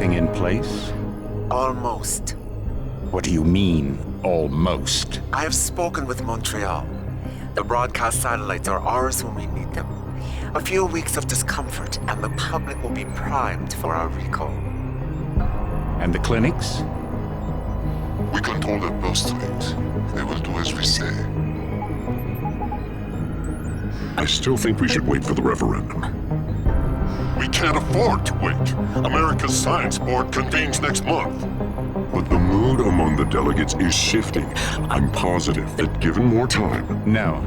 everything in place? Almost. What do you mean, almost? I have spoken with Montreal. The broadcast satellites are ours when we need them. A few weeks of discomfort and the public will be primed for our recall. And the clinics? We control their purse strings. They will do as we say. I still think we should wait for the referendum. We can't afford to wait. America's Science Board convenes next month. But the mood among the delegates is shifting. I'm positive that given more time... No.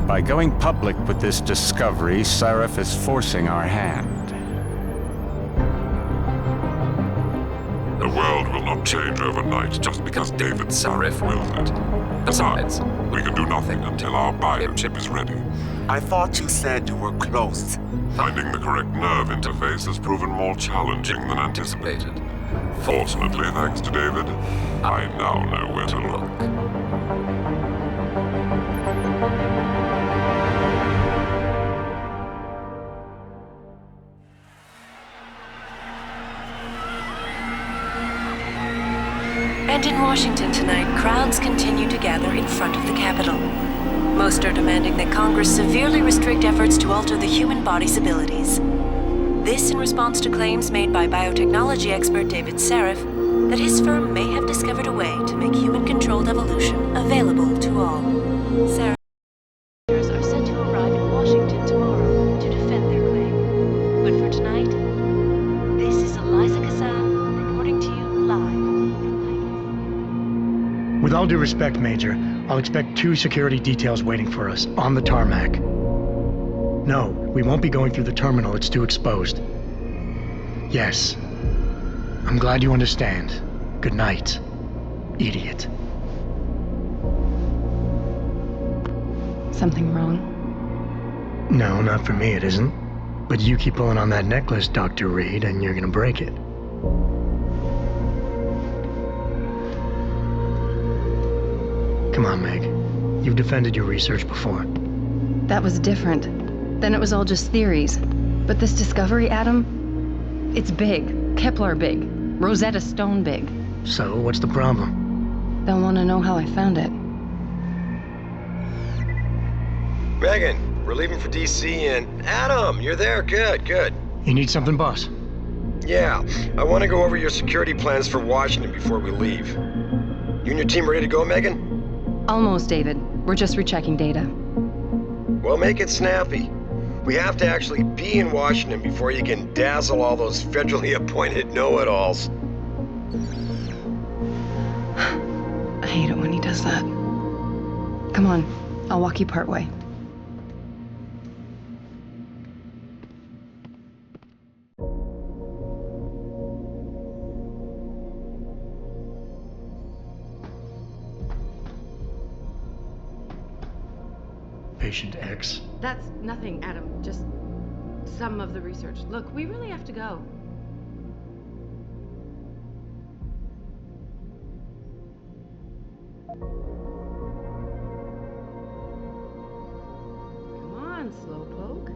By going public with this discovery, Sarif is forcing our hand. The world will not change overnight just because David Sarif wills it. Besides, we can do nothing until our biochip is ready. I thought you said you were close. Finding the correct nerve interface has proven more challenging than anticipated. Fortunately, thanks to David, I now know where to look. And in Washington tonight, crowds continue to gather in front of the Capitol. Most are demanding that Congress severely restrict efforts to alter the human body's abilities. This in response to claims made by biotechnology expert David Sarif that his firm may have discovered a way to make human-controlled evolution available to all. Sarif are set to arrive in Washington tomorrow to defend their claim. But for tonight, this is Eliza Kassan reporting to you live from Vegas. With all due respect, Major, I'll expect 2 security details waiting for us on the tarmac. No, we won't be going through the terminal. It's too exposed. Yes. I'm glad you understand. Good night, idiot. Something wrong? No, not for me, it isn't. But you keep pulling on that necklace, Dr. Reed, and you're gonna break it. Come on, Meg. You've defended your research before. That was different. Then it was all just theories. But this discovery, Adam, it's big. Kepler big. Rosetta Stone big. So, what's the problem? They'll want to know how I found it. Megan, we're leaving for DC and... Adam, you're there. Good, good. You need something, boss? Yeah, I want to go over your security plans for Washington before we leave. You and your team ready to go, Megan? Almost, David. We're just rechecking data. Well, make it snappy. We have to actually be in Washington before you can dazzle all those federally appointed know-it-alls. I hate it when he does that. Come on, I'll walk you part way. Patient X. That's nothing, Adam. Just some of the research. Look, we really have to go. Come on, Slowpoke.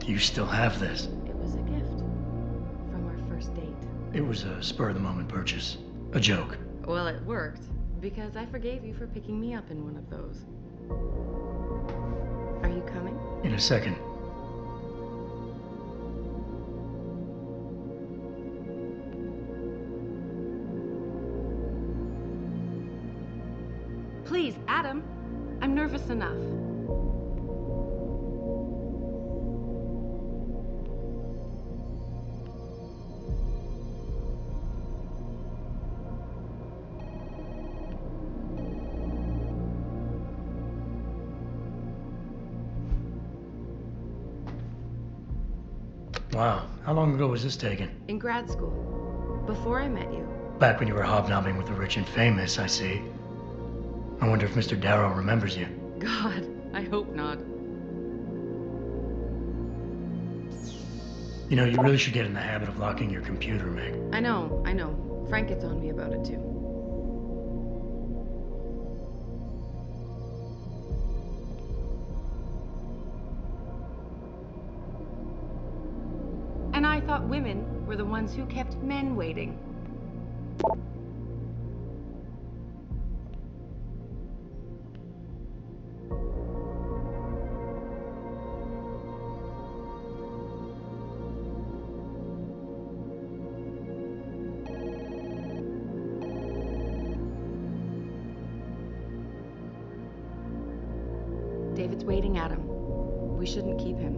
You still have this. It was a gift from our first date. It was a spur-of-the-moment purchase. A joke. Well, it worked, because I forgave you for picking me up in one of those. Are you coming? In a second. Please, Adam. I'm nervous enough. Wow, how long ago was this taken? In grad school. Before I met you. Back when you were hobnobbing with the rich and famous, I see. I wonder if Mr. Darrow remembers you. God, I hope not. You know, you really should get in the habit of locking your computer, Meg. I know. Frank gets on me about it too. And I thought women were the ones who kept men waiting. David's waiting, Adam. We shouldn't keep him.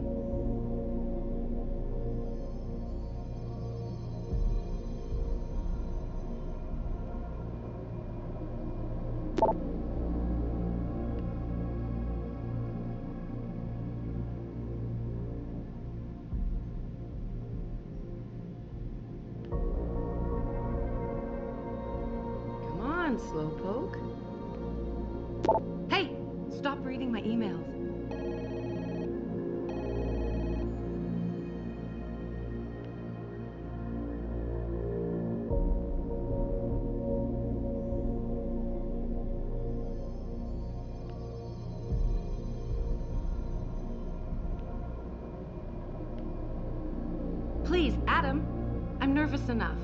Come on, Slowpoke. Hey! Stop reading my emails. Please, Adam. I'm nervous enough.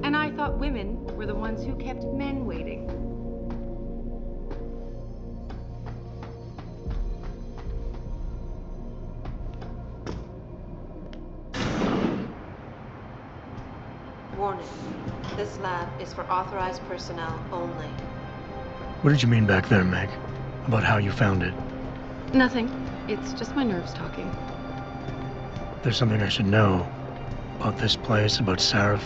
And I thought women were the ones who kept men waiting. Warning. This lab is for authorized personnel only. What did you mean back there, Meg? About how you found it? Nothing. It's just my nerves talking. There's something I should know. About this place, about Sarif.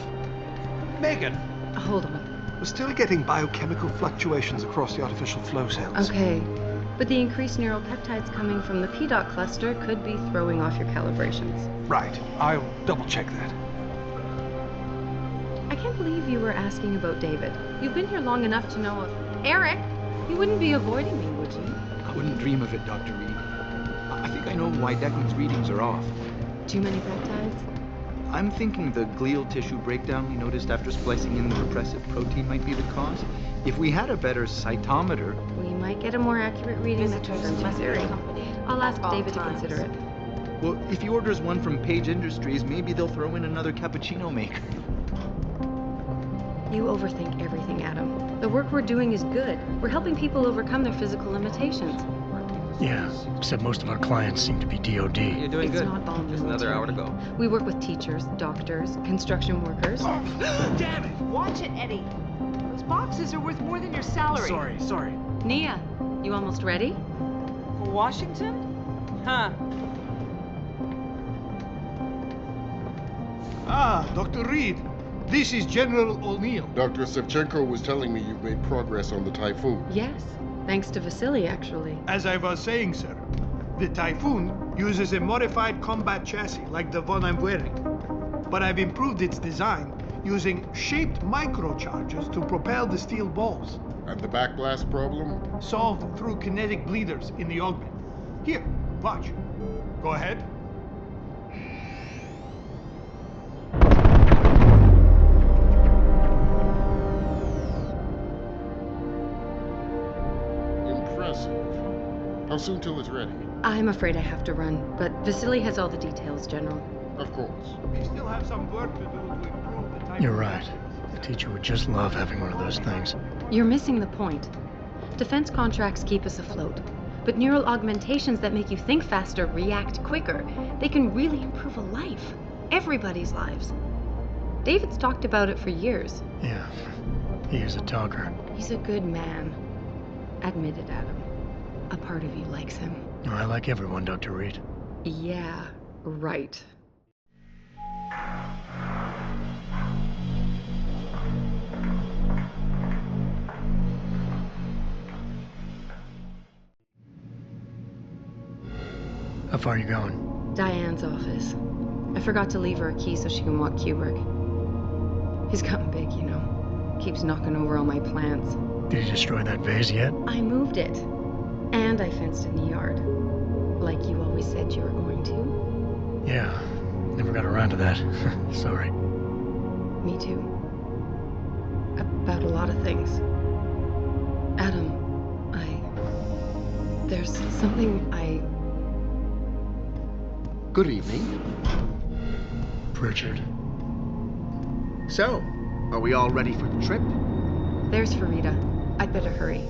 Megan, Hold on. we're still getting biochemical fluctuations across the artificial flow cells. Okay. But the increased neural peptides coming from the PDOT cluster could be throwing off your calibrations. Right, I'll double check that. I can't believe you were asking about David. You've been here long enough to know of Eric. You wouldn't be avoiding me, would you? I wouldn't dream of it, Dr. Reed. I think I know why Declan's readings are off. Too many peptides? I'm thinking the glial tissue breakdown we noticed after splicing in the repressive protein might be the cause. If we had a better cytometer... We might get a more accurate reading that confirms your theory. I'll ask David to consider it. Well, if he orders one from Page Industries, maybe they'll throw in another cappuccino maker. You overthink everything, Adam. The work we're doing is good. We're helping people overcome their physical limitations. Yeah, except most of our clients seem to be DOD. You're doing It's good. not all Just another hour to go. We work with teachers, doctors, construction workers. Damn it! Watch it, Eddie. Those boxes are worth more than your salary. Sorry. Nia, you almost ready? For Washington? Huh. Ah, Dr. Reed. This is General O'Neill. Dr. Sevchenko was telling me you've made progress on the Typhoon. Yes, thanks to Vasily, actually. As I was saying, sir, the Typhoon uses a modified combat chassis like the one I'm wearing. But I've improved its design using shaped microcharges to propel the steel balls. And the backblast problem? Solved through kinetic bleeders in the augment. Here, watch. Go ahead. Impressive. How soon till it's ready? I'm afraid I have to run, but Vasily has all the details, General. Of course. We still have some work to do to improve the Typhoon. You're right. The teacher would just love having one of those things. You're missing the point. Defense contracts keep us afloat, but neural augmentations that make you think faster, react quicker, they can really improve a life. Everybody's lives. David's talked about it for years. Yeah, he is a talker. He's a good man. Admit it, Adam. A part of you likes him. I like everyone, Dr. Reed. Yeah, right. How far are you going? Diane's office. I forgot to leave her a key so she can walk Kubrick. He's gotten big, you know. Keeps knocking over all my plants. Did you destroy that vase yet? I moved it. And I fenced in the yard. Like you always said you were going to. Yeah, never got around to that. Sorry. Me too. About a lot of things. Adam, there's something Good evening. Pritchard. So, are we all ready for the trip? There's Farida. I'd better hurry.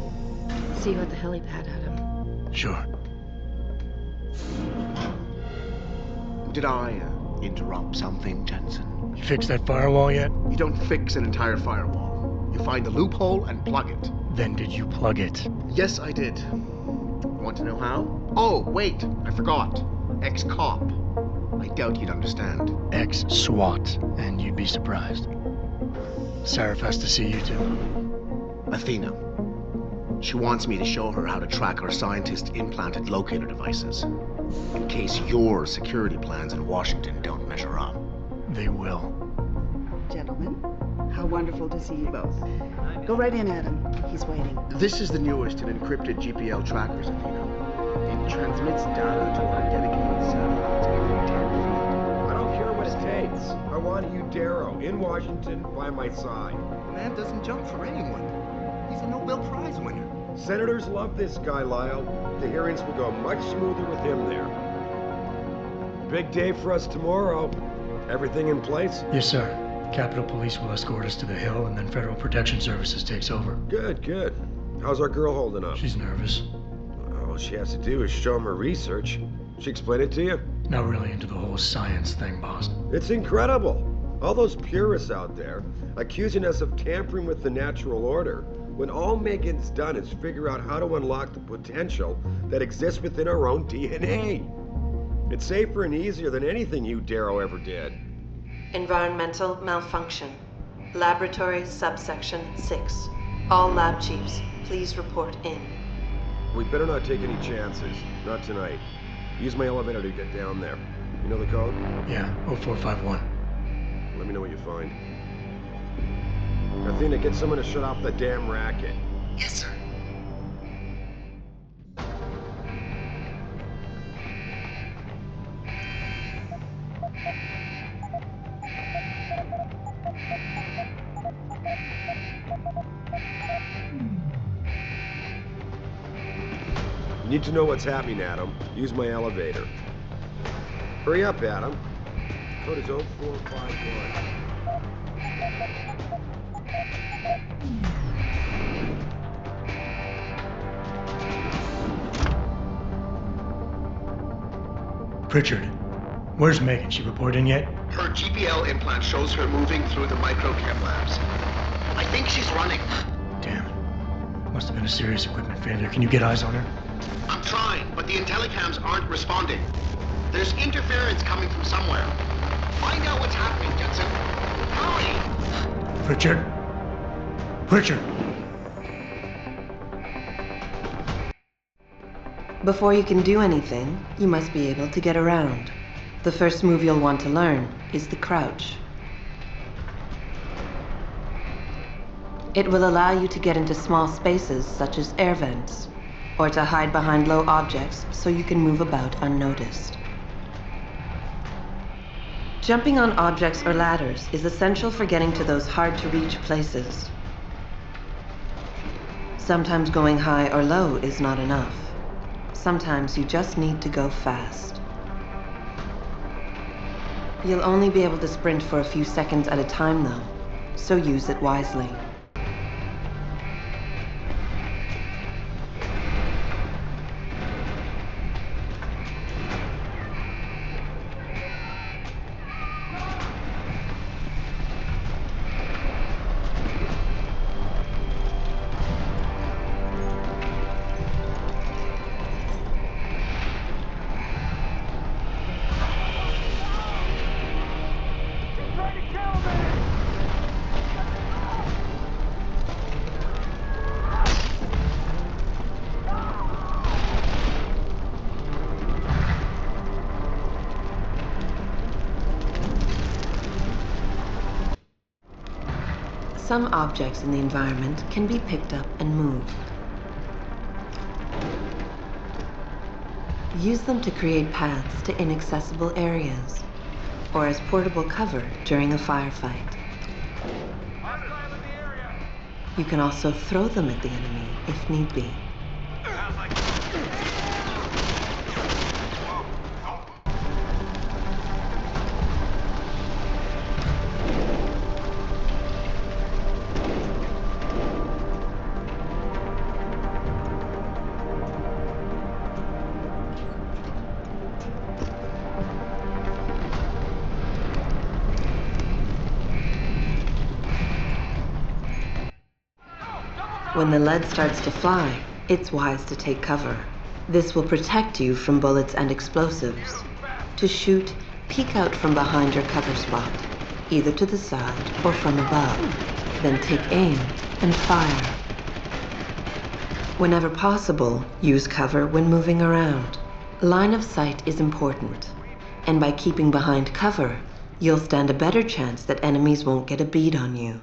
See you at the helipad, Adam. Sure. Did I interrupt something, Jensen? You fixed that firewall yet? You don't fix an entire firewall. You find the loophole and plug it. Then did you plug it? Yes, I did. Want to know how? Oh, wait, I forgot. Ex-cop. I doubt you'd understand. Ex-SWAT, and you'd be surprised. Sarif has to see you too. Athena. She wants me to show her how to track our scientist-implanted locator devices. In case your security plans in Washington don't measure up. They will. Gentlemen, how wonderful to see you both. Go right in, Adam. He's waiting. This is the newest in encrypted GPL trackers, Athena. It transmits data to our dedicated satellites every 10 feet. I don't care what it takes. I want you, Darrow, in Washington, by my side. The man doesn't jump for anyone. He's a Nobel Prize winner. Senators love this guy, Lyle. The hearings will go much smoother with him there. Big day for us tomorrow. Everything in place? Yes, sir. Capitol Police will escort us to the Hill, and then Federal Protection Services takes over. Good, good. How's our girl holding up? She's nervous. All she has to do is show him her research. She explain it to you? Not really into the whole science thing, boss. It's incredible. All those purists out there accusing us of tampering with the natural order, when all Megan's done is figure out how to unlock the potential that exists within our own DNA. It's safer and easier than anything you, Darrow, ever did. Environmental malfunction. Laboratory subsection 6. All lab chiefs, please report in. We better not take any chances. Not tonight. Use my elevator to get down there. You know the code? Yeah, 0451. Let me know what you find. Athena, get someone to shut off the damn racket. Yes, sir. You need to know what's happening, Adam. Use my elevator. Hurry up, Adam. Code is 0451. Pritchard, where's Megan? She report in yet? Her GPL implant shows her moving through the microchem labs. I think she's running. Damn. Must have been a serious equipment failure. Can you get eyes on her? I'm trying, but the intellicams aren't responding. There's interference coming from somewhere. Find out what's happening, Jensen. Hurry! Pritchard? Pritchard! Before you can do anything, you must be able to get around. The first move you'll want to learn is the crouch. It will allow you to get into small spaces such as air vents, or to hide behind low objects so you can move about unnoticed. Jumping on objects or ladders is essential for getting to those hard-to-reach places. Sometimes going high or low is not enough. Sometimes you just need to go fast. You'll only be able to sprint for a few seconds at a time, though, so use it wisely. Some objects in the environment can be picked up and moved. Use them to create paths to inaccessible areas, or as portable cover during a firefight. You can also throw them at the enemy if need be. When the lead starts to fly, it's wise to take cover. This will protect you from bullets and explosives. To shoot, peek out from behind your cover spot, either to the side or from above. Then take aim and fire. Whenever possible, use cover when moving around. Line of sight is important, and by keeping behind cover, you'll stand a better chance that enemies won't get a bead on you.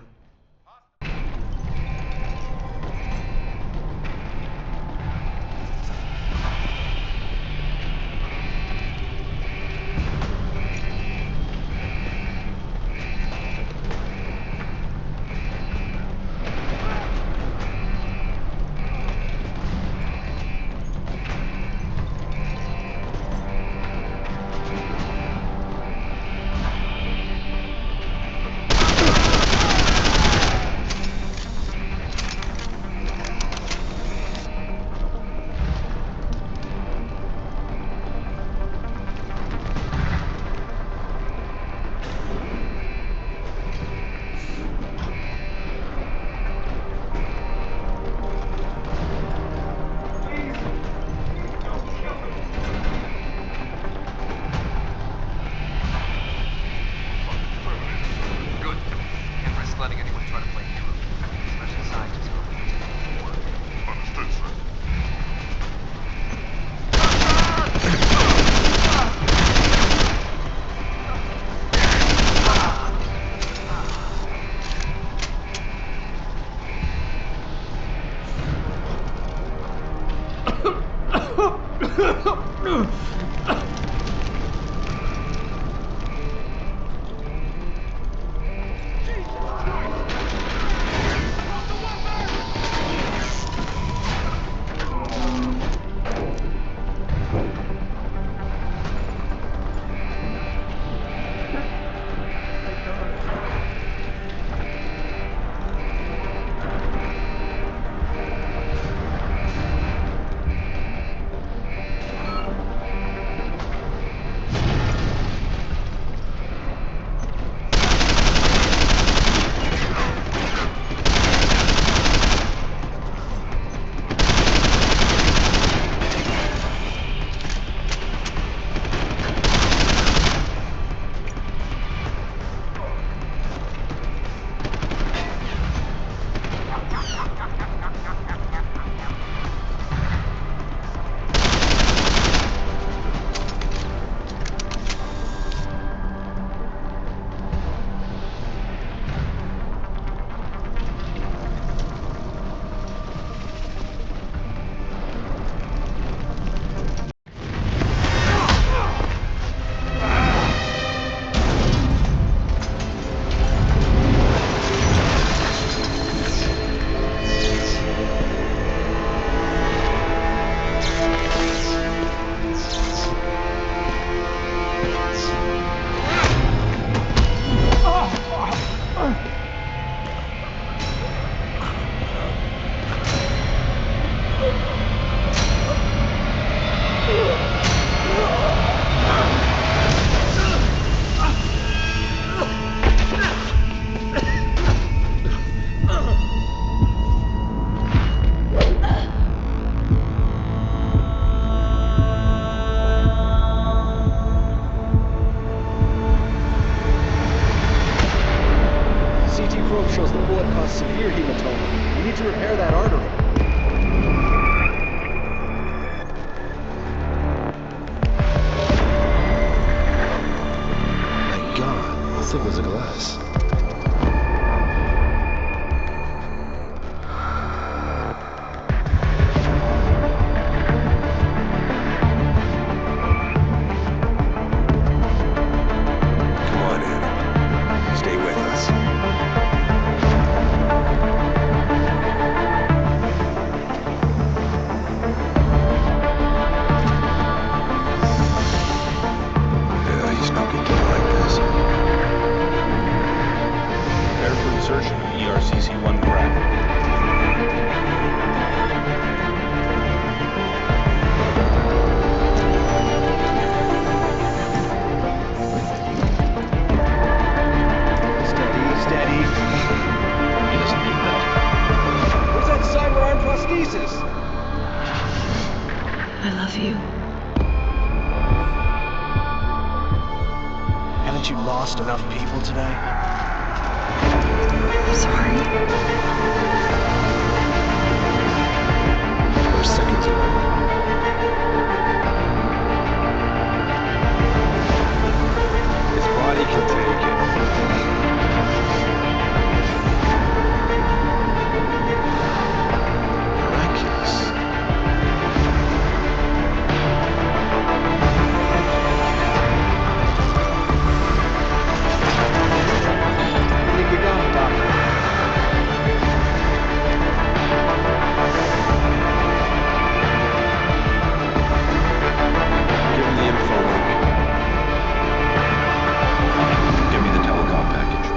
severe hematoma. We need to repair that artery. My God, how thick was the glass? insertion of ERCC-1 crack. Steady. He doesn't need that. Where's that cyber-arm prosthesis? I love you. Haven't you lost enough people today? I'm sorry. For seconds ago. His body can take it. Miraculous. I think we got him, Doctor. Give him the info link. Fine. Give me the telecom package.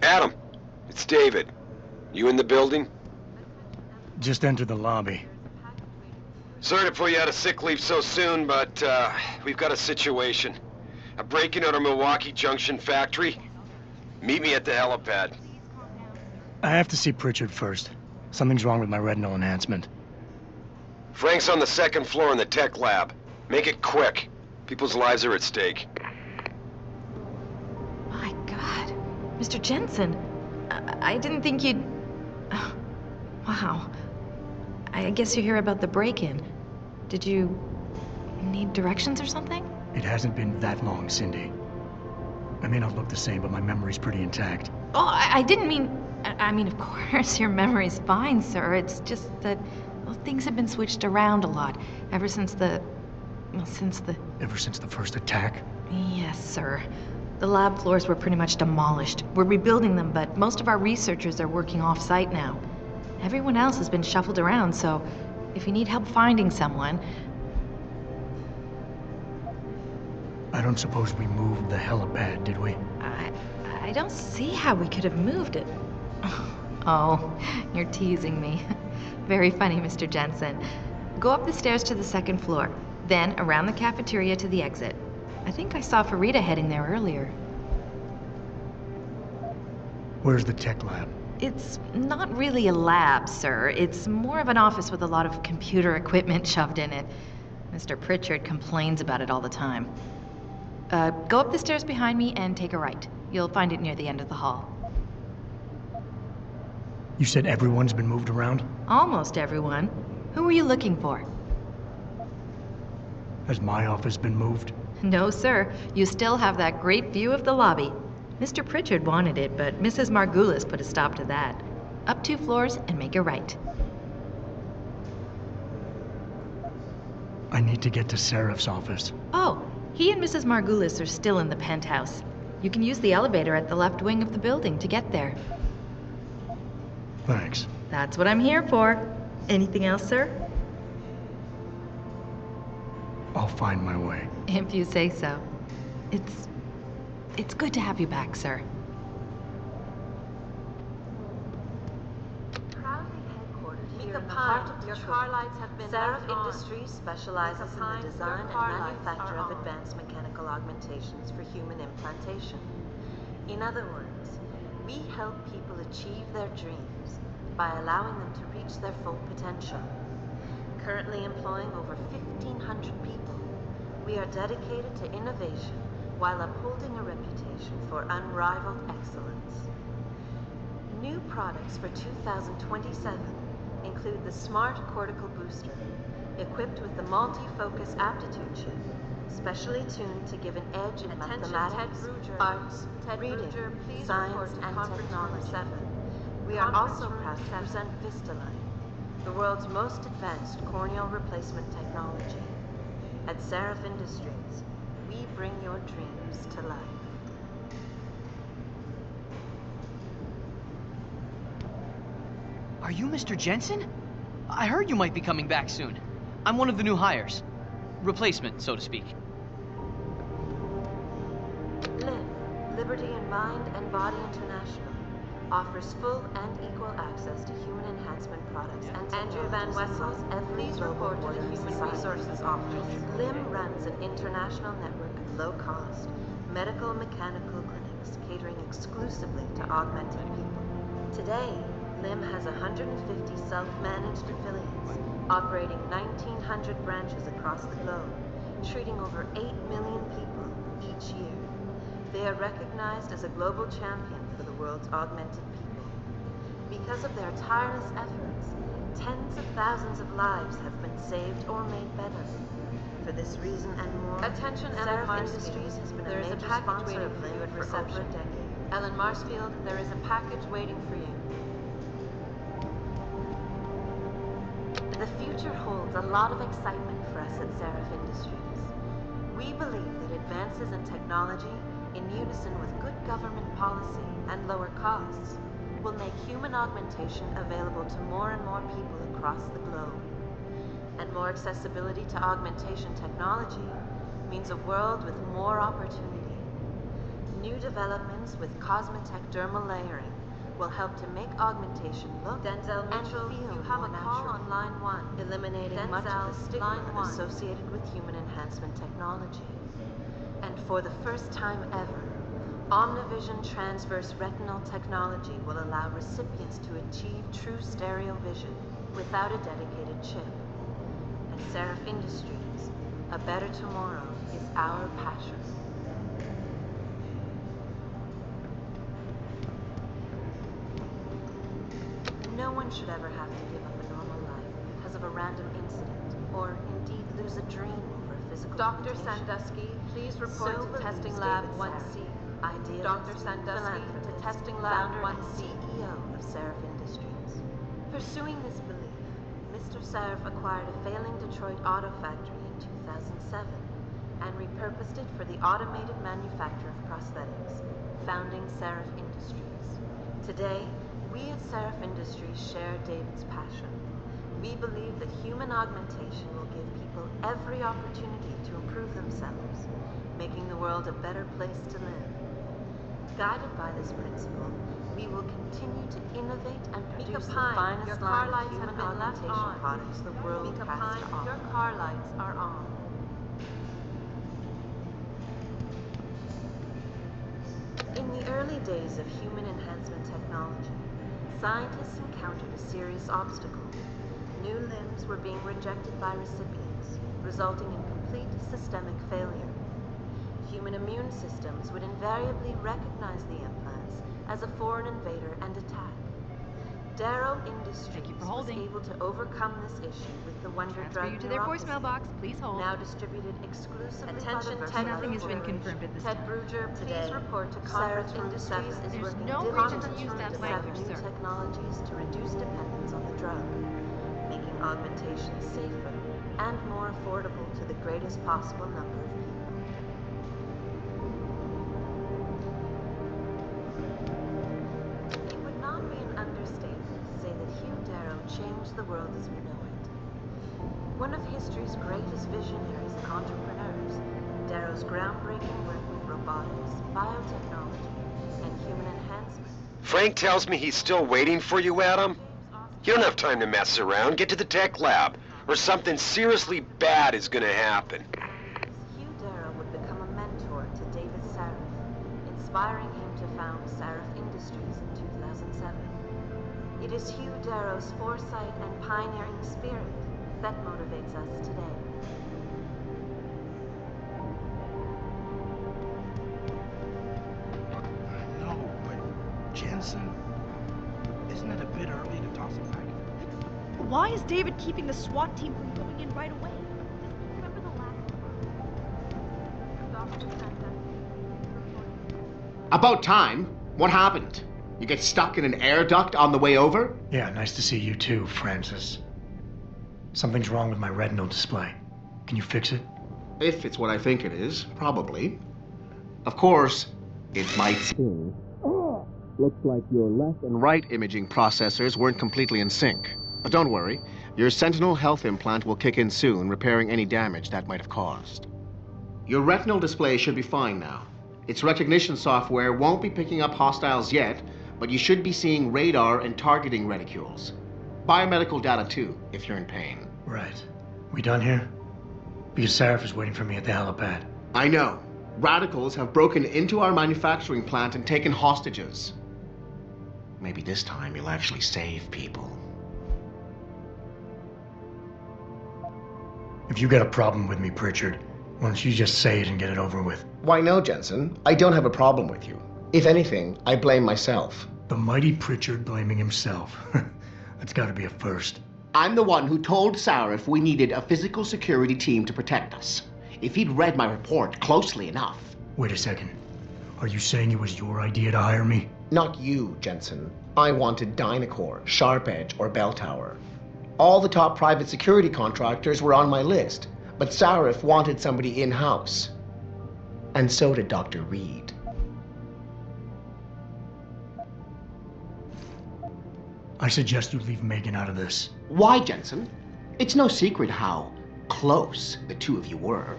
Adam, it's David. You in the building? Just entered the lobby. Sorry to pull you out of sick leave so soon, but we've got a situation. A break-in at our Milwaukee Junction factory. Meet me at the helipad. I have to see Pritchard first. Something's wrong with my retinal enhancement. Frank's on the second floor in the tech lab. Make it quick. People's lives are at stake. My God. Mr. Jensen, I didn't think you'd... Oh, wow. I guess you're here about the break-in. Did you need directions or something? It hasn't been that long, Cindy. I may not look the same, but my memory's pretty intact. Oh, I didn't mean... I mean, of course, your memory's fine, sir. It's just that, well, things have been switched around a lot ever since the... Well, since the... Ever since the first attack? Yes, sir. The lab floors were pretty much demolished. We're rebuilding them, but most of our researchers are working off-site now. Everyone else has been shuffled around, so if you need help finding someone... I don't suppose we moved the helipad, did we? I don't see how we could have moved it. Oh, you're teasing me. Very funny, Mr. Jensen. Go up the stairs to the second floor, then around the cafeteria to the exit. I think I saw Farida heading there earlier. Where's the tech lab? It's not really a lab, sir. It's more of an office with a lot of computer equipment shoved in it. Mr. Pritchard complains about it all the time. Go up the stairs behind me and take a right. You'll find it near the end of the hall. You said everyone's been moved around? Almost everyone. Who are you looking for? Has my office been moved? No, sir. You still have that great view of the lobby. Mr. Pritchard wanted it, but Mrs. Margulis put a stop to that. Up 2 floors and make a right. I need to get to Serif's office. Oh, he and Mrs. Margulis are still in the penthouse. You can use the elevator at the left wing of the building to get there. Thanks. That's what I'm here for. Anything else, sir? I'll find my way. If you say so. It's good to have you back, sir. Your car lights have been Serif Industries specializes in the design and manufacture of advanced mechanical augmentations for human implantation. In other words, we help people achieve their dreams by allowing them to reach their full potential. Currently employing over 1,500 people, we are dedicated to innovation while upholding a reputation for unrivaled excellence. New products for 2027 include the Smart Cortical Booster, equipped with the multi-focus aptitude chip, specially tuned to give an edge in mathematics, arts, reading, science, and technology. We are also proud to present Vistaline, the world's most advanced corneal replacement technology. At Seraph Industries, we bring your dreams to life. Are you Mr. Jensen? I heard you might be coming back soon. I'm one of the new hires. Replacement, so to speak. LIM, Liberty in Mind and Body International, offers full and equal access to human enhancement products and Andrea Van Wessel's please report to the Human Resources Office. LIM runs an international network of low-cost, medical mechanical clinics catering exclusively to augmented people. Today, LIM has 150 self-managed affiliates, operating 1,900 branches across the globe, treating over 8 million people each year. They are recognized as a global champion for the world's augmented people. Because of their tireless efforts, tens of thousands of lives have been saved or made better. For this reason and more, Attention, Seraph Ellen Industries has been There a is a major package sponsor waiting of for you LIM at for over a reception. decade. Ellen Marsfield, there is a package waiting for you. The future holds a lot of excitement for us at Seraph Industries. We believe that advances in technology, in unison with good government policy and lower costs, will make human augmentation available to more and more people across the globe. And more accessibility to augmentation technology means a world with more opportunity. New developments with Cosmetech dermal layering will help to make augmentation look Denzel and Mitchell, feel you have more a call natural, on line 1. eliminating much of the stigma associated with human enhancement technology. And for the first time ever, Omnivision transverse retinal technology will allow recipients to achieve true stereo vision without a dedicated chip. At Seraph Industries, a better tomorrow is our passion. No one should ever have to give up a normal life because of a random incident, or indeed lose a dream over a physical Dr. limitation. Sandusky, please report So to Testing believes Lab David 1C. Idealist, Dr. Sandusky, to philanthropist, Testing Lab founder 1C. and CEO of Seraph Industries. Pursuing this belief, Mr. Seraph acquired a failing Detroit auto factory in 2007 and repurposed it for the automated manufacture of prosthetics, founding Seraph Industries. Today, we at Seraph Industries share David's passion. We believe that human augmentation will give people every opportunity to improve themselves, making the world a better place to live. Guided by this principle, we will continue to innovate and produce the finest line of human augmentation products the world has to offer. Your car lights are on. In the early days of human enhancement technology, scientists encountered a serious obstacle. New limbs were being rejected by recipients, resulting in complete systemic failure. Human immune systems would invariably recognize the implants as a foreign invader and attack. Darrow Industries was able to overcome this issue with the wonder drug you to their voicemail box. Please hold. now distributed exclusively Attention, by the Ted Nothing has been Bruger. confirmed at this Ted time. Bruger, please Today, report to Seraph Conference Room Industries 7. is There's working no reason to use that diligently language, new sir. technologies to reduce dependence on the drug, making augmentation safer and more affordable to the greatest possible number of people. It would not be an understatement to say that Hugh Darrow changed the world as we know it. One of history's greatest visionaries and entrepreneurs, Darrow's groundbreaking work with robotics, biotechnology, and human enhancement. Frank tells me he's still waiting for you, Adam. You don't have time to mess around. Get to the tech lab, or something seriously bad is gonna happen. Hugh Darrow would become a mentor to David Saraf, inspiring him to found Seraph Industries in 2007. It is Hugh Darrow's foresight and pioneering spirit that motivates us today. No, but Jensen, isn't it a bit early to toss him back? Why is David keeping the SWAT team from going in right away? Remember the last... About time. What happened? You get stuck in an air duct on the way over? Yeah, nice to see you too, Francis. Something's wrong with my retinal display. Can you fix it? If it's what I think it is, probably. Of course, it might seem. Looks like your left and right imaging processors weren't completely in sync. But don't worry, your Sentinel health implant will kick in soon, repairing any damage that might have caused. Your retinal display should be fine now. Its recognition software won't be picking up hostiles yet, but you should be seeing radar and targeting reticules. Biomedical data too, if you're in pain. Right. We done here? Because Sarif is waiting for me at the helipad. I know. Radicals have broken into our manufacturing plant and taken hostages. Maybe this time you'll actually save people. If you got a problem with me, Pritchard, why don't you just say it and get it over with? Why no, Jensen. I don't have a problem with you. If anything, I blame myself. The mighty Pritchard blaming himself. That's gotta be a first. I'm the one who told Sarif we needed a physical security team to protect us. If he'd read my report closely enough. Wait a second. Are you saying it was your idea to hire me? Not you, Jensen. I wanted Dynacore, Sharp Edge, or Bell Tower. All the top private security contractors were on my list, but Sarif wanted somebody in-house. And so did Dr. Reed. I suggest you leave Megan out of this. Why, Jensen? It's no secret how close the two of you were.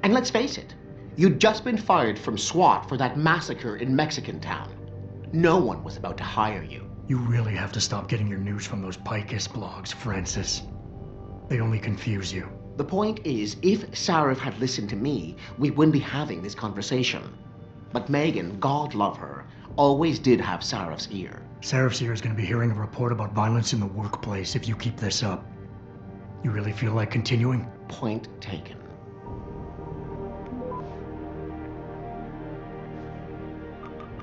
And let's face it, you'd just been fired from SWAT for that massacre in Mexican Town. No one was about to hire you. You really have to stop getting your news from those Picus blogs, Francis. They only confuse you. The point is, if Sarif had listened to me, we wouldn't be having this conversation. But Megan, God love her, always did have Sarif's ear. Sarif's ear is going to be hearing a report about violence in the workplace if you keep this up. You really feel like continuing? Point taken.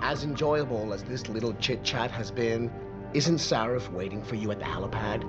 As enjoyable as this little chit-chat has been, isn't Sarif waiting for you at the helipad?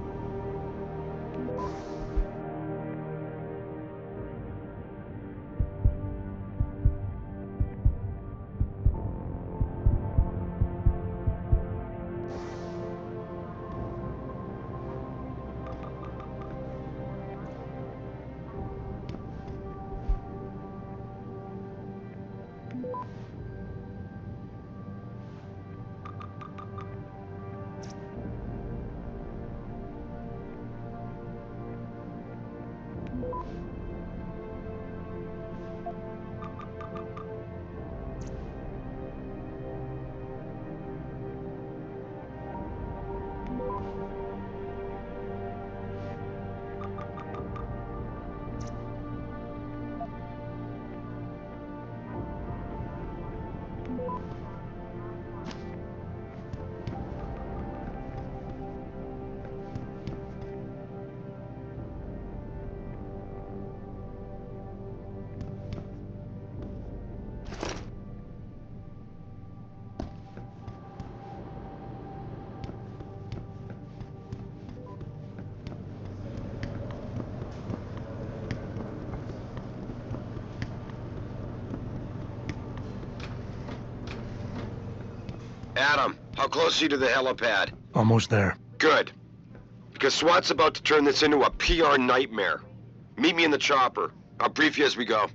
Adam, how close are you to the helipad? Almost there. Good. Because SWAT's about to turn this into a PR nightmare. Meet me in the chopper. I'll brief you as we go.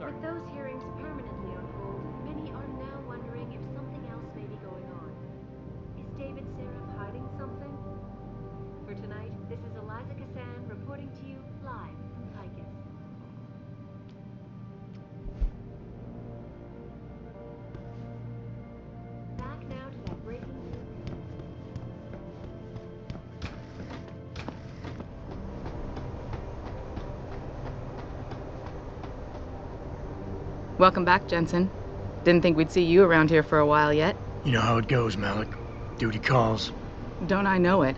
With those hearings permanently on hold, many are now wondering if something else may be going on. Is David Sarif hiding something? For tonight, this is Eliza Cassan reporting to you live from Picus. Back now Welcome back, Jensen. Didn't think we'd see you around here for a while yet. You know how it goes, Malik. Duty calls. Don't I know it?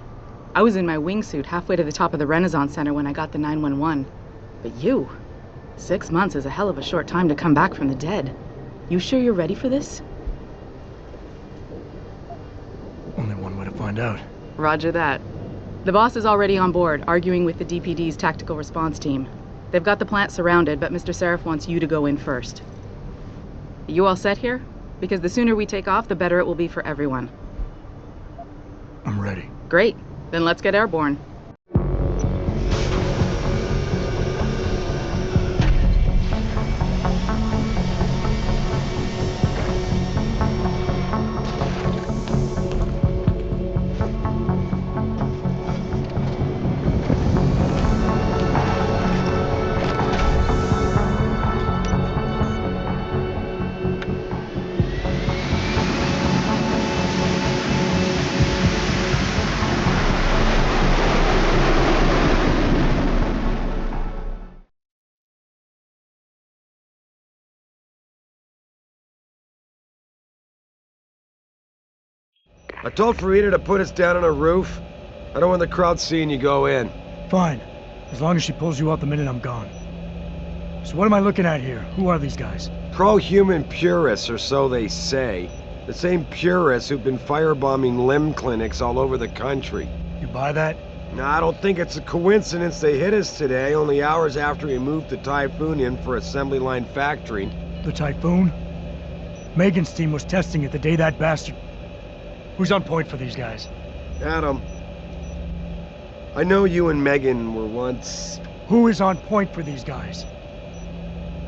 I was in my wingsuit halfway to the top of the Renaissance Center when I got the 911. But you... 6 months is a hell of a short time to come back from the dead. You sure you're ready for this? Only one way to find out. Roger that. The boss is already on board, arguing with the DPD's tactical response team. They've got the plant surrounded, but Mr. Sarif wants you to go in first. You all set here? Because the sooner we take off, the better it will be for everyone. I'm ready. Great. Then let's get airborne. I told Farida to put us down on a roof. I don't want the crowd seeing you go in. Fine. As long as she pulls you out the minute I'm gone. So what am I looking at here? Who are these guys? Pro-human purists, or so they say. The same purists who've been firebombing limb clinics all over the country. You buy that? No, I don't think it's a coincidence they hit us today, only hours after we moved the Typhoon in for assembly line factory. The Typhoon? Megan's team was testing it the day that bastard... Who's on point for these guys? Adam, I know you and Megan were once... Who is on point for these guys?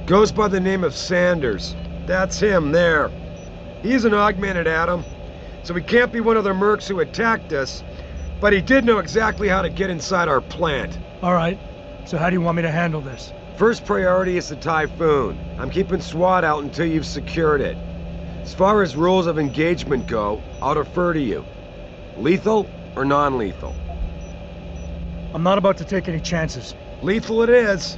Goes by the name of Sanders. That's him, there. He's an augmented Adam, so he can't be one of the mercs who attacked us, but he did know exactly how to get inside our plant. All right, so how do you want me to handle this? First priority is the Typhoon. I'm keeping SWAT out until you've secured it. As far as rules of engagement go, I'll defer to you. Lethal or non-lethal? I'm not about to take any chances. Lethal it is.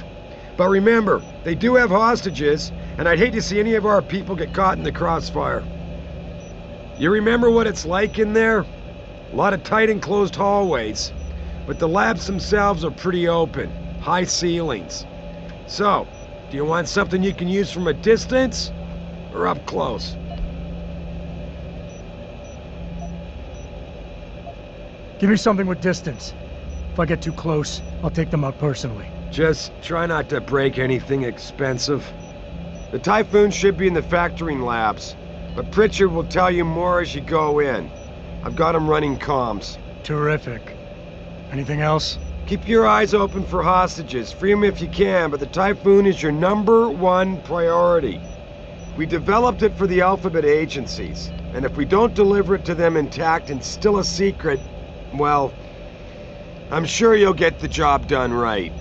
But remember, they do have hostages, and I'd hate to see any of our people get caught in the crossfire. You remember what it's like in there? A lot of tight enclosed hallways, but the labs themselves are pretty open, high ceilings. So, do you want something you can use from a distance, or up close? Give me something with distance. If I get too close, I'll take them out personally. Just try not to break anything expensive. The Typhoon should be in the factoring labs, but Pritchard will tell you more as you go in. I've got him running comms. Terrific. Anything else? Keep your eyes open for hostages. Free them if you can, but the Typhoon is your #1 priority. We developed it for the Alphabet agencies, and if we don't deliver it to them intact and still a secret, well, I'm sure you'll get the job done right.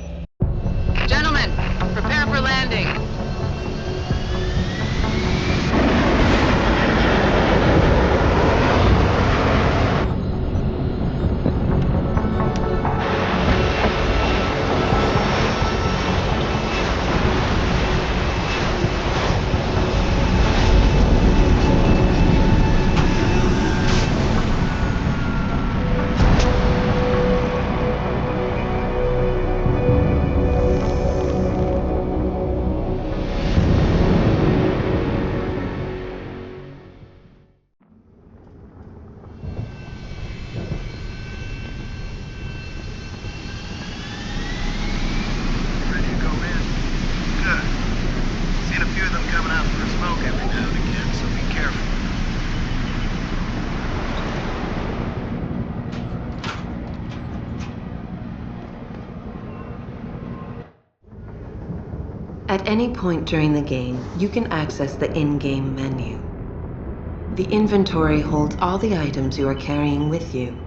Gentlemen, prepare for landing. At any point during the game, you can access the in-game menu. The inventory holds all the items you are carrying with you.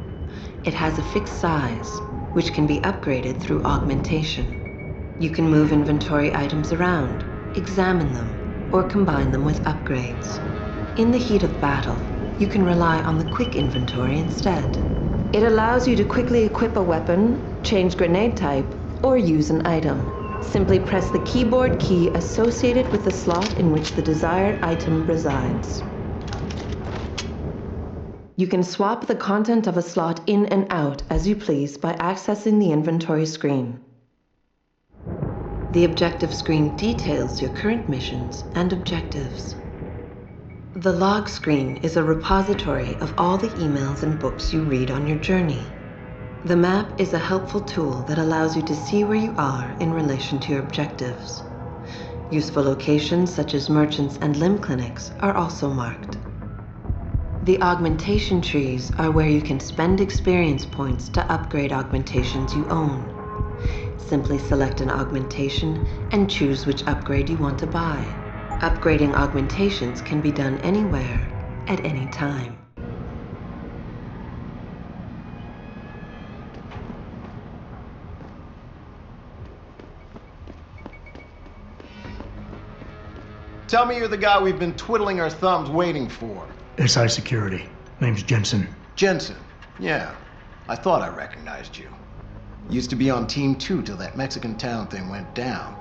It has a fixed size, which can be upgraded through augmentation. You can move inventory items around, examine them, or combine them with upgrades. In the heat of battle, you can rely on the quick inventory instead. It allows you to quickly equip a weapon, change grenade type, or use an item. Simply press the keyboard key associated with the slot in which the desired item resides. You can swap the content of a slot in and out as you please by accessing the inventory screen. The objective screen details your current missions and objectives. The log screen is a repository of all the emails and books you read on your journey. The map is a helpful tool that allows you to see where you are in relation to your objectives. Useful locations such as merchants and limb clinics are also marked. The augmentation trees are where you can spend experience points to upgrade augmentations you own. Simply select an augmentation and choose which upgrade you want to buy. Upgrading augmentations can be done anywhere, at any time. Tell me you're the guy we've been twiddling our thumbs waiting for. SI Security. Name's Jensen. Jensen. Yeah. I thought I recognized you. Used to be on Team 2 till that Mexican town thing went down.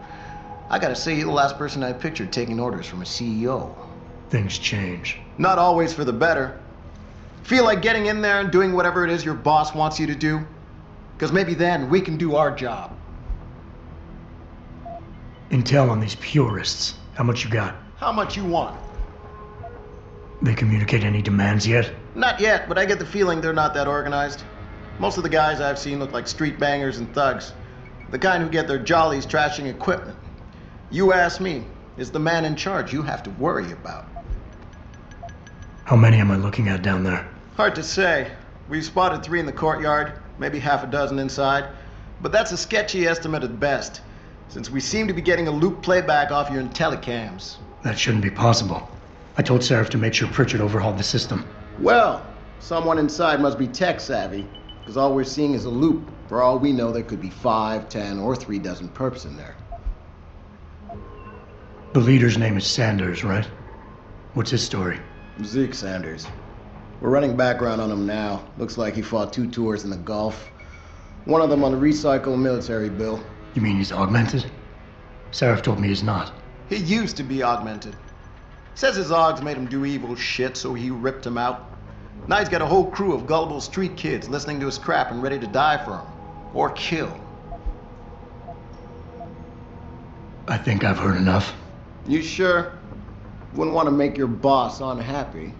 I gotta say, you're the last person I pictured taking orders from a CEO. Things change. Not always for the better. Feel like getting in there and doing whatever it is your boss wants you to do? Because maybe then we can do our job. Intel on these purists. How much you got? How much you want? They communicate any demands yet? Not yet, but I get the feeling they're not that organized. Most of the guys I've seen look like street bangers and thugs. The kind who get their jollies trashing equipment. You ask me, it's the man in charge you have to worry about. How many am I looking at down there? Hard to say. We've spotted 3 in the courtyard, maybe half a dozen inside. But that's a sketchy estimate at best, since we seem to be getting a loop playback off your telecams. That shouldn't be possible. I told Seraph to make sure Pritchard overhauled the system. Well, someone inside must be tech savvy, because all we're seeing is a loop. For all we know, there could be 5, 10, or 3 dozen perps in there. The leader's name is Sanders, right? What's his story? Zeke Sanders. We're running background on him now. Looks like he fought 2 tours in the Gulf. One of them on a recycle military bill. You mean he's augmented? Seraph told me he's not. He used to be augmented. Says his augs made him do evil shit, so he ripped him out. Now he's got a whole crew of gullible street kids listening to his crap and ready to die for him. Or kill. I think I've heard enough. You sure? Wouldn't want to make your boss unhappy.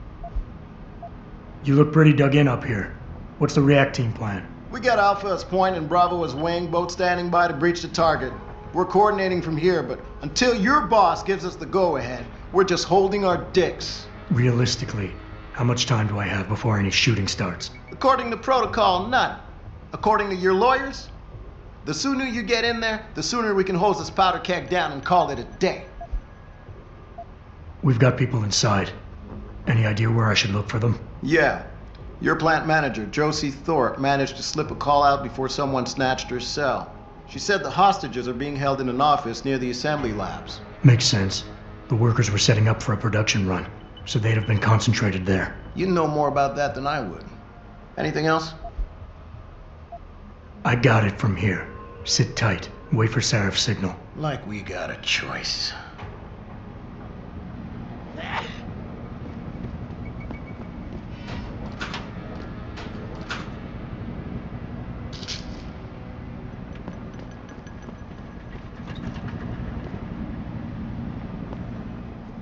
You look pretty dug in up here. What's the react team plan? We got Alpha as point and Bravo as wing, both standing by to breach the target. We're coordinating from here, but until your boss gives us the go-ahead, we're just holding our dicks. Realistically, how much time do I have before any shooting starts? According to protocol, none. According to your lawyers, the sooner you get in there, the sooner we can hose this powder keg down and call it a day. We've got people inside. Any idea where I should look for them? Yeah. Your plant manager, Josie Thorpe, managed to slip a call out before someone snatched her cell. She said the hostages are being held in an office near the assembly labs. Makes sense. The workers were setting up for a production run, so they'd have been concentrated there. You know more about that than I would. Anything else? I got it from here. Sit tight. Wait for Seraph's signal. Like we got a choice.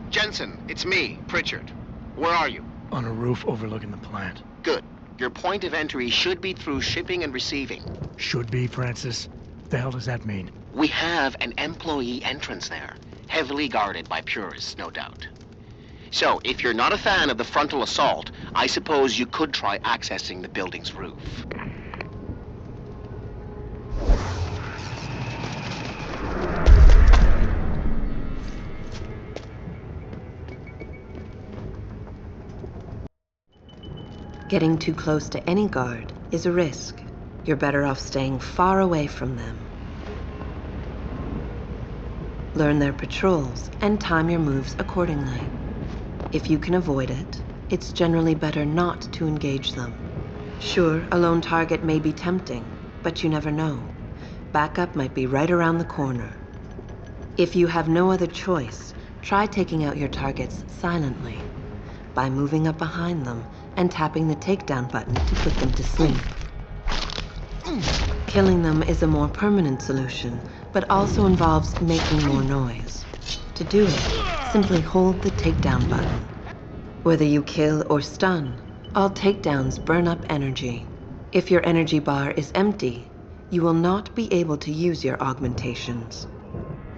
Jensen, it's me, Pritchard. Where are you? On a roof overlooking the plant. Good. Your point of entry should be through shipping and receiving. Should be, Francis. What the hell does that mean? We have an employee entrance there, heavily guarded by purists, no doubt. So, if you're not a fan of the frontal assault, I suppose you could try accessing the building's roof. Getting too close to any guard is a risk. You're better off staying far away from them. Learn their patrols and time your moves accordingly. If you can avoid it, it's generally better not to engage them. Sure, a lone target may be tempting, but you never know. Backup might be right around the corner. If you have no other choice, try taking out your targets silently by moving up behind them and tapping the takedown button to put them to sleep. Killing them is a more permanent solution, but also involves making more noise. To do it, simply hold the takedown button. Whether you kill or stun, all takedowns burn up energy. If your energy bar is empty, you will not be able to use your augmentations.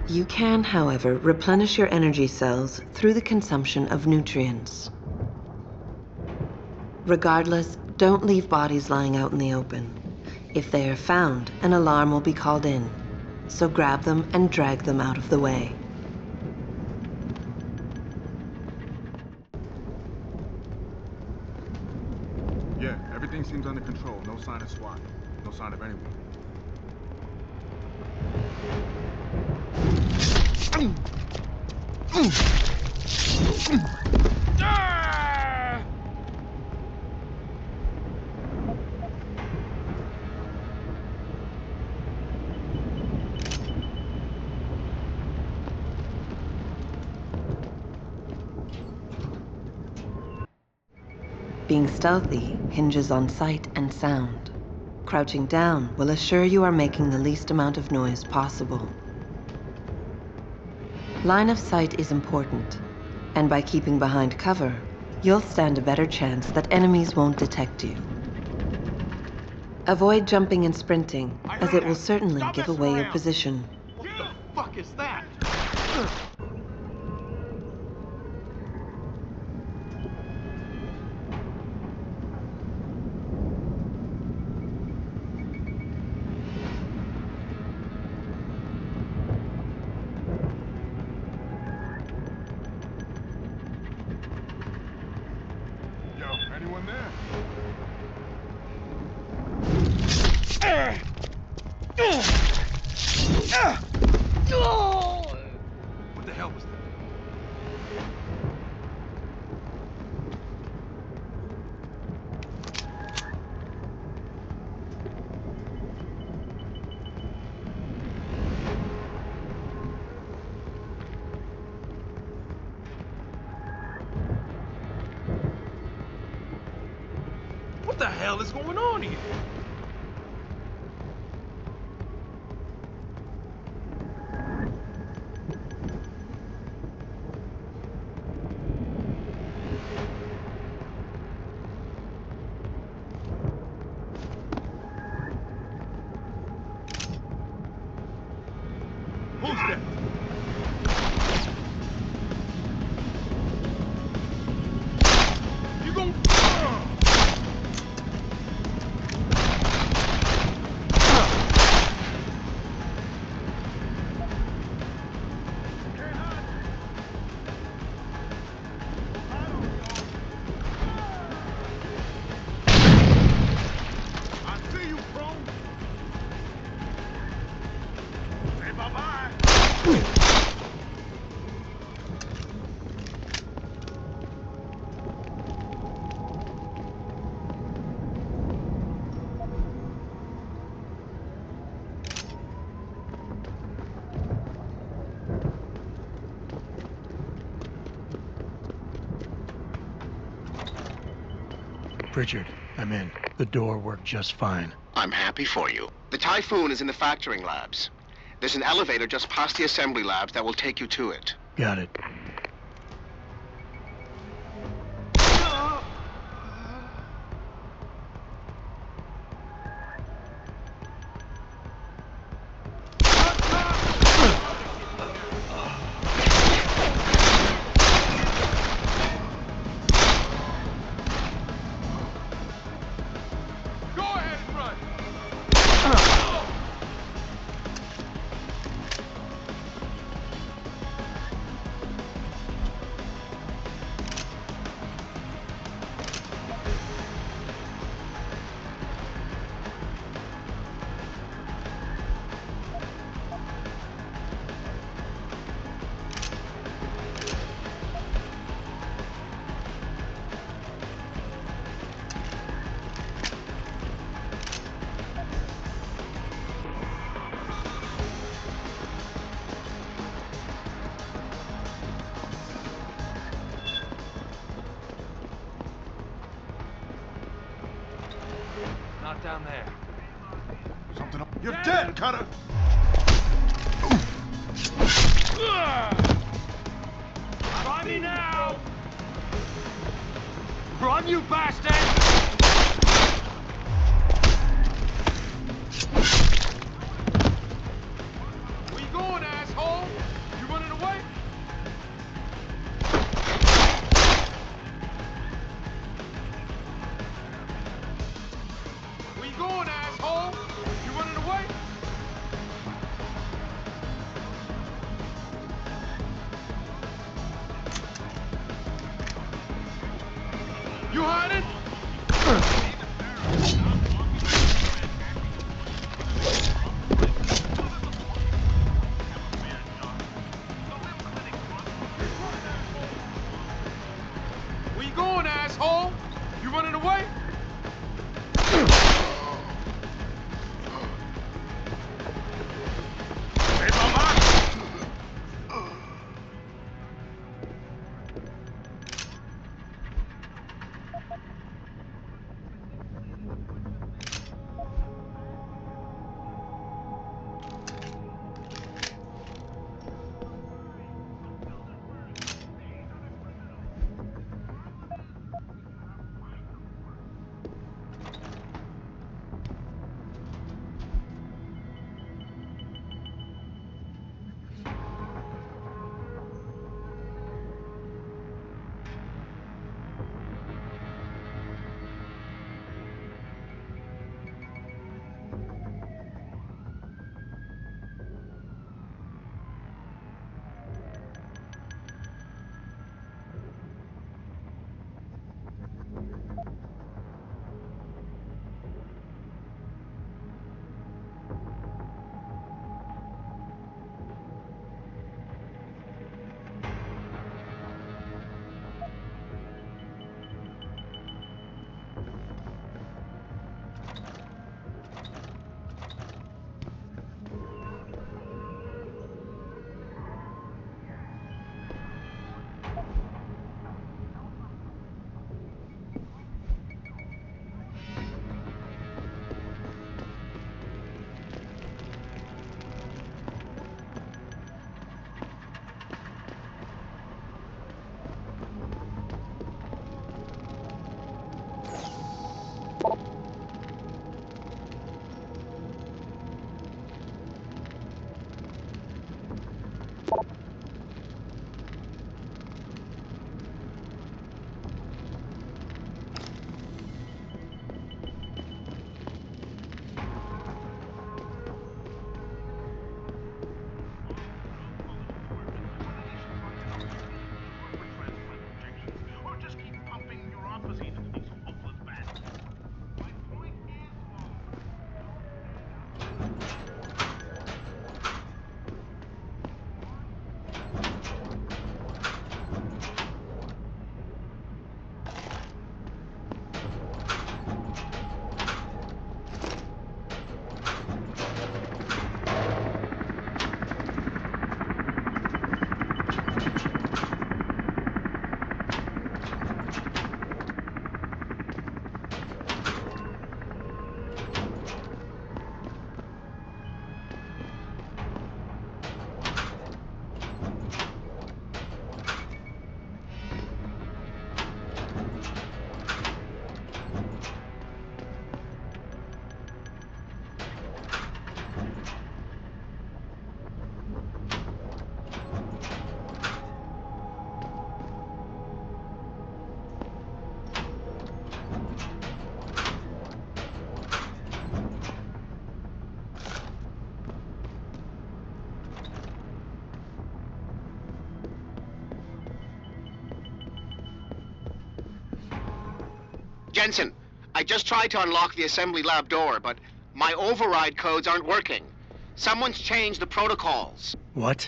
You can, however, replenish your energy cells through the consumption of nutrients. Regardless, don't leave bodies lying out in the open. If they are found, an alarm will be called in, so grab them and drag them out of the way. Yeah, everything seems under control. No sign of SWAT. No sign of anyone. Being stealthy hinges on sight and sound. Crouching down will assure you are making the least amount of noise possible. Line of sight is important, and by keeping behind cover, you'll stand a better chance that enemies won't detect you. Avoid jumping and sprinting, as it will certainly give away your position. What the fuck is that? Anyone there? What the hell was that? What the hell is going on here? Who's that? You gon' Pritchard, I'm in. The door worked just fine. I'm happy for you. The Typhoon is in the factoring labs. There's an elevator just past the assembly labs that will take you to it. Got it. Not down there. Something up. You're dead, Cutter! Try me now! Run, you bastard! Where you going, asshole? You running away? Where you going, asshole? You running away? You hiding? Where you going, asshole? You running away? Jensen, I just tried to unlock the assembly lab door, but my override codes aren't working. Someone's changed the protocols. What?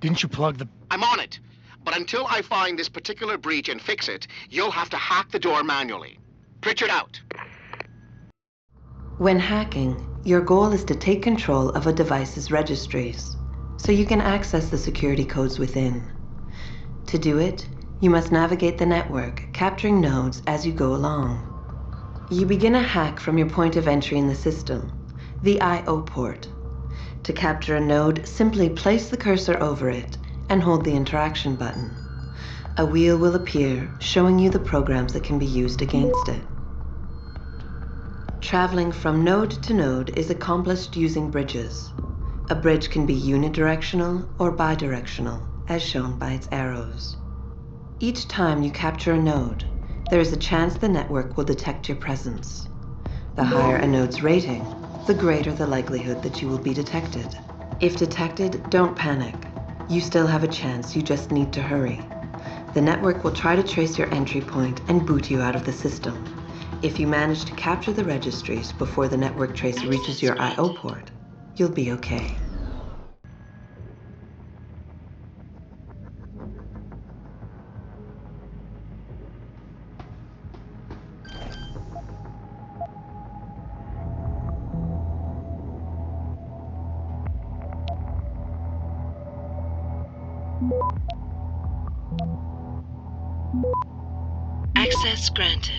Didn't you plug the... I'm on it. But until I find this particular breach and fix it, you'll have to hack the door manually. Pritchard out. When hacking, your goal is to take control of a device's registries, so you can access the security codes within. To do it, you must navigate the network, capturing nodes as you go along. You begin a hack from your point of entry in the system, the I/O port. To capture a node, simply place the cursor over it and hold the interaction button. A wheel will appear, showing you the programs that can be used against it. Traveling from node to node is accomplished using bridges. A bridge can be unidirectional or bidirectional, as shown by its arrows. Each time you capture a node, there is a chance the network will detect your presence. The higher a node's rating, the greater the likelihood that you will be detected. If detected, don't panic. You still have a chance, you just need to hurry. The network will try to trace your entry point and boot you out of the system. If you manage to capture the registries before the network trace reaches your I/O port, you'll be okay. Access granted.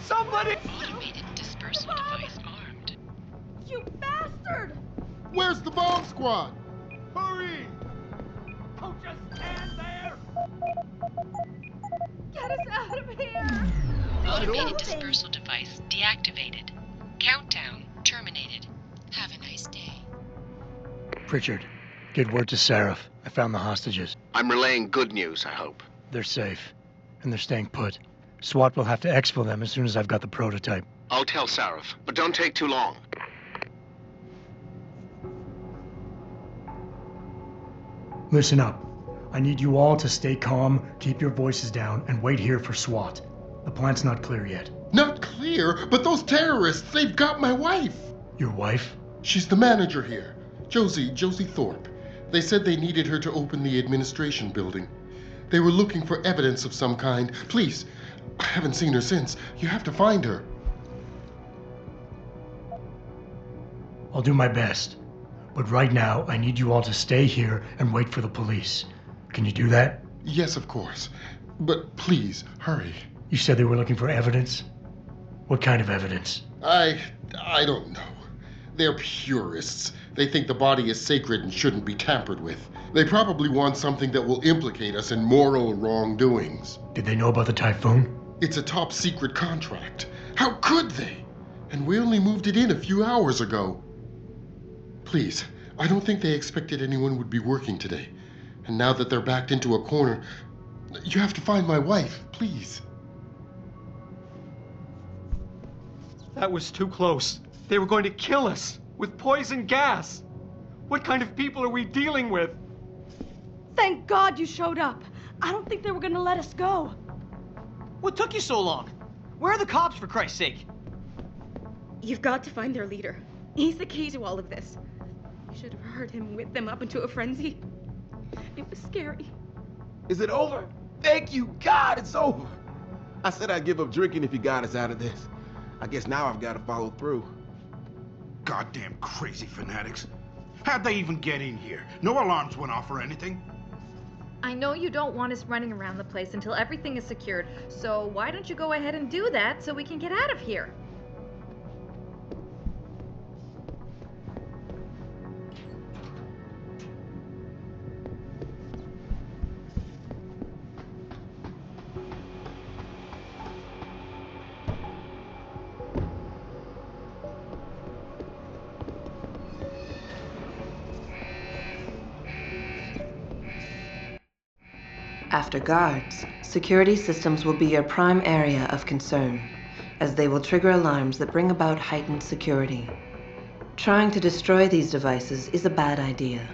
Somebody! Automated dispersal device armed. You bastard! Where's the bomb squad? Hurry! Don't just stand there! Get us out of here! Automated dispersal device deactivated. Countdown terminated. Have a nice day. Pritchard, get word to Sarif. I found the hostages. I'm relaying good news, I hope. They're safe, and they're staying put. SWAT will have to exfil them as soon as I've got the prototype. I'll tell Sarif, but don't take too long. Listen up. I need you all to stay calm, keep your voices down, and wait here for SWAT. The plant's not clear yet. Not clear, but those terrorists, they've got my wife! Your wife? She's the manager here. Josie Thorpe. They said they needed her to open the administration building. They were looking for evidence of some kind. Please, I haven't seen her since. You have to find her. I'll do my best. But right now, I need you all to stay here and wait for the police. Can you do that? Yes, of course. But please, hurry. You said they were looking for evidence? What kind of evidence? I don't know. They're purists. They think the body is sacred and shouldn't be tampered with. They probably want something that will implicate us in moral wrongdoings. Did they know about the typhoon? It's a top secret contract. How could they? And we only moved it in a few hours ago. Please, I don't think they expected anyone would be working today. And now that they're backed into a corner, you have to find my wife, please. That was too close. They were going to kill us with poison gas. What kind of people are we dealing with? Thank God you showed up. I don't think they were gonna let us go. What took you so long? Where are the cops, for Christ's sake? You've got to find their leader. He's the key to all of this. You should have heard him whip them up into a frenzy. It was scary. Is it over? Thank you, God, it's over. I said I'd give up drinking if you got us out of this. I guess now I've got to follow through. Goddamn crazy fanatics. How'd they even get in here? No alarms went off or anything. I know you don't want us running around the place until everything is secured, so why don't you go ahead and do that so we can get out of here? After guards, security systems will be your prime area of concern, as they will trigger alarms that bring about heightened security. Trying to destroy these devices is a bad idea.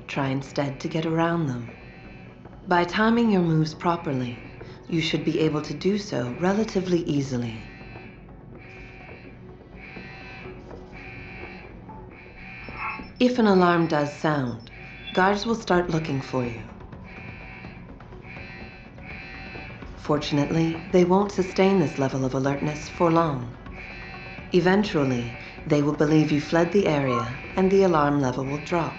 Try instead to get around them. By timing your moves properly, you should be able to do so relatively easily. If an alarm does sound, guards will start looking for you. Fortunately, they won't sustain this level of alertness for long. Eventually, they will believe you fled the area, and the alarm level will drop.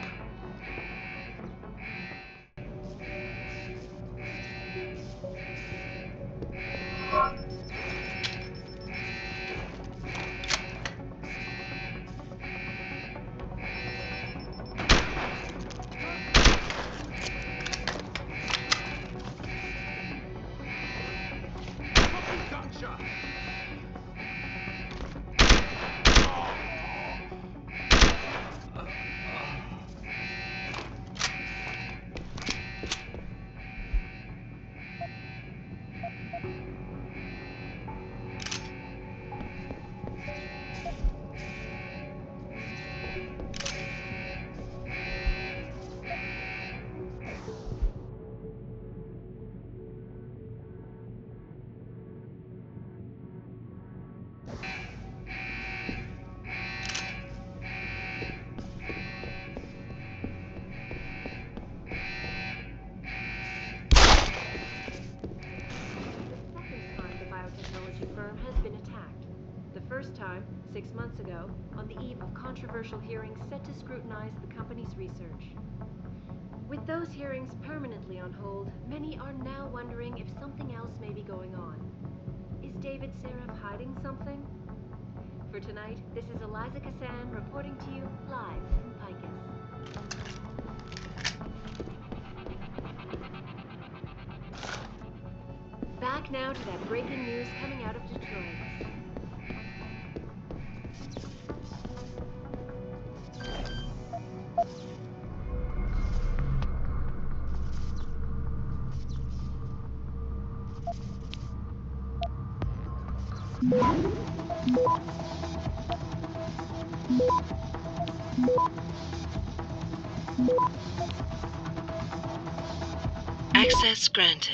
First time, 6 months ago, on the eve of controversial hearings set to scrutinize the company's research. With those hearings permanently on hold, many are now wondering if something else may be going on. Is David Seraph hiding something? For tonight, this is Eliza Kassan reporting to you live from Picus. Back now to that breaking news coming out of Detroit. Access granted.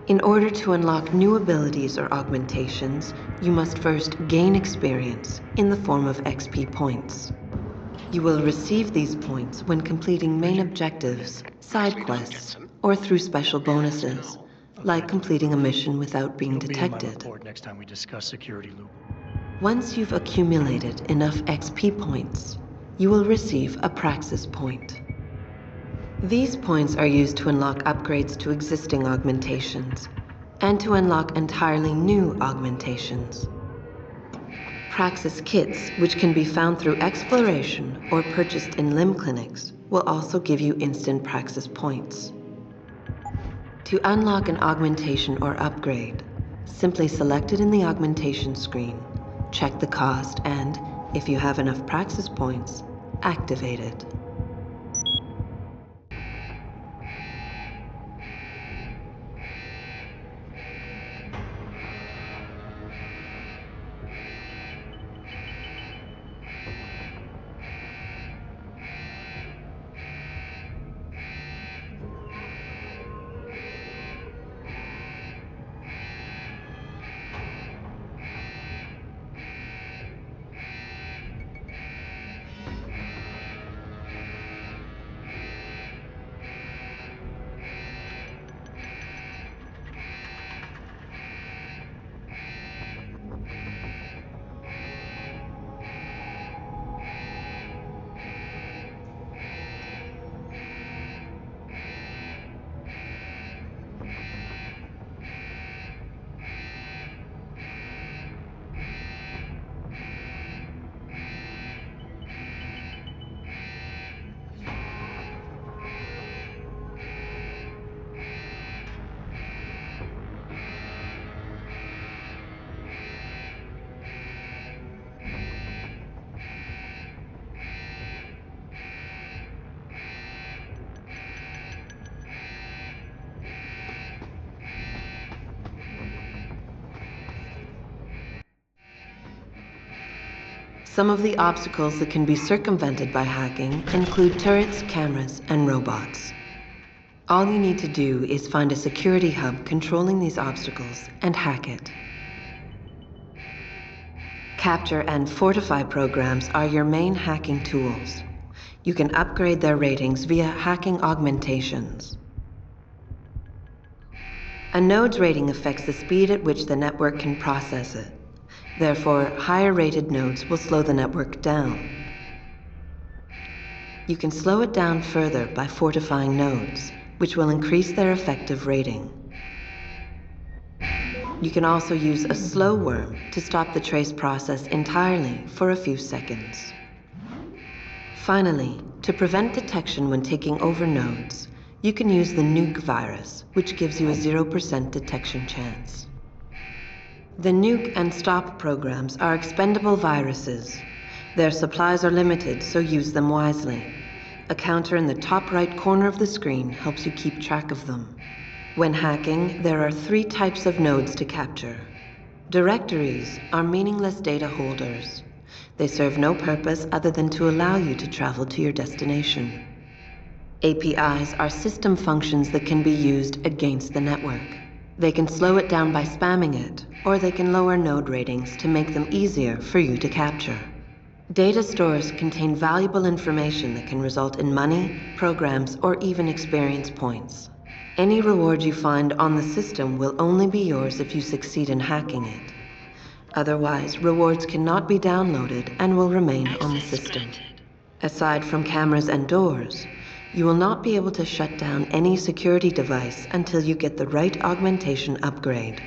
In order to unlock new abilities or augmentations, you must first gain experience in the form of XP points. You will receive these points when completing main objectives, side quests, or through special bonuses, like completing a mission without being It'll be in my detected. report next time we discuss security loop. Once you've accumulated enough XP points, you will receive a Praxis point. These points are used to unlock upgrades to existing augmentations, and to unlock entirely new augmentations. Praxis kits, which can be found through exploration or purchased in limb clinics, will also give you instant Praxis points. To unlock an augmentation or upgrade, simply select it in the augmentation screen, check the cost, and, if you have enough Praxis points, activate it. Some of the obstacles that can be circumvented by hacking include turrets, cameras, and robots. All you need to do is find a security hub controlling these obstacles and hack it. Capture and fortify programs are your main hacking tools. You can upgrade their ratings via hacking augmentations. A node's rating affects the speed at which the network can process it. Therefore, higher-rated nodes will slow the network down. You can slow it down further by fortifying nodes, which will increase their effective rating. You can also use a slow worm to stop the trace process entirely for a few seconds. Finally, to prevent detection when taking over nodes, you can use the nuke virus, which gives you a 0% detection chance. The nuke and stop programs are expendable viruses. Their supplies are limited, so use them wisely. A counter in the top right corner of the screen helps you keep track of them. When hacking, there are 3 types of nodes to capture. Directories are meaningless data holders. They serve no purpose other than to allow you to travel to your destination. APIs are system functions that can be used against the network. They can slow it down by spamming it, or they can lower node ratings to make them easier for you to capture. Data stores contain valuable information that can result in money, programs, or even experience points. Any reward you find on the system will only be yours if you succeed in hacking it. Otherwise, rewards cannot be downloaded and will remain on the system. Aside from cameras and doors, you will not be able to shut down any security device until you get the right augmentation upgrade.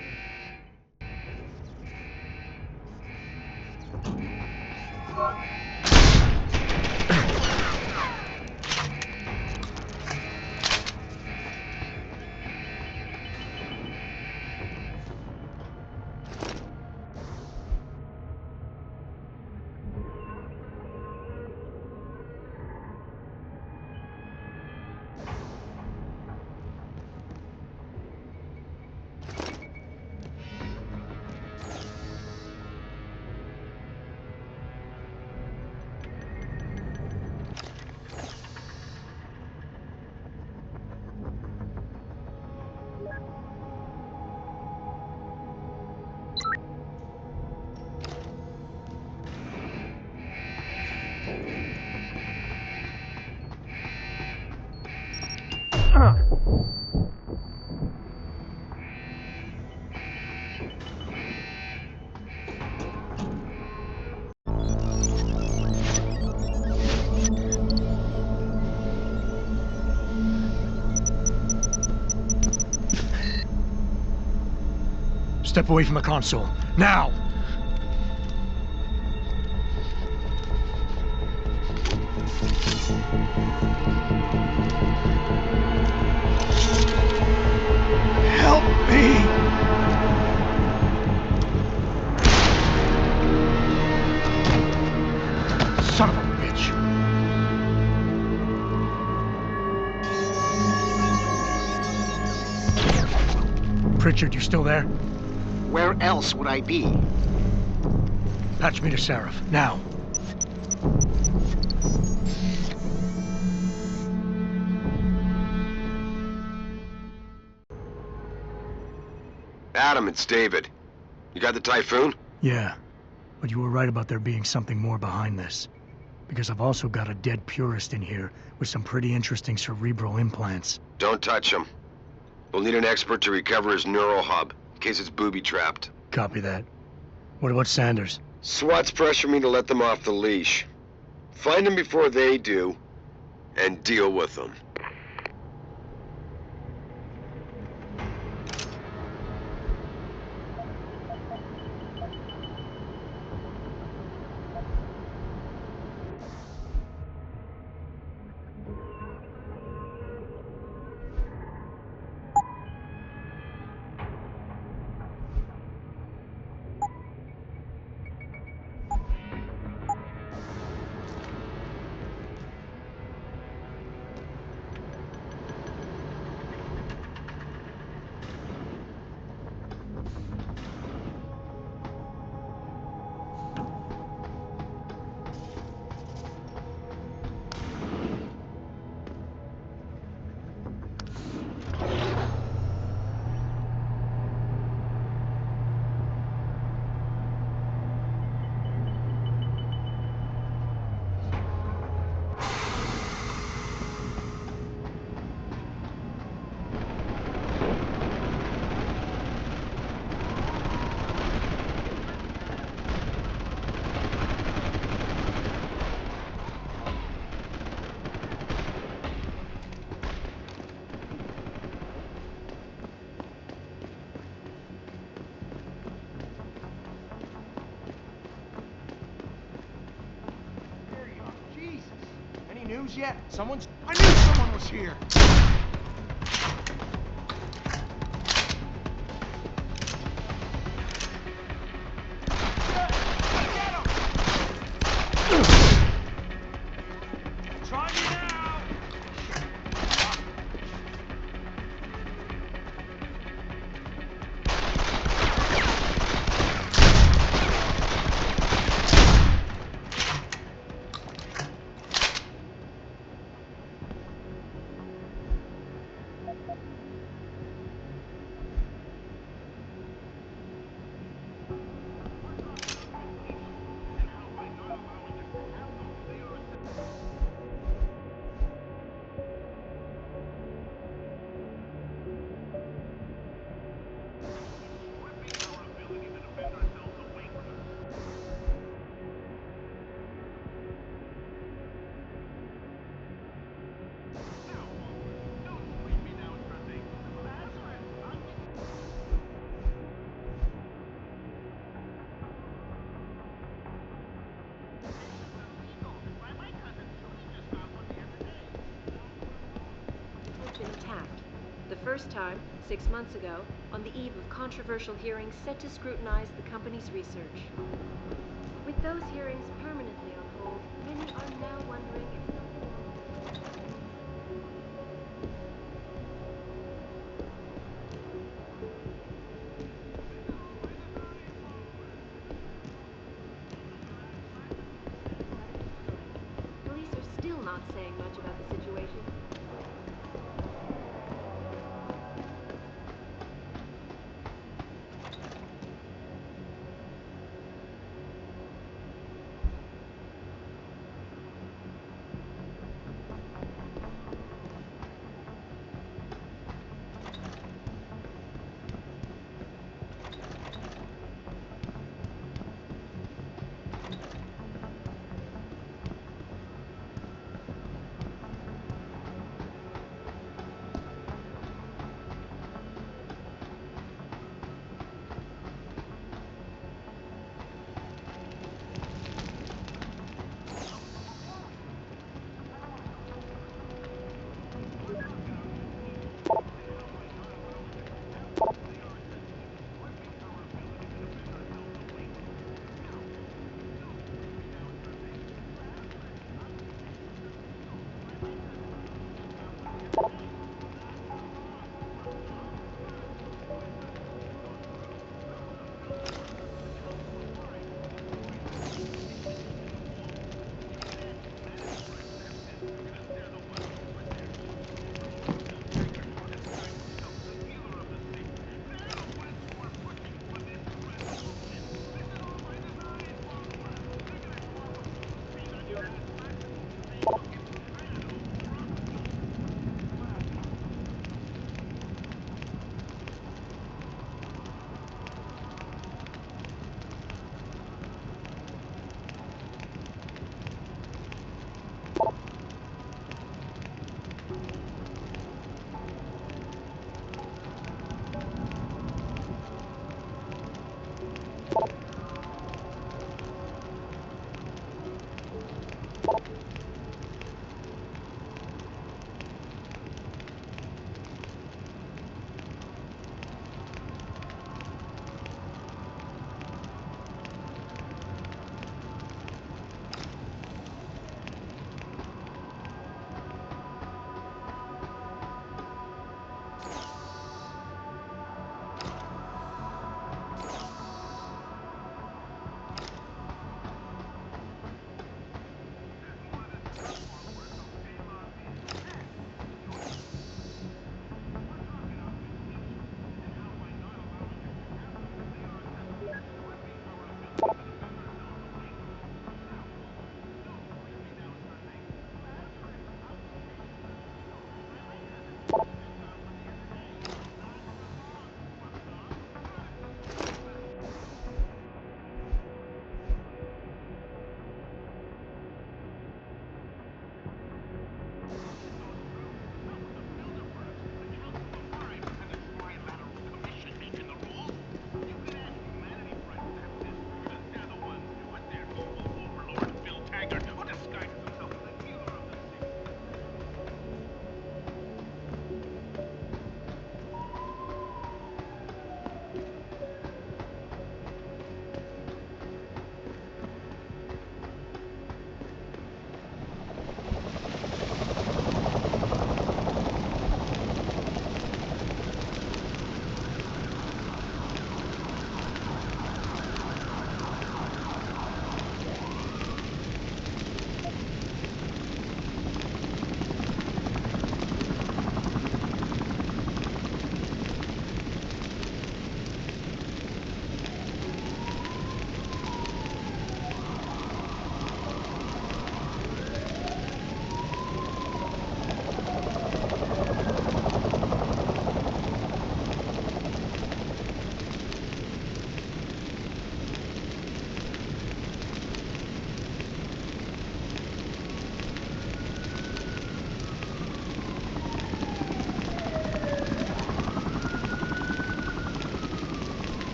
Step away from the console. Now! Help me! Son of a bitch! Pritchard, you still there? Where else would I be? Patch me to Seraph, now. Adam, it's David. You got the Typhoon? Yeah, but you were right about there being something more behind this. Because I've also got a dead purist in here with some pretty interesting cerebral implants. Don't touch him. We'll need an expert to recover his neural hub, in case it's booby-trapped. Copy that. What about Sanders? SWAT's pressure me to let them off the leash. Find them before they do, and deal with them. News yet? I knew someone was here! Try me now! Intact. The first time, 6 months ago, on the eve of controversial hearings set to scrutinize the company's research. With those hearings permanently on hold, many are now wondering if police are still not saying much about the situation.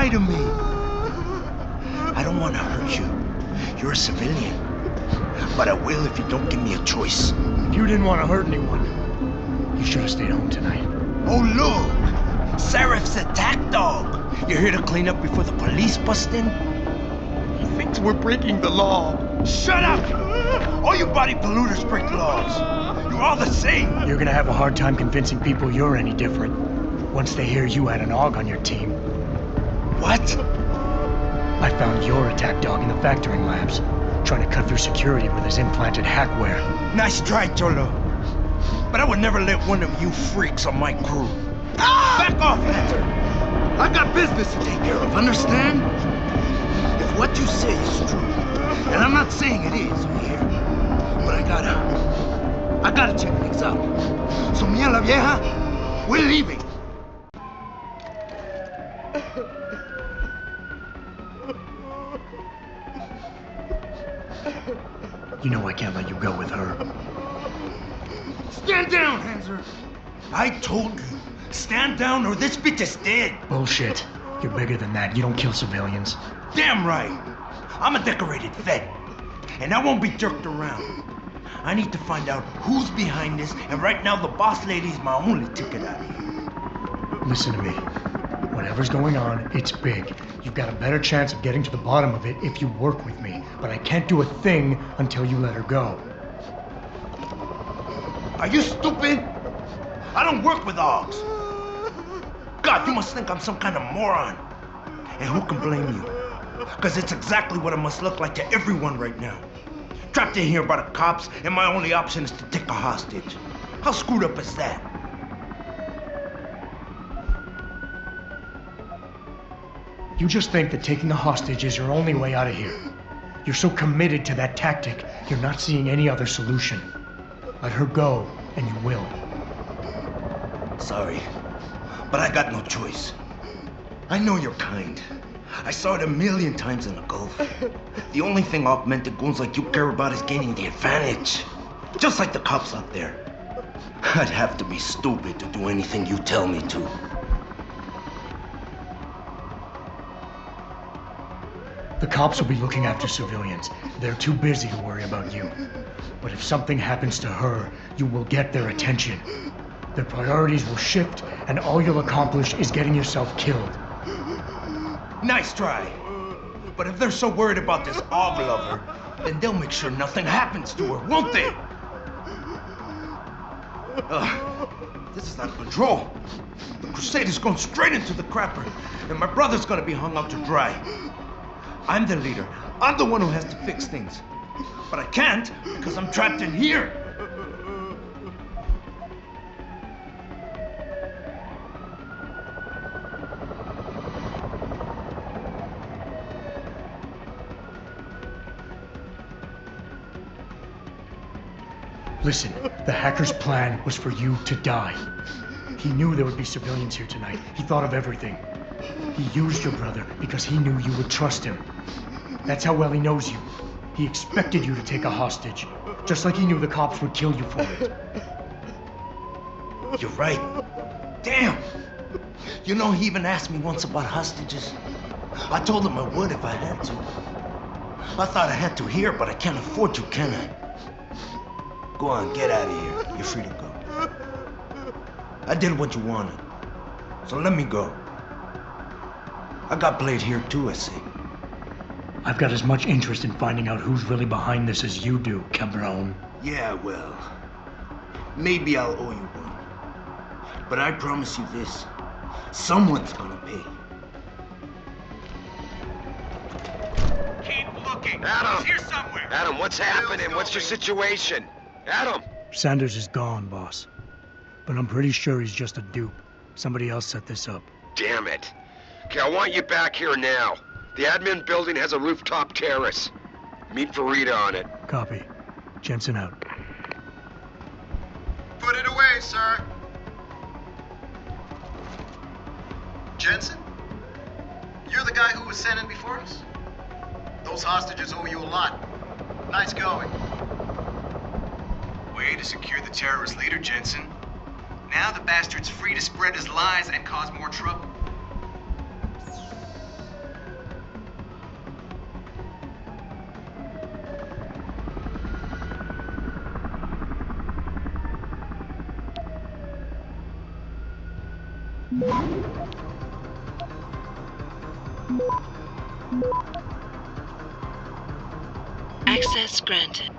lie to me. I don't want to hurt you. You're a civilian. But I will if you don't give me a choice. If you didn't want to hurt anyone, you should have stayed home tonight. Oh, look! Seraph's attack dog. You're here to clean up before the police bust in? He thinks we're breaking the law. Shut up! All you body polluters break laws. You're all the same. You're gonna have a hard time convincing people you're any different once they hear you had an AUG on your team. What? I found your attack dog in the factoring labs, trying to cut through security with his implanted hackware. Nice try, Cholo. But I would never let one of you freaks on my crew. Back off, Hunter! I got business to take care of, understand? If what you say is true, and I'm not saying it is here, but I gotta check things out. So me and la vieja, we're leaving. You know I can't let you go with her. Stand down, Hanser! I told you, stand down or this bitch is dead. Bullshit. You're bigger than that. You don't kill civilians. Damn right. I'm a decorated vet, and I won't be jerked around. I need to find out who's behind this, and right now the boss lady's my only ticket out of here. Listen to me. Whatever's going on, it's big. You've got a better chance of getting to the bottom of it if you work with me, but I can't do a thing until you let her go. Are you stupid? I don't work with AUGs. God, you must think I'm some kind of moron. And who can blame you? Because it's exactly what it must look like to everyone right now. Trapped in here by the cops, and my only option is to take a hostage. How screwed up is that? You just think that taking a hostage is your only way out of here. You're so committed to that tactic, you're not seeing any other solution. Let her go, and you will. Sorry, but I got no choice. I know you're kind. I saw it a million times in the Gulf. The only thing augmented goons like you care about is gaining the advantage. Just like the cops out there. I'd have to be stupid to do anything you tell me to. The cops will be looking after civilians. They're too busy to worry about you. But if something happens to her, you will get their attention. Their priorities will shift, and all you'll accomplish is getting yourself killed. Nice try. But if they're so worried about this AUG lover, then they'll make sure nothing happens to her, won't they? This is out of control. The crusade is going straight into the crapper, and my brother's gonna be hung out to dry. I'm the leader. I'm the one who has to fix things. But I can't because I'm trapped in here. Listen, the hacker's plan was for you to die. He knew there would be civilians here tonight. He thought of everything. He used your brother because he knew you would trust him. That's how well he knows you. He expected you to take a hostage, just like he knew the cops would kill you for it. You're right. Damn! You know, he even asked me once about hostages. I told him I would if I had to. I thought I had to here, but I can't afford to, can I? Go on, get out of here. You're free to go. I did what you wanted, so let me go. I got played here too, I see. I've got as much interest in finding out who's really behind this as you do, Cabron. Yeah, well, maybe I'll owe you one. But I promise you this, someone's gonna pay. Keep looking. Adam! He's here somewhere. Adam, what's happening? What's your situation? Adam! Sanders is gone, boss. But I'm pretty sure he's just a dupe. Somebody else set this up. Damn it. Okay, I want you back here now. The admin building has a rooftop terrace. Meet Farida on it. Copy. Jensen out. Put it away, sir. Jensen? You're the guy who was sent in before us? Those hostages owe you a lot. Nice going. Way to secure the terrorist leader, Jensen. Now the bastard's free to spread his lies and cause more trouble. Access granted.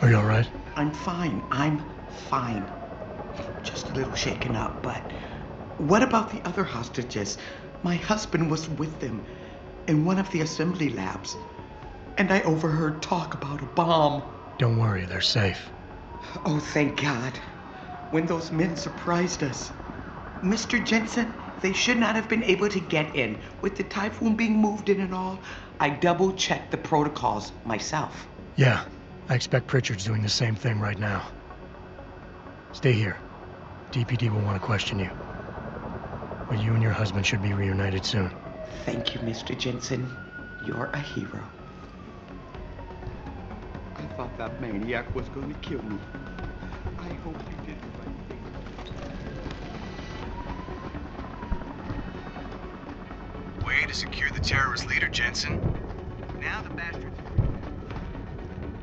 Are you all right? I'm fine. I'm fine. Just a little shaken up, but what about the other hostages? My husband was with them in one of the assembly labs, and I overheard talk about a bomb. Don't worry, they're safe. Oh, thank God. When those men surprised us. Mr. Jensen, they should not have been able to get in. With the typhoon being moved in and all, I double-checked the protocols myself. Yeah, I expect Pritchard's doing the same thing right now. Stay here. DPD will want to question you. But you and your husband should be reunited soon. Thank you, Mr. Jensen. You're a hero. I thought that maniac was going to kill me. I hope he did the right thing. Way to secure the terrorist leader, Jensen. Now the bastards.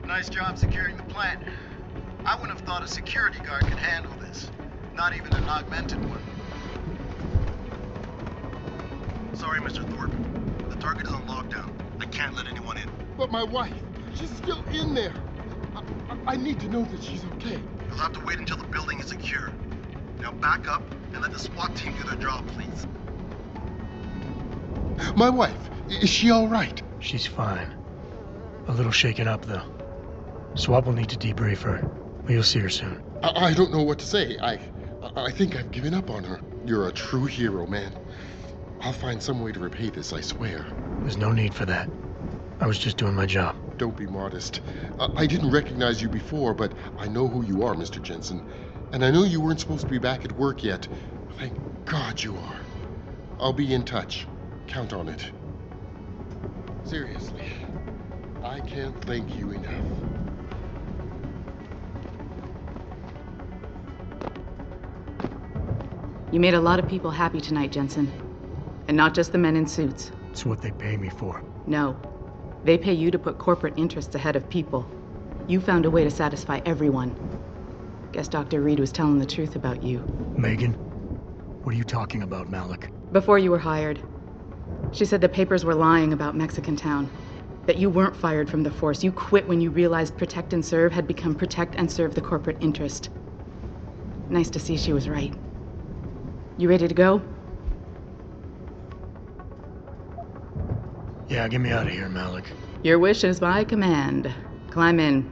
Nice job securing the plant. I wouldn't have thought a security guard could handle this. Not even an augmented one. Sorry, Mr. Thorpe. The target is on lockdown. I can't let anyone in. But my wife, she's still in there. I need to know that she's okay. You'll have to wait until the building is secure. Now back up and let the SWAT team do their job, please. My wife, is she all right? She's fine. A little shaken up, though. Swab will need to debrief her, but you'll see her soon. I don't know what to say. I think I've given up on her. You're a true hero, man. I'll find some way to repay this, I swear. There's no need for that. I was just doing my job. Don't be modest. I didn't recognize you before, but I know who you are, Mr. Jensen. And I know you weren't supposed to be back at work yet. Thank God you are. I'll be in touch. Count on it. Seriously, I can't thank you enough. You made a lot of people happy tonight, Jensen. And not just the men in suits. It's what they pay me for. No. They pay you to put corporate interests ahead of people. You found a way to satisfy everyone. Guess Dr. Reed was telling the truth about you. Megan? What are you talking about, Malik? Before you were hired, she said the papers were lying about Mexican Town. That you weren't fired from the force. You quit when you realized Protect and Serve had become Protect and Serve the corporate interest. Nice to see she was right. You ready to go? Yeah, get me out of here, Malik. Your wish is my command. Climb in.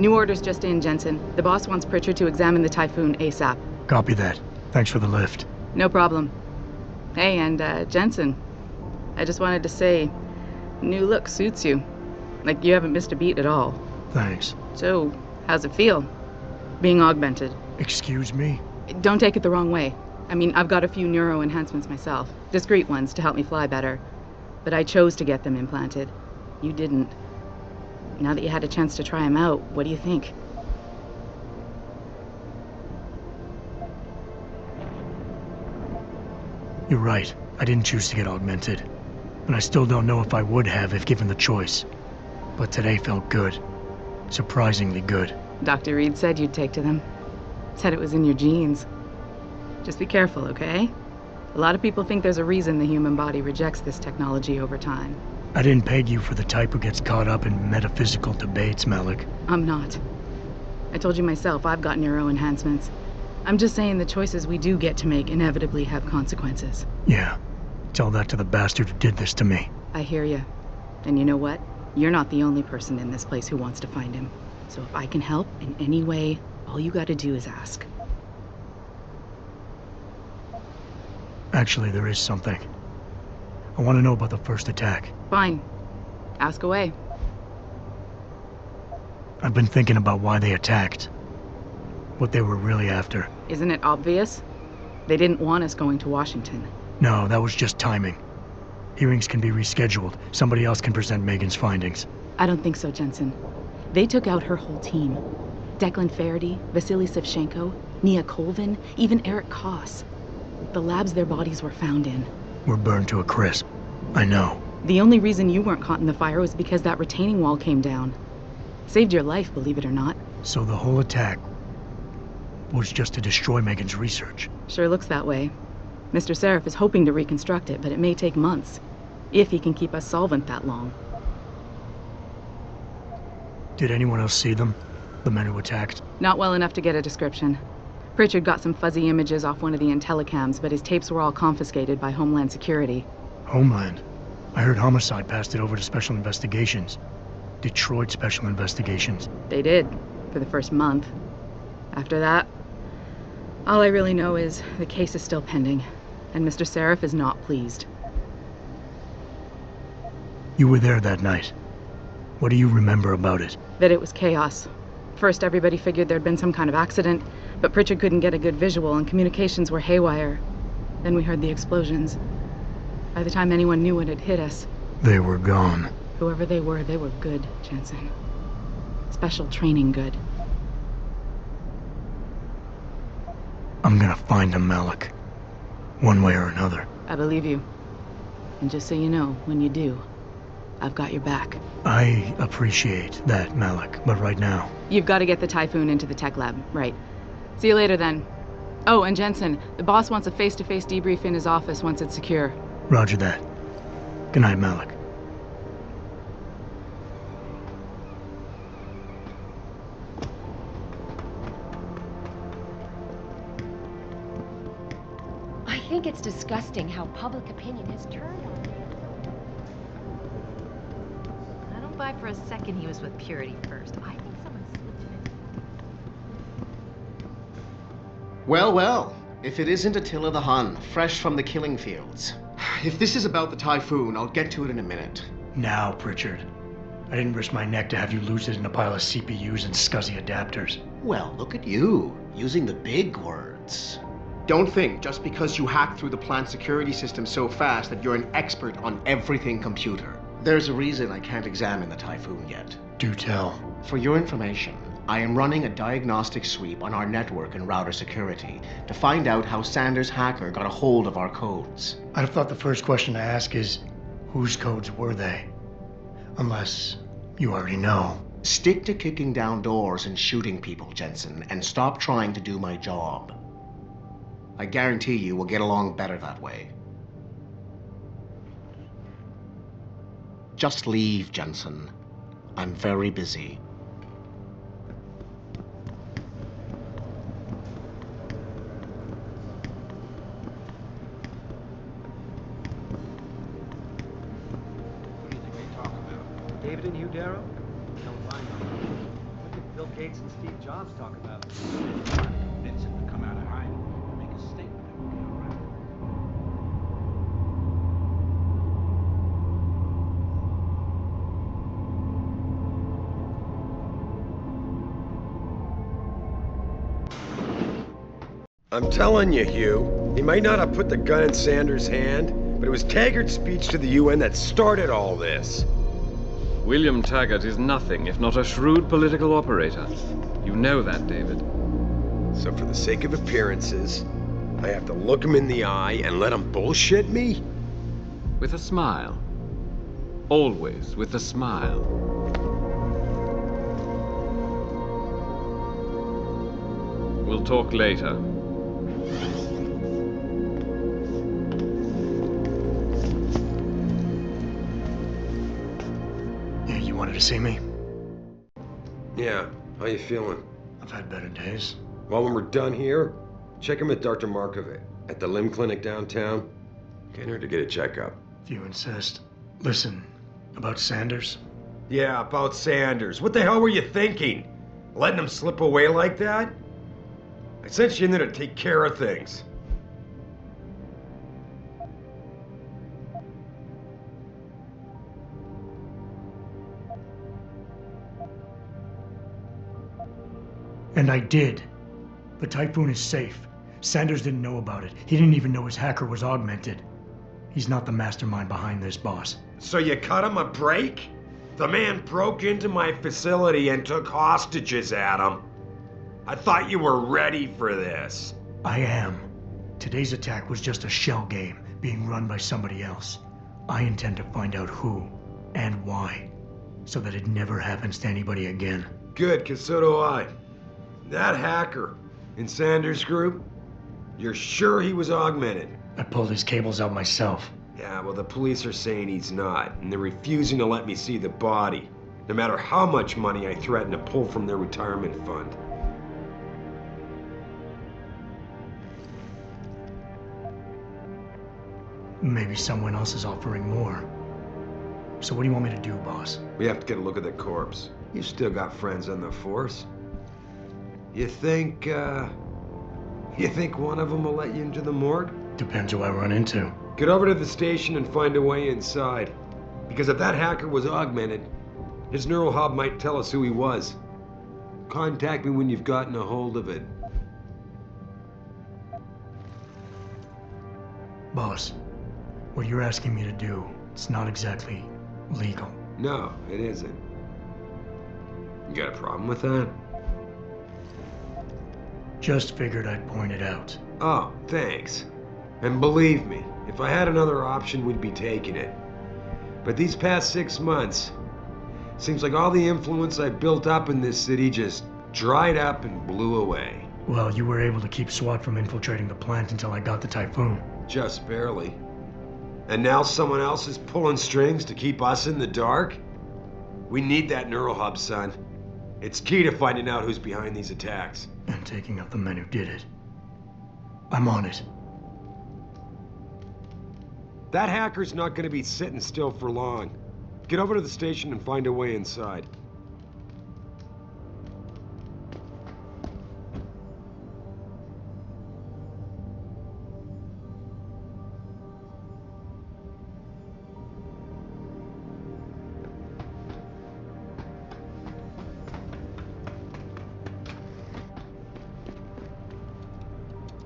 New orders just in, Jensen. The boss wants Pritchard to examine the Typhoon ASAP. Copy that. Thanks for the lift. No problem. Hey, and Jensen, I just wanted to say, new look suits you. Like, you haven't missed a beat at all. Thanks. So, how's it feel, being augmented? Excuse me? Don't take it the wrong way. I mean, I've got a few neuro enhancements myself. Discreet ones to help me fly better. But I chose to get them implanted. You didn't. Now that you had a chance to try them out, what do you think? You're right. I didn't choose to get augmented. And I still don't know if I would have if given the choice. But today felt good. Surprisingly good. Dr. Reed said you'd take to them. Said it was in your genes. Just be careful, okay? A lot of people think there's a reason the human body rejects this technology over time. I didn't peg you for the type who gets caught up in metaphysical debates, Malik. I'm not. I told you myself I've got neuro enhancements. I'm just saying the choices we do get to make inevitably have consequences. Yeah. Tell that to the bastard who did this to me. I hear you. And you know what? You're not the only person in this place who wants to find him. So if I can help in any way, all you gotta do is ask. Actually, there is something. I want to know about the first attack. Fine. Ask away. I've been thinking about why they attacked. What they were really after. Isn't it obvious? They didn't want us going to Washington. No, that was just timing. Hearings can be rescheduled. Somebody else can present Megan's findings. I don't think so, Jensen. They took out her whole team. Declan Faraday, Vasily Savchenko, Nia Colvin, even Eric Koss. The labs their bodies were found in. We're burned to a crisp. I know. The only reason you weren't caught in the fire was because that retaining wall came down. Saved your life, believe it or not. So the whole attack was just to destroy Megan's research. Sure looks that way. Mr. Seraph is hoping to reconstruct it, but it may take months. If he can keep us solvent that long. Did anyone else see them? The men who attacked? Not well enough to get a description. Pritchard got some fuzzy images off one of the Intellicams, but his tapes were all confiscated by Homeland Security. Homeland? I heard Homicide passed it over to Special Investigations. Detroit Special Investigations. They did, for the first month. After that, all I really know is the case is still pending, and Mr. Seraph is not pleased. You were there that night. What do you remember about it? That it was chaos. First, everybody figured there'd been some kind of accident, but Pritchard couldn't get a good visual and communications were haywire. Then we heard the explosions. By the time anyone knew what had hit us... They were gone. Whoever they were good, Jensen. Special training good. I'm gonna find them, Malik. One way or another. I believe you. And just so you know, when you do, I've got your back. I appreciate that, Malik, but right now... You've got to get the Typhoon into the tech lab, right. See you later then. Oh, and Jensen, the boss wants a face-to-face debrief in his office once it's secure. Roger that. Good night, Malik. I think it's disgusting how public opinion has turned on me. I don't buy for a second he was with Purity first. I think someone slipped him in. Well, well. If it isn't Attila the Hun, fresh from the killing fields. If this is about the Typhoon, I'll get to it in a minute. Now, Pritchard. I didn't risk my neck to have you lose it in a pile of CPUs and scuzzy adapters. Well, look at you, using the big words. Don't think just because you hacked through the plant security system so fast that you're an expert on everything computer. There's a reason I can't examine the Typhoon yet. Do tell. For your information, I am running a diagnostic sweep on our network and router security to find out how Sanders' hacker got a hold of our codes. I'd have thought the first question to ask is, whose codes were they? Unless you already know. Stick to kicking down doors and shooting people, Jensen, and stop trying to do my job. I guarantee you we'll get along better that way. Just leave, Jensen. I'm very busy. David and Hugh Darrow? Don't find them. Look at Bill Gates and Steve Jobs talk about it. Trying to convince him to come out of hiding and make a statement that we'll be all right. I'm telling you, Hugh, he might not have put the gun in Sanders' hand, but it was Taggart's speech to the UN that started all this. William Taggart is nothing if not a shrewd political operator. You know that, David. So for the sake of appearances, I have to look him in the eye and let him bullshit me? With a smile. Always with a smile. We'll talk later. You wanted to see me? Yeah, how you feeling? I've had better days. Well, when we're done here, check him at Dr. Markovic at the Limb Clinic downtown. Can't hurt to get a checkup. If you insist. Listen, about Sanders? Yeah, about Sanders. What the hell were you thinking? Letting him slip away like that? I sent you in there to take care of things. And I did. The Typhoon is safe. Sanders didn't know about it. He didn't even know his hacker was augmented. He's not the mastermind behind this, boss. So you cut him a break? The man broke into my facility and took hostages at him. I thought you were ready for this. I am. Today's attack was just a shell game being run by somebody else. I intend to find out who and why, so that it never happens to anybody again. Good, 'cause so do I. That hacker in Sanders' group, you're sure he was augmented? I pulled his cables out myself. Yeah, well, the police are saying he's not, and they're refusing to let me see the body, no matter how much money I threaten to pull from their retirement fund. Maybe someone else is offering more. So what do you want me to do, boss? We have to get a look at the corpse. You still got friends on the force. You think one of them will let you into the morgue? Depends who I run into. Get over to the station and find a way inside. Because if that hacker was augmented, his neural hub might tell us who he was. Contact me when you've gotten a hold of it. Boss, what you're asking me to do, it's not exactly legal. No, it isn't. You got a problem with that? Just figured I'd point it out. Oh, thanks. And believe me, if I had another option, we'd be taking it. But these past 6 months, seems like all the influence I built up in this city just dried up and blew away. Well, you were able to keep SWAT from infiltrating the plant until I got the Typhoon. Just barely. And now someone else is pulling strings to keep us in the dark? We need that neural hub, son. It's key to finding out who's behind these attacks. And taking out the men who did it. I'm on it. That hacker's not going to be sitting still for long. Get over to the station and find a way inside.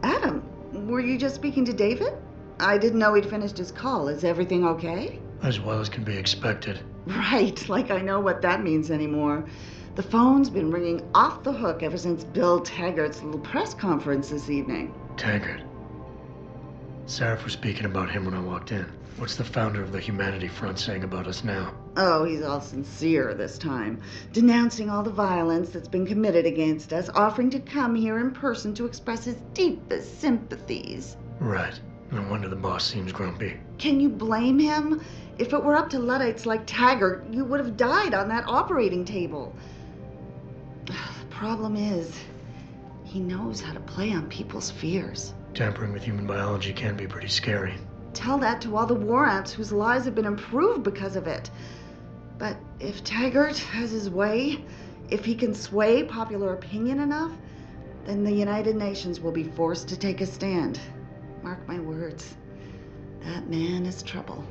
Adam, were you just speaking to David? I didn't know he'd finished his call. Is everything okay? As well as can be expected. Right, like I know what that means anymore. The phone's been ringing off the hook ever since Bill Taggart's little press conference this evening. Taggart. Sarah was speaking about him when I walked in. What's the founder of the Humanity Front saying about us now? Oh, he's all sincere this time, denouncing all the violence that's been committed against us, offering to come here in person to express his deepest sympathies. Right. No wonder the boss seems grumpy. Can you blame him? If it were up to Luddites like Taggart, you would have died on that operating table. The problem is, he knows how to play on people's fears. Tampering with human biology can be pretty scary. Tell that to all the war ants whose lives have been improved because of it. But if Taggart has his way, If he can sway popular opinion enough, then the United Nations will be forced to take a stand. Mark my words. That man is trouble.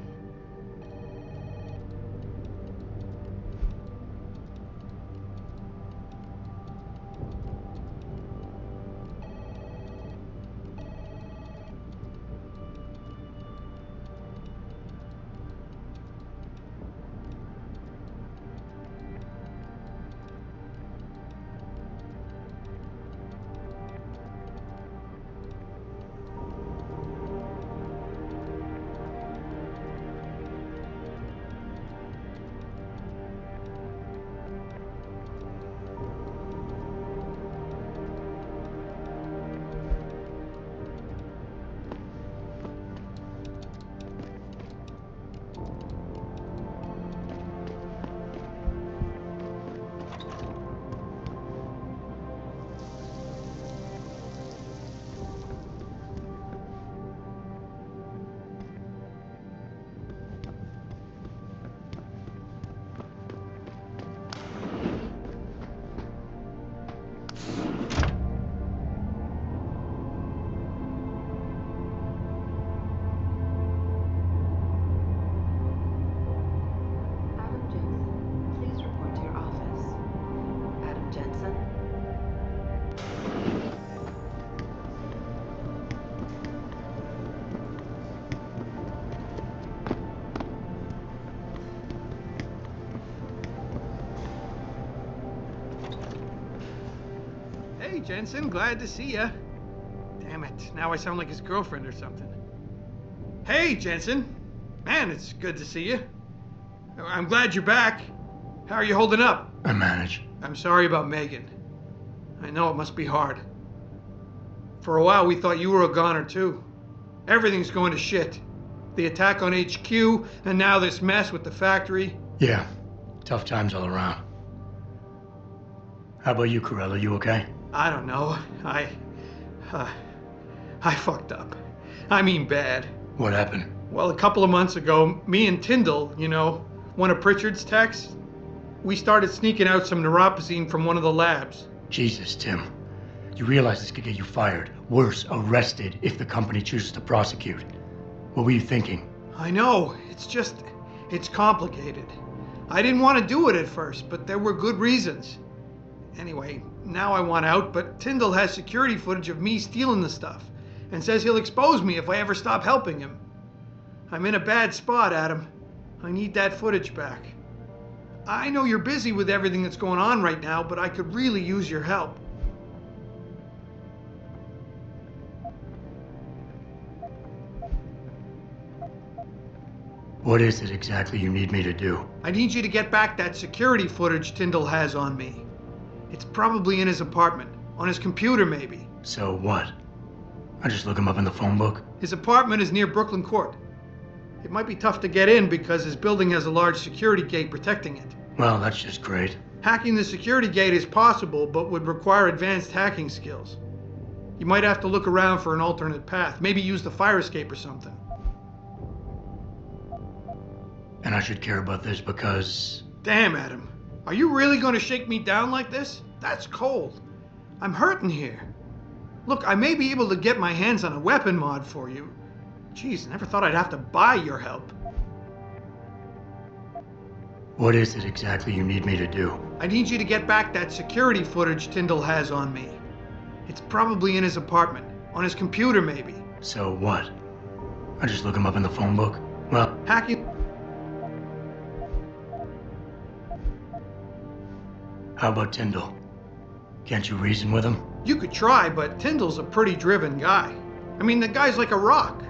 Hey, Jensen, glad to see ya. Damn it, now I sound like his girlfriend or something. Hey, Jensen. Man, it's good to see you. I'm glad you're back. How are you holding up? I manage. I'm sorry about Megan. I know it must be hard. For a while, we thought you were a goner, too. Everything's going to shit. The attack on HQ, and now this mess with the factory. Yeah, tough times all around. How about you, Corella? You okay? I don't know. I fucked up. I mean bad. What happened? Well, a couple of months ago, me and Tyndall, you know, one of Pritchard's techs, we started sneaking out some neuropozyne from one of the labs. Jesus, Tim. You realize this could get you fired. Worse, arrested if the company chooses to prosecute. What were you thinking? I know. It's complicated. I didn't want to do it at first, but there were good reasons. Anyway, now I want out, but Tyndall has security footage of me stealing the stuff and says he'll expose me if I ever stop helping him. I'm in a bad spot, Adam. I need that footage back. I know you're busy with everything that's going on right now, but I could really use your help. What is it exactly you need me to do? I need you to get back that security footage Tyndall has on me. It's probably in his apartment. On his computer, maybe. So what? I just look him up in the phone book? His apartment is near Brooklyn Court. It might be tough to get in because his building has a large security gate protecting it. Well, that's just great. Hacking the security gate is possible, but would require advanced hacking skills. You might have to look around for an alternate path. Maybe use the fire escape or something. And I should care about this because... Damn, Adam. Are you really going to shake me down like this? That's cold. I'm hurting here. Look, I may be able to get my hands on a weapon mod for you. Jeez, never thought I'd have to buy your help. What is it exactly you need me to do? I need you to get back that security footage Tyndall has on me. It's probably in his apartment. On his computer, maybe. So what? I just look him up in the phone book? Well... Hacking... How about Tyndall? Can't you reason with him? You could try, but Tyndall's a pretty driven guy. I mean, the guy's like a rock.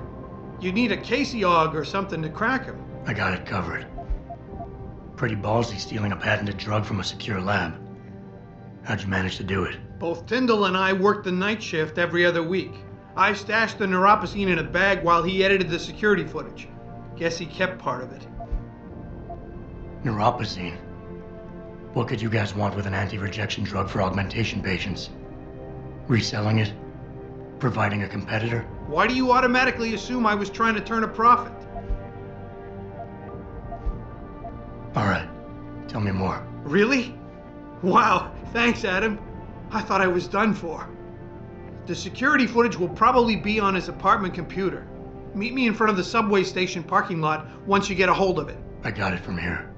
You need a Casey Aug or something to crack him. I got it covered. Pretty ballsy stealing a patented drug from a secure lab. How'd you manage to do it? Both Tyndall and I worked the night shift every other week. I stashed the neuropozyne in a bag while he edited the security footage. Guess he kept part of it. Neuropozyne? What could you guys want with an anti-rejection drug for augmentation patients? Reselling it? Providing a competitor? Why do you automatically assume I was trying to turn a profit? All right, tell me more. Really? Wow, thanks, Adam. I thought I was done for. The security footage will probably be on his apartment computer. Meet me in front of the subway station parking lot once you get a hold of it. I got it from here.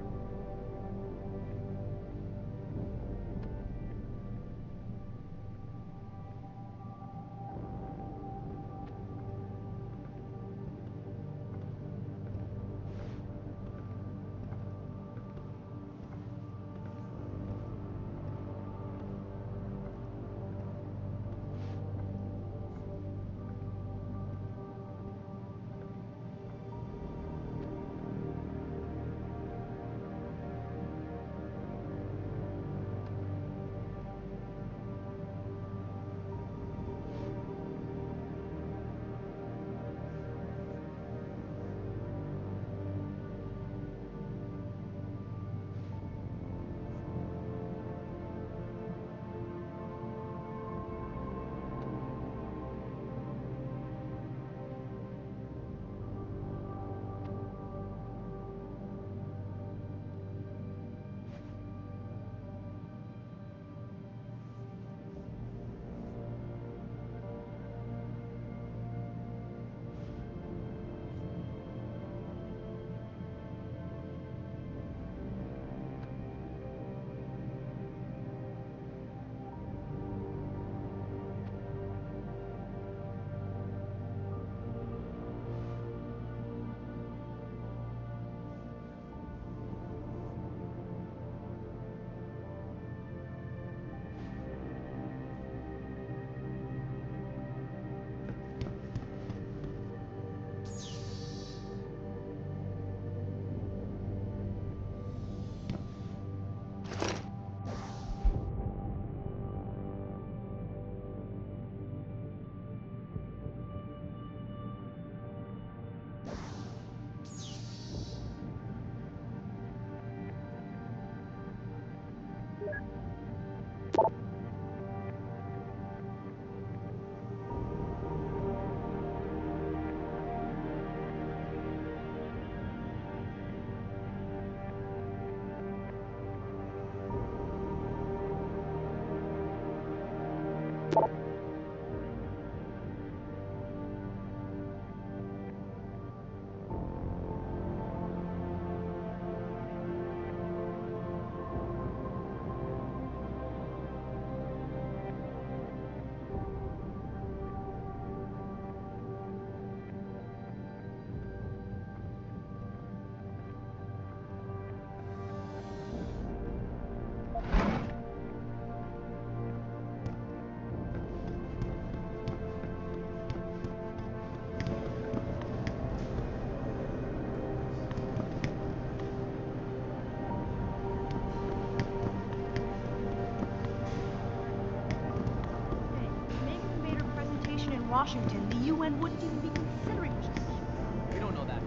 Washington, the UN wouldn't even be considering just... We don't know that.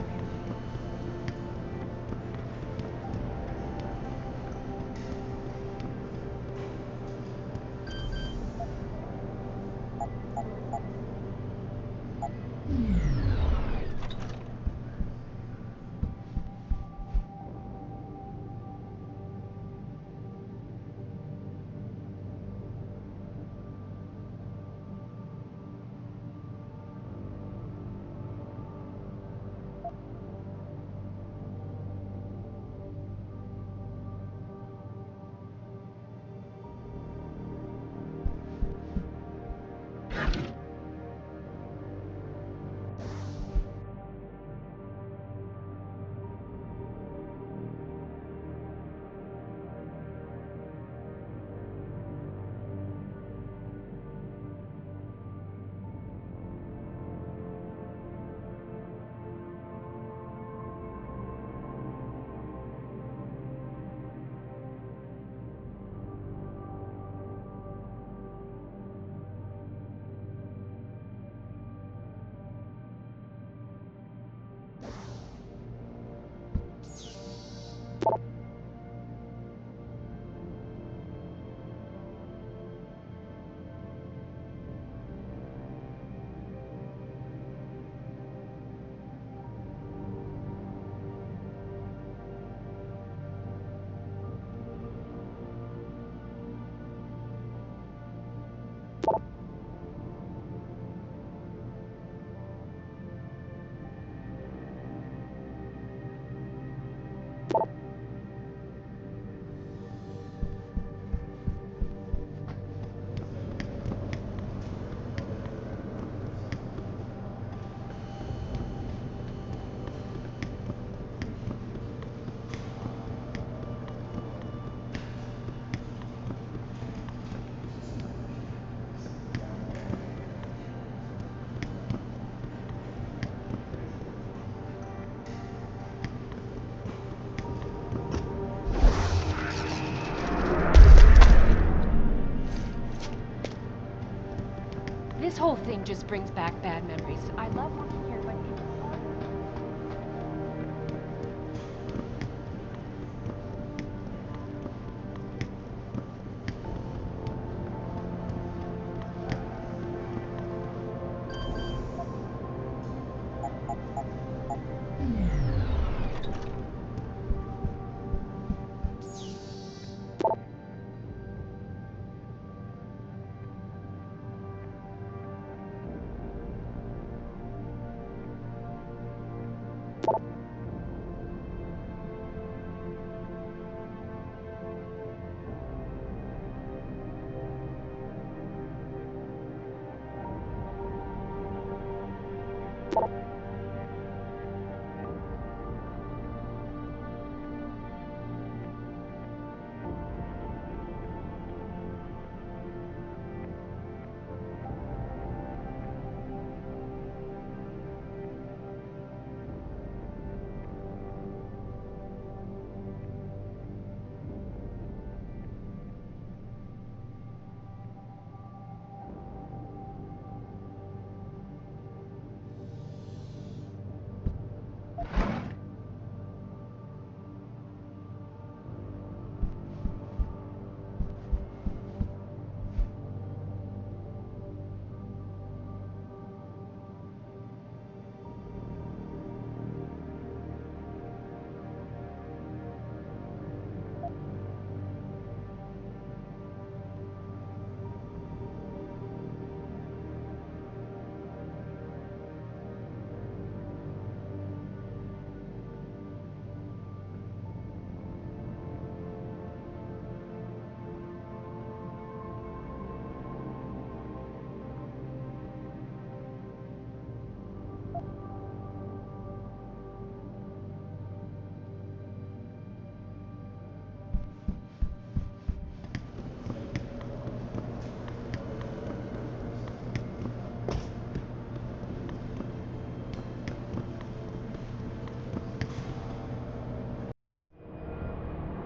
This whole thing just brings back bad memories. I love working here, but it's hard.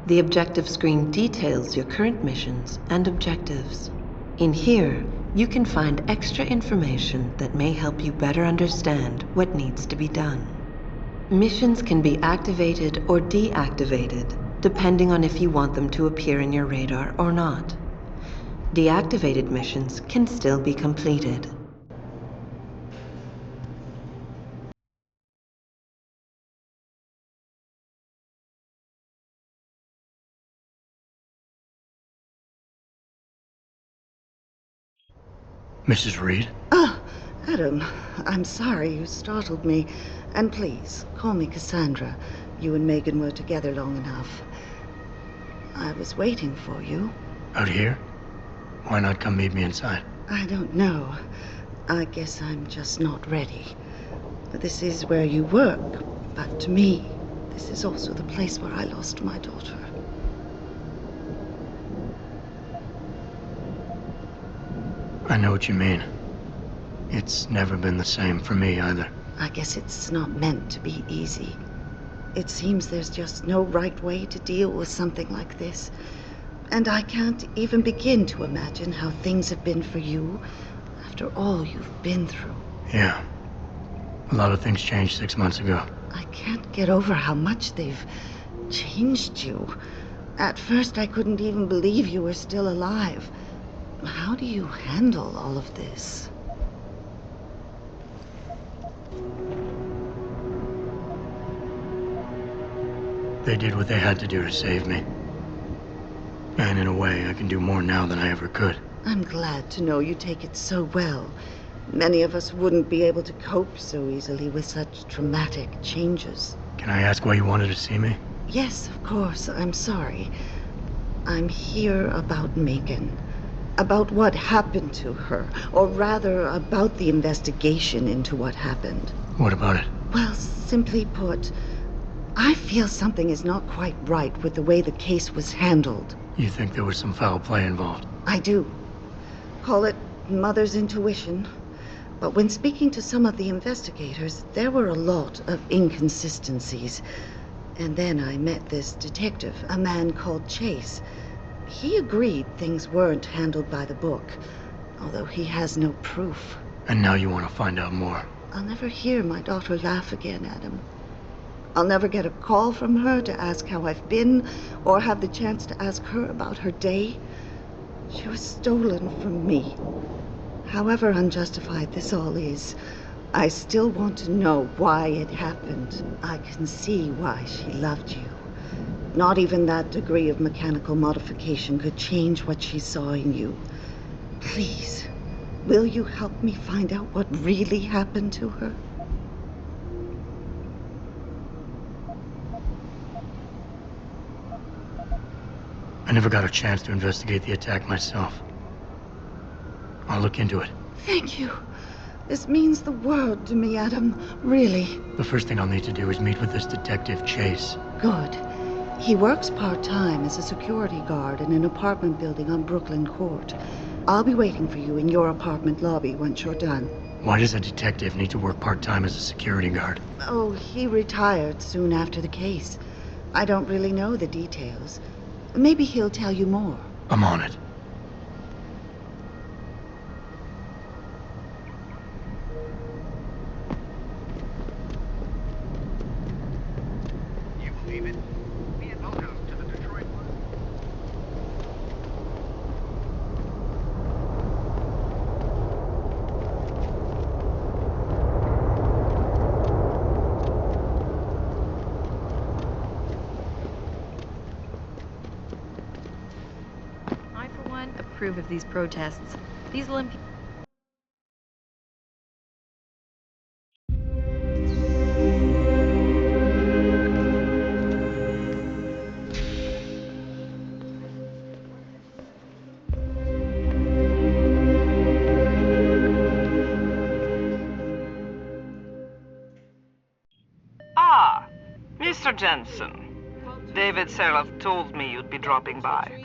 The objective screen details your current missions and objectives. In here, you can find extra information that may help you better understand what needs to be done. Missions can be activated or deactivated, depending on if you want them to appear in your radar or not. Deactivated missions can still be completed. Mrs. Reed? Oh, Adam, I'm sorry you startled me. And please, call me Cassandra. You and Megan were together long enough. I was waiting for you. Out here? Why not come meet me inside? I don't know. I guess I'm just not ready. This is where you work, but to me, this is also the place where I lost my daughter. I know what you mean. It's never been the same for me either. I guess it's not meant to be easy. It seems there's just no right way to deal with something like this. And I can't even begin to imagine how things have been for you after all you've been through. Yeah. A lot of things changed 6 months ago. I can't get over how much they've changed you. At first, I couldn't even believe you were still alive. How do you handle all of this? They did what they had to do to save me. And in a way, I can do more now than I ever could. I'm glad to know you take it so well. Many of us wouldn't be able to cope so easily with such traumatic changes. Can I ask why you wanted to see me? Yes, of course. I'm sorry. I'm here about Megan. About what happened to her. Or rather, about the investigation into what happened. What about it? Well, simply put, I feel something is not quite right with the way the case was handled. You think there was some foul play involved? I do. Call it mother's intuition. But when speaking to some of the investigators, there were a lot of inconsistencies. And then I met this detective, a man called Chase. He agreed things weren't handled by the book, although he has no proof. And now you want to find out more? I'll never hear my daughter laugh again, Adam. I'll never get a call from her to ask how I've been, or have the chance to ask her about her day. She was stolen from me. However unjustified this all is, I still want to know why it happened. I can see why she loved you. Not even that degree of mechanical modification could change what she saw in you. Please, will you help me find out what really happened to her? I never got a chance to investigate the attack myself. I'll look into it. Thank you. This means the world to me, Adam. Really. The first thing I'll need to do is meet with this detective, Chase. Good. He works part-time as a security guard in an apartment building on Brooklyn Court. I'll be waiting for you in your apartment lobby once you're done. Why does a detective need to work part-time as a security guard? Oh, he retired soon after the case. I don't really know the details. Maybe he'll tell you more. I'm on it. You believe it? Me and welcome to the Detroit One. I, for one, approve of these protests. These Olympians. Ah, Mr. Jensen. David Seraph told me you'd be dropping by.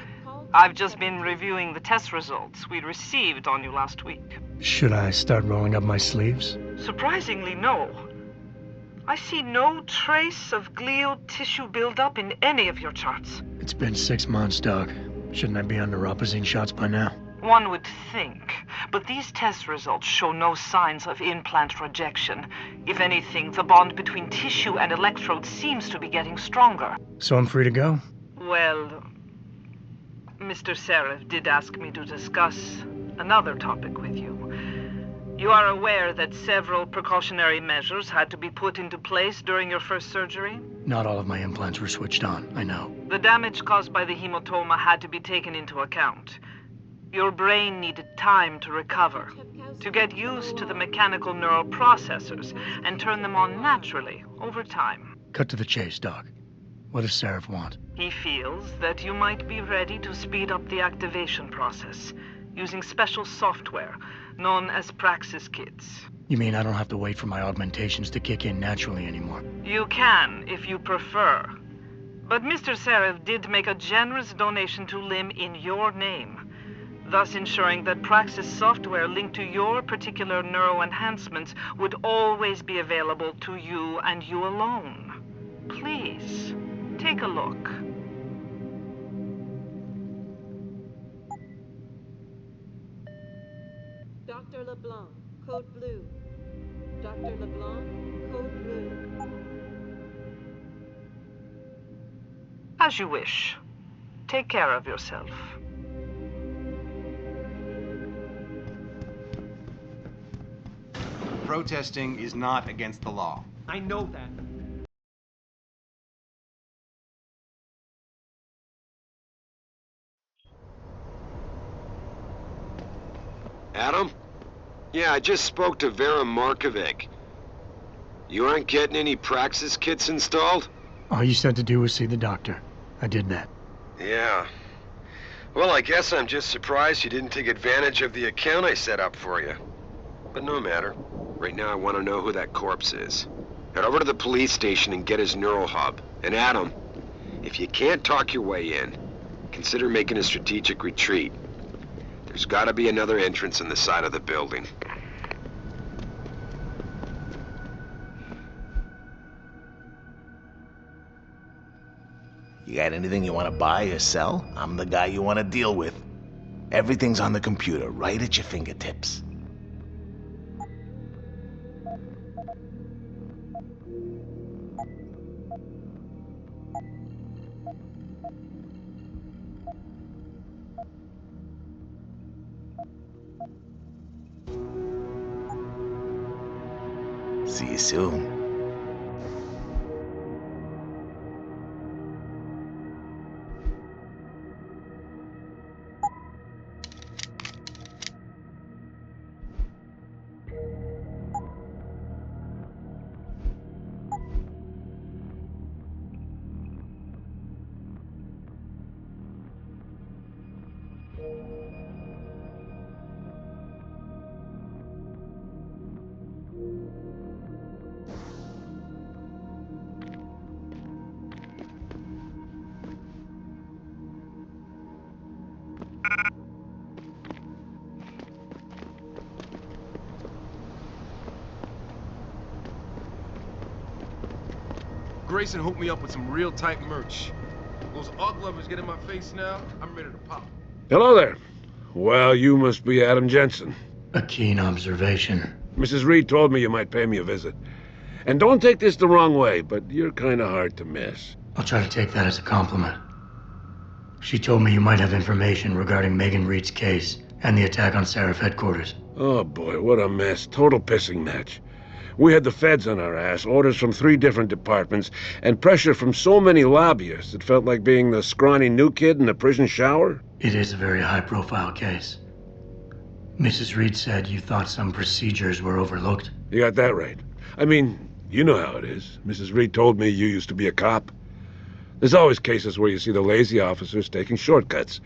I've just been reviewing the test results we received on you last week. Should I start rolling up my sleeves? Surprisingly, no. I see no trace of glial tissue buildup in any of your charts. It's been 6 months, Doc. Shouldn't I be on neuropozyne shots by now? One would think, but these test results show no signs of implant rejection. If anything, the bond between tissue and electrode seems to be getting stronger. So I'm free to go? Well, Mr. Seraph did ask me to discuss another topic with you. You are aware that several precautionary measures had to be put into place during your first surgery? Not all of my implants were switched on, I know. The damage caused by the hematoma had to be taken into account. Your brain needed time to recover, to get used to the mechanical neural processors and turn them on naturally over time. Cut to the chase, Doc. What does Seraph want? He feels that you might be ready to speed up the activation process using special software known as Praxis kits. You mean I don't have to wait for my augmentations to kick in naturally anymore? You can, if you prefer. But Mr. Seraph did make a generous donation to LIM in your name, thus ensuring that Praxis software linked to your particular neuroenhancements would always be available to you and you alone. Please, take a look. Dr. LeBlanc, code blue. Dr. LeBlanc, code blue. As you wish. Take care of yourself. Protesting is not against the law. I know that. Adam? Yeah, I just spoke to Vera Markovic. You aren't getting any Praxis kits installed? All you said to do was see the doctor. I did that. Yeah. Well, I guess I'm just surprised you didn't take advantage of the account I set up for you. But no matter. Right now I want to know who that corpse is. Head over to the police station and get his neural hub. And Adam, if you can't talk your way in, consider making a strategic retreat. There's gotta be another entrance on the side of the building. You got anything you want to buy or sell? I'm the guy you want to deal with. Everything's on the computer, right at your fingertips. See you soon. Grayson hooked me up with some real tight merch. Those Ugg lovers get in my face now, I'm ready to pop. Hello there. Well, you must be Adam Jensen. A keen observation. Mrs. Reed told me you might pay me a visit. And don't take this the wrong way, but you're kind of hard to miss. I'll try to take that as a compliment. She told me you might have information regarding Megan Reed's case and the attack on Seraph headquarters. Oh boy, what a mess. Total pissing match. We had the feds on our ass, orders from 3 different departments, and pressure from so many lobbyists it felt like being the scrawny new kid in a prison shower. It is a very high-profile case. Mrs. Reed said you thought some procedures were overlooked. You got that right. I mean, you know how it is. Mrs. Reed told me you used to be a cop. There's always cases where you see the lazy officers taking shortcuts.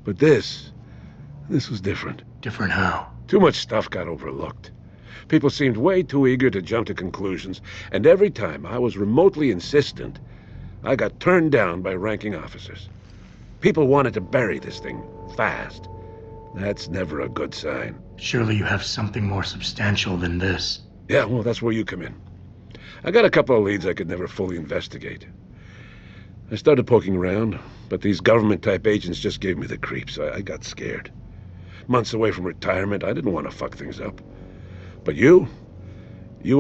But this was different. Different how? Too much stuff got overlooked. People seemed way too eager to jump to conclusions, and every time I was remotely insistent, I got turned down by ranking officers. People wanted to bury this thing fast. That's never a good sign. Surely you have something more substantial than this. Yeah, well, that's where you come in. I got a couple of leads I could never fully investigate. I started poking around, but these government-type agents just gave me the creeps. I got scared. Months away from retirement, I didn't want to fuck things up. But you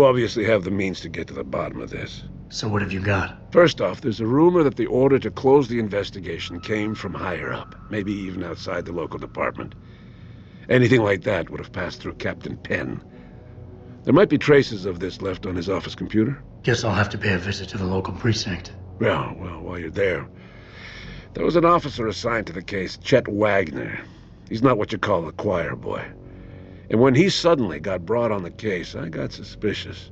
obviously have the means to get to the bottom of this. So what have you got? First off, there's a rumor that the order to close the investigation came from higher up, maybe even outside the local department. Anything like that would have passed through Captain Penn. There might be traces of this left on his office computer. Guess I'll have to pay a visit to the local precinct. Well, while you're there, there was an officer assigned to the case, Chet Wagner. He's not what you call a choir boy. And when he suddenly got brought on the case, I got suspicious.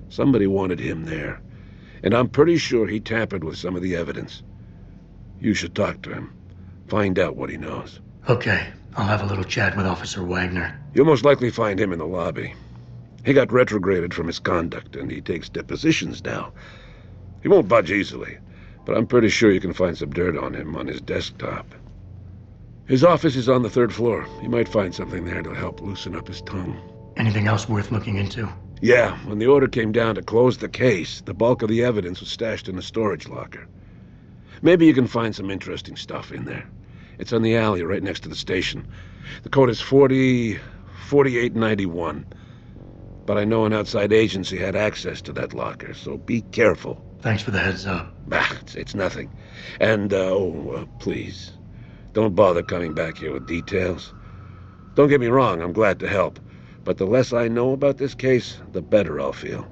Somebody wanted him there. And I'm pretty sure he tampered with some of the evidence. You should talk to him. Find out what he knows. Okay, I'll have a little chat with Officer Wagner. You'll most likely find him in the lobby. He got retrograded from his conduct, and he takes depositions now. He won't budge easily, but I'm pretty sure you can find some dirt on him on his desktop. His office is on the 3rd floor. You might find something there to help loosen up his tongue. Anything else worth looking into? Yeah, when the order came down to close the case, the bulk of the evidence was stashed in a storage locker. Maybe you can find some interesting stuff in there. It's on the alley right next to the station. The code is 4891. But I know an outside agency had access to that locker, so be careful. Thanks for the heads up. Bah, it's nothing. And, please, don't bother coming back here with details. Don't get me wrong, I'm glad to help. But the less I know about this case, the better I'll feel.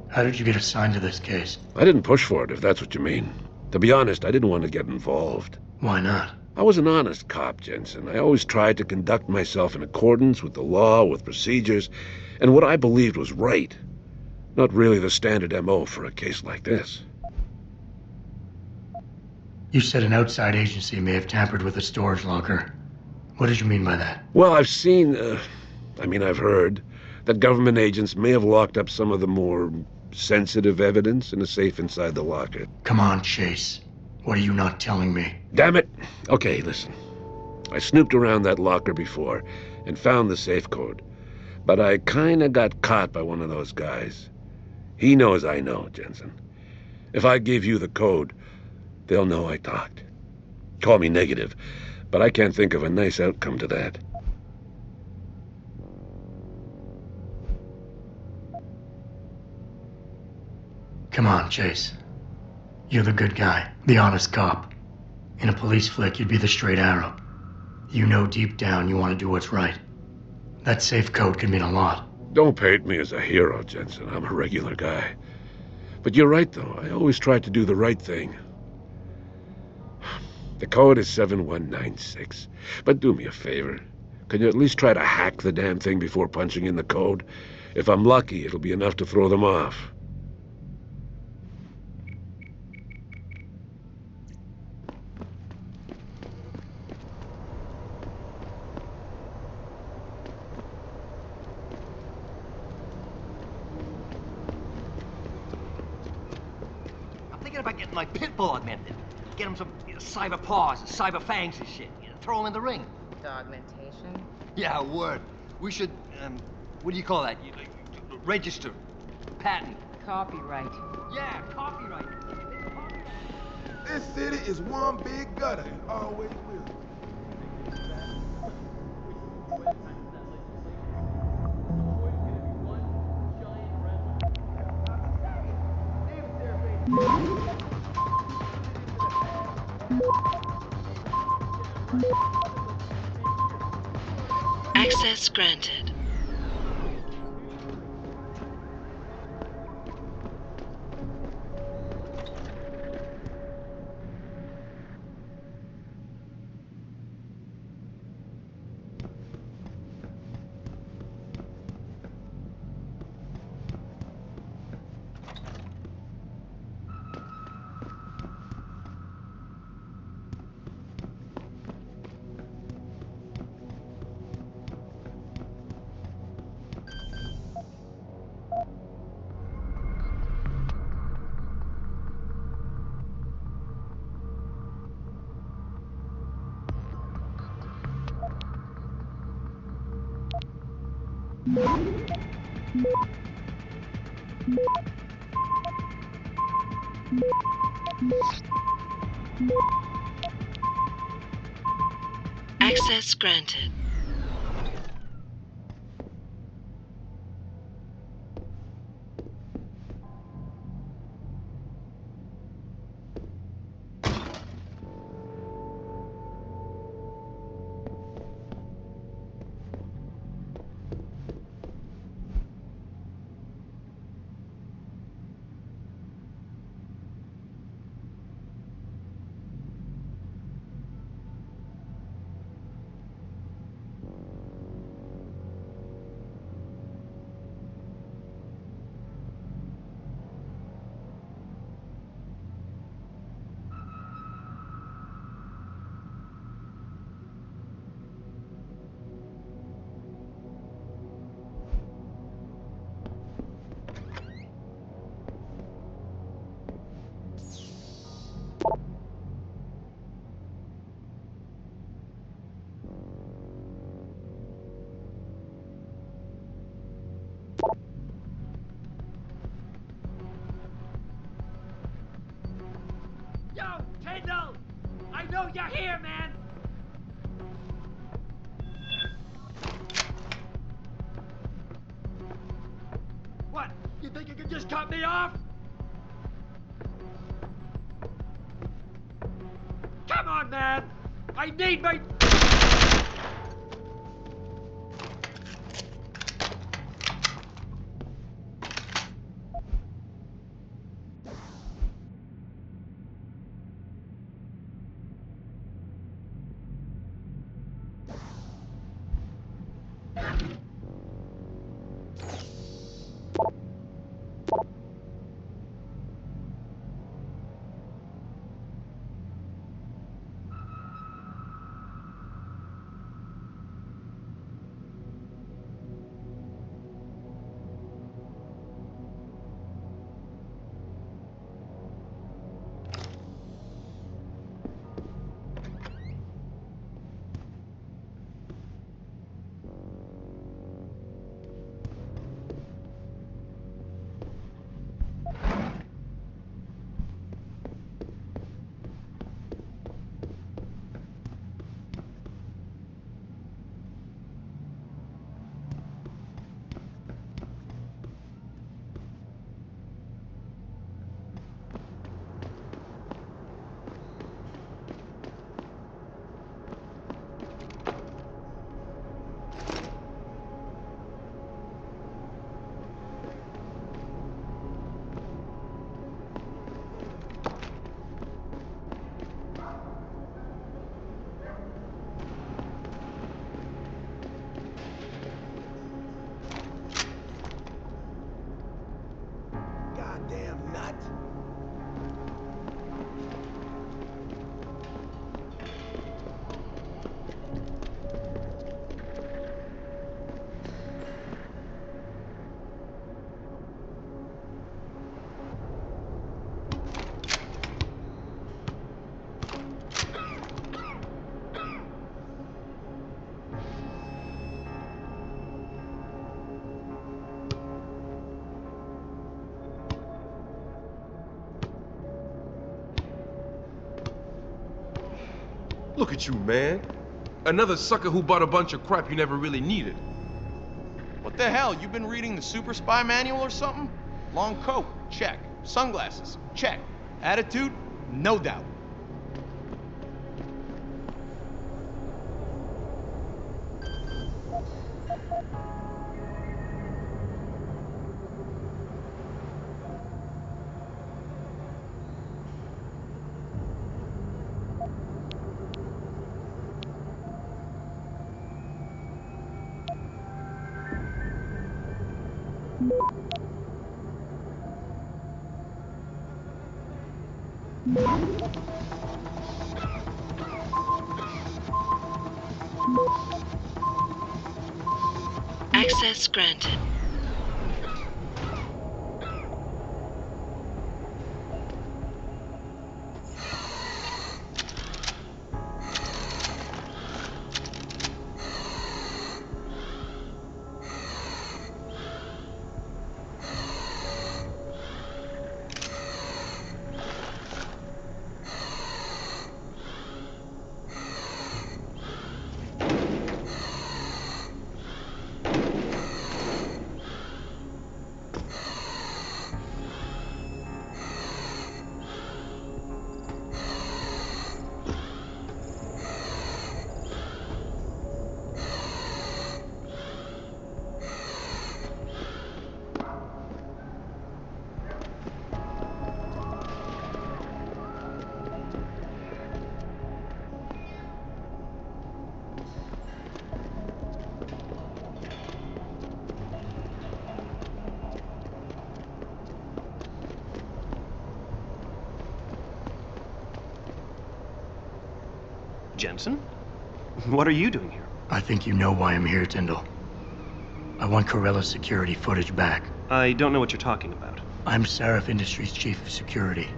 How did you get assigned to this case? I didn't push for it, if that's what you mean. To be honest, I didn't want to get involved. Why not? I was an honest cop, Jensen. I always tried to conduct myself in accordance with the law, with procedures, and what I believed was right. Not really the standard MO for a case like this. You said an outside agency may have tampered with a storage locker. What did you mean by that? Well, I've heard that government agents may have locked up some of the more sensitive evidence in a safe inside the locker. Come on, Chase. What are you not telling me? Damn it! Okay, listen. I snooped around that locker before and found the safe code. But I kinda got caught by one of those guys. He knows I know, Jensen. If I give you the code, they'll know I talked. Call me negative, but I can't think of a nice outcome to that. Come on, Chase. You're the good guy, the honest cop. In a police flick, you'd be the straight arrow. You know deep down you want to do what's right. That safe code could mean a lot. Don't paint me as a hero, Jensen. I'm a regular guy. But you're right, though. I always try to do the right thing. The code is 7196. But do me a favor. Can you at least try to hack the damn thing before punching in the code? If I'm lucky, it'll be enough to throw them off. About getting my pit bull augmented. Get him some cyber paws, cyber fangs and shit. Throw him in the ring. Augmentation? Yeah, word. We should, what do you call that? Register. Patent. Copyright. Yeah, copyright. This city is one big gutter and always will. Access granted. Access granted. Yo, Kendall! I know you're here, man! What? You think you can just cut me off? Come on, man! I need my... Look at you, man. Another sucker who bought a bunch of crap you never really needed. What the hell? You been reading the Super Spy Manual or something? Long coat, check. Sunglasses, check. Attitude, no doubt. Access granted. Jensen? What are you doing here? I think you know why I'm here, Tyndall. I want Corella's security footage back. I don't know what you're talking about. I'm Seraph Industries' chief of security.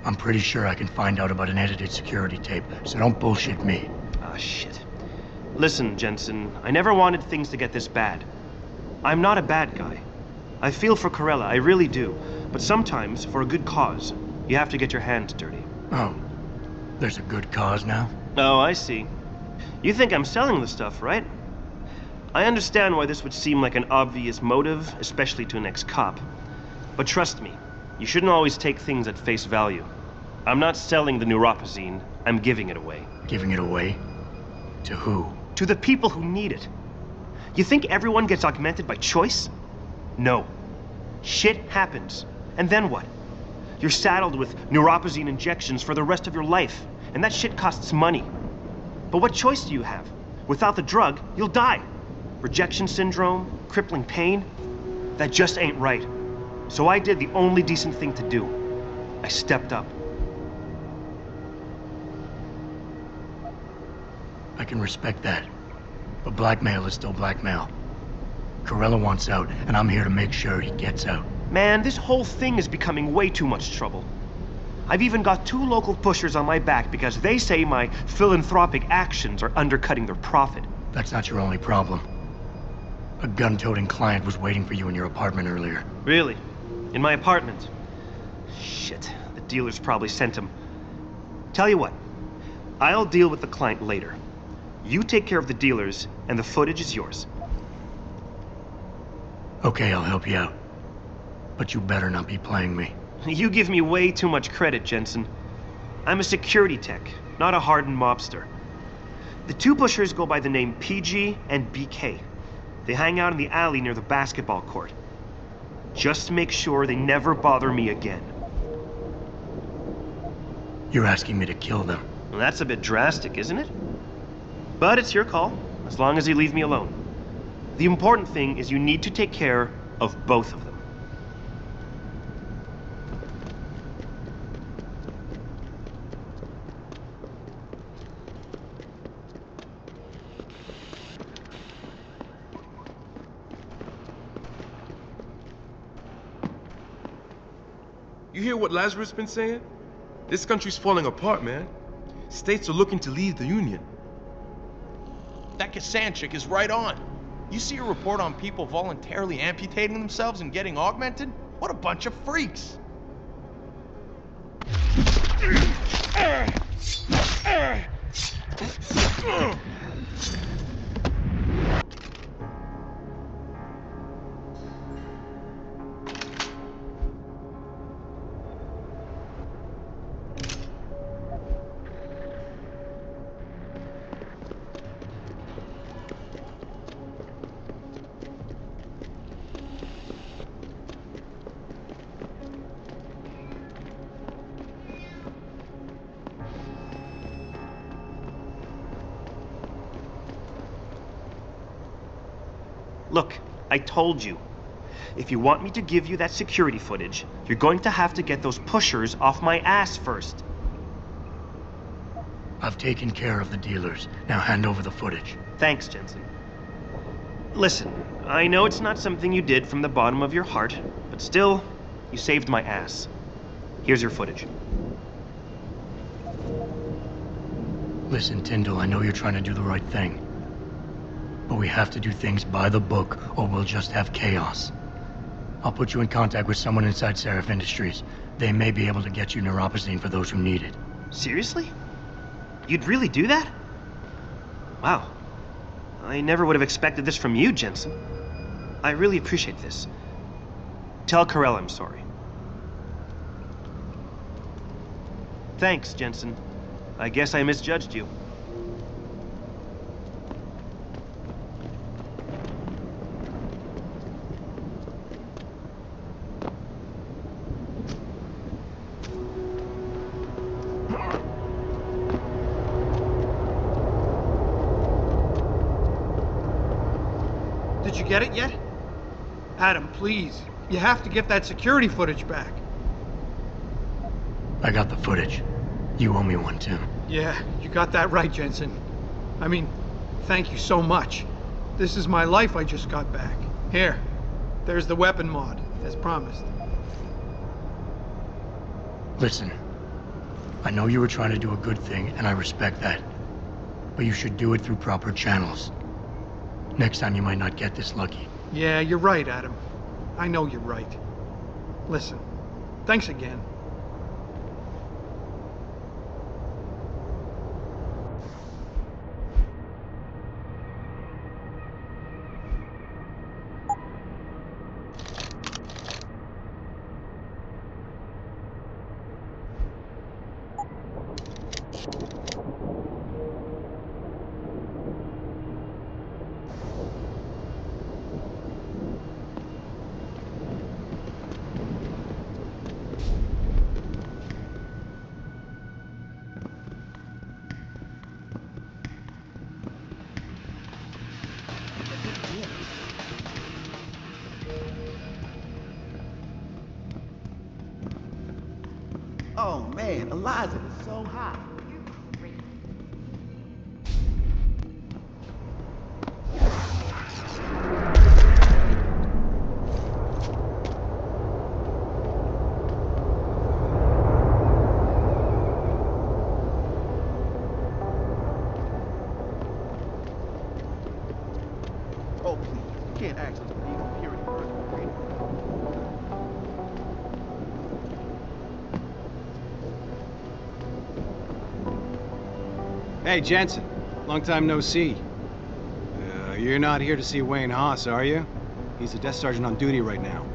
I'm pretty sure I can find out about an edited security tape, so don't bullshit me. Ah, shit. Listen, Jensen, I never wanted things to get this bad. I'm not a bad guy. I feel for Corella, I really do. But sometimes, for a good cause, you have to get your hands dirty. Oh, there's a good cause now? Oh, I see. You think I'm selling the stuff, right? I understand why this would seem like an obvious motive, especially to an ex-cop. But trust me, you shouldn't always take things at face value. I'm not selling the neuropazine, I'm giving it away. Giving it away? To who? To the people who need it. You think everyone gets augmented by choice? No. Shit happens. And then what? You're saddled with neuropazine injections for the rest of your life, and that shit costs money. But what choice do you have? Without the drug, you'll die. Rejection syndrome, crippling pain. That just ain't right. So I did the only decent thing to do. I stepped up. I can respect that. But blackmail is still blackmail. Corella wants out, and I'm here to make sure he gets out. Man, this whole thing is becoming way too much trouble. I've even got 2 local pushers on my back because they say my philanthropic actions are undercutting their profit. That's not your only problem. A gun-toting client was waiting for you in your apartment earlier. Really? In my apartment? Shit, the dealers probably sent him. Tell you what, I'll deal with the client later. You take care of the dealers, and the footage is yours. Okay, I'll help you out. But you better not be playing me. You give me way too much credit, Jensen. I'm a security tech, not a hardened mobster. The 2 pushers go by the name PG and BK. They hang out in the alley near the basketball court. Just make sure they never bother me again. You're asking me to kill them. Well, that's a bit drastic, isn't it? But it's your call, as long as you leave me alone. The important thing is you need to take care of both of them. You hear what Lazarus been saying? This country's falling apart, man. States are looking to leave the Union. That Kasanchik is right on. You see a report on people voluntarily amputating themselves and getting augmented? What a bunch of freaks! Look, I told you. If you want me to give you that security footage, you're going to have to get those pushers off my ass first. I've taken care of the dealers. Now hand over the footage. Thanks, Jensen. Listen, I know it's not something you did from the bottom of your heart, but still, you saved my ass. Here's your footage. Listen, Tyndall, I know you're trying to do the right thing. But we have to do things by the book, or we'll just have chaos. I'll put you in contact with someone inside Seraph Industries. They may be able to get you neuropazine for those who need it. Seriously? You'd really do that? Wow. I never would have expected this from you, Jensen. I really appreciate this. Tell Carell I'm sorry. Thanks, Jensen. I guess I misjudged you. Did you get it yet? Adam, please. You have to get that security footage back. I got the footage. You owe me one, Tim. Yeah, you got that right, Jensen. I mean, thank you so much. This is my life I just got back. Here, there's the weapon mod, as promised. Listen, I know you were trying to do a good thing, and I respect that. But you should do it through proper channels. Next time you might not get this lucky. Yeah, you're right, Adam. I know you're right. Listen, thanks again. Oh man, Eliza is so hot. Oh please, you can't ask us to leave security first, okay? Hey, Jensen. Long time no see. You're not here to see Wayne Haas, are you? He's a desk sergeant on duty right now.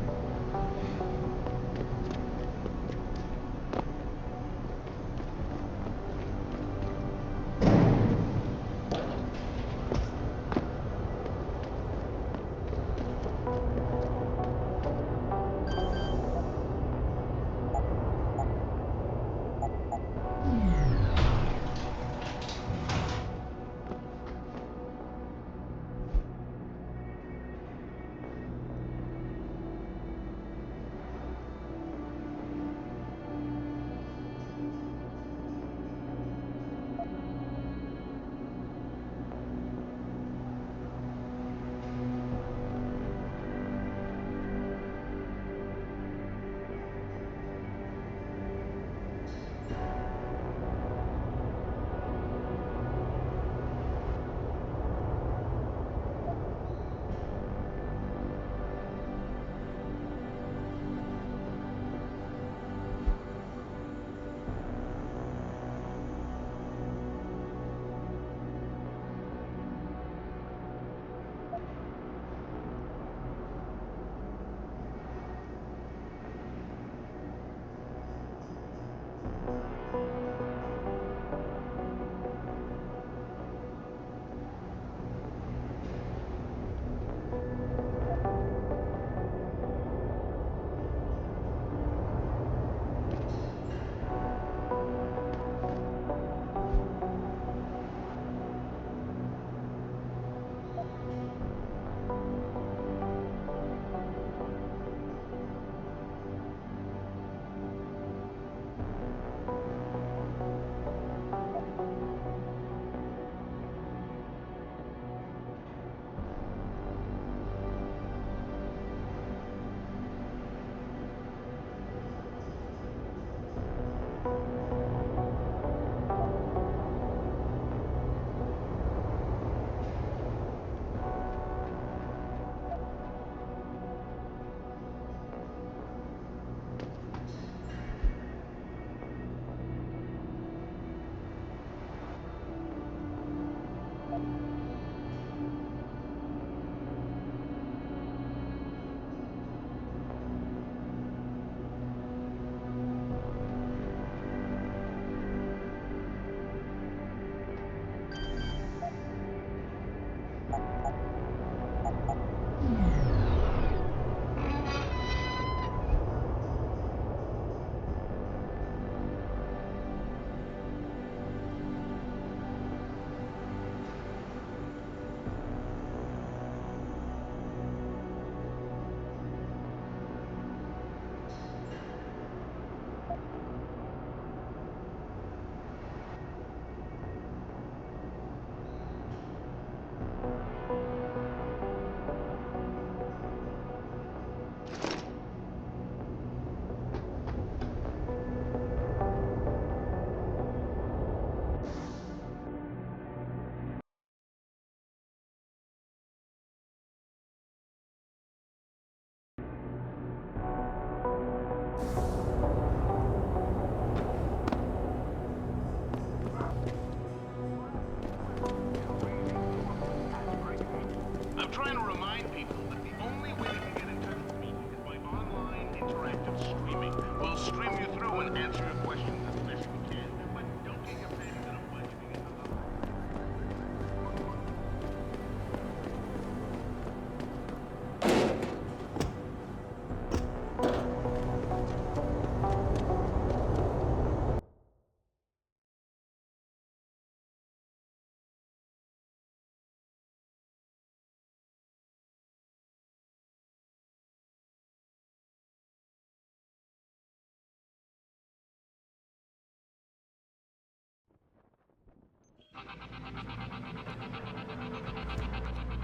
streaming. We'll stream you through and answer your questions as best we can. But don't get your face in a budgeting it.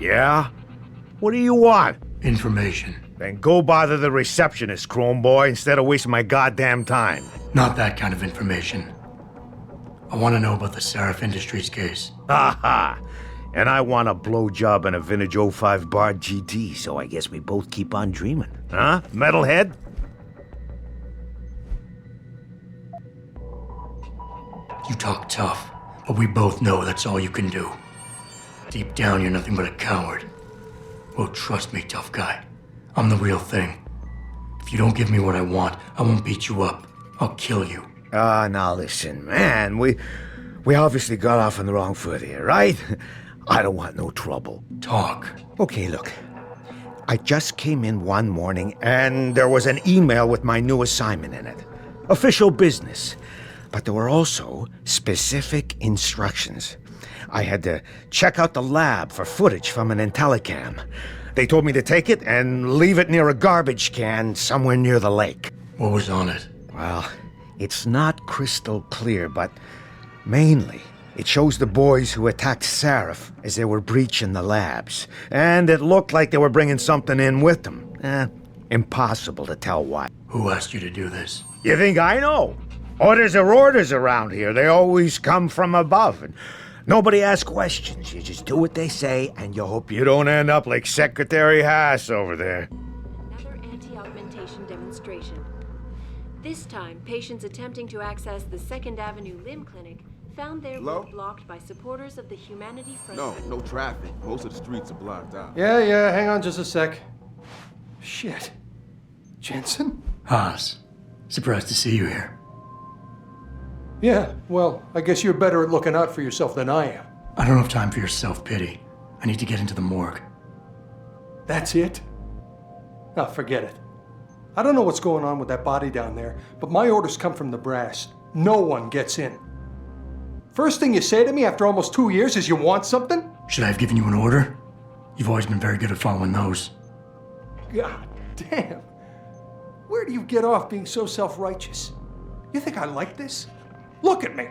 Yeah? What do you want? Information. Then go bother the receptionist, Chrome Boy, instead of wasting my goddamn time. Not that kind of information. I want to know about the Seraph Industries case. Ha ha! And I want a blowjob and a vintage 05 Bard GT, so I guess we both keep on dreaming. Huh, metalhead? You talk tough, but we both know that's all you can do. Deep down, you're nothing but a coward. Well, trust me, tough guy. I'm the real thing. If you don't give me what I want, I won't beat you up. I'll kill you. Now listen, man. We obviously got off on the wrong foot here, right? I don't want no trouble. Talk. Okay, look. I just came in one morning, and there was an email with my new assignment in it. Official business. But there were also specific instructions. I had to check out the lab for footage from an Intellicam. They told me to take it and leave it near a garbage can somewhere near the lake. What was on it? Well, it's not crystal clear, but mainly it shows the boys who attacked Seraph as they were breaching the labs. And it looked like they were bringing something in with them. Impossible to tell what. Who asked you to do this? You think I know? Orders are orders around here. They always come from above. And nobody asks questions. You just do what they say, and you hope you don't end up like Secretary Haas over there. Another anti-augmentation demonstration. This time, patients attempting to access the 2nd Avenue Limb Clinic found their route blocked by supporters of the Humanity Front. No traffic. Most of the streets are blocked out. Yeah, hang on just a sec. Shit. Jensen? Haas. Surprised to see you here. Yeah, well, I guess you're better at looking out for yourself than I am. I don't have time for your self-pity. I need to get into the morgue. That's it? Oh, forget it. I don't know what's going on with that body down there, but my orders come from the brass. No one gets in. First thing you say to me after almost 2 years is you want something? Should I have given you an order? You've always been very good at following those. God damn. Where do you get off being so self-righteous? You think I like this? Look at me.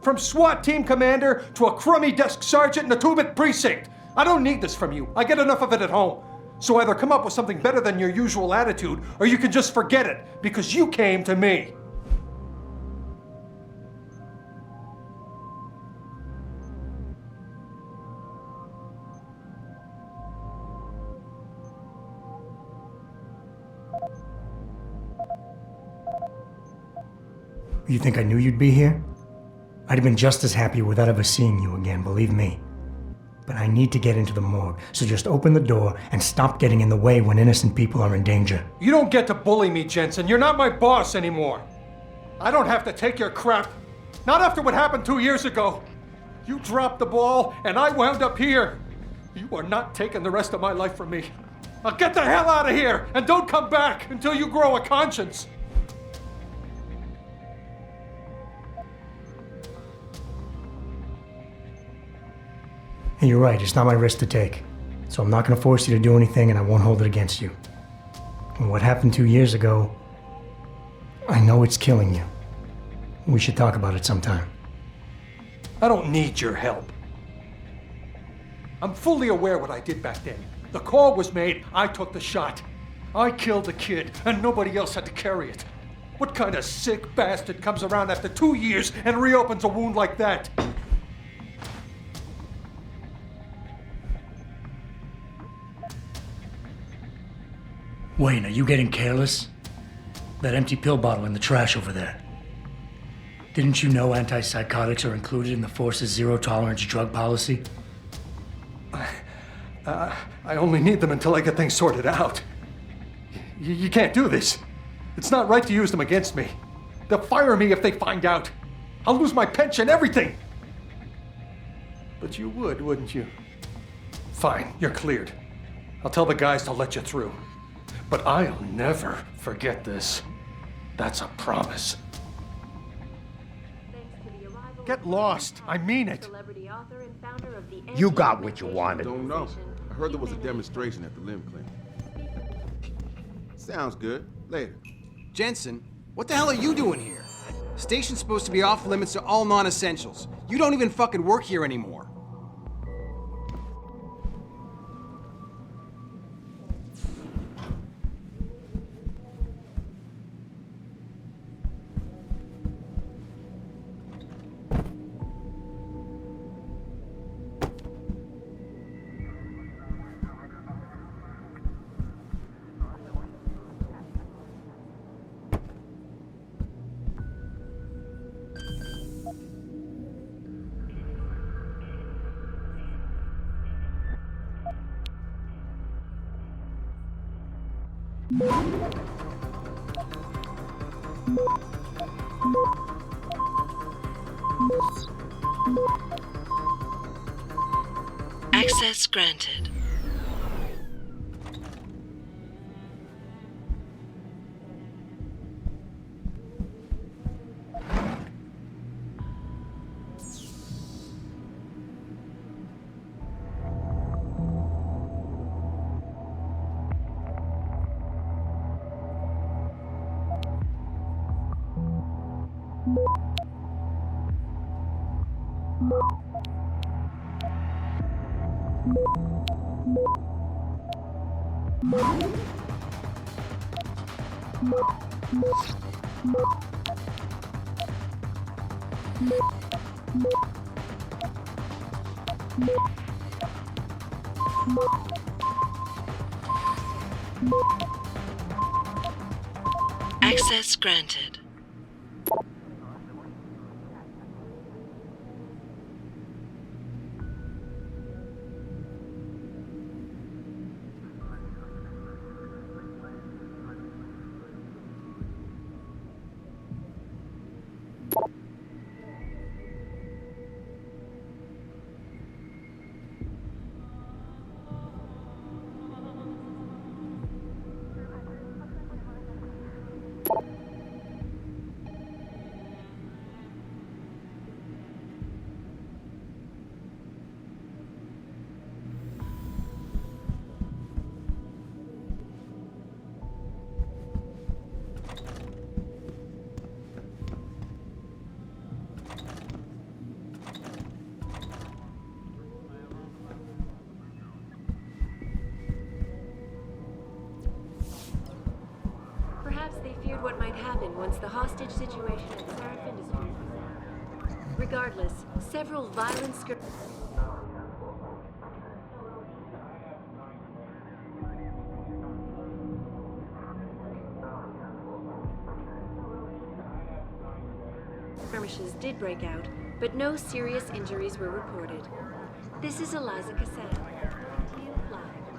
From SWAT team commander to a crummy desk sergeant in the 2-bit precinct. I don't need this from you. I get enough of it at home. So either come up with something better than your usual attitude, or you can just forget it, because you came to me. You think I knew you'd be here? I'd have been just as happy without ever seeing you again, believe me. But I need to get into the morgue, so just open the door and stop getting in the way when innocent people are in danger. You don't get to bully me, Jensen. You're not my boss anymore. I don't have to take your crap. Not after what happened 2 years ago. You dropped the ball, and I wound up here. You are not taking the rest of my life from me. Now get the hell out of here, and don't come back until you grow a conscience. And you're right, it's not my risk to take. So I'm not going to force you to do anything, and I won't hold it against you. And what happened 2 years ago, I know it's killing you. We should talk about it sometime. I don't need your help. I'm fully aware what I did back then. The call was made, I took the shot. I killed the kid, and nobody else had to carry it. What kind of sick bastard comes around after 2 years and reopens a wound like that? Wayne, are you getting careless? That empty pill bottle in the trash over there. Didn't you know antipsychotics are included in the Force's zero-tolerance drug policy? I only need them until I get things sorted out. You can't do this. It's not right to use them against me. They'll fire me if they find out. I'll lose my pension, everything. But you would, wouldn't you? Fine, you're cleared. I'll tell the guys to let you through. But I'll never forget this. That's a promise. Get lost. I mean it. You got what you wanted. Don't know. I heard there was a demonstration at the limb clinic. Sounds good. Later. Jensen, what the hell are you doing here? Station's supposed to be off limits to all non-essentials. You don't even fucking work here anymore. Access granted. Access granted. Perhaps they feared what might happen once the hostage situation at Seraph Industries was out. Regardless, several violent skirmishes did break out, but no serious injuries were reported. This is Eliza Cassan. To you live from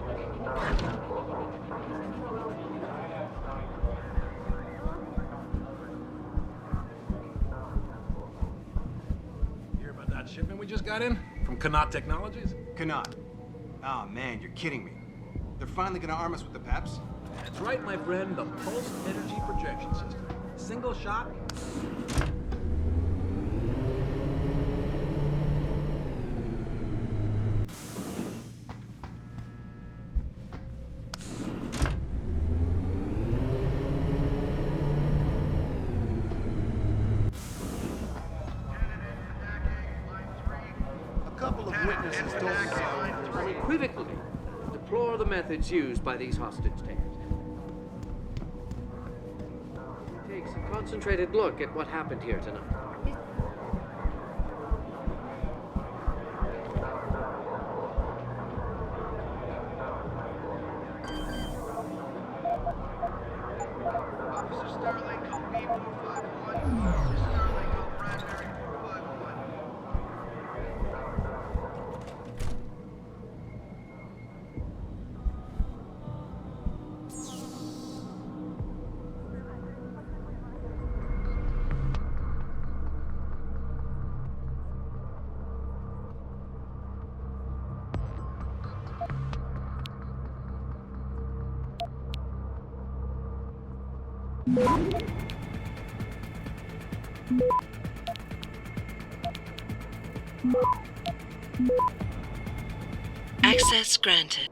Vegas. Hear about that shipment we just got in? From Kanat Technologies? Kanat. Oh man, you're kidding me. They're finally gonna arm us with the PEPs? That's right, my friend, the Pulse Energy Projection System. Single shot. A couple of witnesses told me unequivocally deplore the methods used by these hostage takers. Takes a concentrated look at what happened here tonight. Officer Starling, call B451. Officer Starling, call Bradbury 451. Access granted.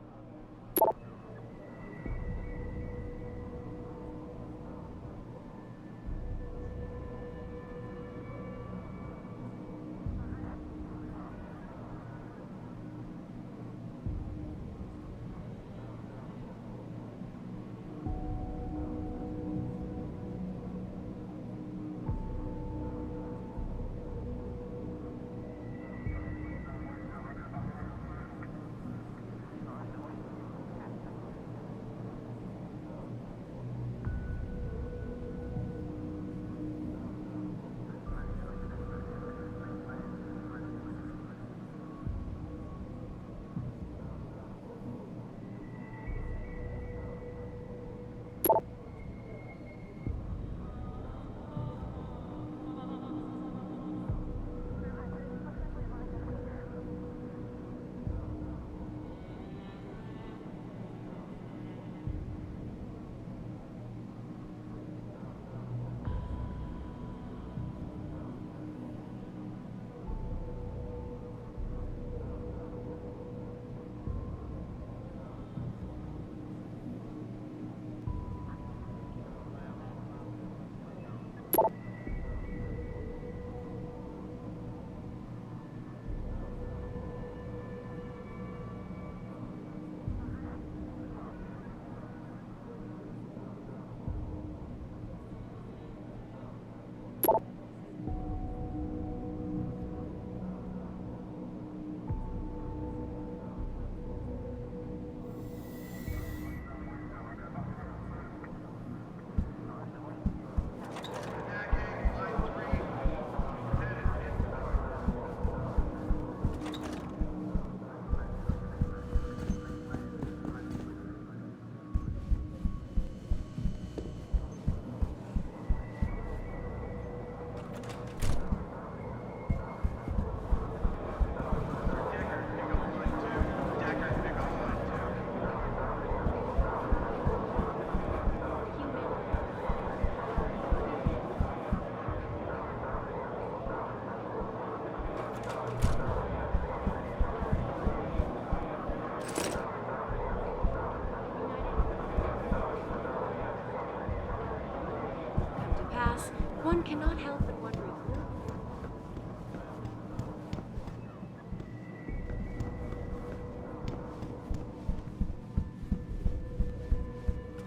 One cannot help but wonder.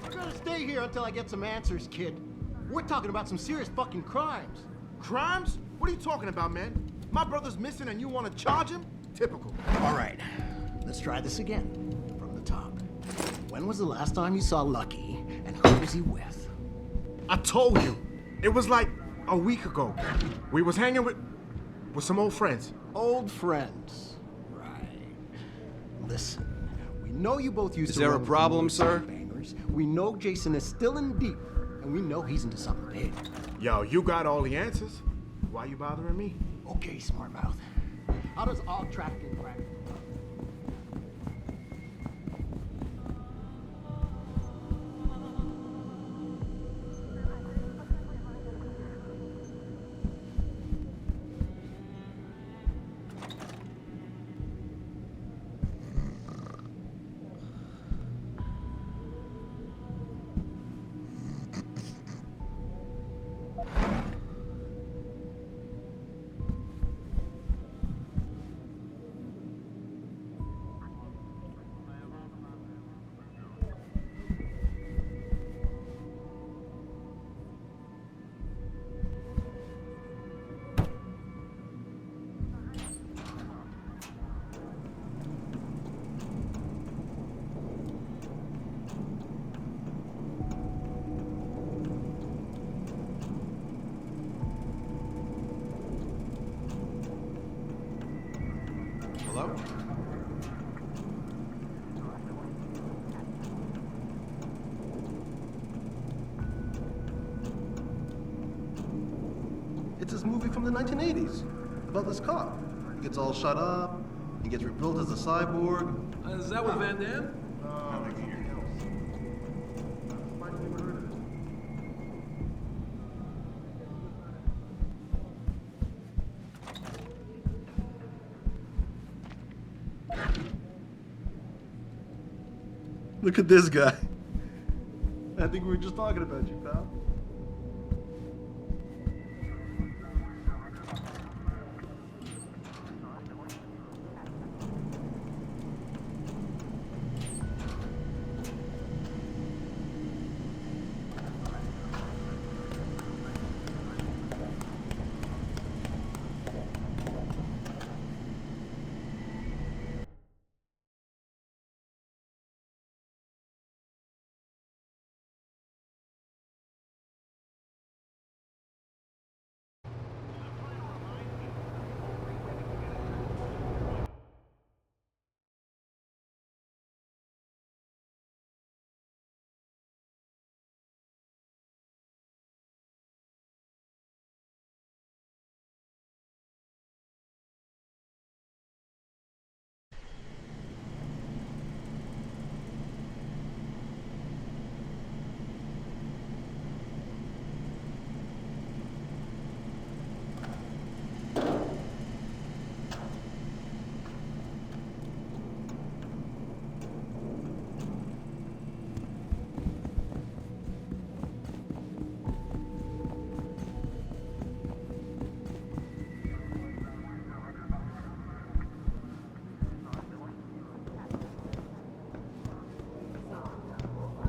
We're gonna stay here until I get some answers, kid. We're talking about some serious fucking crimes. Crimes? What are you talking about, man? My brother's missing and you want to charge him? Typical. All right, let's try this again from the top. When was the last time you saw Lucky, and who was he with? I told you. It was like a week ago. We was hanging with some old friends. Old friends. Right. Listen, we know you both used to. Is there a run with problem, the sir? Bangers. We know Jason is still in deep, and we know he's into something big. Yo, you got all the answers. Why you bothering me? Okay, smart mouth. How does all trafficking practice? Hello? It's this movie from the 1980s about this cop. He gets all shut up. He gets rebuilt as a cyborg. Is that with Van Damme? Look at this guy. I think we were just talking about you, pal.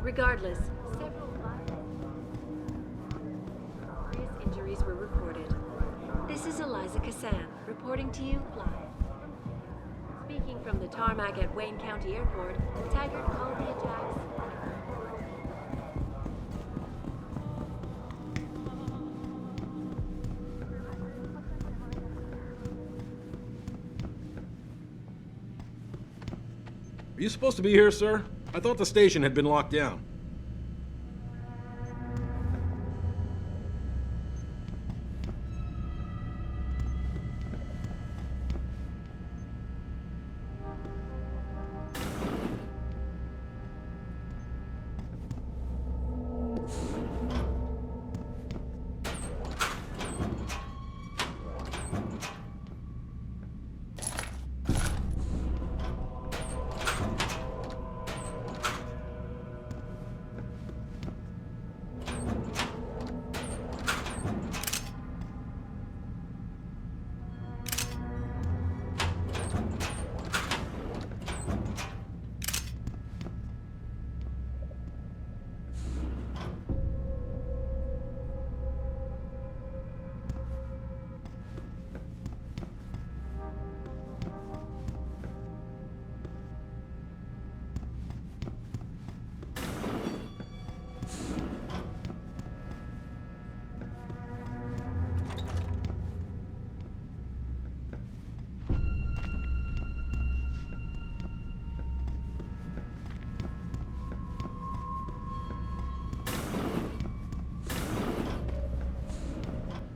Regardless, several serious injuries were reported. This is Eliza Kassan, reporting to you live. Speaking from the tarmac at Wayne County Airport, Taggart called the attacks. Are you supposed to be here, sir? I thought the station had been locked down.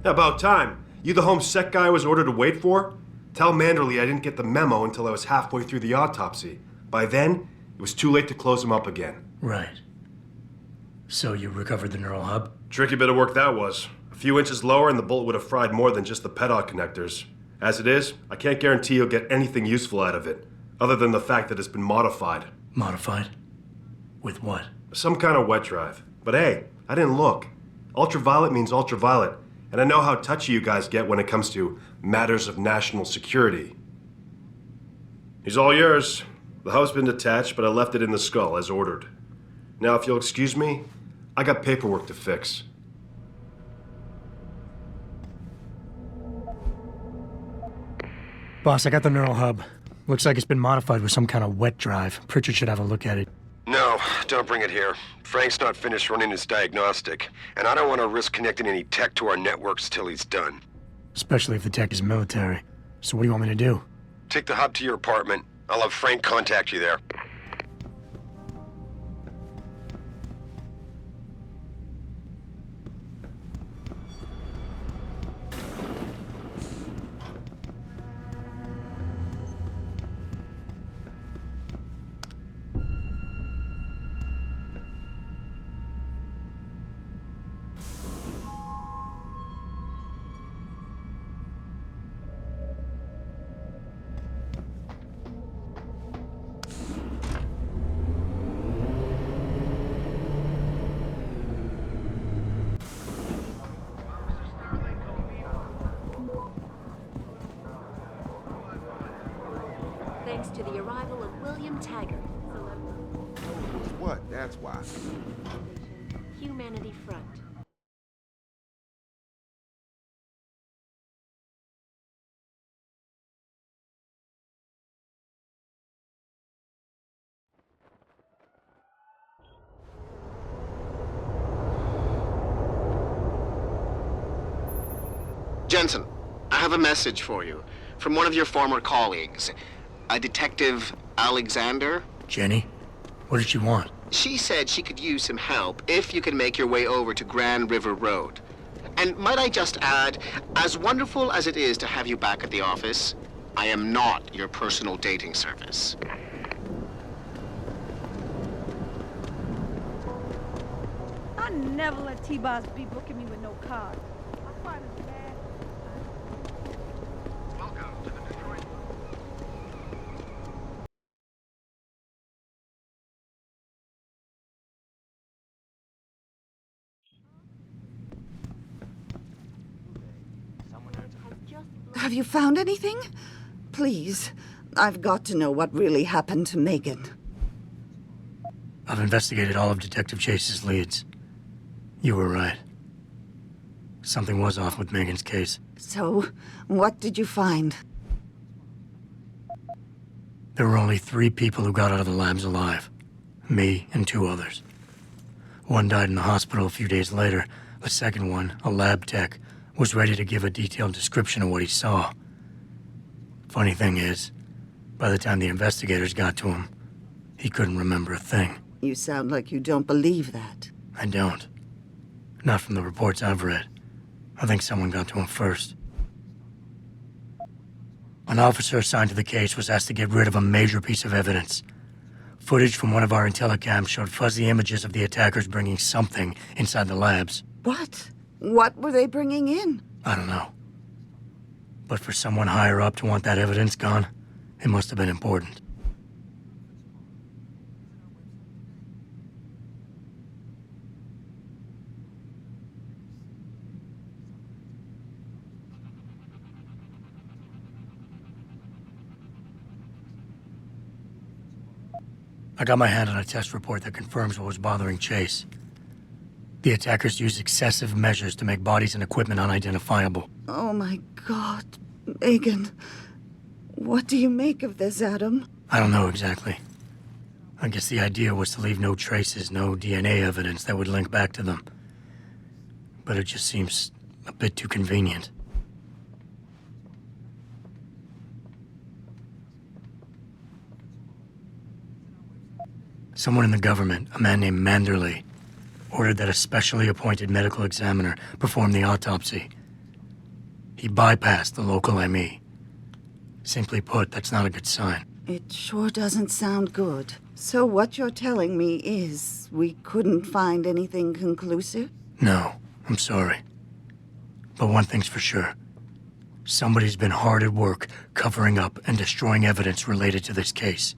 About time. You the home sec guy I was ordered to wait for? Tell Manderley I didn't get the memo until I was halfway through the autopsy. By then, it was too late to close him up again. Right. So you recovered the neural hub? Tricky bit of work that was. A few inches lower and the bullet would have fried more than just the pedal connectors. As it is, I can't guarantee you'll get anything useful out of it, other than the fact that it's been modified. Modified? With what? Some kind of wet drive. But hey, I didn't look. Ultraviolet means ultraviolet. And I know how touchy you guys get when it comes to matters of national security. He's all yours. The hub's been detached, but I left it in the skull as ordered. Now, if you'll excuse me, I got paperwork to fix. Boss, I got the neural hub. Looks like it's been modified with some kind of wet drive. Pritchard should have a look at it. No, don't bring it here. Frank's not finished running his diagnostic, and I don't want to risk connecting any tech to our networks till he's done. Especially if the tech is military. So what do you want me to do? Take the hub to your apartment. I'll have Frank contact you there. thanks to the arrival of William Taggart. What? That's why. Humanity Front. Jensen, I have a message for you from one of your former colleagues, a Detective Alexander. Jenny? What did she want? She said she could use some help if you can make your way over to Grand River Road. And might I just add, as wonderful as it is to have you back at the office, I am not your personal dating service. I never let T-Boss be booking me with no card. I find it bad. Welcome to the Detroit. Have you found anything? Please, I've got to know what really happened to Megan. I've investigated all of Detective Chase's leads. You were right. Something was off with Megan's case. So, what did you find? There were only 3 people who got out of the labs alive. Me and 2 others. One died in the hospital a few days later. The second one, a lab tech, was ready to give a detailed description of what he saw. Funny thing is, by the time the investigators got to him, he couldn't remember a thing. You sound like you don't believe that. I don't. Not from the reports I've read. I think someone got to him first. An officer assigned to the case was asked to get rid of a major piece of evidence. Footage from one of our intellicams showed fuzzy images of the attackers bringing something inside the labs. What? What were they bringing in? I don't know. But for someone higher up to want that evidence gone, it must have been important. I got my hand on a test report that confirms what was bothering Chase. The attackers used excessive measures to make bodies and equipment unidentifiable. Oh my God, Megan. What do you make of this, Adam? I don't know exactly. I guess the idea was to leave no traces, no DNA evidence that would link back to them. But it just seems a bit too convenient. Someone in the government, a man named Manderley, ordered that a specially appointed medical examiner perform the autopsy. He bypassed the local ME. Simply put, that's not a good sign. It sure doesn't sound good. So what you're telling me is we couldn't find anything conclusive? No, I'm sorry. But one thing's for sure. Somebody's been hard at work covering up and destroying evidence related to this case.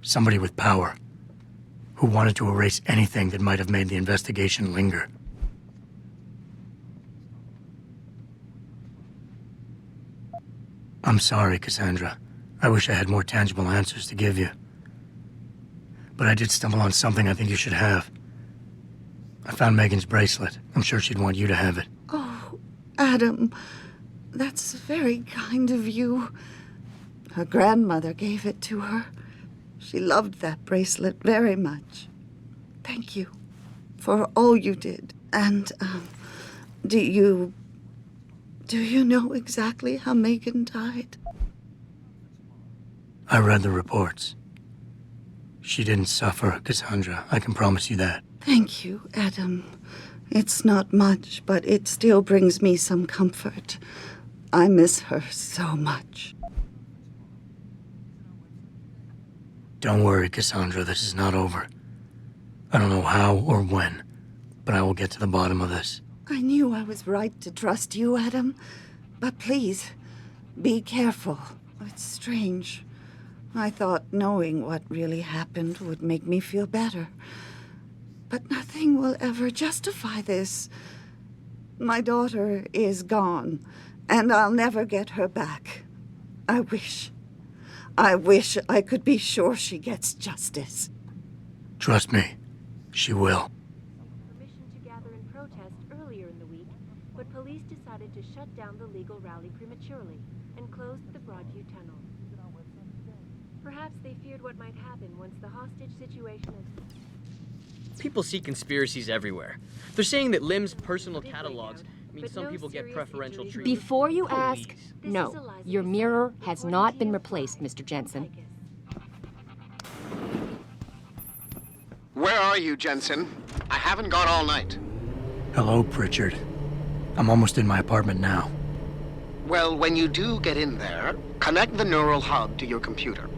Somebody with power, who wanted to erase anything that might have made the investigation linger. I'm sorry, Cassandra. I wish I had more tangible answers to give you. But I did stumble on something I think you should have. I found Megan's bracelet. I'm sure she'd want you to have it. Oh, Adam, that's very kind of you. Her grandmother gave it to her. She loved that bracelet very much. Thank you for all you did. And, do you know exactly how Megan died? I read the reports. She didn't suffer, Cassandra. I can promise you that. Thank you, Adam. It's not much, but it still brings me some comfort. I miss her so much. Don't worry, Cassandra. This is not over. I don't know how or when, but I will get to the bottom of this. I knew I was right to trust you, Adam. But please, be careful. It's strange. I thought knowing what really happened would make me feel better. But nothing will ever justify this. My daughter is gone, and I'll never get her back. I wish. I wish I could be sure she gets justice. Trust me, she will. Permission to gather and protest earlier in the week, but police decided to shut down the legal rally prematurely and closed the Broadview Tunnel. Perhaps they feared what might happen once the hostage situation is... People see conspiracies everywhere. They're saying that Lim's personal catalogs mean some people get preferential treatment. Before you ask, no. Your mirror has not been replaced, Mr. Jensen. Where are you, Jensen? I haven't got all night. Hello, Pritchard. I'm almost in my apartment now. Well, when you do get in there, connect the neural hub to your computer.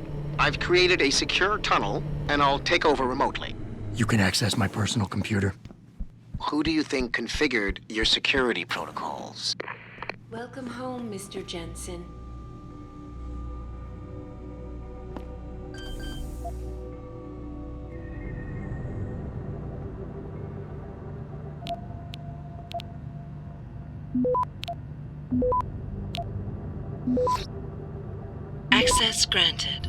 I've created a secure tunnel, and I'll take over remotely. You can access my personal computer. Who do you think configured your security protocols? Welcome home, Mr. Jensen. Access granted.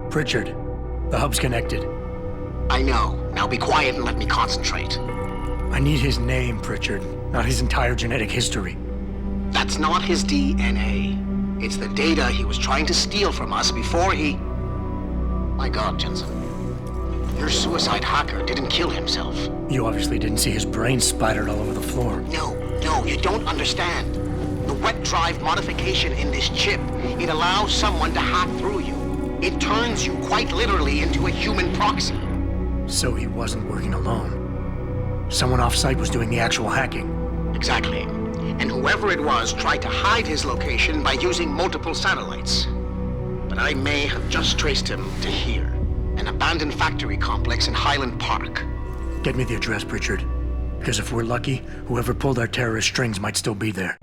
Pritchard, the hub's connected. I know. Now be quiet and let me concentrate. I need his name, Pritchard, not his entire genetic history. That's not his DNA. It's the data he was trying to steal from us before he... My God, Jensen. Your suicide hacker didn't kill himself. You obviously didn't see his brain splattered all over the floor. No, you don't understand. The wet drive modification in this chip, it allows someone to hack through you. It turns you quite literally into a human proxy. So he wasn't working alone. Someone off-site was doing the actual hacking. Exactly. And whoever it was tried to hide his location by using multiple satellites. But I may have just traced him to here, an abandoned factory complex in Highland Park. Get me the address, Pritchard. Because if we're lucky, whoever pulled our terrorist strings might still be there.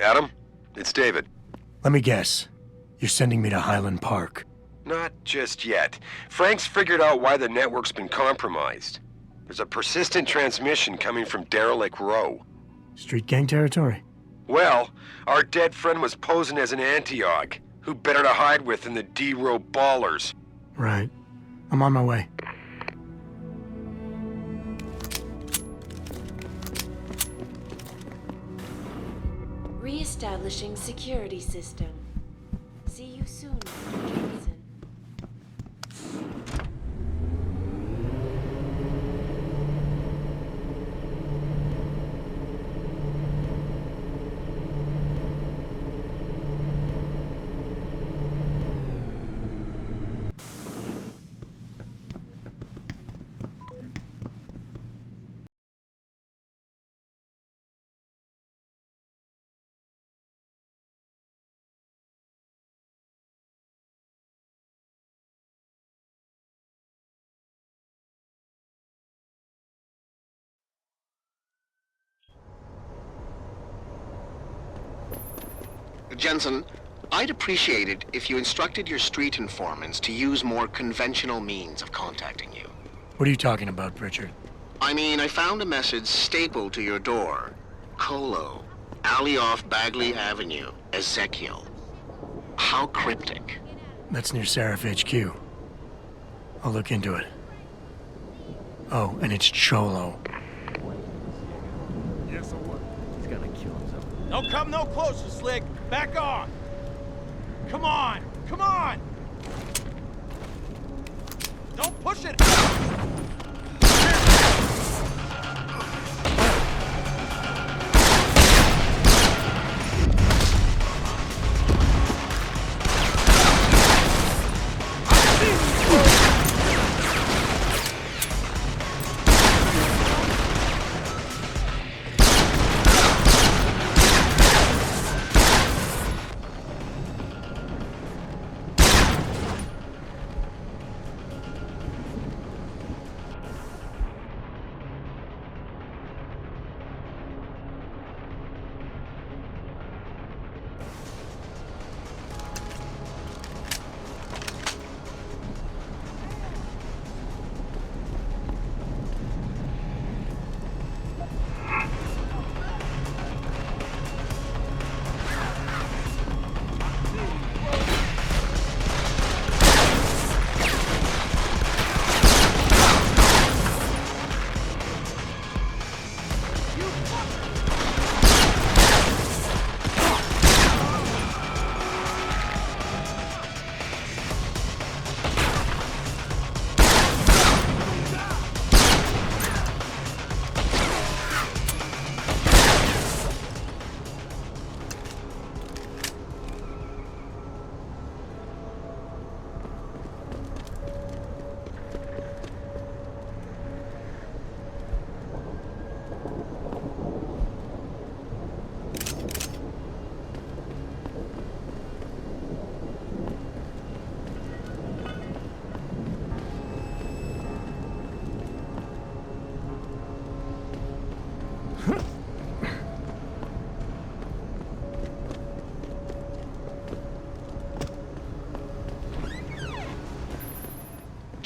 Adam, it's David. Let me guess. You're sending me to Highland Park. Not just yet. Frank's figured out why the network's been compromised. There's a persistent transmission coming from Derelict Row. Street gang territory? Well, our dead friend was posing as an Antioch. Who better to hide with than the D-Row ballers? Right. I'm on my way. Re-establishing security system. See you soon, Mr. Johnson. Jensen, I'd appreciate it if you instructed your street informants to use more conventional means of contacting you. What are you talking about, Richard? I mean, I found a message stapled to your door. Colo, alley off Bagley Avenue, Ezekiel. How cryptic. That's near Seraph HQ. I'll look into it. Oh, and it's Cholo. Yes, or what? He's gonna kill himself. Don't come no closer, Slick. Back on. Come on. Come on. Don't push it.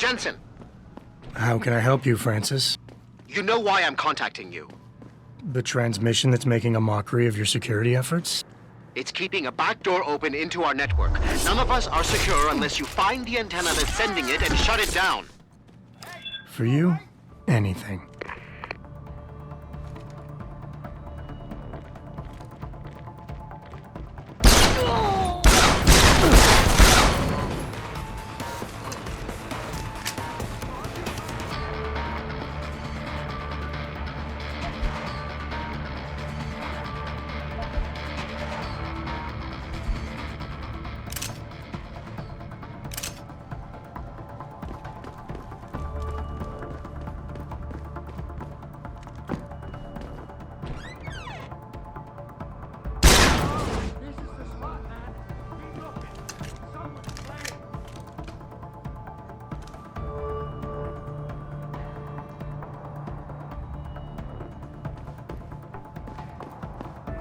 Jensen! How can I help you, Francis? You know why I'm contacting you. The transmission that's making a mockery of your security efforts? It's keeping a back door open into our network. None of us are secure unless you find the antenna that's sending it and shut it down. For you, anything.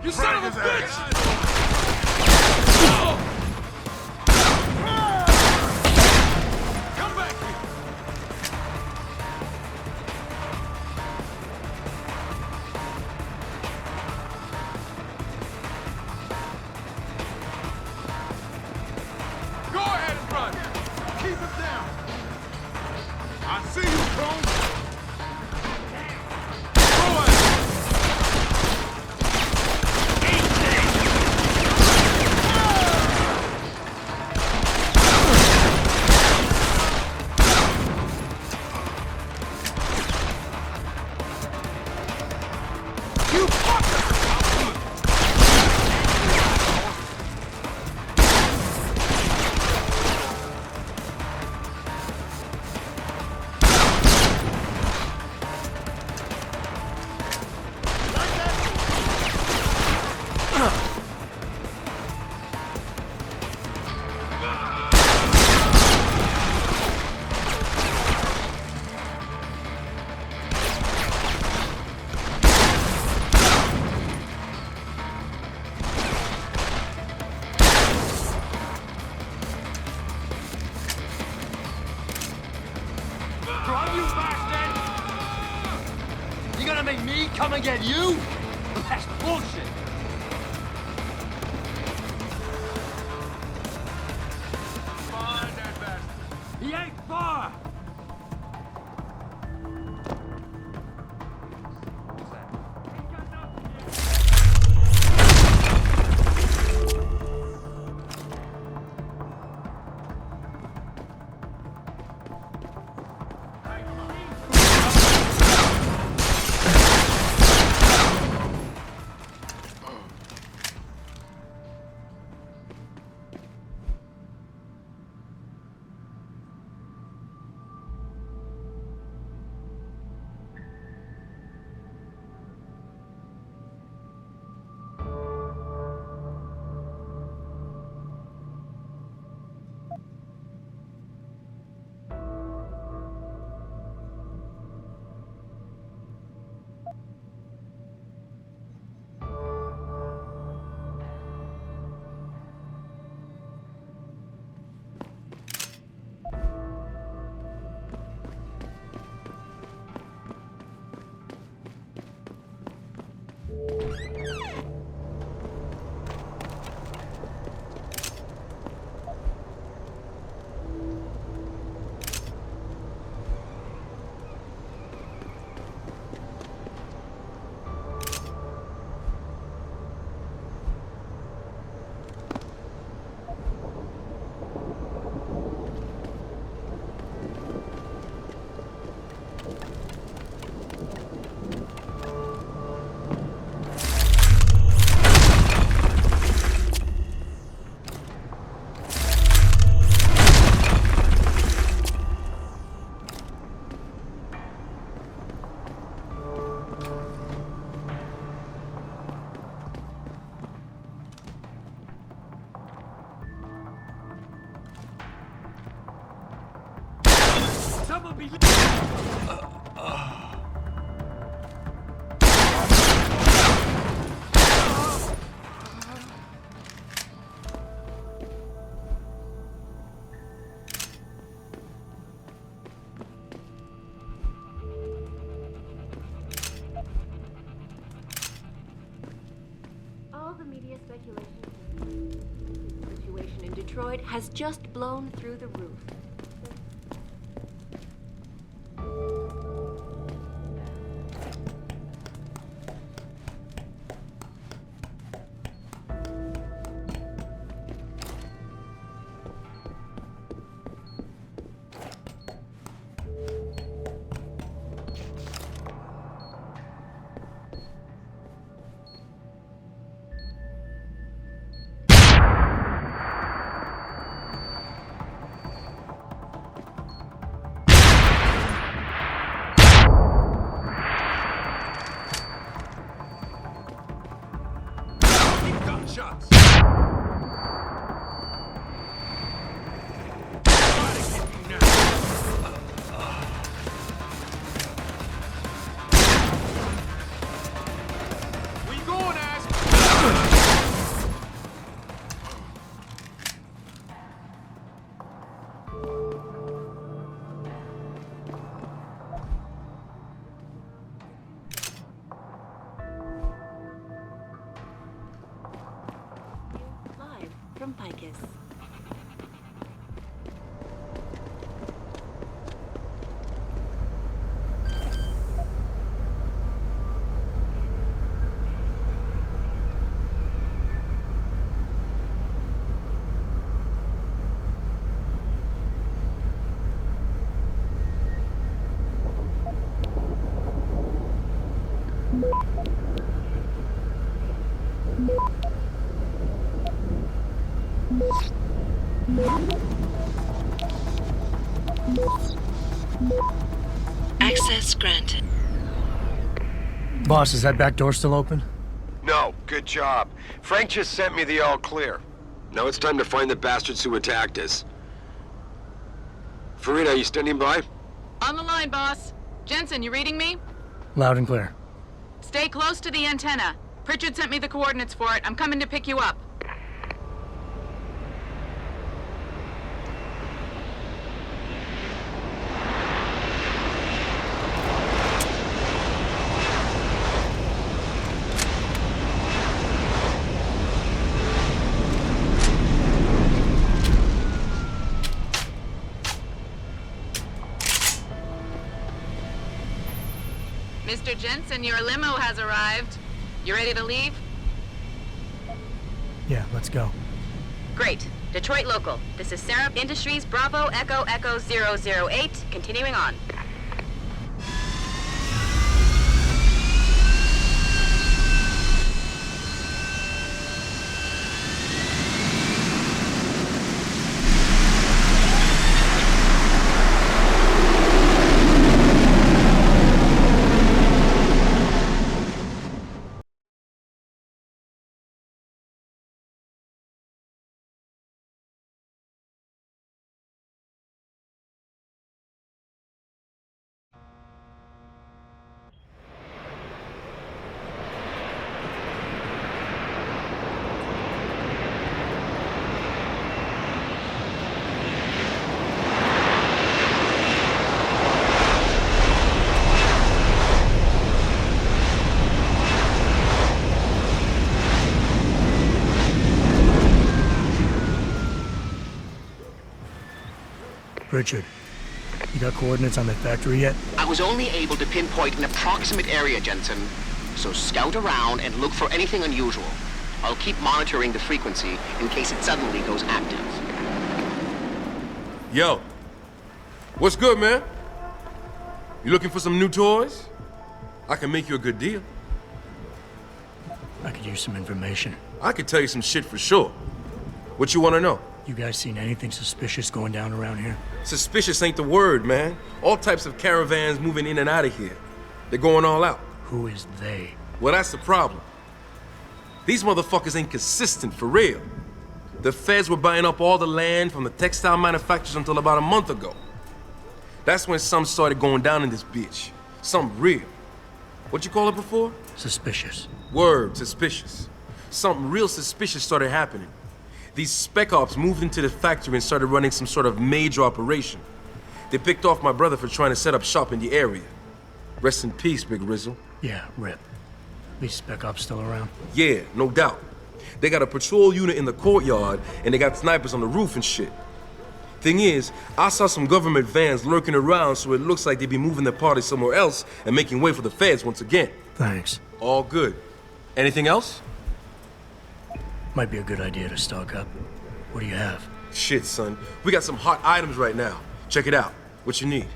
You son of a bitch! Come back here! Go ahead and run! Keep him down! I see you, Chrome! Go ahead! You fucker! Run, you bastard! You gonna make me come and get you? That's bullshit! Find that bastard! He ain't far! Someone be... All the media speculation the situation in Detroit has just blown through the roof. Shots. Where you going, ass? from Picus. Access granted. Boss, is that back door still open? No, good job. Frank just sent me the all clear. Now it's time to find the bastards who attacked us. Farida, you standing by? On the line, boss. Jensen, you reading me? Loud and clear. Stay close to the antenna. Pritchard sent me the coordinates for it. I'm coming to pick you up. Mr. Jensen, your limo has arrived. You ready to leave? Yeah, let's go. Great. Detroit local. This is Sarah Industries Bravo Echo Echo 008. Continuing on. Richard, you got coordinates on that factory yet? I was only able to pinpoint an approximate area, Jensen. So scout around and look for anything unusual. I'll keep monitoring the frequency in case it suddenly goes active. Yo, what's good, man? You looking for some new toys? I can make you a good deal. I could use some information. I could tell you some shit for sure. What you want to know? You guys seen anything suspicious going down around here? Suspicious ain't the word, man. All types of caravans moving in and out of here. They're going all out. Who is they? Well, that's the problem. These motherfuckers ain't consistent, for real. The feds were buying up all the land from the textile manufacturers until about a month ago. That's when some started going down in this bitch. Something real. What you call it before? Suspicious. Word, suspicious. Something real suspicious started happening. These spec ops moved into the factory and started running some sort of major operation. They picked off my brother for trying to set up shop in the area. Rest in peace, Big Rizzle. Yeah, rip. These spec ops still around? Yeah, no doubt. They got a patrol unit in the courtyard, and they got snipers on the roof and shit. Thing is, I saw some government vans lurking around, so it looks like they be moving the party somewhere else and making way for the feds once again. Thanks. All good. Anything else? Might be a good idea to stock up. What do you have? Shit, son. We got some hot items right now. Check it out. What you need?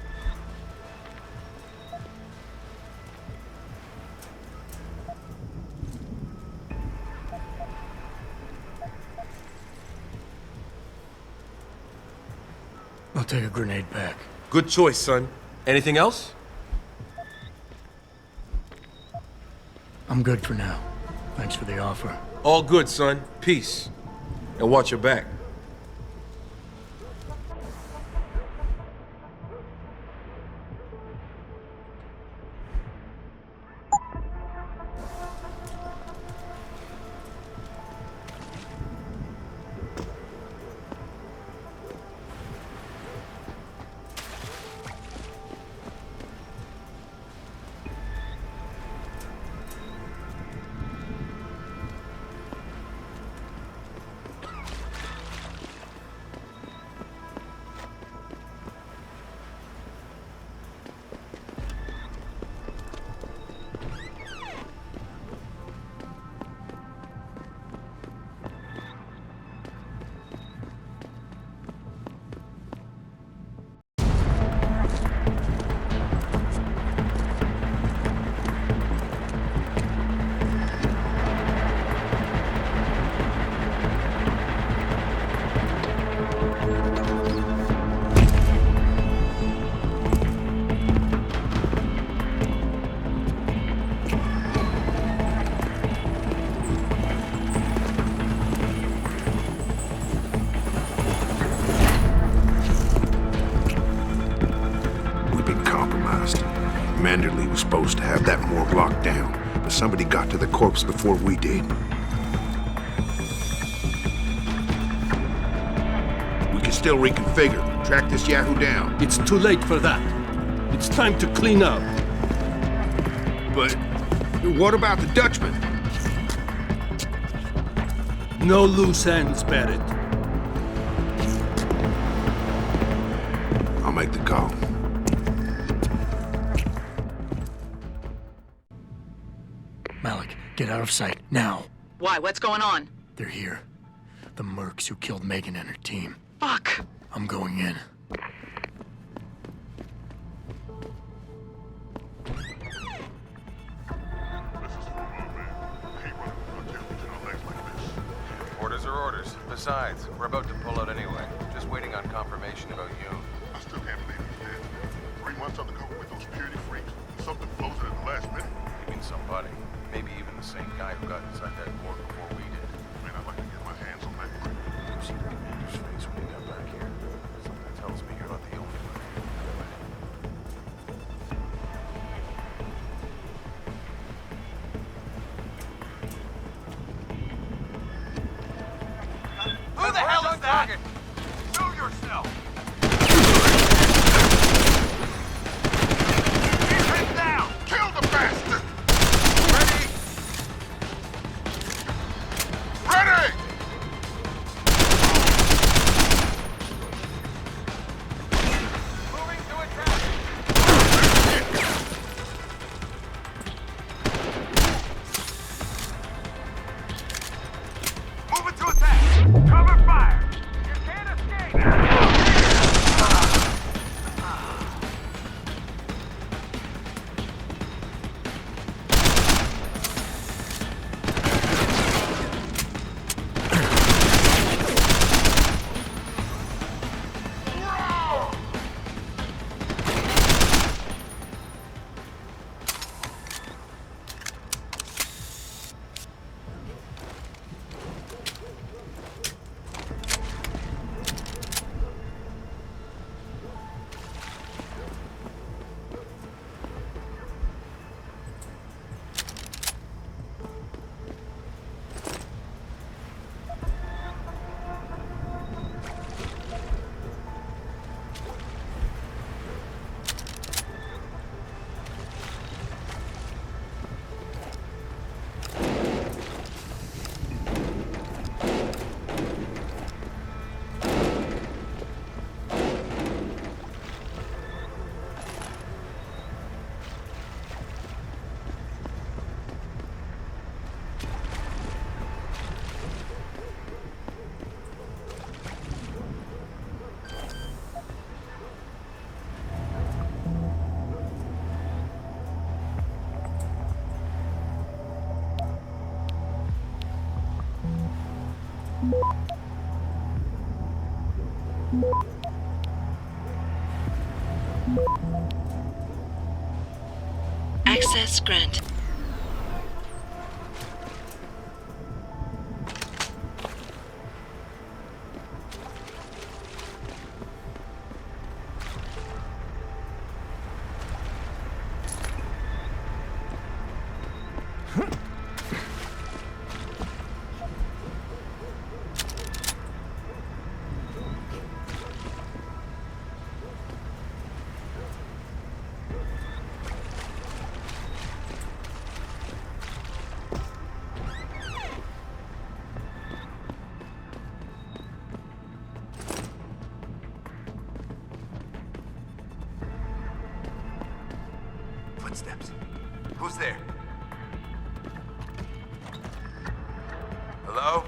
I'll take a grenade pack. Good choice, son. Anything else? I'm good for now. Thanks for the offer. All good, son. Peace. And watch your back. somebody got to the corpse before we did. We can still reconfigure, track this Yahoo down. It's too late for that. It's time to clean up. But what about the Dutchman? No loose ends, Barrett. I'll make the call. Malik, get out of sight, now. Why? What's going on? They're here. The mercs who killed Megan and her team. Fuck! I'm going in. Orders are orders. Besides, we're about to pull out anyway. Just waiting on confirmation about you. I still can't believe he's dead. 3 months undercover with those security freaks. Something blows it at the last minute. You mean somebody? Maybe even the same guy who got inside that morgue before we did. Man, I'd like to get my hands on that brick. You see the commander's face when he got back here? Something tells me you're not the only one. Who the hell is that? Show yourself! He's hit down! Kill the bastard! Ready? Ready! Moving to attack! Moving to attack! Cover fire! You can't escape! Access granted. Footsteps. Who's there? Hello?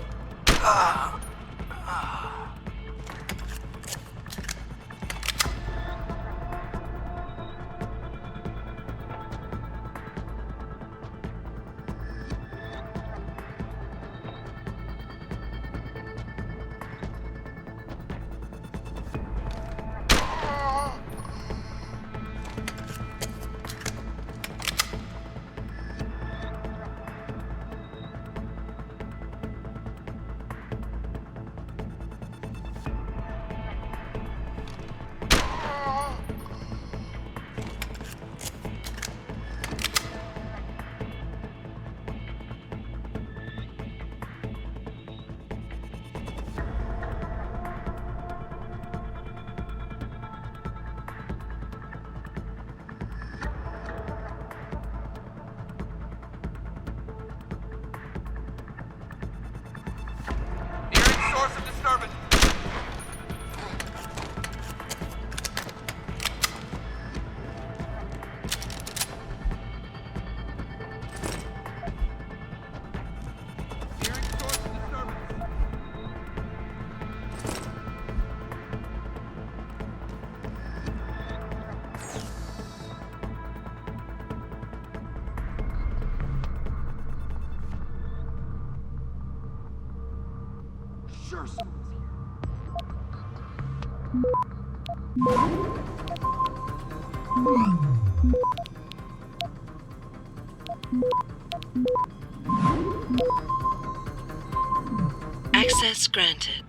sure someone's here. Access granted.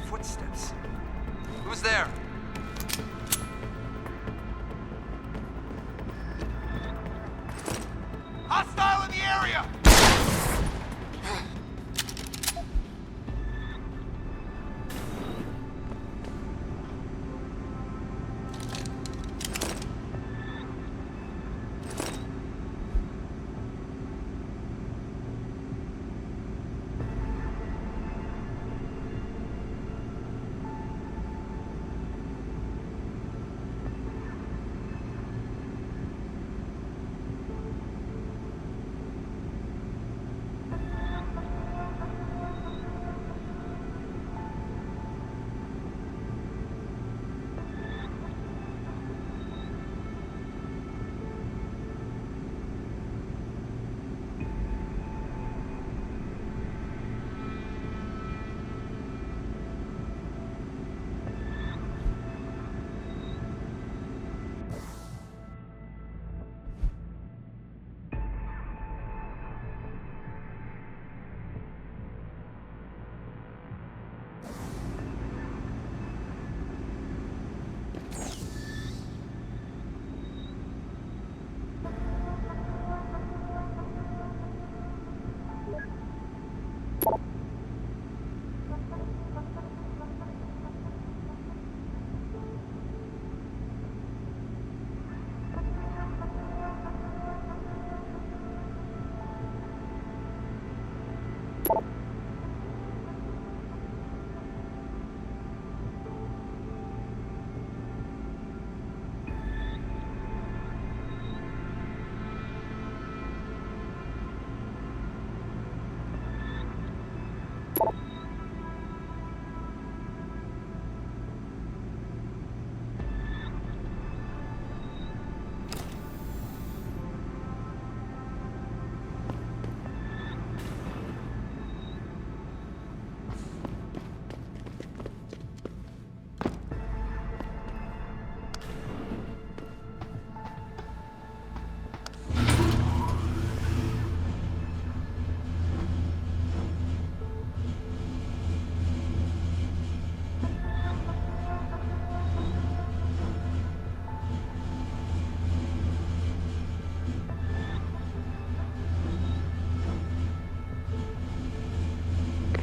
Footsteps. Who's there? Hostile in the area!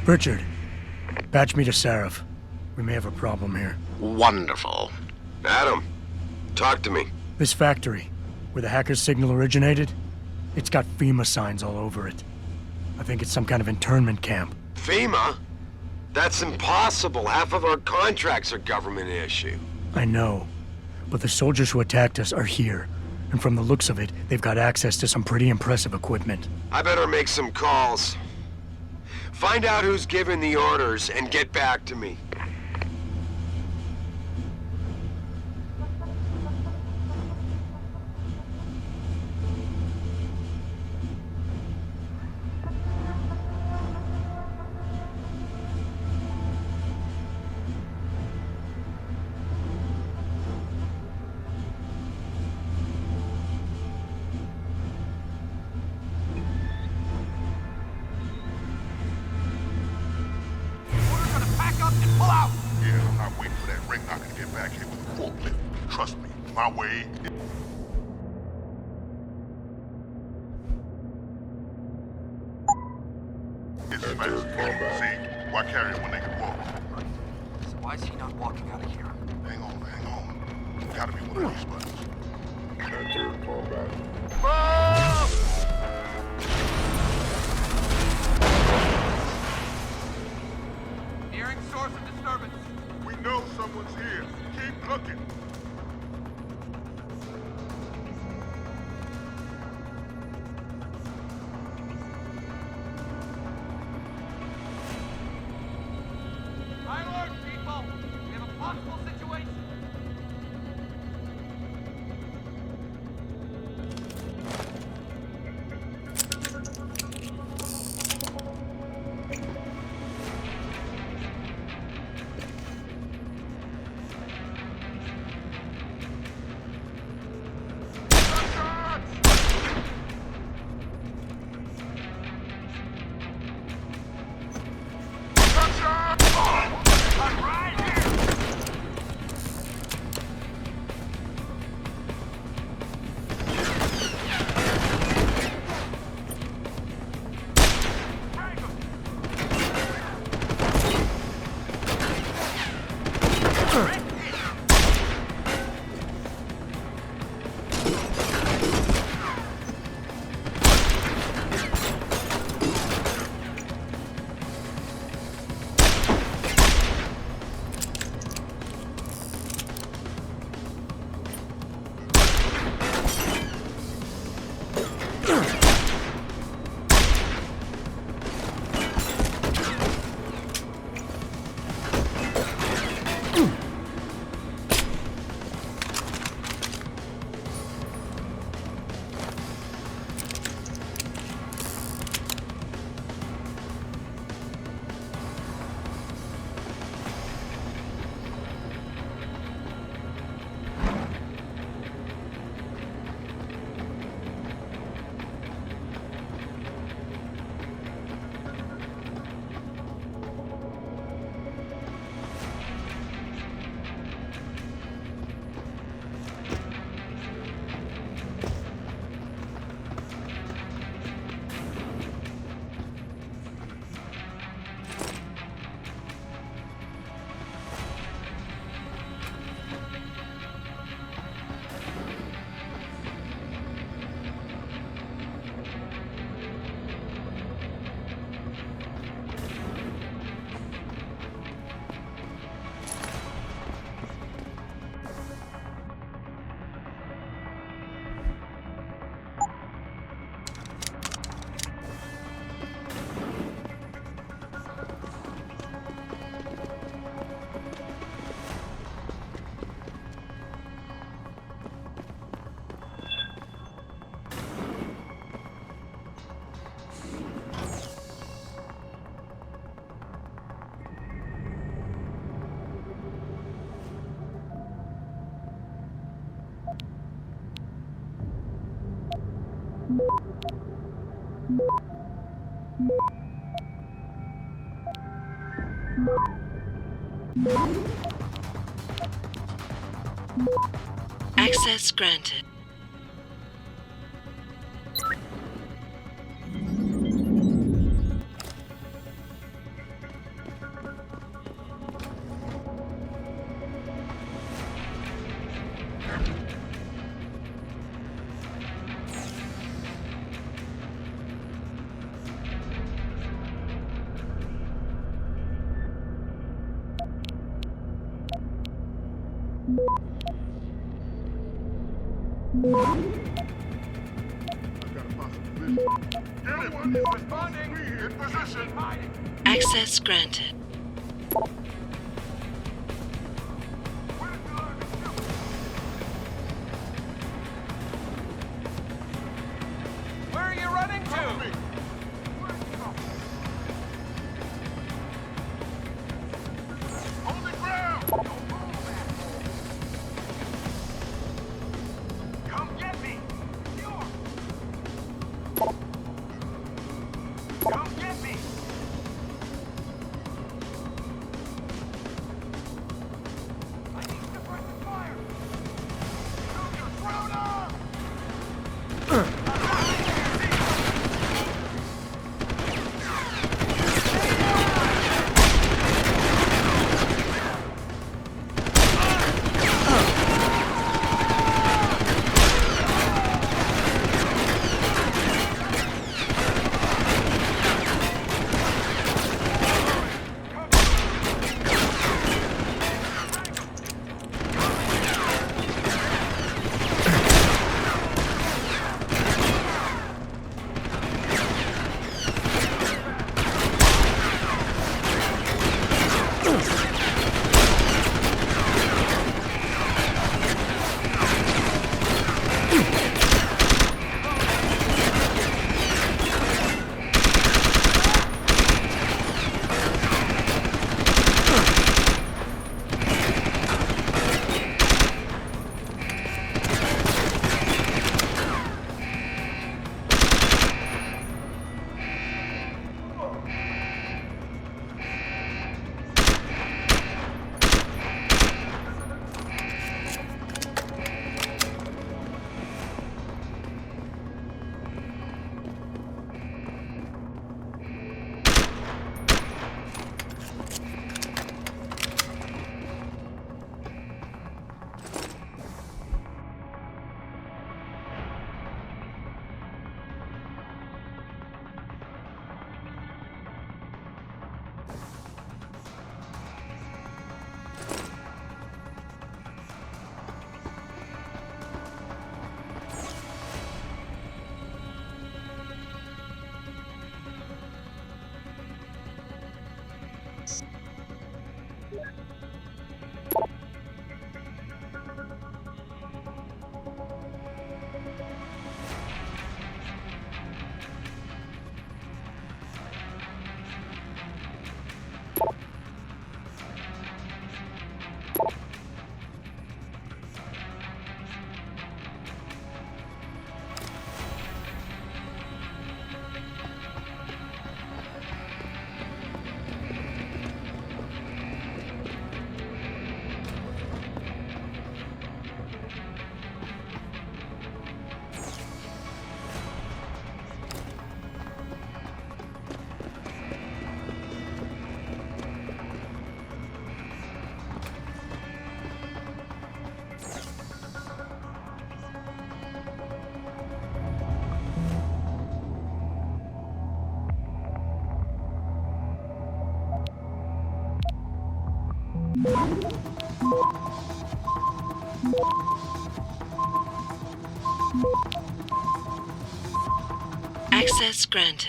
Richard, patch me to Sarif. We may have a problem here. Wonderful. Adam, talk to me. This factory, where the hacker's signal originated, it's got FEMA signs all over it. I think it's some kind of internment camp. FEMA? That's impossible. Half of our contracts are government issue. I know, but the soldiers who attacked us are here. And from the looks of it, they've got access to some pretty impressive equipment. I better make some calls. Find out who's giving the orders and get back to me. get back here with a forklift. Trust me, my way. It's fast. See, why carry him when they can walk? So why is he not walking out of here? Hang on. It's gotta be one of these buttons. Enter combat. Nearing source of disturbance. We know someone's here. Keep looking. High alert, people! We have a possible situation. Access granted. Access granted. Where are you running to? Hold the ground! Come get me! Come get me! I need Access granted.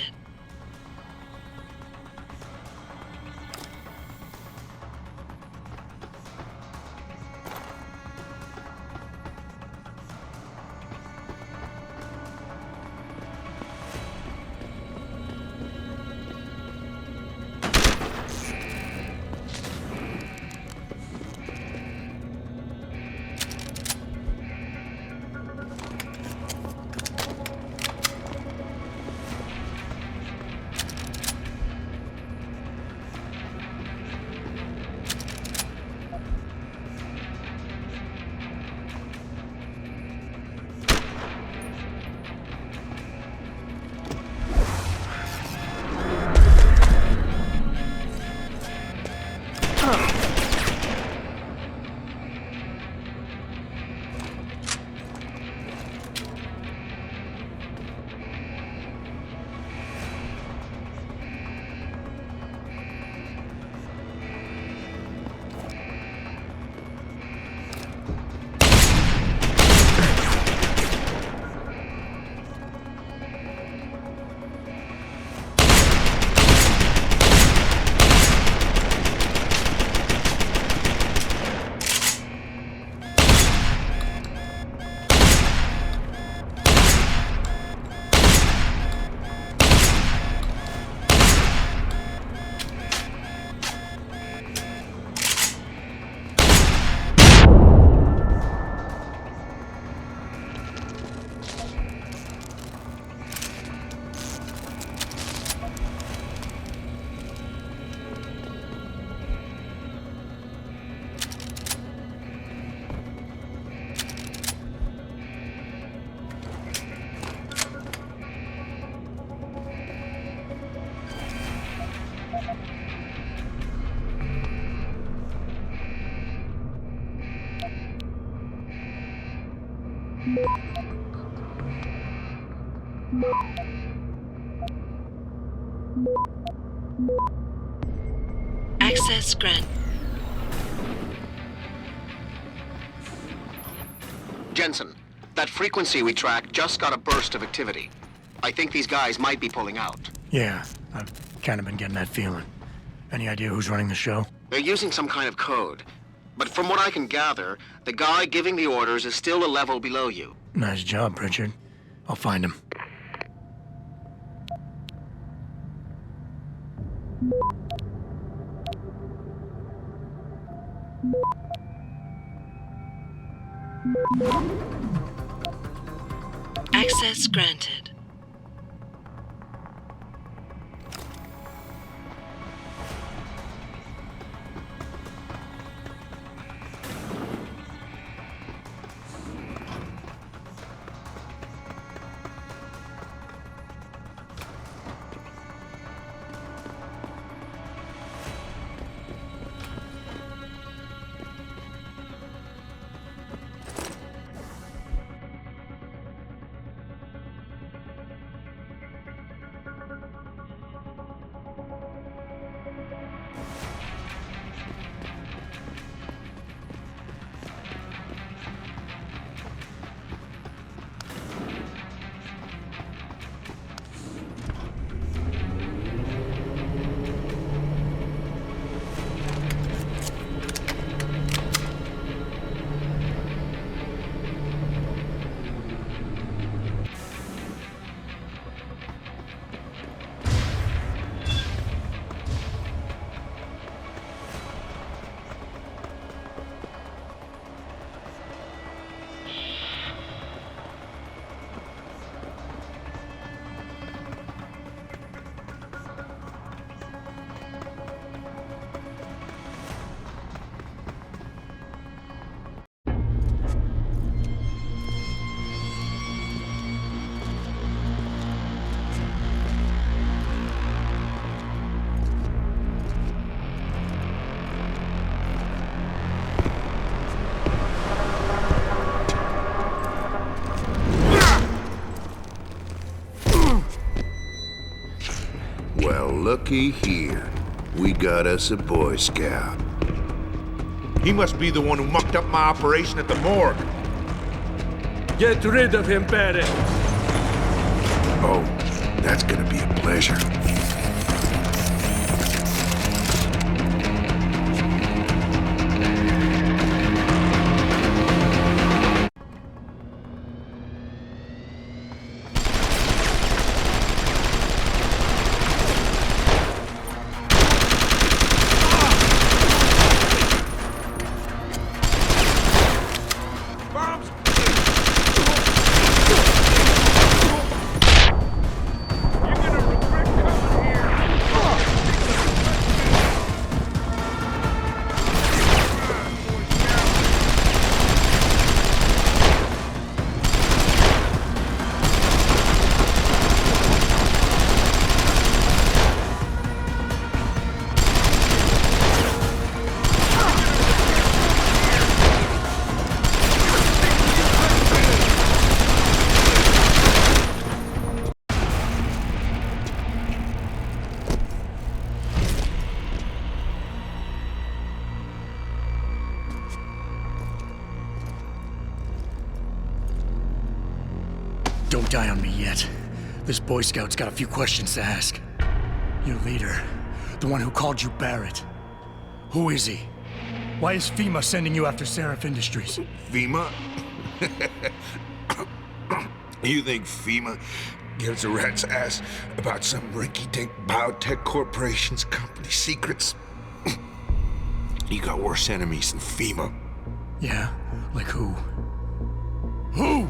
Access granted. Jensen, that frequency we tracked just got a burst of activity. I think these guys might be pulling out. Yeah, I've kind of been getting that feeling. Any idea who's running the show? They're using some kind of code. But from what I can gather, the guy giving the orders is still a level below you. Nice job, Richard. I'll find him. Access granted. Well, looky here. We got us a Boy Scout. He must be the one who mucked up my operation at the morgue. Get rid of him, Barrett. Oh, that's gonna be a pleasure. Don't die on me yet. This Boy Scout's got a few questions to ask. Your leader, the one who called you Barrett. Who is he? Why is FEMA sending you after Seraph Industries? FEMA? You think FEMA gives a rat's ass about some rinky-dink biotech corporation's company secrets? You got worse enemies than FEMA. Yeah? Like who? Who?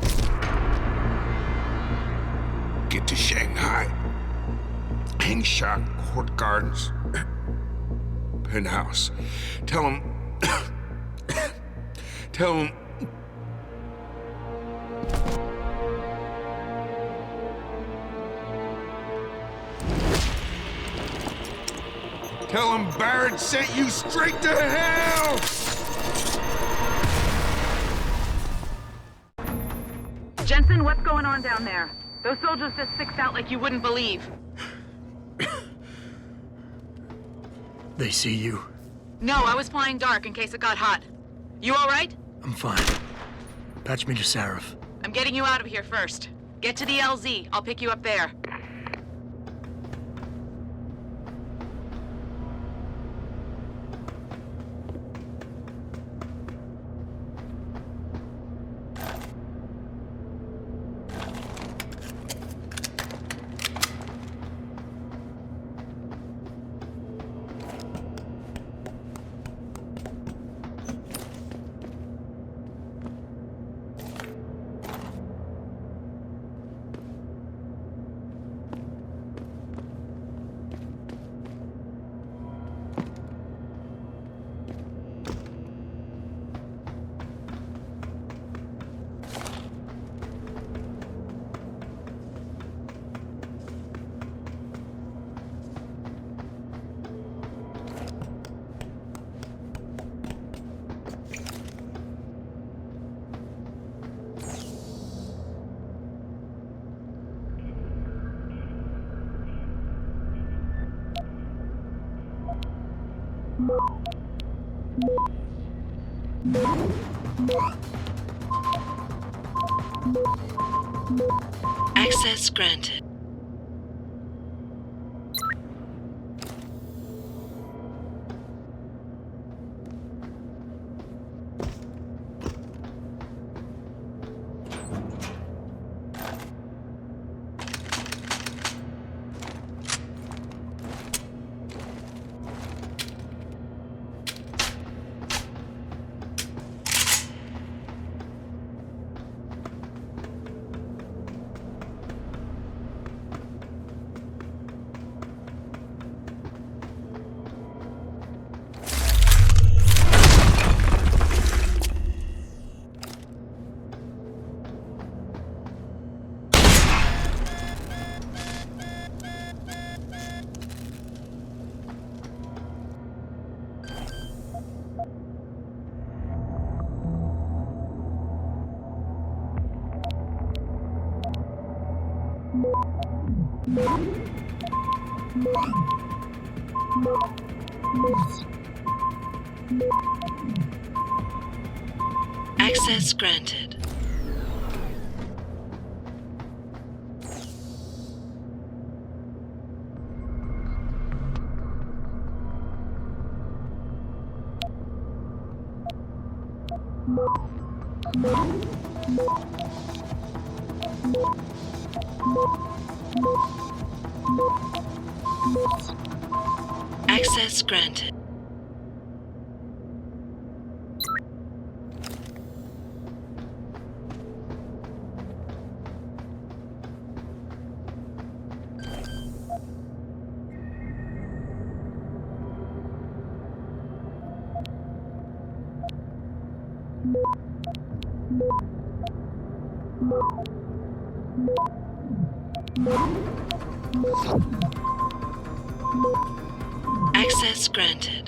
Get to Shanghai. Hengsha Court Gardens. Penthouse. Tell him... Tell him... Tell him Barrett sent you straight to hell! Jensen, what's going on down there? Those soldiers just sixed out like you wouldn't believe. They see you? No, I was flying dark in case it got hot. You all right? I'm fine. Patch me to Seraph. I'm getting you out of here first. Get to the LZ. I'll pick you up there. Access granted. Access granted. Access granted. Access granted.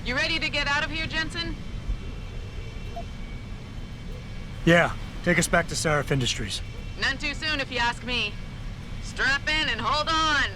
You ready to get out of here, Jensen? Yeah, take us back to Seraph Industries. None too soon, if you ask me. Strap in and hold on.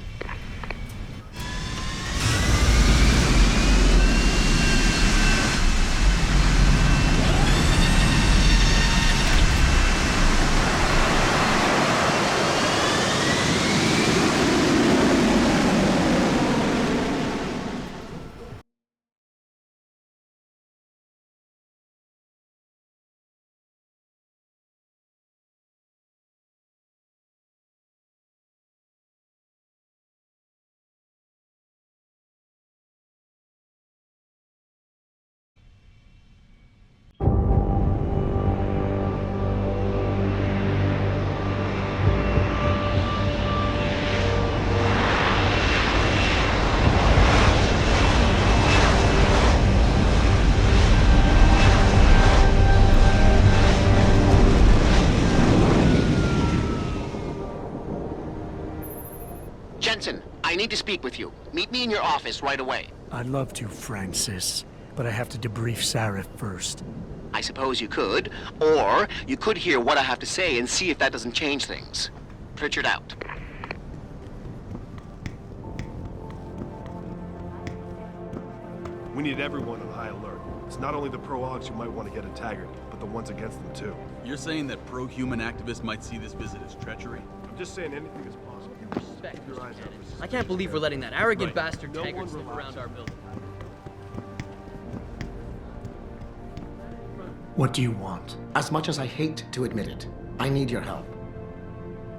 Jensen, I need to speak with you. Meet me in your office right away. I'd love to, Francis, but I have to debrief Seraph first. I suppose you could, or you could hear what I have to say and see if that doesn't change things. Pritchard out. We need everyone on high alert. It's not only the pro-Augs who might want to get a taggart, but the ones against them too. You're saying that pro-human activists might see this visit as treachery? I'm just saying anything is possible. Respect, Mr. Cannon. I can't believe we're letting that arrogant bastard taggart slip around our building. What do you want? As much as I hate to admit it, I need your help.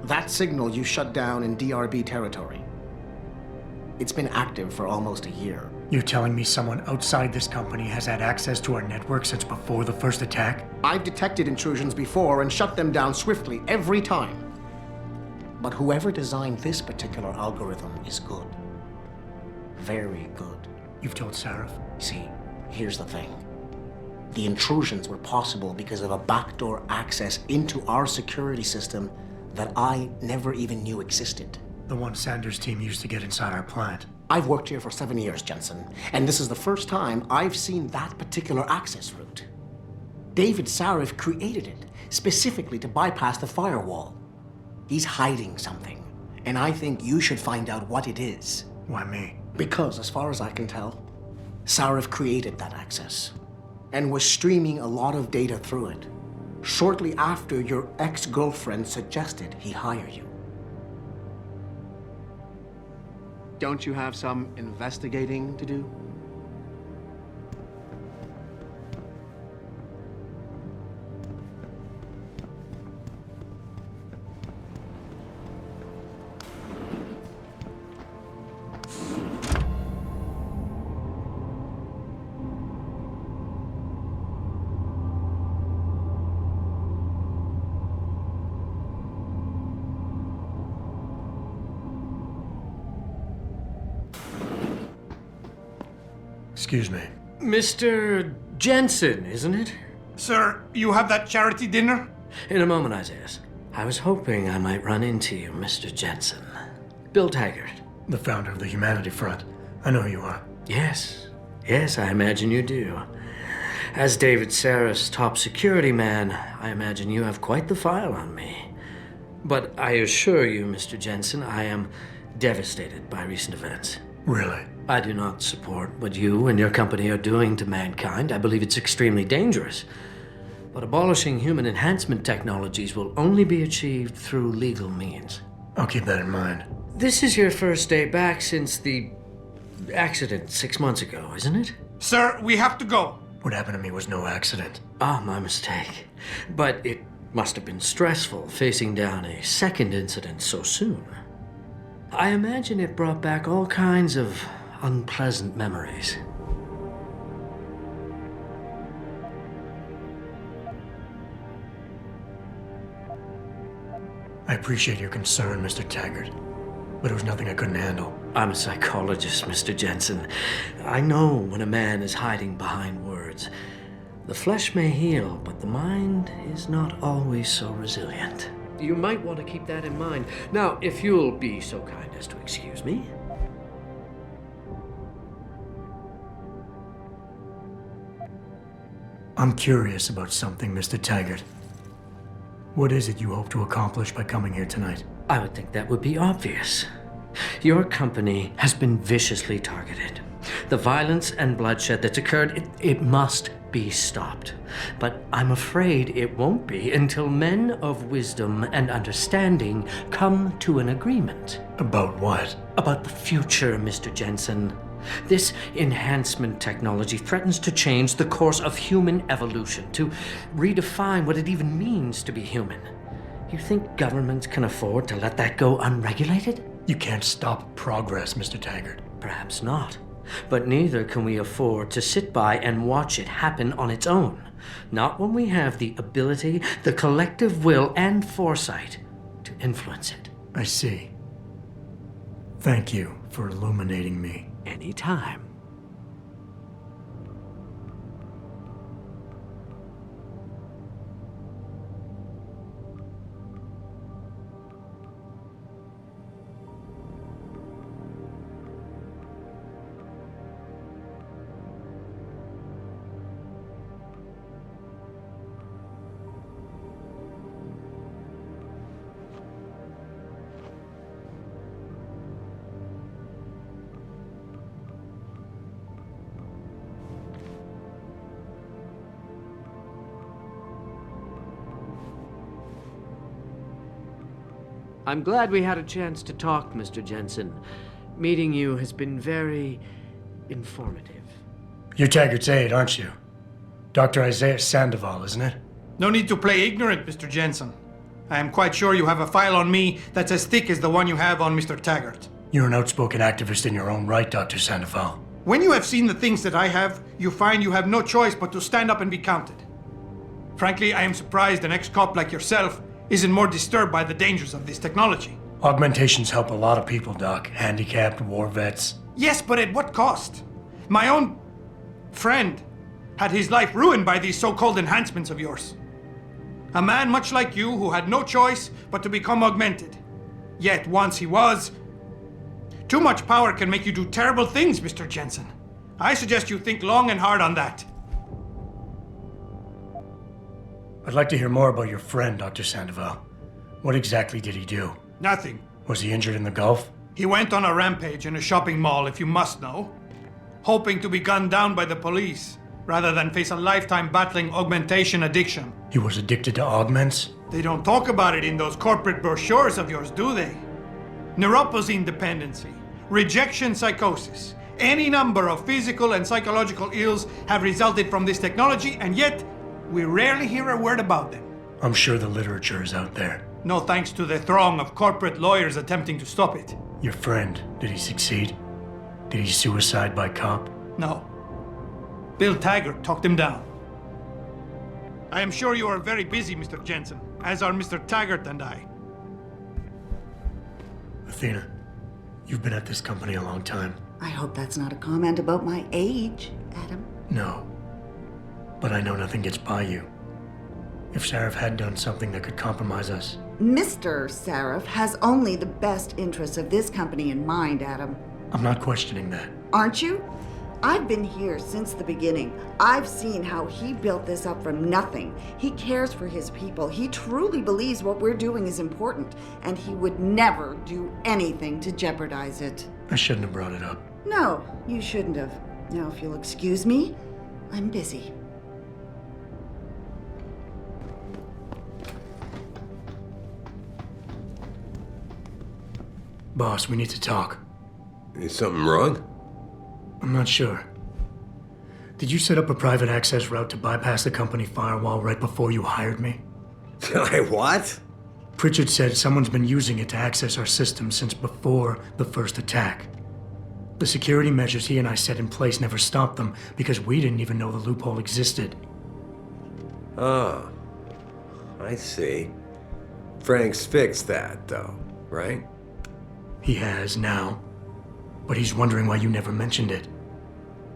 That signal you shut down in DRB territory. It's been active for almost a year. You telling me someone outside this company has had access to our network since before the first attack? I've detected intrusions before and shut them down swiftly every time. But whoever designed this particular algorithm is good. Very good. You've told Sarif? See, here's the thing. The intrusions were possible because of a backdoor access into our security system that I never even knew existed. The one Sanders' team used to get inside our plant. I've worked here for 7 years, Jensen, and this is the first time I've seen that particular access route. David Sarif created it specifically to bypass the firewall. He's hiding something, and I think you should find out what it is. Why me? Because, as far as I can tell, Sarif created that access and was streaming a lot of data through it shortly after your ex-girlfriend suggested he hire you. Don't you have some investigating to do? Excuse me. Mr. Jensen, isn't it? Sir, you have that charity dinner? In a moment, Isaiah. I was hoping I might run into you, Mr. Jensen. Bill Taggart. The founder of the Humanity Front. I know who you are. Yes. Yes, I imagine you do. As David Sarif's top security man, I imagine you have quite the file on me. But I assure you, Mr. Jensen, I am devastated by recent events. Really? I do not support what you and your company are doing to mankind. I believe it's extremely dangerous. But abolishing human enhancement technologies will only be achieved through legal means. I'll keep that in mind. This is your first day back since the accident 6 months ago, isn't it? Sir, we have to go. What happened to me was no accident. Ah, my mistake. But it must have been stressful facing down a second incident so soon. I imagine it brought back all kinds of unpleasant memories. I appreciate your concern, Mr. Taggart, but it was nothing I couldn't handle. I'm a psychologist, Mr. Jensen. I know when a man is hiding behind words. The flesh may heal, but the mind is not always so resilient. You might want to keep that in mind. Now, if you'll be so kind as to excuse me. I'm curious about something, Mr. Taggart. What is it you hope to accomplish by coming here tonight? I would think that would be obvious. Your company has been viciously targeted. The violence and bloodshed that's occurred, it must be stopped. But I'm afraid it won't be until men of wisdom and understanding come to an agreement. About what? About the future, Mr. Jensen. This enhancement technology threatens to change the course of human evolution, to redefine what it even means to be human. You think governments can afford to let that go unregulated? You can't stop progress, Mr. Taggart. Perhaps not. But neither can we afford to sit by and watch it happen on its own. Not when we have the ability, the collective will, and foresight to influence it. I see. Thank you for illuminating me. Anytime. I'm glad we had a chance to talk, Mr. Jensen. Meeting you has been very informative. You're Taggart's aide, aren't you? Dr. Isaiah Sandoval, isn't it? No need to play ignorant, Mr. Jensen. I am quite sure you have a file on me that's as thick as the one you have on Mr. Taggart. You're an outspoken activist in your own right, Dr. Sandoval. When you have seen the things that I have, you find you have no choice but to stand up and be counted. Frankly, I am surprised an ex-cop like yourself isn't more disturbed by the dangers of this technology. Augmentations help a lot of people, Doc. Handicapped, war vets. Yes, but at what cost? My own friend had his life ruined by these so-called enhancements of yours. A man much like you who had no choice but to become augmented. Yet once he was... Too much power can make you do terrible things, Mr. Jensen. I suggest you think long and hard on that. I'd like to hear more about your friend, Dr. Sandoval. What exactly did he do? Nothing. Was he injured in the Gulf? He went on a rampage in a shopping mall, if you must know, hoping to be gunned down by the police, rather than face a lifetime battling augmentation addiction. He was addicted to augments? They don't talk about it in those corporate brochures of yours, do they? Neuropathy dependency, rejection psychosis, any number of physical and psychological ills have resulted from this technology, and yet we rarely hear a word about them. I'm sure the literature is out there. No thanks to the throng of corporate lawyers attempting to stop it. Your friend, did he succeed? Did he suicide by cop? No. Bill Taggart talked him down. I am sure you are very busy, Mr. Jensen, as are Mr. Taggart and I. Athena, you've been at this company a long time. I hope that's not a comment about my age, Adam. No. But I know nothing gets by you. If Sarif had done something that could compromise us. Mr. Sarif has only the best interests of this company in mind, Adam. I'm not questioning that. Aren't you? I've been here since the beginning. I've seen how he built this up from nothing. He cares for his people. He truly believes what we're doing is important, and he would never do anything to jeopardize it. I shouldn't have brought it up. No, you shouldn't have. Now, if you'll excuse me, I'm busy. Boss, we need to talk. Is something wrong? I'm not sure. Did you set up a private access route to bypass the company firewall right before you hired me? What? Pritchard said someone's been using it to access our system since before the first attack. The security measures he and I set in place never stopped them because we didn't even know the loophole existed. Oh, I see. Frank's fixed that, though, right? He has now, but he's wondering why you never mentioned it.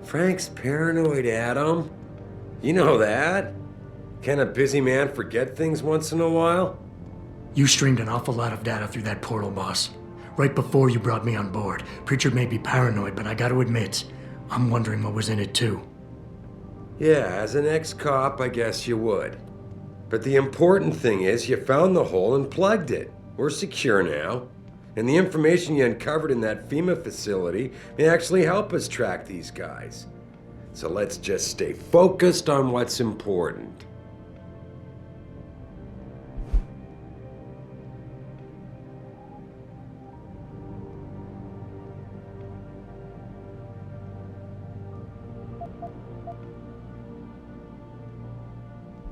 Frank's paranoid, Adam. You know that. Can a busy man forget things once in a while? You streamed an awful lot of data through that portal, boss. Right before you brought me on board. Pritchard may be paranoid, but I gotta admit, I'm wondering what was in it too. Yeah, as an ex-cop, I guess you would. But the important thing is you found the hole and plugged it. We're secure now. And the information you uncovered in that FEMA facility may actually help us track these guys. So let's just stay focused on what's important.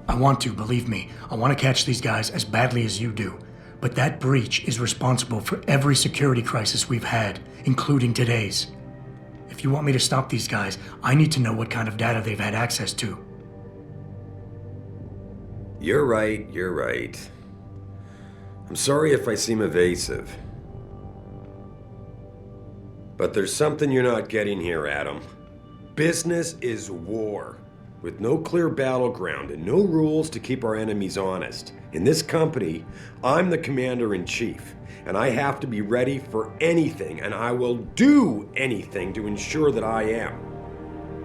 I want to, believe me. I want to catch these guys as badly as you do. But that breach is responsible for every security crisis we've had, including today's. If you want me to stop these guys, I need to know what kind of data they've had access to. You're right. I'm sorry if I seem evasive. But there's something you're not getting here, Adam. Business is war, with no clear battleground and no rules to keep our enemies honest. In this company, I'm the commander-in-chief, and I have to be ready for anything, and I will do anything to ensure that I am.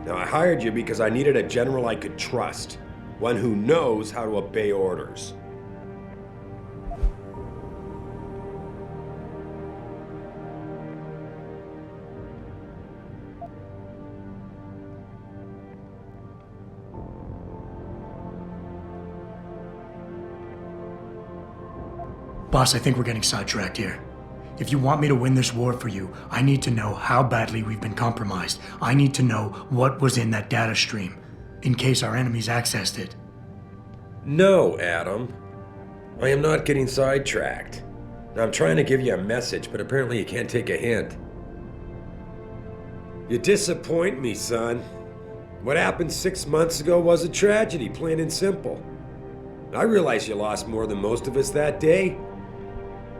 Now, I hired you because I needed a general I could trust, one who knows how to obey orders. Boss, I think we're getting sidetracked here. If you want me to win this war for you, I need to know how badly we've been compromised. I need to know what was in that data stream, in case our enemies accessed it. No, Adam. I am not getting sidetracked. I'm trying to give you a message, but apparently you can't take a hint. You disappoint me, son. What happened 6 months ago was a tragedy, plain and simple. I realize you lost more than most of us that day,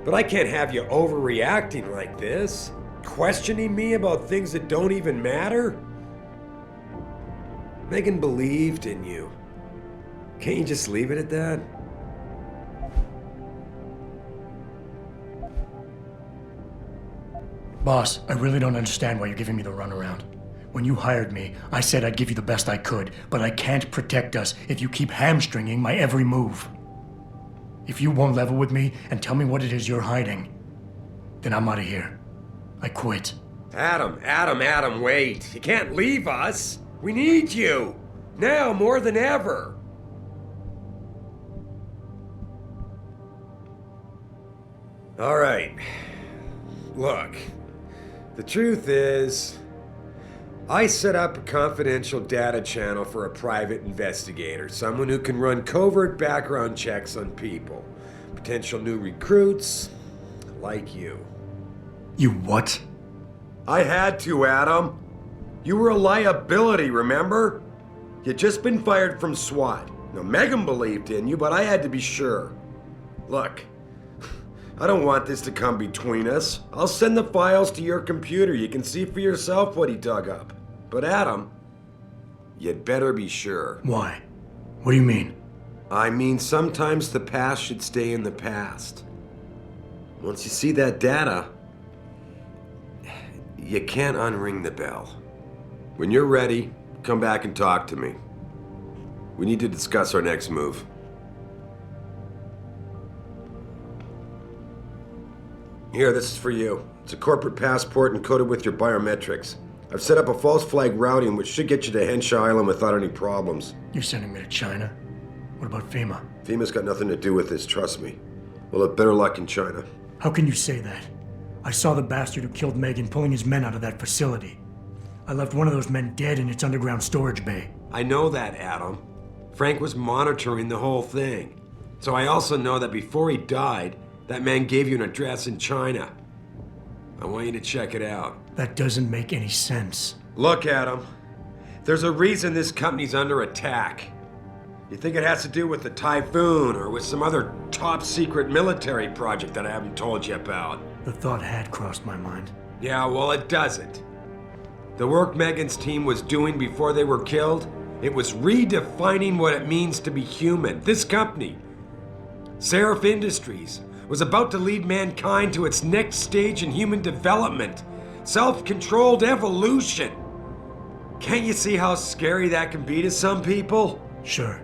but I can't have you overreacting like this, questioning me about things that don't even matter. Megan believed in you. Can't you just leave it at that? Boss, I really don't understand why you're giving me the runaround. When you hired me, I said I'd give you the best I could, but I can't protect us if you keep hamstringing my every move. If you won't level with me and tell me what it is you're hiding, then I'm out of here. I quit. Adam, wait. You can't leave us. We need you. Now more than ever. All right. Look, the truth is, I set up a confidential data channel for a private investigator, someone who can run covert background checks on people, potential new recruits, like you. You what? I had to, Adam. You were a liability, remember? You'd just been fired from SWAT. Now, Megan believed in you, but I had to be sure. Look, I don't want this to come between us. I'll send the files to your computer. You can see for yourself what he dug up. But Adam, you'd better be sure. Why? What do you mean? I mean, sometimes the past should stay in the past. Once you see that data, you can't unring the bell. When you're ready, come back and talk to me. We need to discuss our next move. Here, this is for you. It's a corporate passport encoded with your biometrics. I've set up a false flag routing which should get you to Henshaw Island without any problems. You're sending me to China? What about FEMA? FEMA's got nothing to do with this, trust me. We'll have better luck in China. How can you say that? I saw the bastard who killed Megan pulling his men out of that facility. I left one of those men dead in its underground storage bay. I know that, Adam. Frank was monitoring the whole thing. So I also know that before he died, that man gave you an address in China. I want you to check it out. That doesn't make any sense. Look, Adam. There's a reason this company's under attack. You think it has to do with the Typhoon or with some other top-secret military project that I haven't told you about? The thought had crossed my mind. Yeah, well, it doesn't. The work Megan's team was doing before they were killed, it was redefining what it means to be human. This company, Seraph Industries, was about to lead mankind to its next stage in human development. Self-controlled evolution. Can't you see how scary that can be to some people? Sure.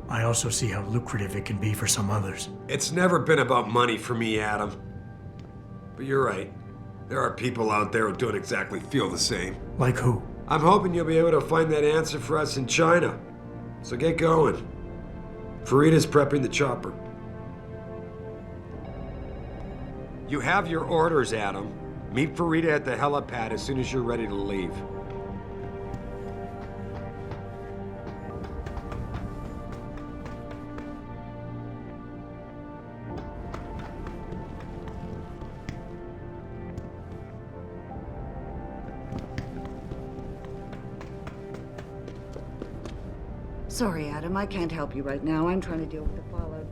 I also see how lucrative it can be for some others. It's never been about money for me, Adam. But you're right. There are people out there who don't exactly feel the same. Like who? I'm hoping you'll be able to find that answer for us in China. So get going. Farida's prepping the chopper. You have your orders, Adam. Meet Farida at the helipad as soon as you're ready to leave. Sorry, Adam, I can't help you right now. I'm trying to deal with the fallout.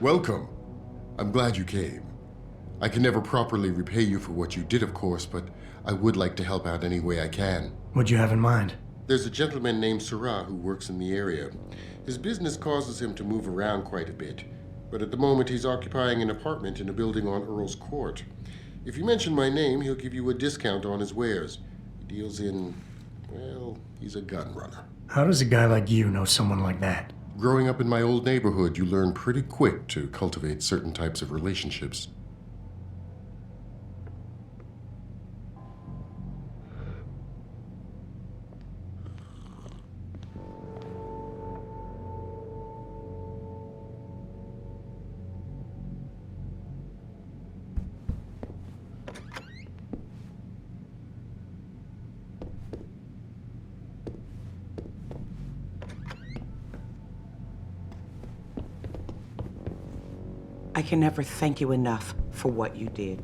Welcome. I'm glad you came. I can never properly repay you for what you did, of course, but I would like to help out any way I can. What'd you have in mind? There's a gentleman named Sarah who works in the area. His business causes him to move around quite a bit, but at the moment he's occupying an apartment in a building on Earl's Court. If you mention my name, he'll give you a discount on his wares. He deals in, well, he's a gun runner. How does a guy like you know someone like that? Growing up in my old neighborhood, you learn pretty quick to cultivate certain types of relationships. I can never thank you enough for what you did.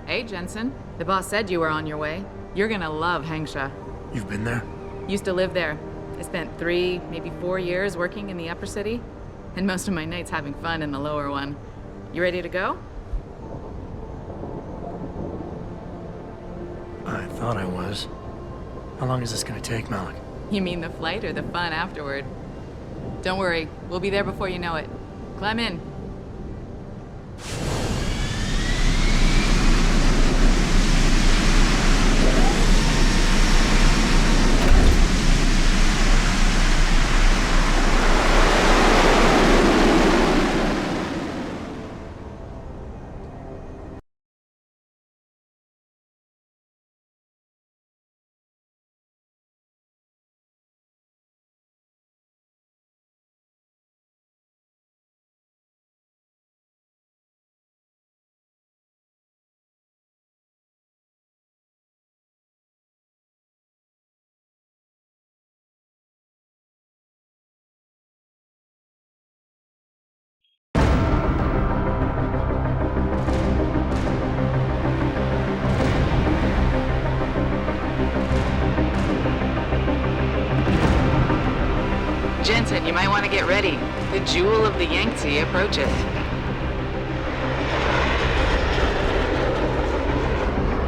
Hey, Jensen. The boss said you were on your way. You're gonna love Hangsha. You've been there? Used to live there. I spent 3, maybe 4 years working in the upper city, and most of my nights having fun in the lower one. You ready to go? I thought I was. How long is this gonna take, Malik? You mean the flight or the fun afterward? Don't worry, we'll be there before you know it. Climb in. Jensen, you might want to get ready. The jewel of the Yangtze approaches.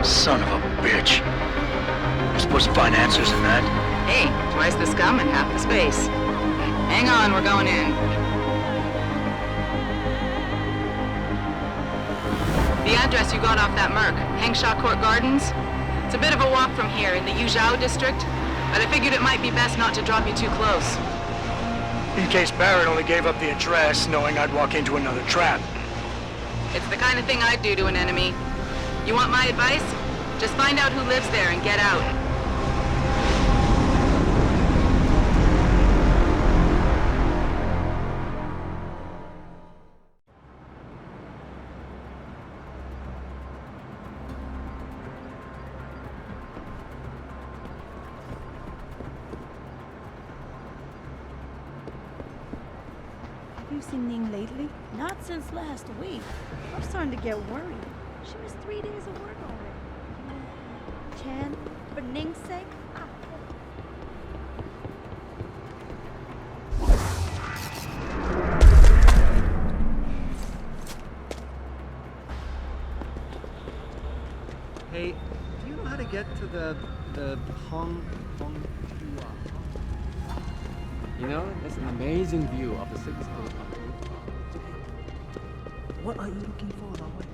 Son of a bitch. We're supposed to find answers in that? Hey, twice the scum and half the space. Hang on, we're going in. The address you got off that Merc, Hengshaw Court Gardens? It's a bit of a walk from here in the Yuzhou district, but I figured it might be best not to drop you too close. In case Barrett only gave up the address, knowing I'd walk into another trap. It's the kind of thing I'd do to an enemy. You want my advice? Just find out who lives there and get out. Have you seen Ning lately? Not since last week. I'm starting to get worried. She missed 3 days of work already. Chan, for Ning's sake? Hey, do you know how to get to the Hong Chua? You know, there's an amazing view of the city of Hong Kong. What are you looking for, Robert?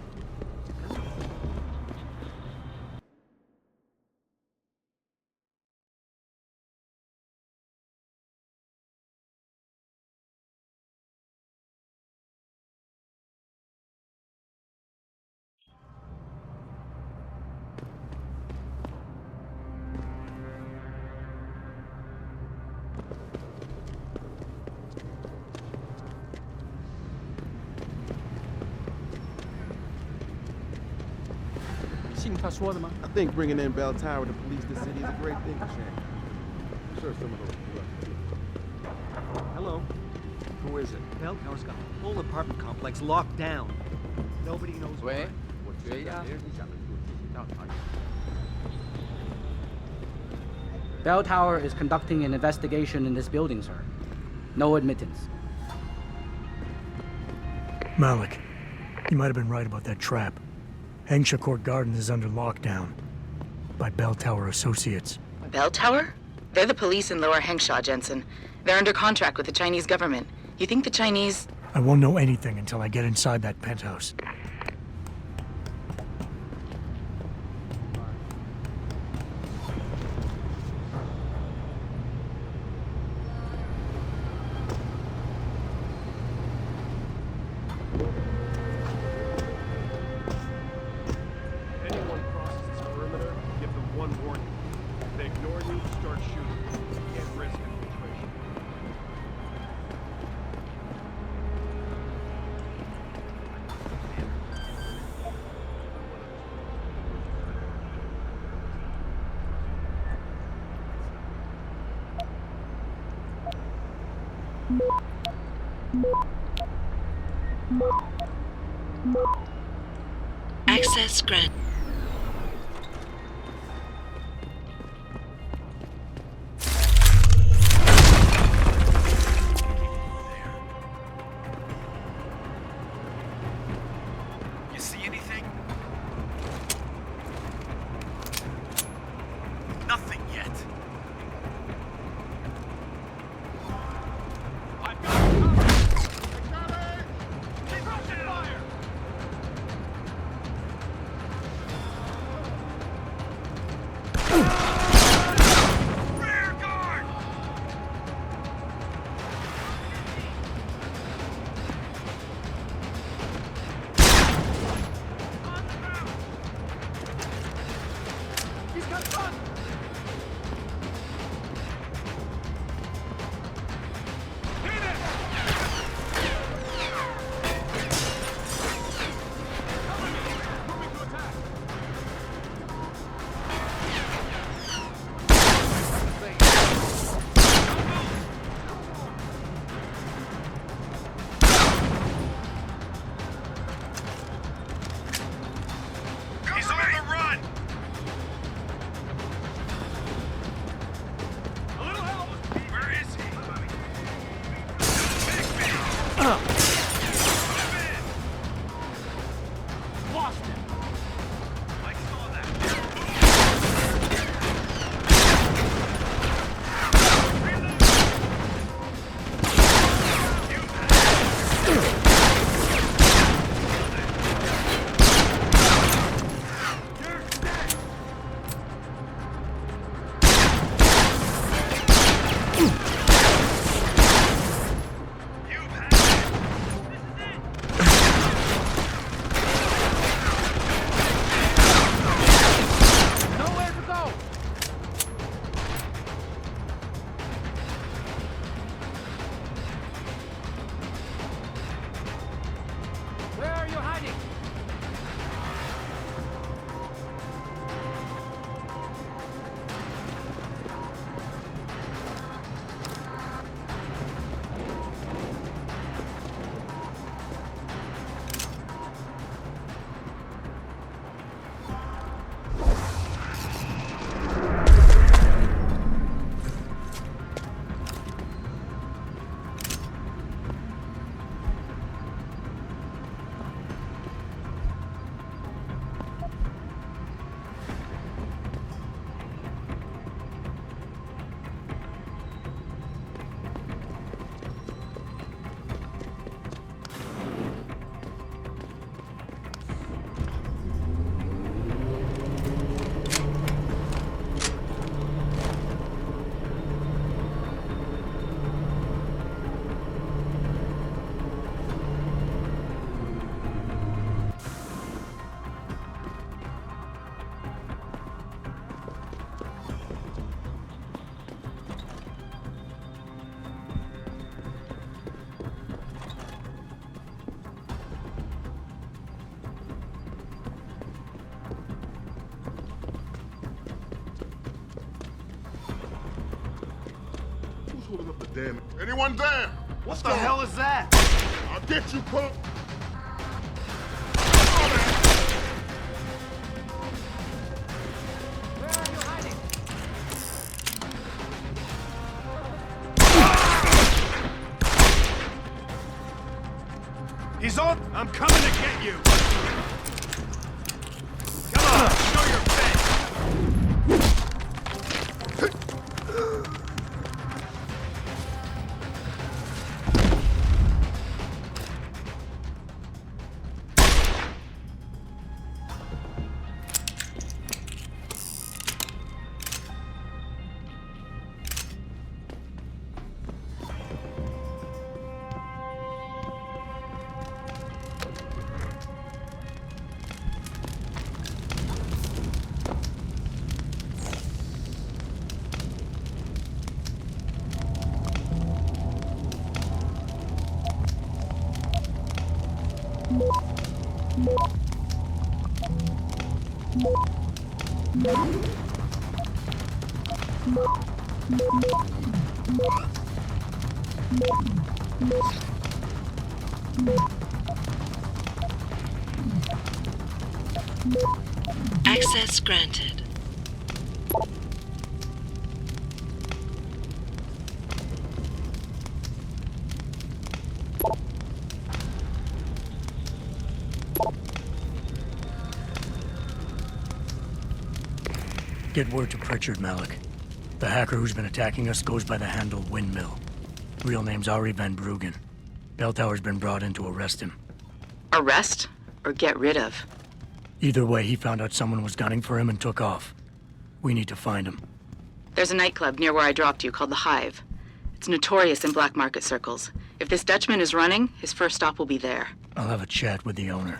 I think bringing in Bell Tower to police the city is a great thing, Shane. I'm sure some of those will. Hello. Who is it? Bell Tower's got the whole apartment complex locked down. Nobody knows why. Bell Tower is conducting an investigation in this building, sir. No admittance. Malik, you might have been right about that trap. Hengsha Court Gardens is under lockdown by Bell Tower Associates. Bell Tower? They're the police in Lower Hengshaw, Jensen. They're under contract with the Chinese government. You think the Chinese... I won't know anything until I get inside that penthouse. Access granted. You see anything? Nothing yet. I've got cover! Keep rushing fire! Anyone there? What the hell is that? I'll get you, punk. He's on! I'm coming to get you! Come on, show your face! Access granted. Get word to Pritchard, Malik. The hacker who's been attacking us goes by the handle Windmill. Real name's Ari Van Bruggen. Bell Tower's been brought in to arrest him. Arrest or get rid of? Either way, he found out someone was gunning for him and took off. We need to find him. There's a nightclub near where I dropped you called the Hive. It's notorious in black market circles. If this Dutchman is running, his first stop will be there. I'll have a chat with the owner.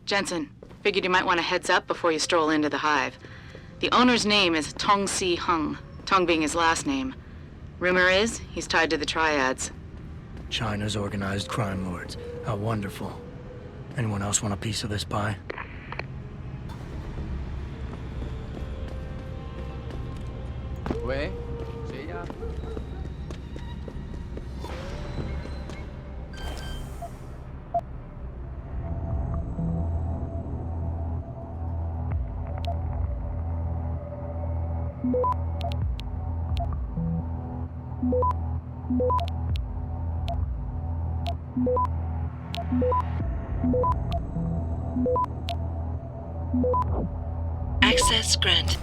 Jensen, figured you might want a heads up before you stroll into the Hive. The owner's name is Tong Si Hung, Tong being his last name. Rumor is he's tied to the Triads. China's organized crime lords. How wonderful. Anyone else want a piece of this pie?喂，谁呀？ Access granted.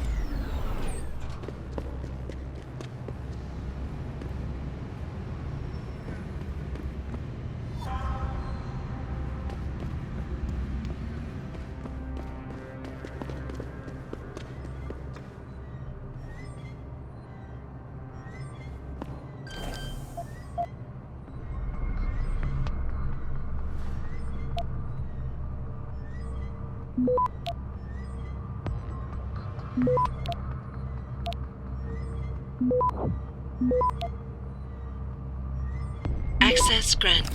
Access granted.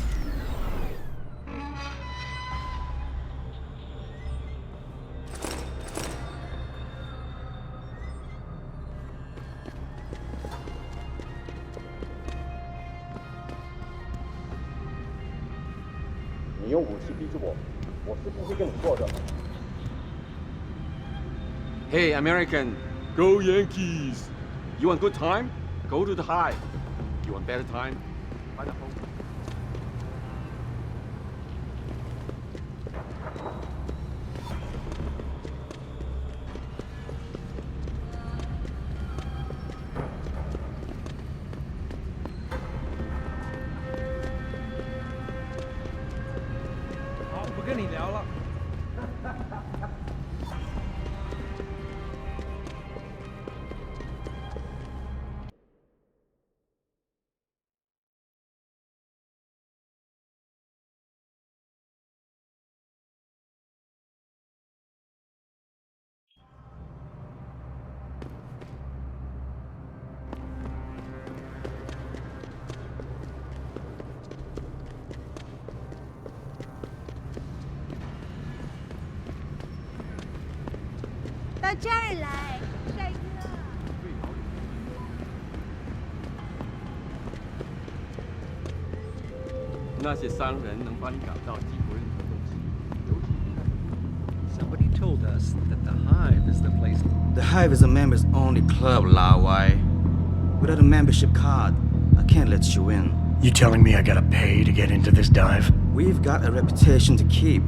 你用武器逼着我，我是不会跟你过的。Hey, American, go Yankees! You want good time? Go to the Hive. You want better time? Find a home. Somebody told us that the Hive is the place. The Hive is a members-only club, Lao Wai. Without a membership card, I can't let you in. You telling me I gotta pay to get into this dive? We've got a reputation to keep.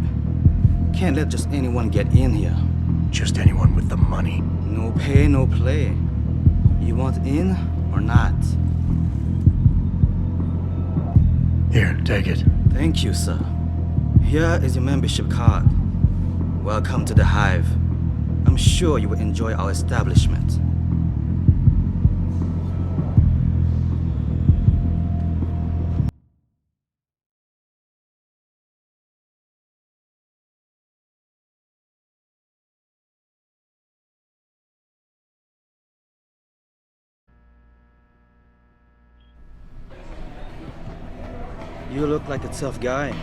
Can't let just anyone get in here. Just anyone with the money? No pay, no play. You want in or not? Here, take it. Thank you, sir. Here is your membership card. Welcome to the Hive. I'm sure you will enjoy our establishment. You look like a tough guy.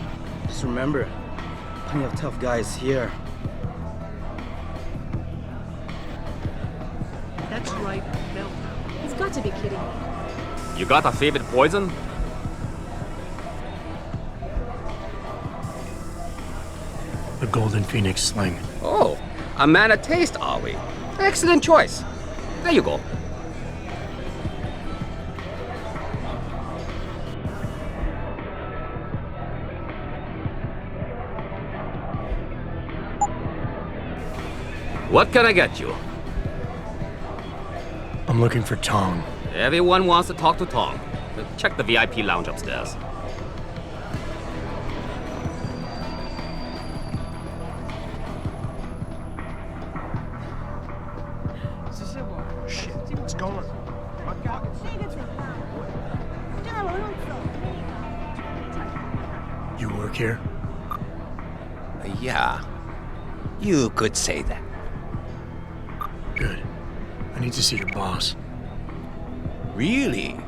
Just remember, plenty of tough guys here. That's right, Mel. He's got to be kidding me. You got a favorite poison? The Golden Phoenix sling. Oh, a man of taste, are we? Excellent choice. There you go. What can I get you? I'm looking for Tong. Everyone wants to talk to Tong. Check the VIP lounge upstairs. Shit, what's going on? You work here? Yeah, you could say that. Good. I need to see your boss. Really?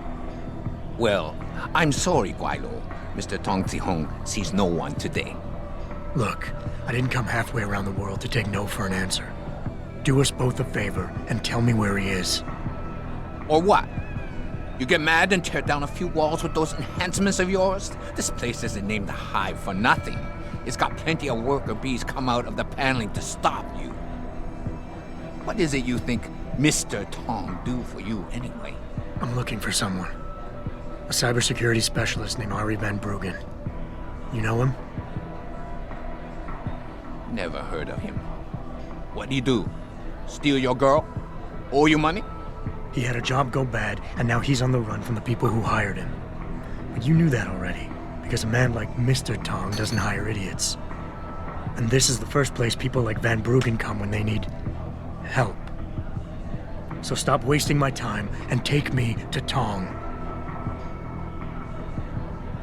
Well, I'm sorry, Guilo. Mr. Tong Zihong sees no one today. Look, I didn't come halfway around the world to take no for an answer. Do us both a favor and tell me where he is. Or what? You get mad and tear down a few walls with those enhancements of yours? This place isn't named the Hive for nothing. It's got plenty of worker bees come out of the paneling to stop you. What is it you think Mr. Tong do for you anyway? I'm looking for someone. A cybersecurity specialist named Ari Van Bruggen. You know him? Never heard of him. What do you do? Steal your girl? Owe you money? He had a job go bad, and now he's on the run from the people who hired him. But you knew that already, because a man like Mr. Tong doesn't hire idiots. And this is the first place people like Van Bruggen come when they need help. So stop wasting my time and take me to Tong.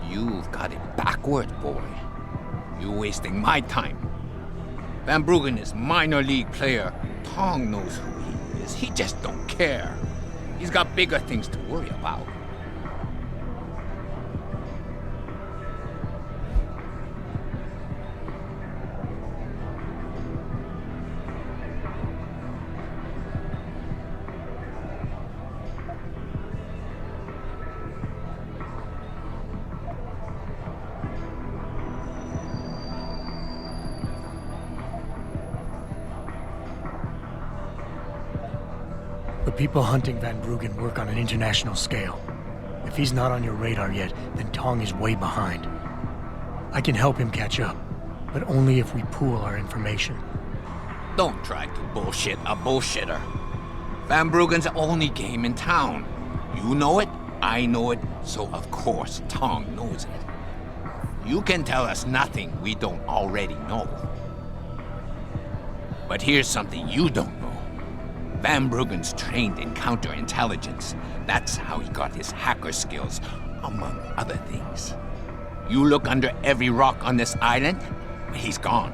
You've got it backwards, boy. You're wasting my time. Van Bruggen is minor league player. Tong knows who he is. He just don't care. He's got bigger things to worry about. The people hunting Van Bruggen work on an international scale. If he's not on your radar yet, then Tong is way behind. I can help him catch up, but only if we pool our information. Don't try to bullshit a bullshitter. Van Bruggen's the only game in town. You know it, I know it, so of course Tong knows it. You can tell us nothing we don't already know. But here's something you don't know. Van Bruggen's trained in counterintelligence. That's how he got his hacker skills, among other things. You look under every rock on this island, he's gone.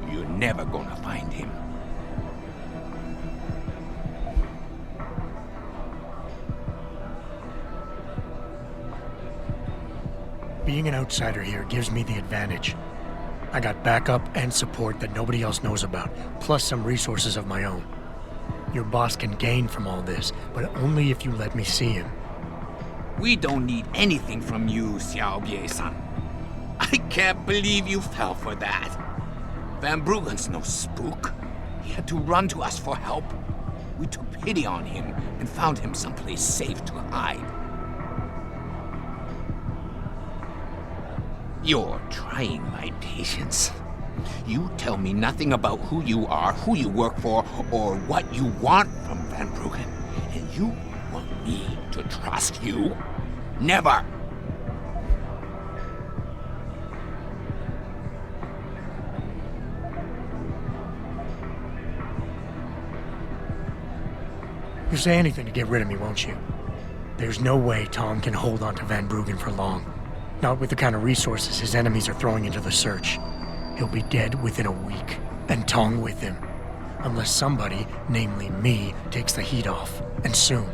You're never gonna find him. Being an outsider here gives me the advantage. I got backup and support that nobody else knows about, plus some resources of my own. Your boss can gain from all this, but only if you let me see him. We don't need anything from you, Xiao Bie-san. I can't believe you fell for that. Van Bruggen's no spook. He had to run to us for help. We took pity on him and found him someplace safe to hide. You're trying my patience. You tell me nothing about who you are, who you work for, or what you want from Van Bruggen. And you want me to trust you? Never! You'll say anything to get rid of me, won't you? There's no way Tom can hold on to Van Bruggen for long. Not with the kind of resources his enemies are throwing into the search. He'll be dead within a week, and Tong with him. Unless somebody, namely me, takes the heat off, and soon.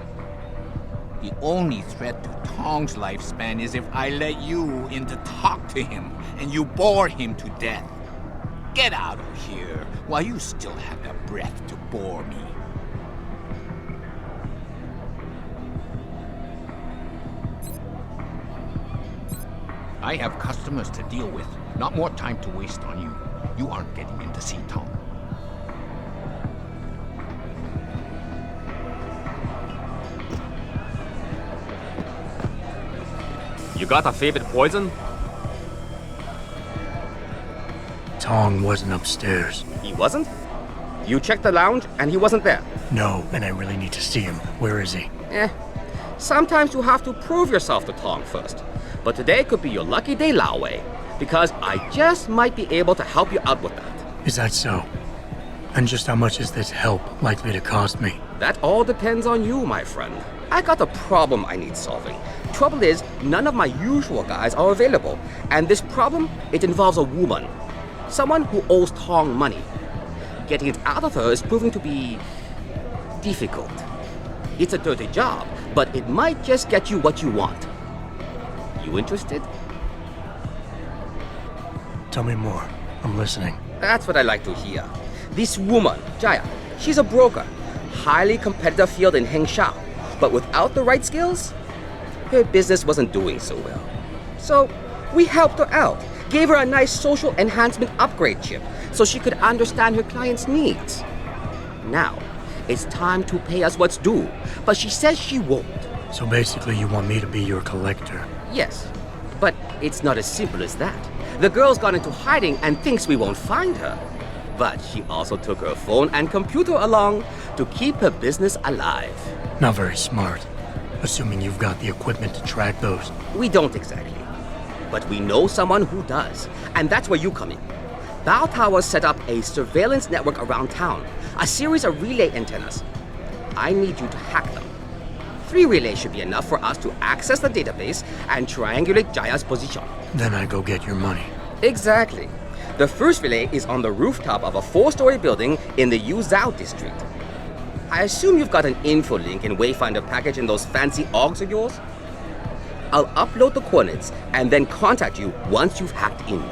The only threat to Tong's lifespan is if I let you in to talk to him, and you bore him to death. Get out of here while you still have the breath to bore me. I have customers to deal with. Not more time to waste on you. You aren't getting in to see Tong. You got a favorite poison? Tong wasn't upstairs. He wasn't? You checked the lounge and he wasn't there? No, and I really need to see him. Where is he? Sometimes you have to prove yourself to Tong first. But today could be your lucky day, Lao Wei, because I just might be able to help you out with that. Is that so? And just how much is this help likely to cost me? That all depends on you, my friend. I got a problem I need solving. Trouble is, none of my usual guys are available. And this problem, it involves a woman. Someone who owes Tong money. Getting it out of her is proving to be difficult. It's a dirty job, but it might just get you what you want. You interested? Tell me more. I'm listening. That's what I like to hear. This woman, Jaya, she's a broker. Highly competitive field in Hengshao. But without the right skills, her business wasn't doing so well. So we helped her out. Gave her a nice social enhancement upgrade chip so she could understand her clients' needs. Now, it's time to pay us what's due, but she says she won't. So basically you want me to be your collector? Yes, but it's not as simple as that. The girl's gone into hiding and thinks we won't find her. But she also took her phone and computer along to keep her business alive. Not very smart, assuming you've got the equipment to track those. We don't exactly. But we know someone who does, and that's where you come in. Bao Tower set up a surveillance network around town, a series of relay antennas. I need you to hack them. 3 relays should be enough for us to access the database and triangulate Jaya's position. Then I go get your money. Exactly. The first relay is on the rooftop of a 4-story building in the Yuzhou district. I assume you've got an info link and Wayfinder package in those fancy OGs of yours? I'll upload the coordinates and then contact you once you've hacked in.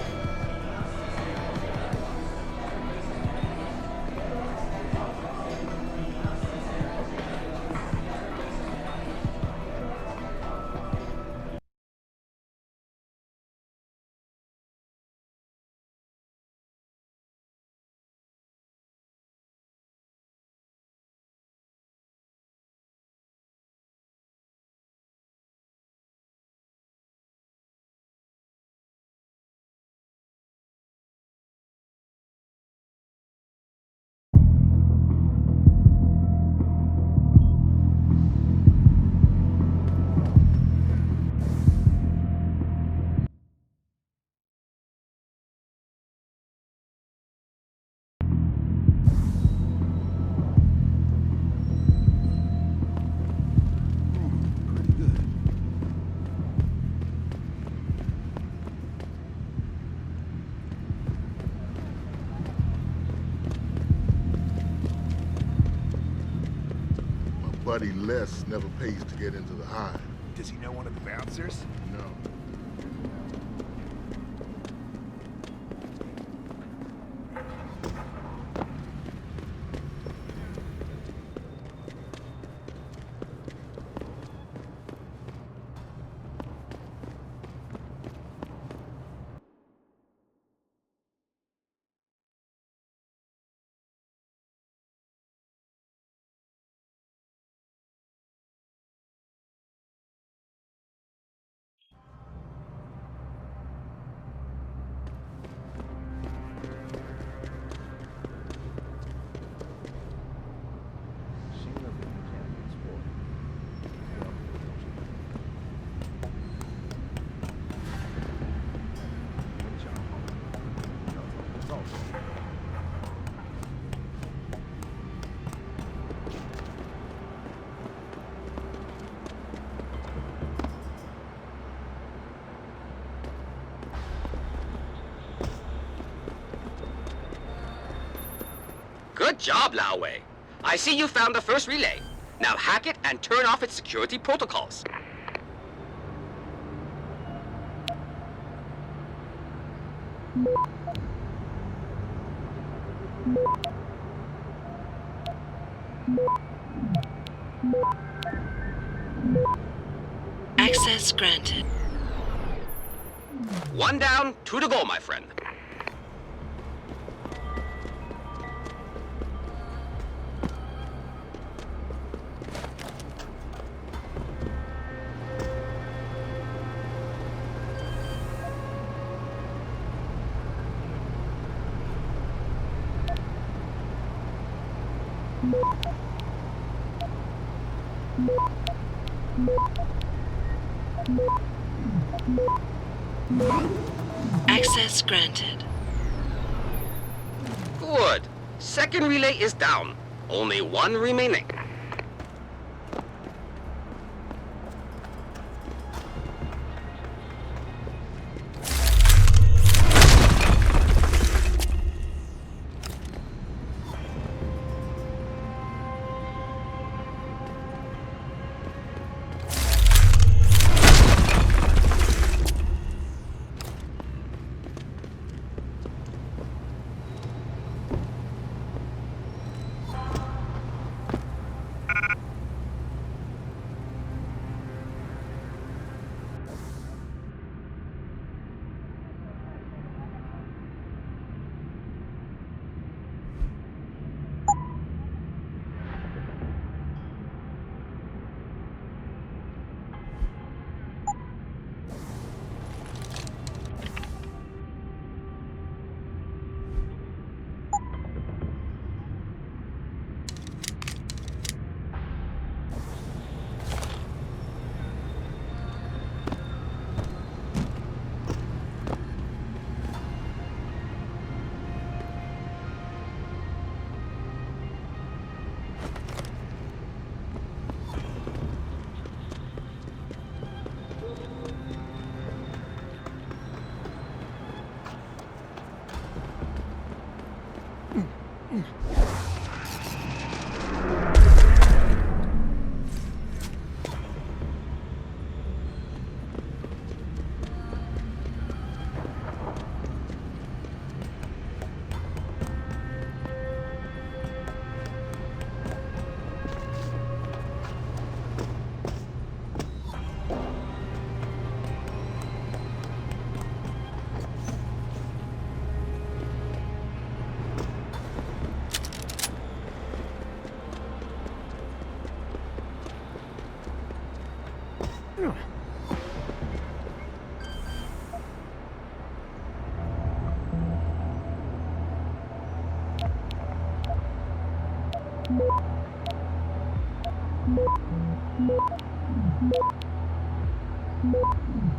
Nobody less never pays to get into the hive. Does he know one of the bouncers? No. Good job, Lao Wei. I see you found the first relay. Now hack it and turn off its security protocols. Access granted. One down, two to go, my friend. Access granted. Good. Second relay is down. Only one remaining.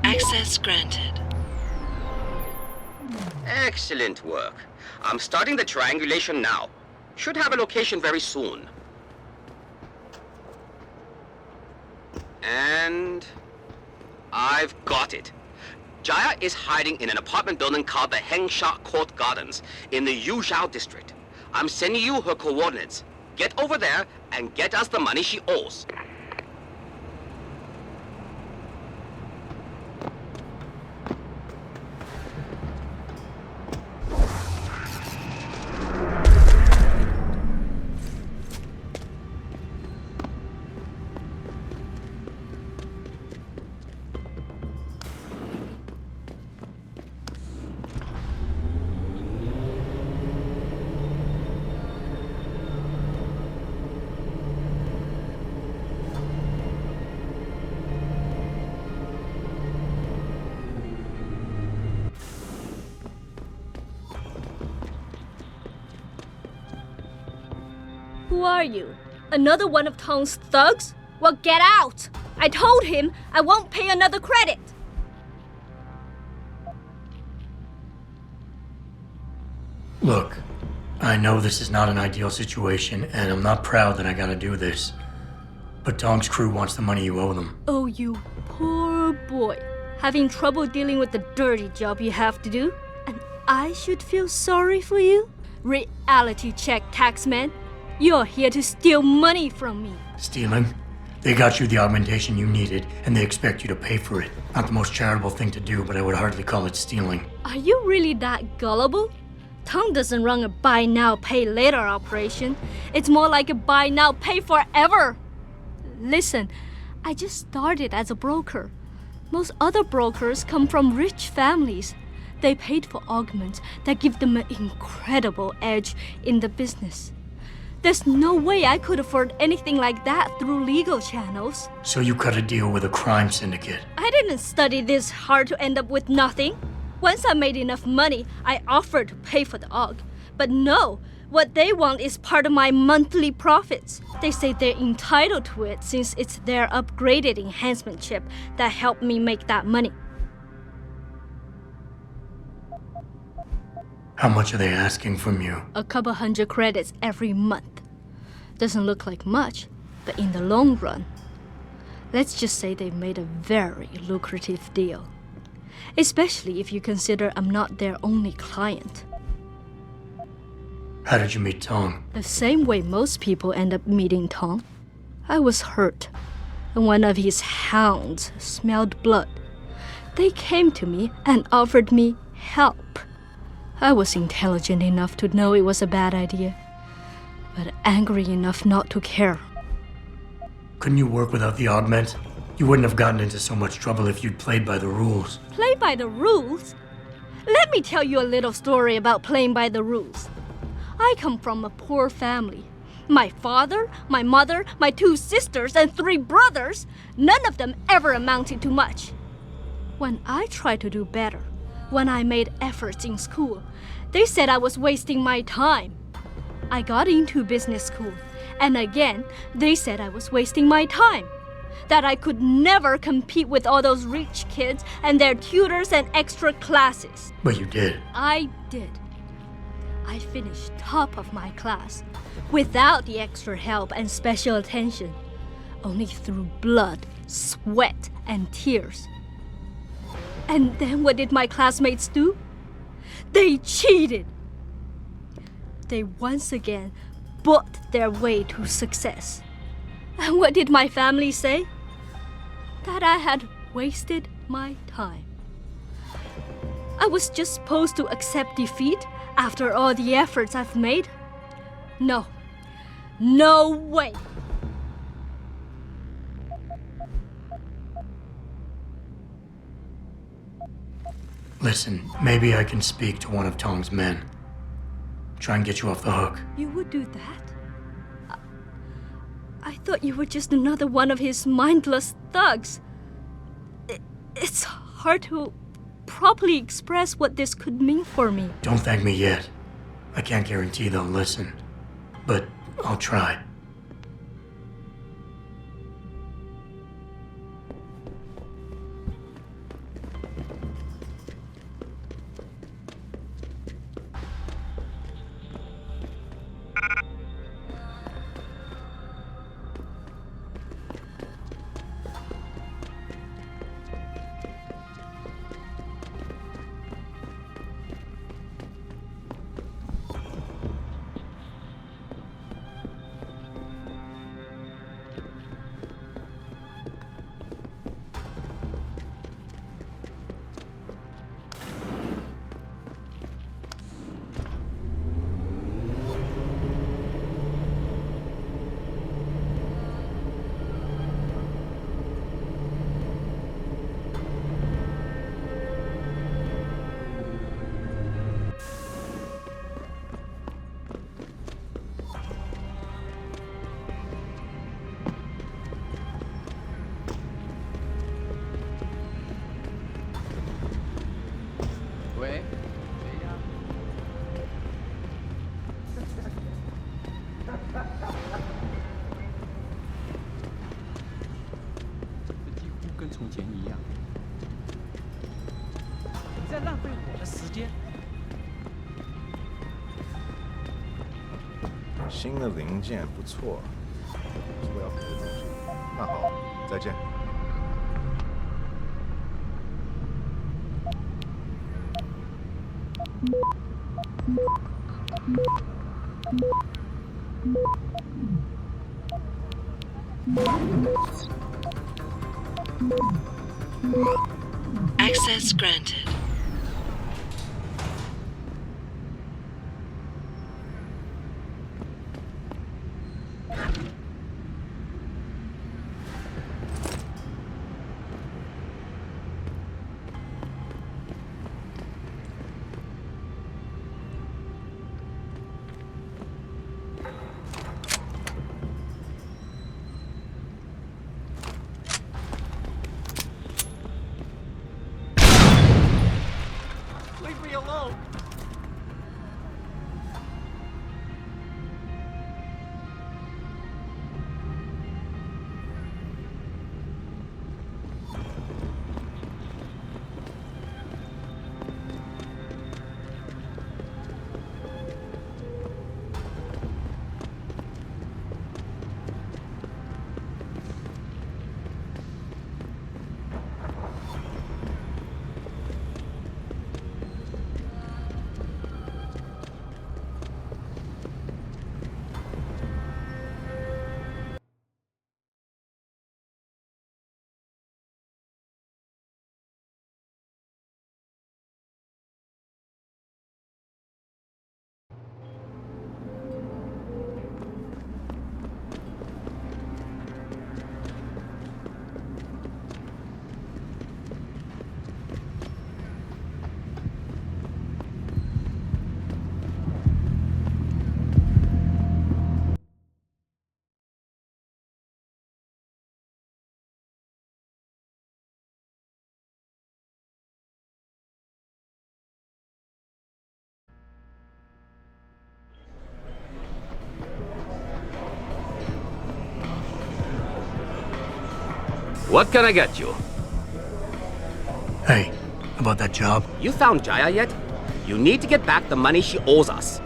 Access granted. Excellent work. I'm starting the triangulation now. Should have a location very soon. And I've got it. Jaya is hiding in an apartment building called the Hengsha Court Gardens in the Yuzhou district. I'm sending you her coordinates. get over there and get us the money she owes. Who are you? Another one of Tong's thugs? Well, get out! I told him I won't pay another credit. Look, I know this is not an ideal situation, and I'm not proud that I gotta do this. But Tong's crew wants the money you owe them. Oh, you poor boy. Having trouble dealing with the dirty job you have to do? And I should feel sorry for you? Reality check, taxman. You're here to steal money from me. Stealing? They got you the augmentation you needed, and they expect you to pay for it. Not the most charitable thing to do, but I would hardly call it stealing. Are you really that gullible? Tong doesn't run a buy now, pay later operation. It's more like a buy now, pay forever. Listen, I just started as a broker. Most other brokers come from rich families. They paid for augments that give them an incredible edge in the business. There's no way I could afford anything like that through legal channels. So you cut a deal with a crime syndicate. I didn't study this hard to end up with nothing. Once I made enough money, I offered to pay for the aug. But no, what they want is part of my monthly profits. They say they're entitled to it since it's their upgraded enhancement chip that helped me make that money. How much are they asking from you? A couple hundred credits every month. Doesn't look like much, but in the long run, let's just say they've made a very lucrative deal. Especially if you consider I'm not their only client. How did you meet Tong? The same way most people end up meeting Tong. I was hurt, and one of his hounds smelled blood. They came to me and offered me help. I was intelligent enough to know it was a bad idea, but angry enough not to care. Couldn't you work without the augment? You wouldn't have gotten into so much trouble if you'd played by the rules. Play by the rules? Let me tell you a little story about playing by the rules. I come from a poor family. My father, my mother, my 2 sisters, and 3 brothers, none of them ever amounted to much. When I tried to do better, when I made efforts in school, they said I was wasting my time. I got into business school, and again, they said I was wasting my time. That I could never compete with all those rich kids and their tutors and extra classes. But you did. I did. I finished top of my class, without the extra help and special attention, only through blood, sweat, and tears. And then what did my classmates do? They cheated. They once again bought their way to success. And what did my family say? That I had wasted my time. I was just supposed to accept defeat after all the efforts I've made? No. No way! Listen, maybe I can speak to one of Tong's men. Try and get you off the hook. You would do that? I thought you were just another one of his mindless thugs. It's hard to properly express what this could mean for me. Don't thank me yet. I can't guarantee they'll listen, but I'll try. 从前一样。你在浪费我的时间。新的零件不错，是我要补的东西。那好，再见。Access granted. Leave me alone. What can I get you? Hey, about that job? You found Jaya yet? You need to get back the money she owes us.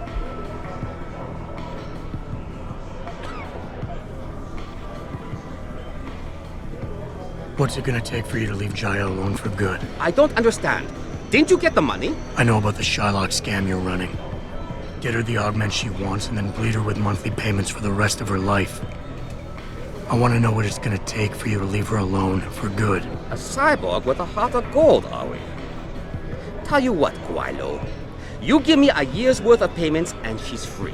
What's it gonna take for you to leave Jaya alone for good? I don't understand. Didn't you get the money? I know about the Shylock scam you're running. Get her the augment she wants and then bleed her with monthly payments for the rest of her life. I want to know what it's gonna take for you to leave her alone for good. A cyborg with a heart of gold, are we? Tell you what, Guaylo. You give me a year's worth of payments and she's free.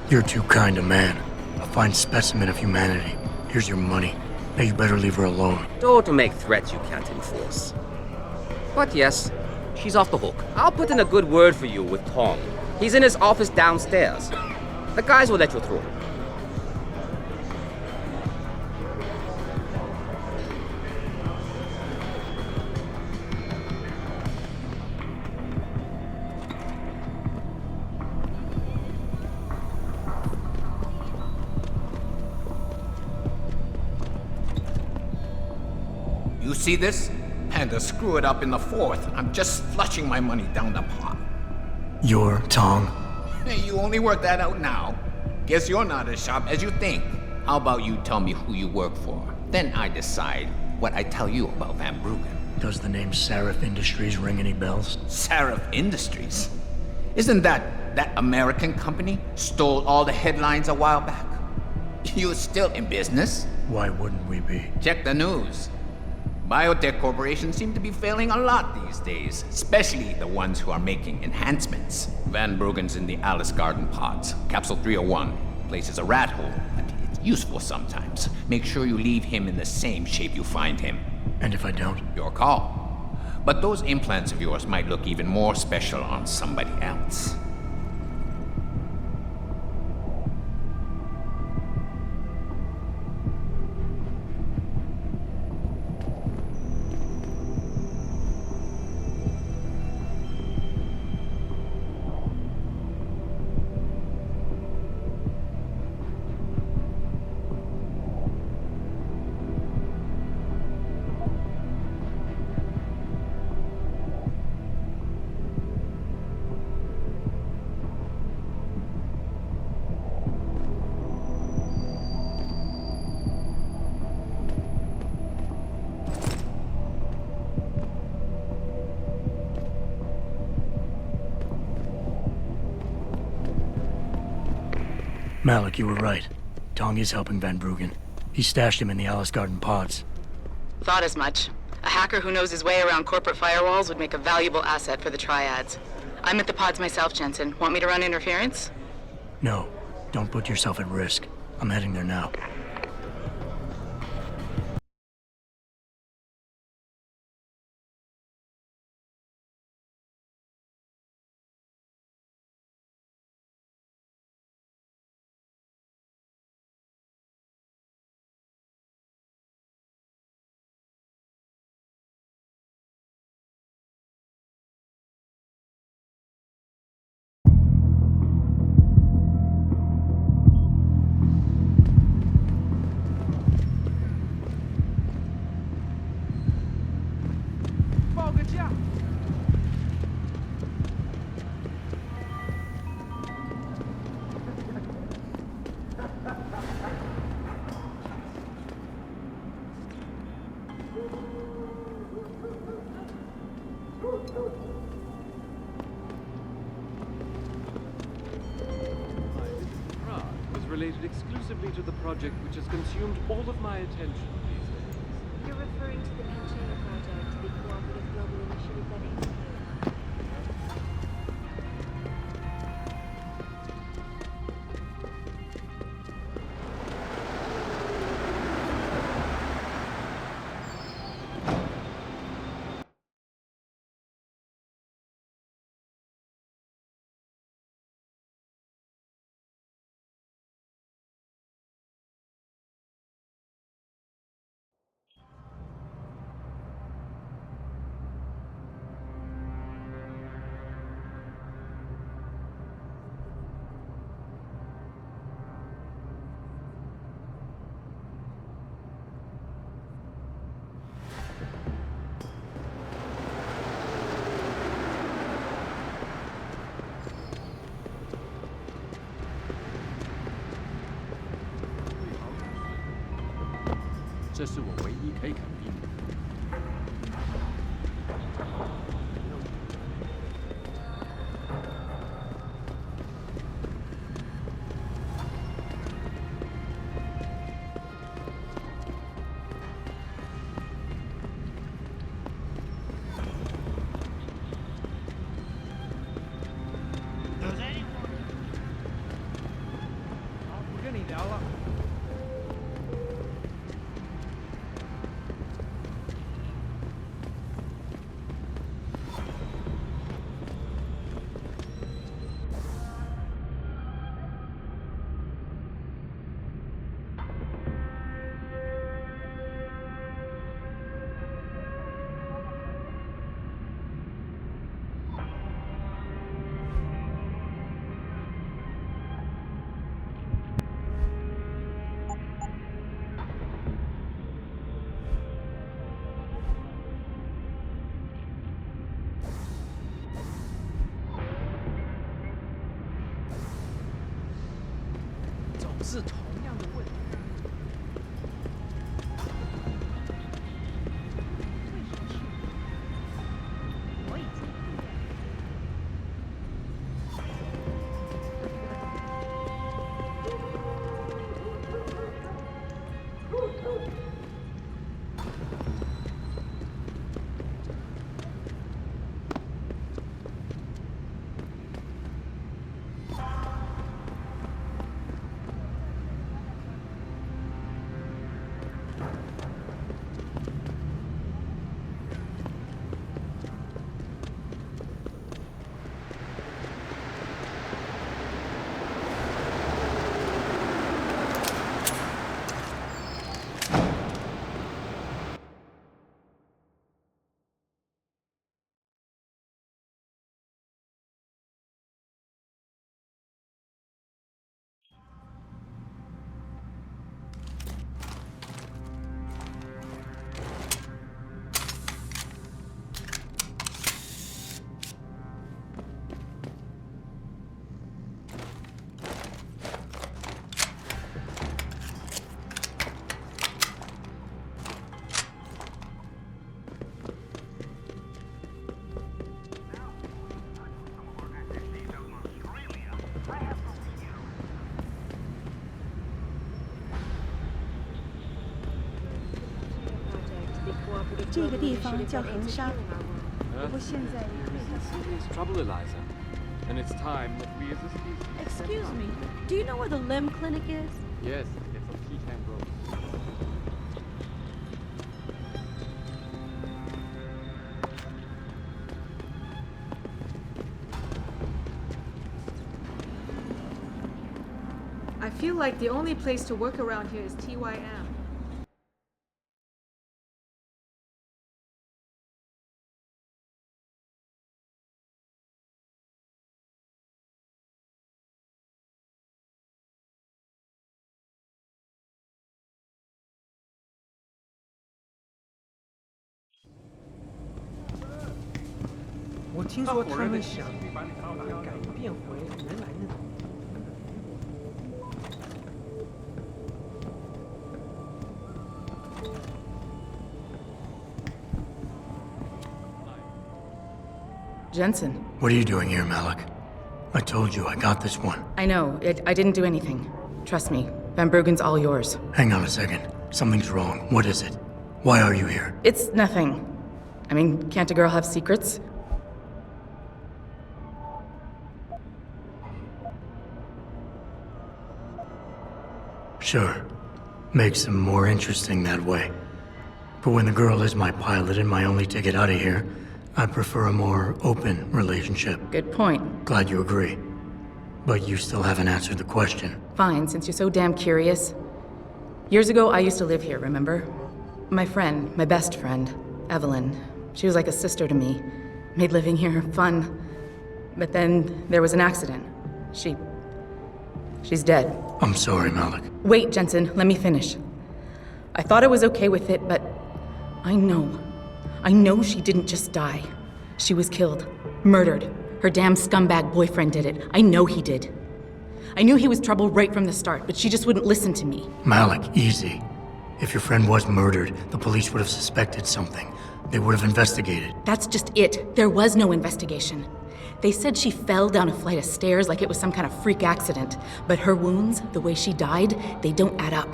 You're too kind a man. A fine specimen of humanity. Here's your money. Now you better leave her alone. Don't make threats you can't enforce. But yes, she's off the hook. I'll put in a good word for you with Tong. He's in his office downstairs. The guys will let you through. You see this? And to screw it up in the fourth, I'm just flushing my money down the pot. You're Tong. Hey, you only work that out now. Guess you're not as sharp as you think. How about you tell me who you work for? Then I decide what I tell you about Van Bruggen. Does the name Seraph Industries ring any bells? Seraph Industries? Isn't that American company stole all the headlines a while back? You're still in business? Why wouldn't we be? Check the news. Biotech corporations seem to be failing a lot these days, especially the ones who are making enhancements. Van Bruggen's in the Alice Garden pods. Capsule 301. Place is a rat hole, but it's useful sometimes. Make sure you leave him in the same shape you find him. And if I don't? Your call. But those implants of yours might look even more special on somebody else. Malik, you were right. Tong is helping Van Bruggen. He stashed him in the Alice Garden pods. Thought as much. A hacker who knows his way around corporate firewalls would make a valuable asset for the triads. I'm at the pods myself, Jensen. Want me to run interference? No, don't put yourself at risk. I'm heading there now. Related exclusively to the project which has consumed all of my attention these days. You're referring to the Manchego project, the cooperative global initiative that aims这是我唯一可以肯定的。好，不跟你聊了。是同样的问题。为什么是我已经这个地方叫恒沙，不过现在 It's trouble, Eliza. And it's time that we as a species... Excuse me, do you know where the limb clinic is? Yes, it's on Keaton Road. I feel like the only place to work around here is TYM. Jensen. What are you doing here, Malik? I told you I got this one. I know. I didn't do anything. Trust me. Van Bruggen's all yours. Hang on a second. Something's wrong. What is it? Why are you here? It's nothing. I mean, can't a girl have secrets? Sure. Makes them more interesting that way. But when the girl is my pilot and my only ticket out of here, I prefer a more open relationship. Good point. Glad you agree. But you still haven't answered the question. Fine, since you're so damn curious. Years ago, I used to live here, remember? My friend, my best friend, Evelyn. She was like a sister to me. Made living here fun. But then there was an accident. She's dead. I'm sorry, Malik. Wait, Jensen, let me finish. I thought I was okay with it, but I know she didn't just die. She was killed. Murdered. Her damn scumbag boyfriend did it. I know he did. I knew he was trouble right from the start, but she just wouldn't listen to me. Malik, easy. If your friend was murdered, the police would have suspected something. They would have investigated. That's just it. There was no investigation. They said she fell down a flight of stairs like it was some kind of freak accident. But her wounds, the way she died, they don't add up.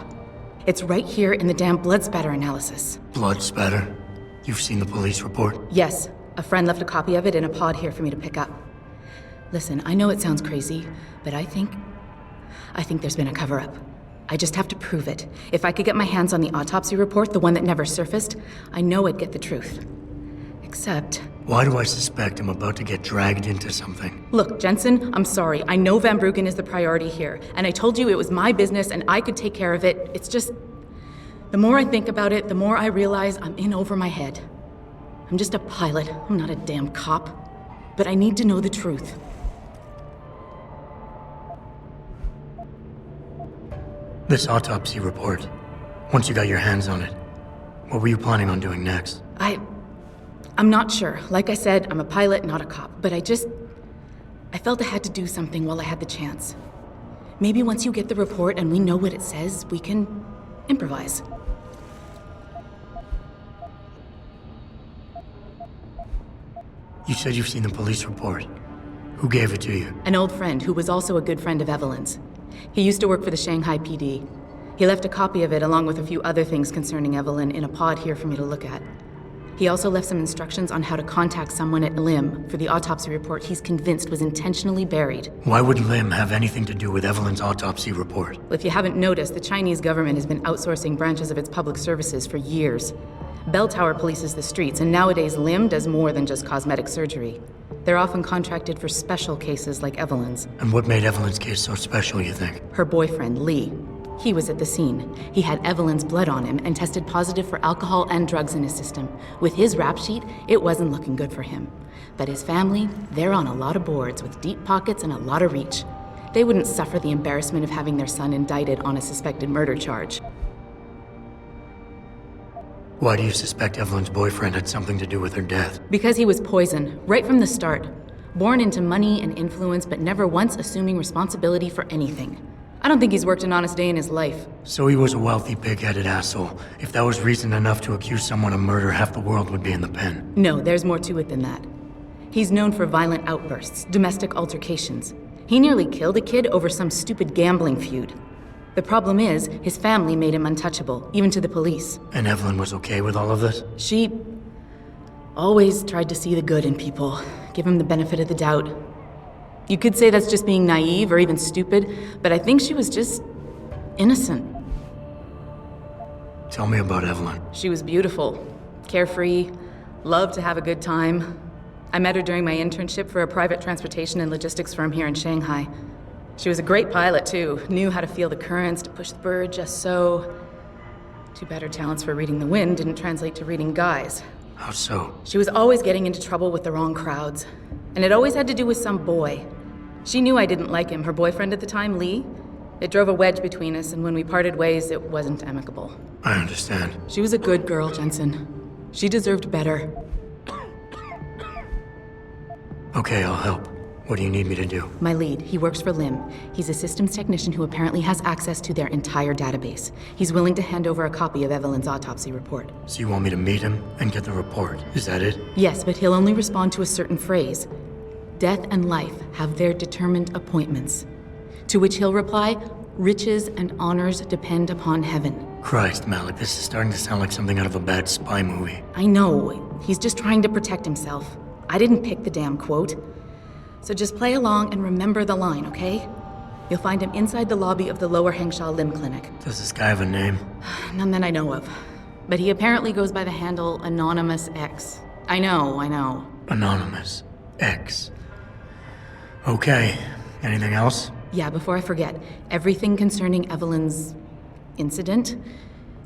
It's right here in the damn blood spatter analysis. Blood spatter? You've seen the police report? Yes. A friend left a copy of it in a pod here for me to pick up. Listen, I know it sounds crazy, but I think there's been a cover-up. I just have to prove it. If I could get my hands on the autopsy report, the one that never surfaced, I know I'd get the truth. Except... Why do I suspect I'm about to get dragged into something? Look, Jensen, I'm sorry. I know Van Bruggen is the priority here, and I told you it was my business and I could take care of it. It's just... The more I think about it, the more I realize I'm in over my head. I'm just a pilot. I'm not a damn cop. But I need to know the truth. This autopsy report. Once you got your hands on it, what were you planning on doing next? I'm not sure. Like I said, I'm a pilot, not a cop. But I felt I had to do something while I had the chance. Maybe once you get the report and we know what it says, we can improvise. You said you've seen the police report. Who gave it to you? An old friend who was also a good friend of Evelyn's. He used to work for the Shanghai PD. He left a copy of it along with a few other things concerning Evelyn in a pod here for me to look at. He also left some instructions on how to contact someone at LIM for the autopsy report he's convinced was intentionally buried. Why would LIM have anything to do with Evelyn's autopsy report? Well, if you haven't noticed, the Chinese government has been outsourcing branches of its public services for years. Bell Tower polices the streets, and nowadays LIM does more than just cosmetic surgery. They're often contracted for special cases like Evelyn's. And what made Evelyn's case so special, you think? Her boyfriend, Lee. He was at the scene. He had Evelyn's blood on him and tested positive for alcohol and drugs in his system. With his rap sheet, it wasn't looking good for him. But his family, they're on a lot of boards with deep pockets and a lot of reach. They wouldn't suffer the embarrassment of having their son indicted on a suspected murder charge. Why do you suspect Evelyn's boyfriend had something to do with her death? Because he was poisoned, right from the start. Born into money and influence, but never once assuming responsibility for anything. I don't think he's worked an honest day in his life. So he was a wealthy, pig-headed asshole. If that was reason enough to accuse someone of murder, half the world would be in the pen. No, there's more to it than that. He's known for violent outbursts, domestic altercations. He nearly killed a kid over some stupid gambling feud. The problem is, his family made him untouchable, even to the police. And Evelyn was okay with all of this? She always tried to see the good in people, give him the benefit of the doubt. You could say that's just being naive or even stupid, but I think she was just innocent. Tell me about Evelyn. She was beautiful, carefree, loved to have a good time. I met her during my internship for a private transportation and logistics firm here in Shanghai. She was a great pilot, too. Knew how to feel the currents, to push the bird just so. Too bad her talents for reading the wind didn't translate to reading guys. How so? She was always getting into trouble with the wrong crowds. And it always had to do with some boy. She knew I didn't like him. Her boyfriend at the time, Lee. It drove a wedge between us, and when we parted ways, it wasn't amicable. I understand. She was a good girl, Jensen. She deserved better. Okay, I'll help. What do you need me to do? My lead, he works for Lim. He's a systems technician who apparently has access to their entire database. He's willing to hand over a copy of Evelyn's autopsy report. So you want me to meet him and get the report? Is that it? Yes, but he'll only respond to a certain phrase. Death and life have their determined appointments. To which he'll reply, riches and honors depend upon heaven. Christ, Malik, this is starting to sound like something out of a bad spy movie. I know. He's just trying to protect himself. I didn't pick the damn quote. So just play along and remember the line, okay? You'll find him inside the lobby of the Lower Hengsha Lim Clinic. Does this guy have a name? None that I know of. But he apparently goes by the handle Anonymous X. I know. Anonymous X. Okay. Anything else? Yeah, before I forget, everything concerning Evelyn's incident,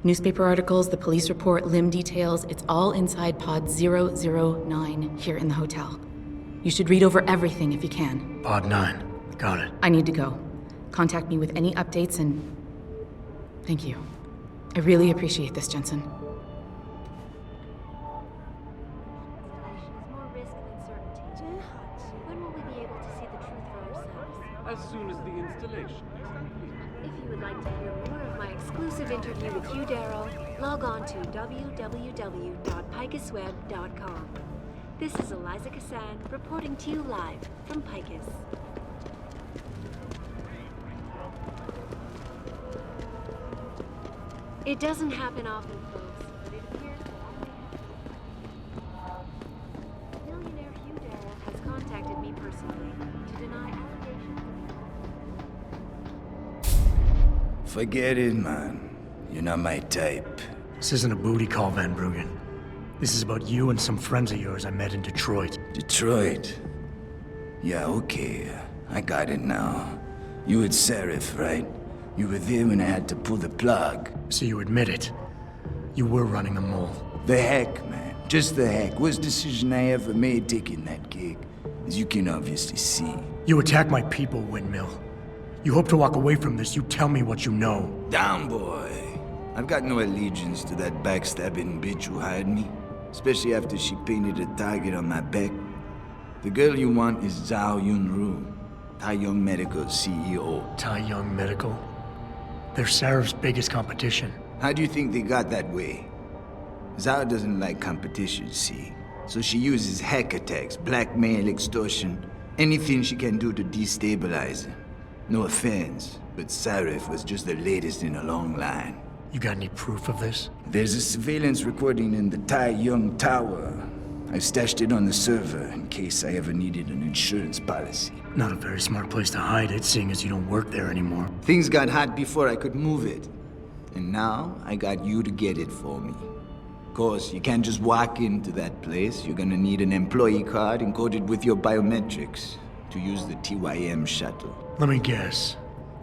newspaper articles, the police report, Lim details, it's all inside pod 009 here in the hotel. You should read over everything if you can. Pod 9. Got it. I need to go. Contact me with any updates and... Thank you. I really appreciate this, Jensen. When will we be able to see the truth for ourselves? As soon as the installation is complete. If you would like to hear more of my exclusive interview with you, Daryl, log on to www.picusweb.com. This is Eliza Cassan reporting to you live from Picus. It doesn't happen often, folks, but it appears that millionaire Hugh Darrell has contacted me personally to deny allegations. Forget it, man. You're not my type. This isn't a booty call, Van Bruggen. This is about you and some friends of yours I met in Detroit. Detroit? Yeah, okay. I got it now. You with Serif, right? You were there when I had to pull the plug. So you admit it. You were running a mole. The heck, man. Just the heck. Worst decision I ever made taking that gig. As you can obviously see. You attack my people, Windmill. You hope to walk away from this. You tell me what you know. Down, boy. I've got no allegiance to that backstabbing bitch who hired me. Especially after she painted a target on my back. The girl you want is Zhao Yunru, Tai Young Medical's CEO. Tai Young Medical? They're Sarif's biggest competition. How do you think they got that way? Zhao doesn't like competition, see? So she uses hack attacks, blackmail, extortion, anything she can do to destabilize him. No offense, but Sarif was just the latest in a long line. You got any proof of this? There's a surveillance recording in the Tai Young Tower. I've stashed it on the server in case I ever needed an insurance policy. Not a very smart place to hide it, seeing as you don't work there anymore. Things got hot before I could move it. And now, I got you to get it for me. Of course, you can't just walk into that place. You're gonna need an employee card encoded with your biometrics to use the TYM shuttle. Let me guess.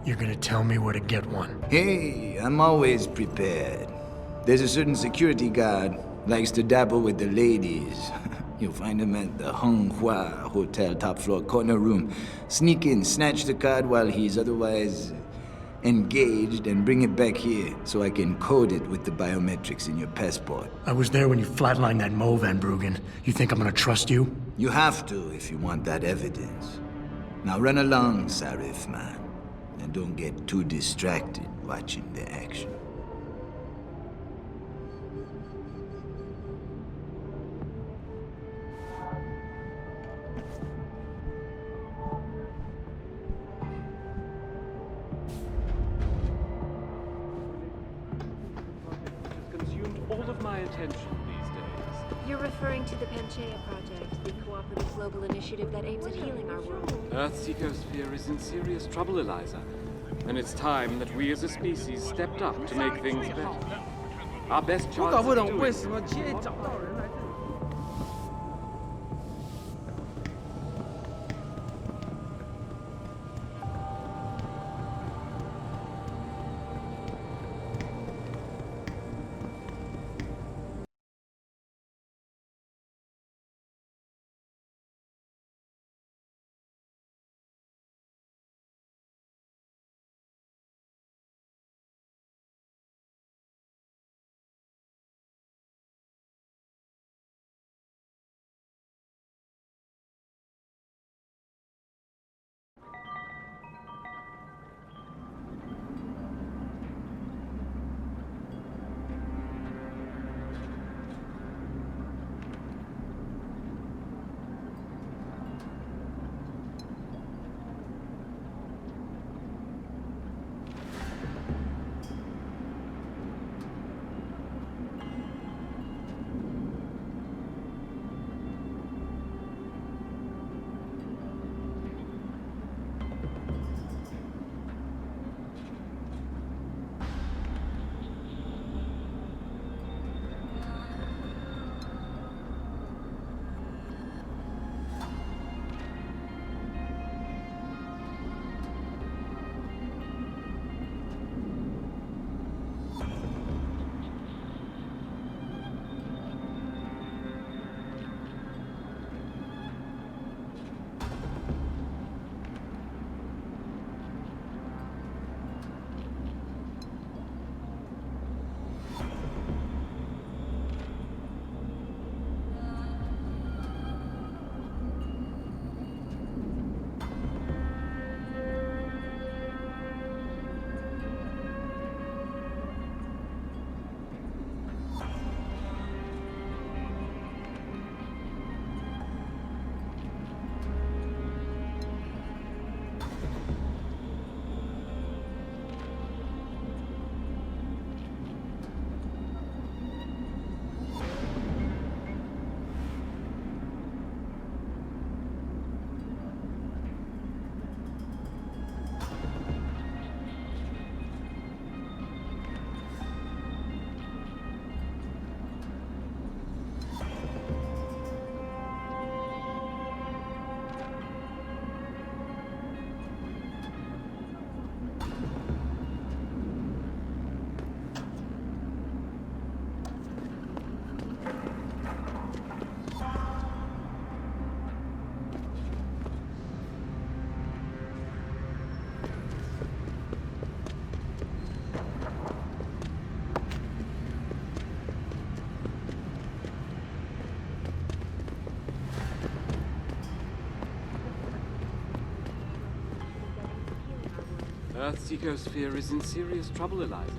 You're gonna tell me where to get one. Hey, I'm always prepared. There's a certain security guard, likes to dabble with the ladies. You'll find him at the Honghua Hotel top floor corner room. Sneak in, snatch the card while he's otherwise engaged, and bring it back here so I can code it with the biometrics in your passport. I was there when you flatlined that Mo, Van Bruggen. You think I'm gonna trust you? You have to if you want that evidence. Now run along, Sarif, man. And don't get too distracted watching the action. attention these days. You're referring to the Panchaea Project, the cooperative global initiative that aims at healing our world. Earth's ecosphere is in serious trouble, Eliza. And it's time that we as a species stepped up to make things better. Our best 我 chance 搞不 of 懂 doing 为什么 TA 找不到人来这里。Earth's ecosphere is in serious trouble, Eliza.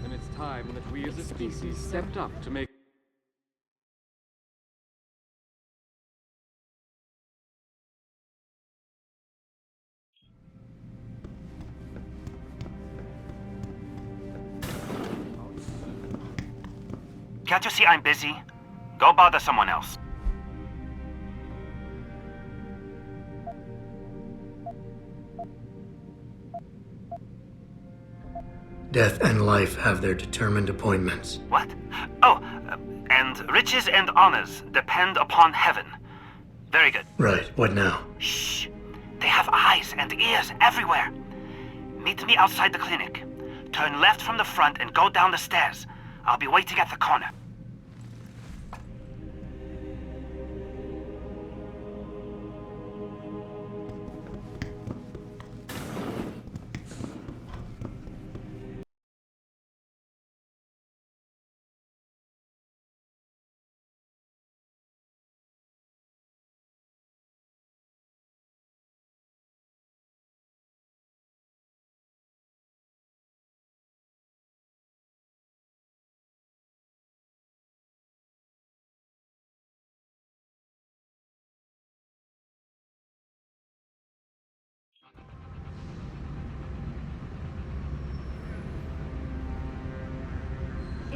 And it's time that we as a species stepped up to make Can't you see I'm busy? Go bother someone else. Death and life have their determined appointments. What? Oh, and riches and honors depend upon heaven. Very good. Right, what now? Shh. They have eyes and ears everywhere. Meet me outside the clinic. Turn left from the front and go down the stairs. I'll be waiting at the corner.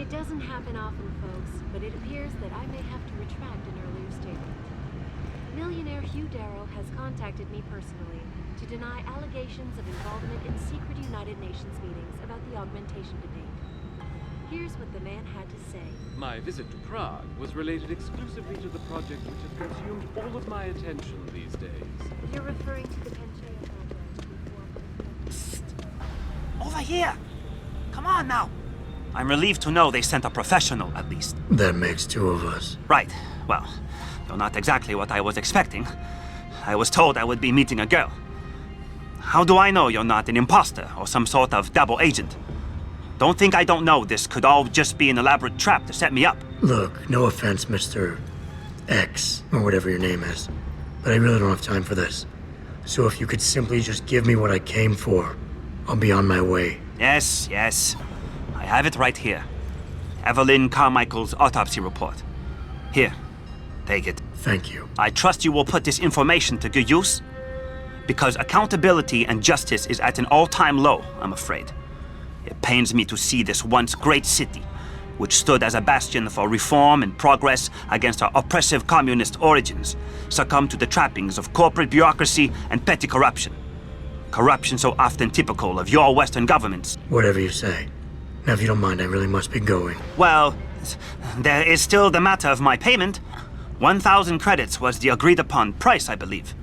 It doesn't happen often, folks, but it appears that I may have to retract an earlier statement. Millionaire Hugh Darrow has contacted me personally to deny allegations of involvement in secret United Nations meetings about the augmentation debate. Here's what the man had to say. My visit to Prague was related exclusively to the project which has consumed all of my attention these days. You're referring to the Panchea project. Over here! Come on now! I'm relieved to know they sent a professional, at least. That makes two of us. Right. Well, though not exactly what I was expecting. I was told I would be meeting a girl. How do I know you're not an imposter or some sort of double agent? Don't think I don't know this could all just be an elaborate trap to set me up. Look, no offense, Mr. X, or whatever your name is, but I really don't have time for this. So if you could simply just give me what I came for, I'll be on my way. Yes, yes. I have it right here. Evelyn Carmichael's autopsy report. Here, take it. Thank you. I trust you will put this information to good use, because accountability and justice is at an all-time low, I'm afraid. It pains me to see this once great city, which stood as a bastion for reform and progress against our oppressive communist origins, succumb to the trappings of corporate bureaucracy and petty corruption. Corruption so often typical of your Western governments. Whatever you say. Now, if you don't mind, I really must be going. Well, there is still the matter of my payment. 1,000 credits was the agreed-upon price, I believe.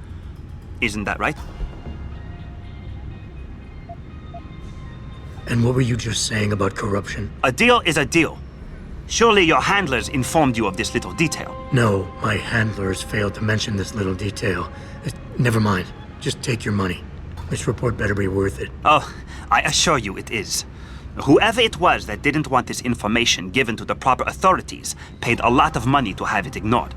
Isn't that right? And what were you just saying about corruption? A deal is a deal. Surely your handlers informed you of this little detail. No, my handlers failed to mention this little detail. Never mind. Just take your money. This report better be worth it. Oh, I assure you it is. Whoever it was that didn't want this information given to the proper authorities paid a lot of money to have it ignored.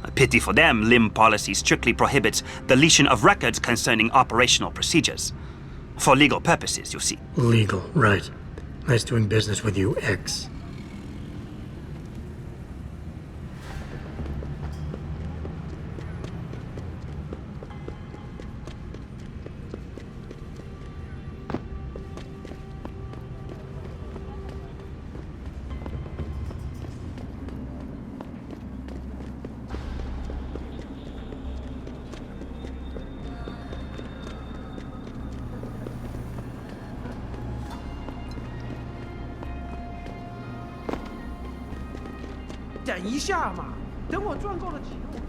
A pity for them, LIM policy strictly prohibits deletion of records concerning operational procedures. For legal purposes, you see. Legal, right. Nice doing business with you, X.等一下嘛，等我赚够了钱，我就。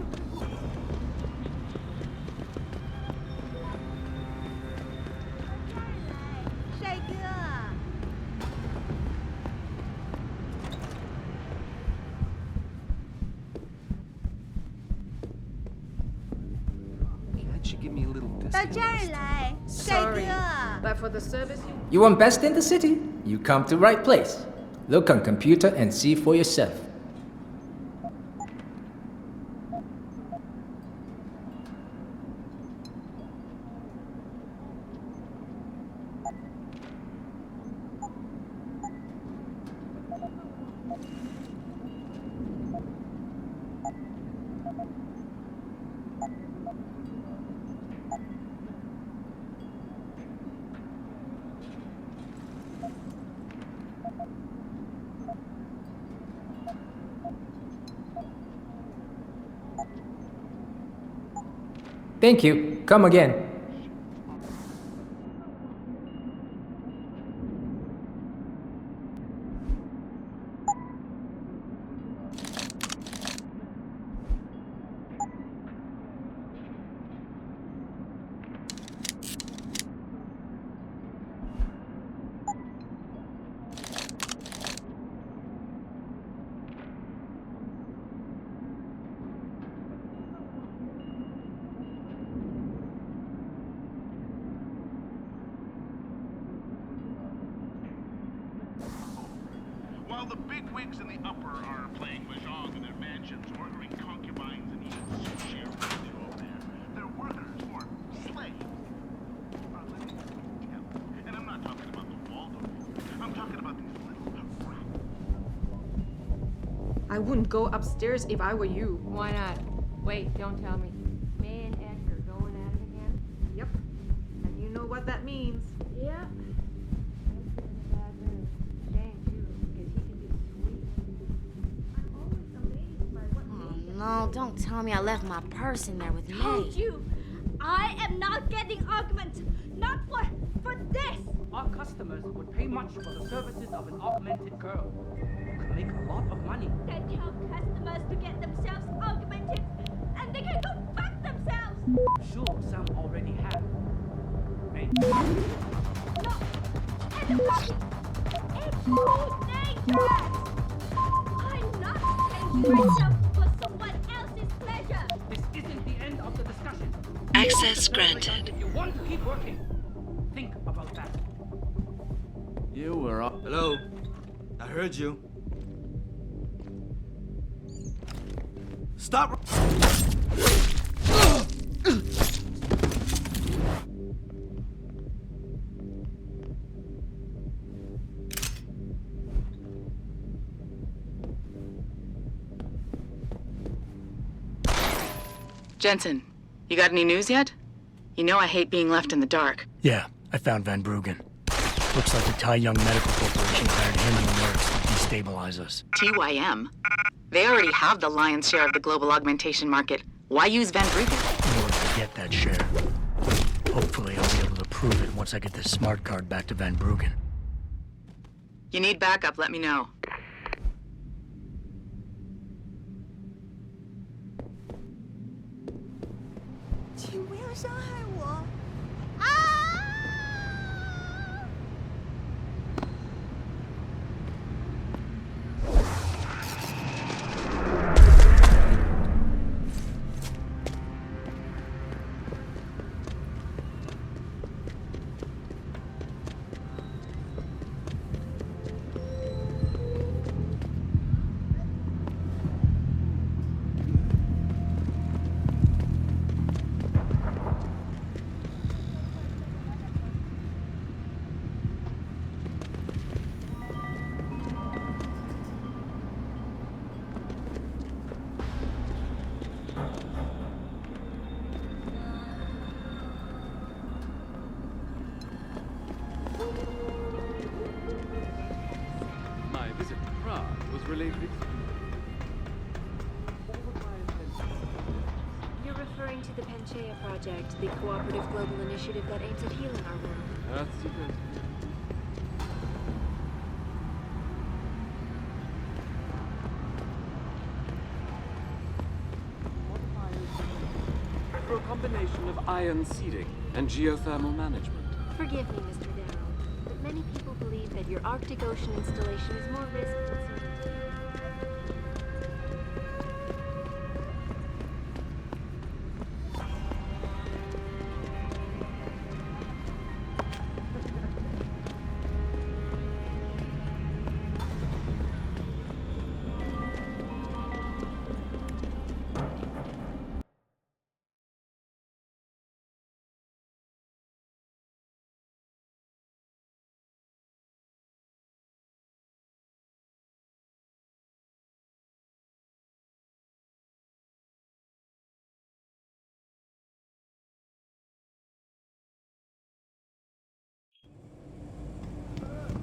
帅哥，到这儿来，帅哥。 But for the service You invest in the city? You come to right place. Look on computer and see for yourself. Thank you. Come again. While the bigwigs in the upper are playing mahjong in their mansions, ordering concubines and eating sushi or ramen over there, their workers, or slaves, are living in contempt. And I'm not talking about the Waldorf. I'm talking about these little rats. I wouldn't go upstairs if I were you. Why not? Wait, don't tell me. May and X are going at it again? Yep. And you know what that means. Yep. X is in a bad mood. Shame, too, because he can do No, don't tell me I left my purse in there with me. Told you, I am not getting augments. Not for this. Our customers would pay much for the services of an augmented girl. You could make a lot of money. Then tell customers to get themselves augmented, and they can go fuck themselves. Sure, some already have. Hey. No, everybody, it's too dangerous. I'm not changing myself for someone else's pleasure. This isn't the end of the discussion. Access granted. If you want to keep working, think about that. You were up. Hello? I heard you. Stop! Jensen, you got any news yet? You know I hate being left in the dark. Yeah, I found Van Bruggen. Looks like the Tai Young Medical Corporation hired him and the nerds to destabilize us. TYM? They already have the lion's share of the global augmentation market. Why use Van Bruggen? In order to get that share. Hopefully I'll be able to prove it once I get this smart card back to Van Bruggen. You need backup, let me know. My visit to Prague was related. You're referring to the Panchaea Project, the cooperative global initiative that aims at healing our world. That's secret. For a combination of ion seeding and geothermal management. Forgive me, Mr. Darrow, but many people believe that your Arctic Ocean installation is more risk than certainty.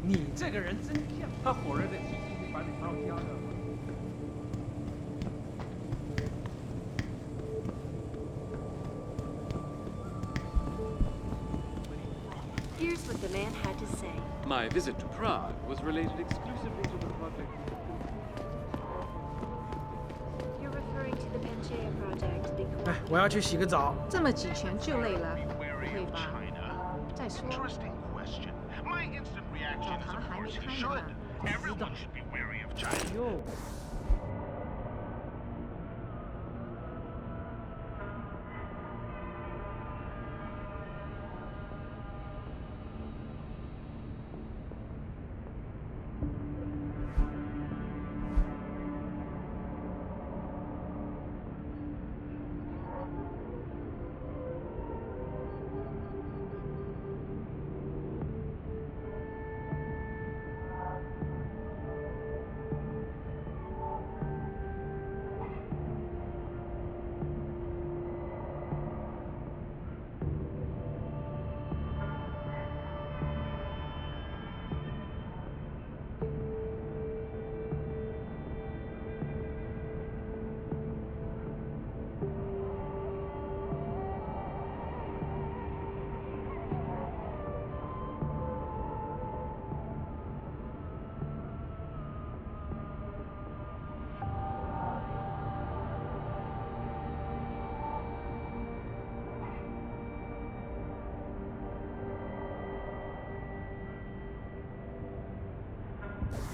你这个人真犟，他火热的提议把你烧焦了。Here's what the man had to say. My visit to Prague was related exclusively to the project. You're referring to the Panchaea Project, the 哎，我要去洗个澡。这么几拳就累了，不会吧？再说， Interesting question. My instant reaction is, of course, he should. Everyone should be wary of China. 哟。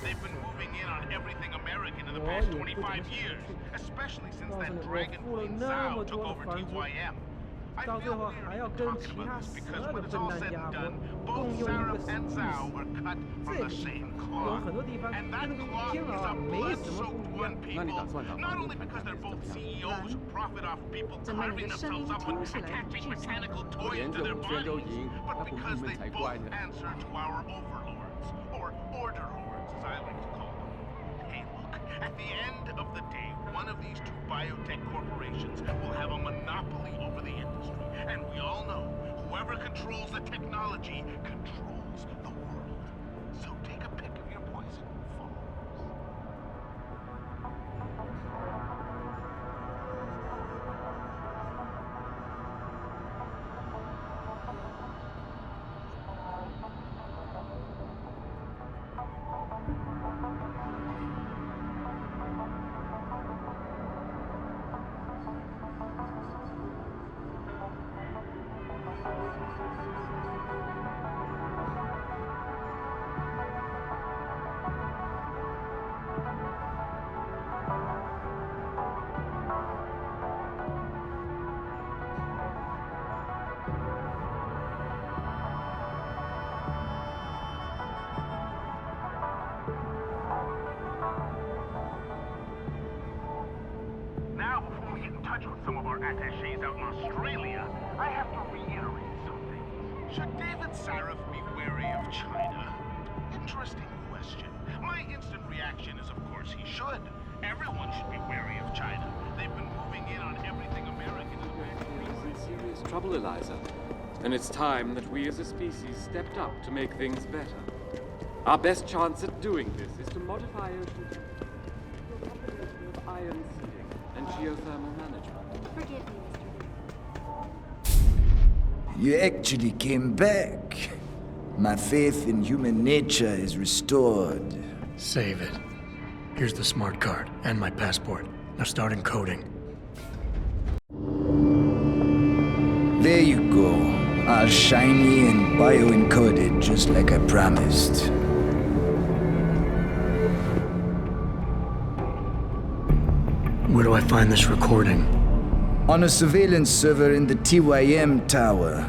They've been moving in on everything American in the past 25 years, especially since that Dragon Queen Zhao took over TYM. I feel weird talking about this because when it's all said and done, both Sarif and Zhao are cut from the same cloth. And that cloth is a blood-soaked one, people. Not only because they're both CEOs who profit off people carving themselves up and attaching mechanical toys to their bodies, but because they both answer to our overlords, or order lords as I like to call them. Hey, look, at the end of the day, one of these two biotech corporations will have a monopoly over the industry. And we all know, whoever controls the technology controls the world. So take a pick of your poison, folks. Now, before we get in touch with some of our attachés out in Australia, I have to reiterate something. Should David Sarif be wary of China? Interesting question. My instant reaction is, of course, he should. Everyone should be wary of China. They've been moving in on everything American. We're in serious trouble, Eliza. And it's time that we as a species stepped up to make things better. Our best chance at doing this is to modify ocean temperature through a combination of ion seeding and geothermal management. Forgive me, Mr. You actually came back. My faith in human nature is restored. Save it. Here's the smart card and my passport. Now start encoding. There you go. All shiny and bio-encoded, just like I promised. Where do I find this recording? On a surveillance server in the TYM tower.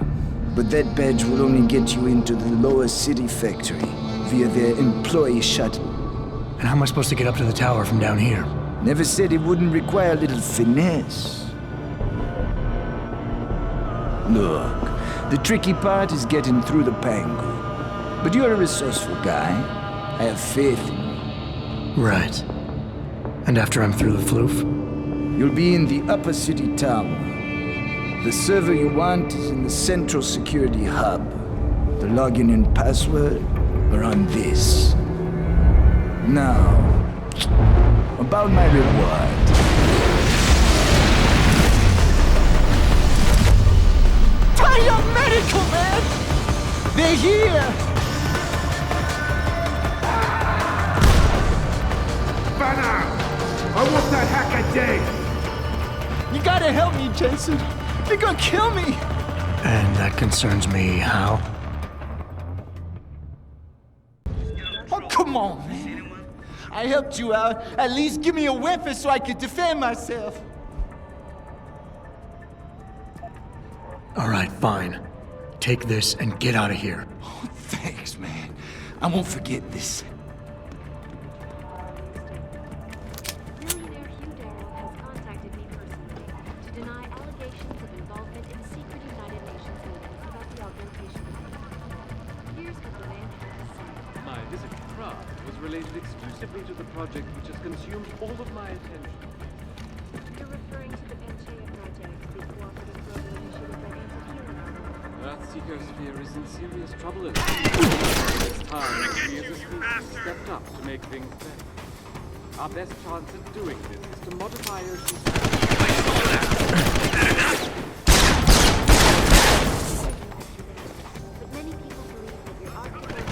But that badge will only get you into the lower city factory via their employee shuttle. And how am I supposed to get up to the tower from down here? Never said it wouldn't require a little finesse. Look, the tricky part is getting through the Pangu. But you're a resourceful guy. I have faith in you. Right. And after I'm through the floof? You'll be in the upper city tower. The server you want is in the central security hub. The login and password are on this. Now, about my reward. Tie up medical, man! They're here! Banner! I want that hacker dead! You gotta help me, Jensen. They're gonna kill me! And that concerns me how? Oh, come on, man. I helped you out. At least give me a weapon so I could defend myself. All right, fine. Take this and get out of here. Oh, thanks, man. I won't forget this. Millionaire Hugh Darrow has contacted me personally to deny allegations of involvement in secret United Nations meetings about the augmentation project. Here's what the man had to say. My visit to Prague was related exclusively to the project which has consumed all of my attention. You're referring to the Panchaea project, the cooperative global initiative that aims at healing. Earthseeker sphere is in serious trouble. It's time that we as a species stepped up to make things better. Our best chance at doing this is to modify ocean But many people believe that your architect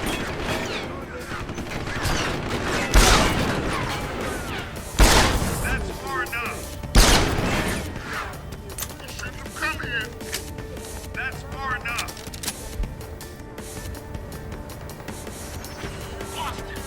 That's far enough! Come here! That's far enough! Lost it!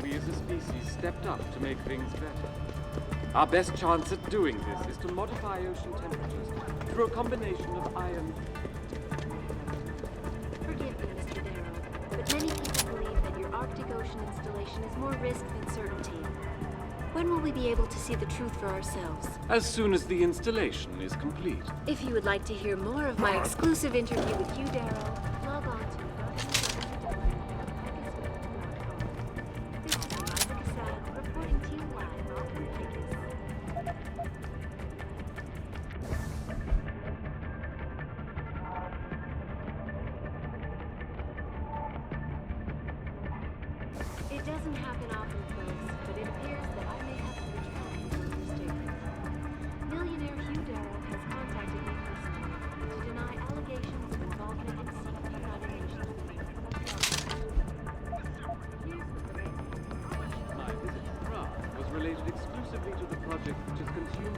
we as a species stepped up to make things better. Our best chance at doing this is to modify ocean temperatures through a combination of iron. Forgive me, Mr. Darrow, but many people believe that your Arctic Ocean installation is more risk than certainty. When will we be able to see the truth for ourselves? As soon as the installation is complete. If you would like to hear more of my exclusive interview with Hugh Darrow, log on to This is Eliza Cassad, reporting to you live from Vegas. It doesn't happen often, folks, but it appears that I may have to retract an earlier statement. Millionaire Hugh Darrow has contacted me personally to deny allegations of involvement in secret United Nations meetings. My visit to Prague was related exclusively to the project which has consumed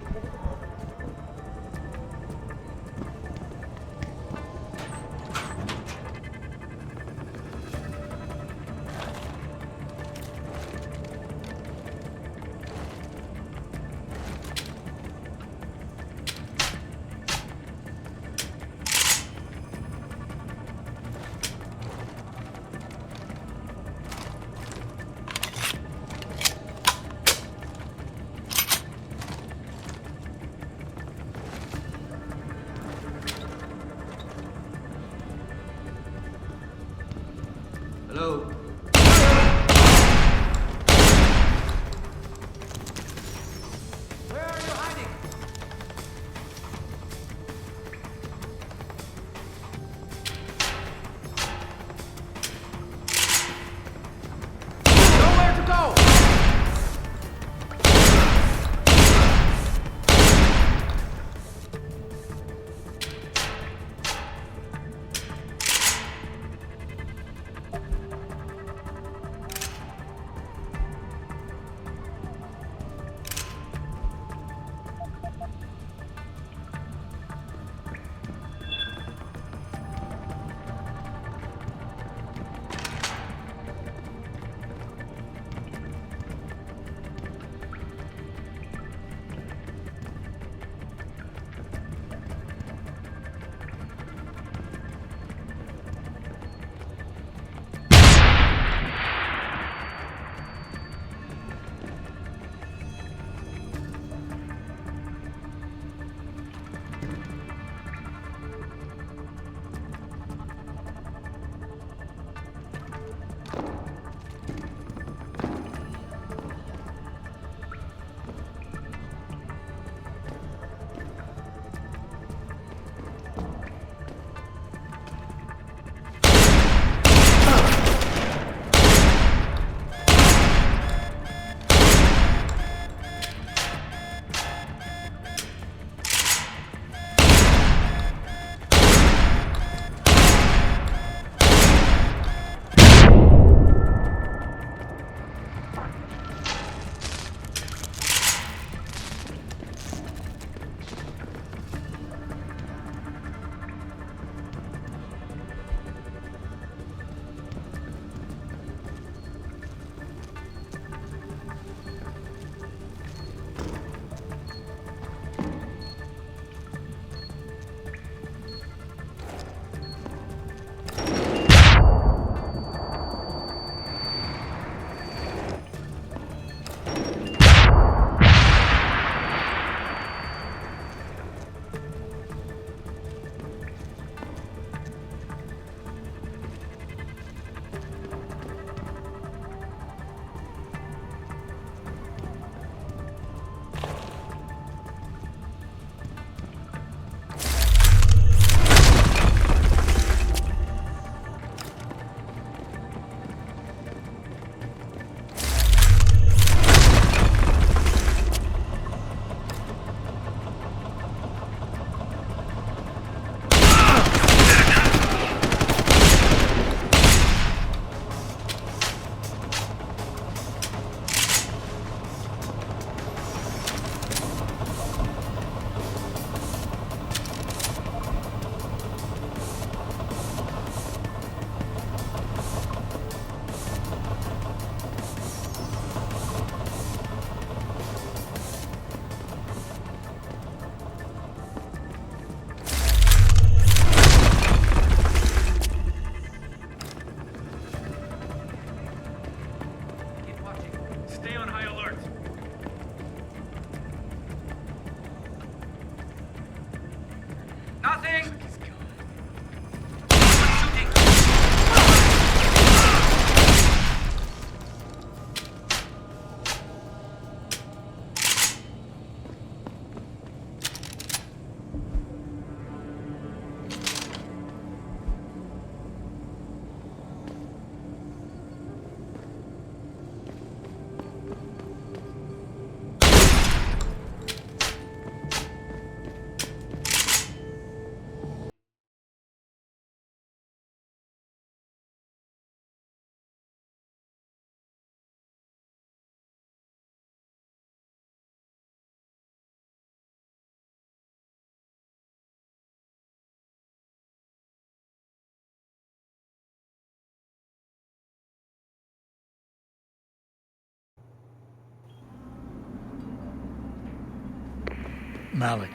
Malik,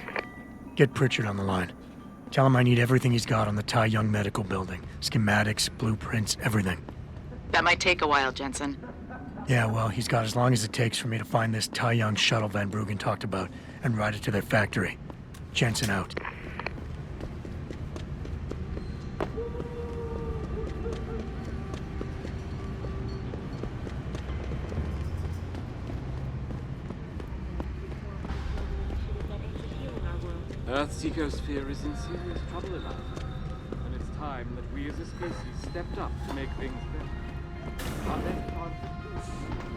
get Pritchard on the line. Tell him I need everything he's got on the Tai Young Medical Building. Schematics, blueprints, everything. That might take a while, Jensen. Yeah, well, he's got as long as it takes for me to find this Tai Young shuttle Van Bruggen talked about and ride it to their factory. Jensen out. Earth's ecosphere is in serious trouble, Eliza. And it's time that we as a species stepped up to make things better. Our best chance of doing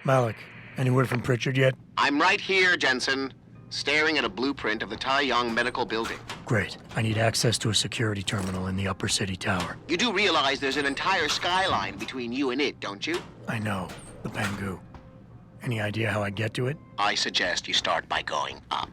Malik, any word from Pritchard yet? I'm right here, Jensen, staring at a blueprint of the Tai Young Medical Building. Great. I need access to a security terminal in the upper city tower. You do realize there's an entire skyline between you and it, don't you? I know. The Pangu. Any idea how I get to it? I suggest you start by going up.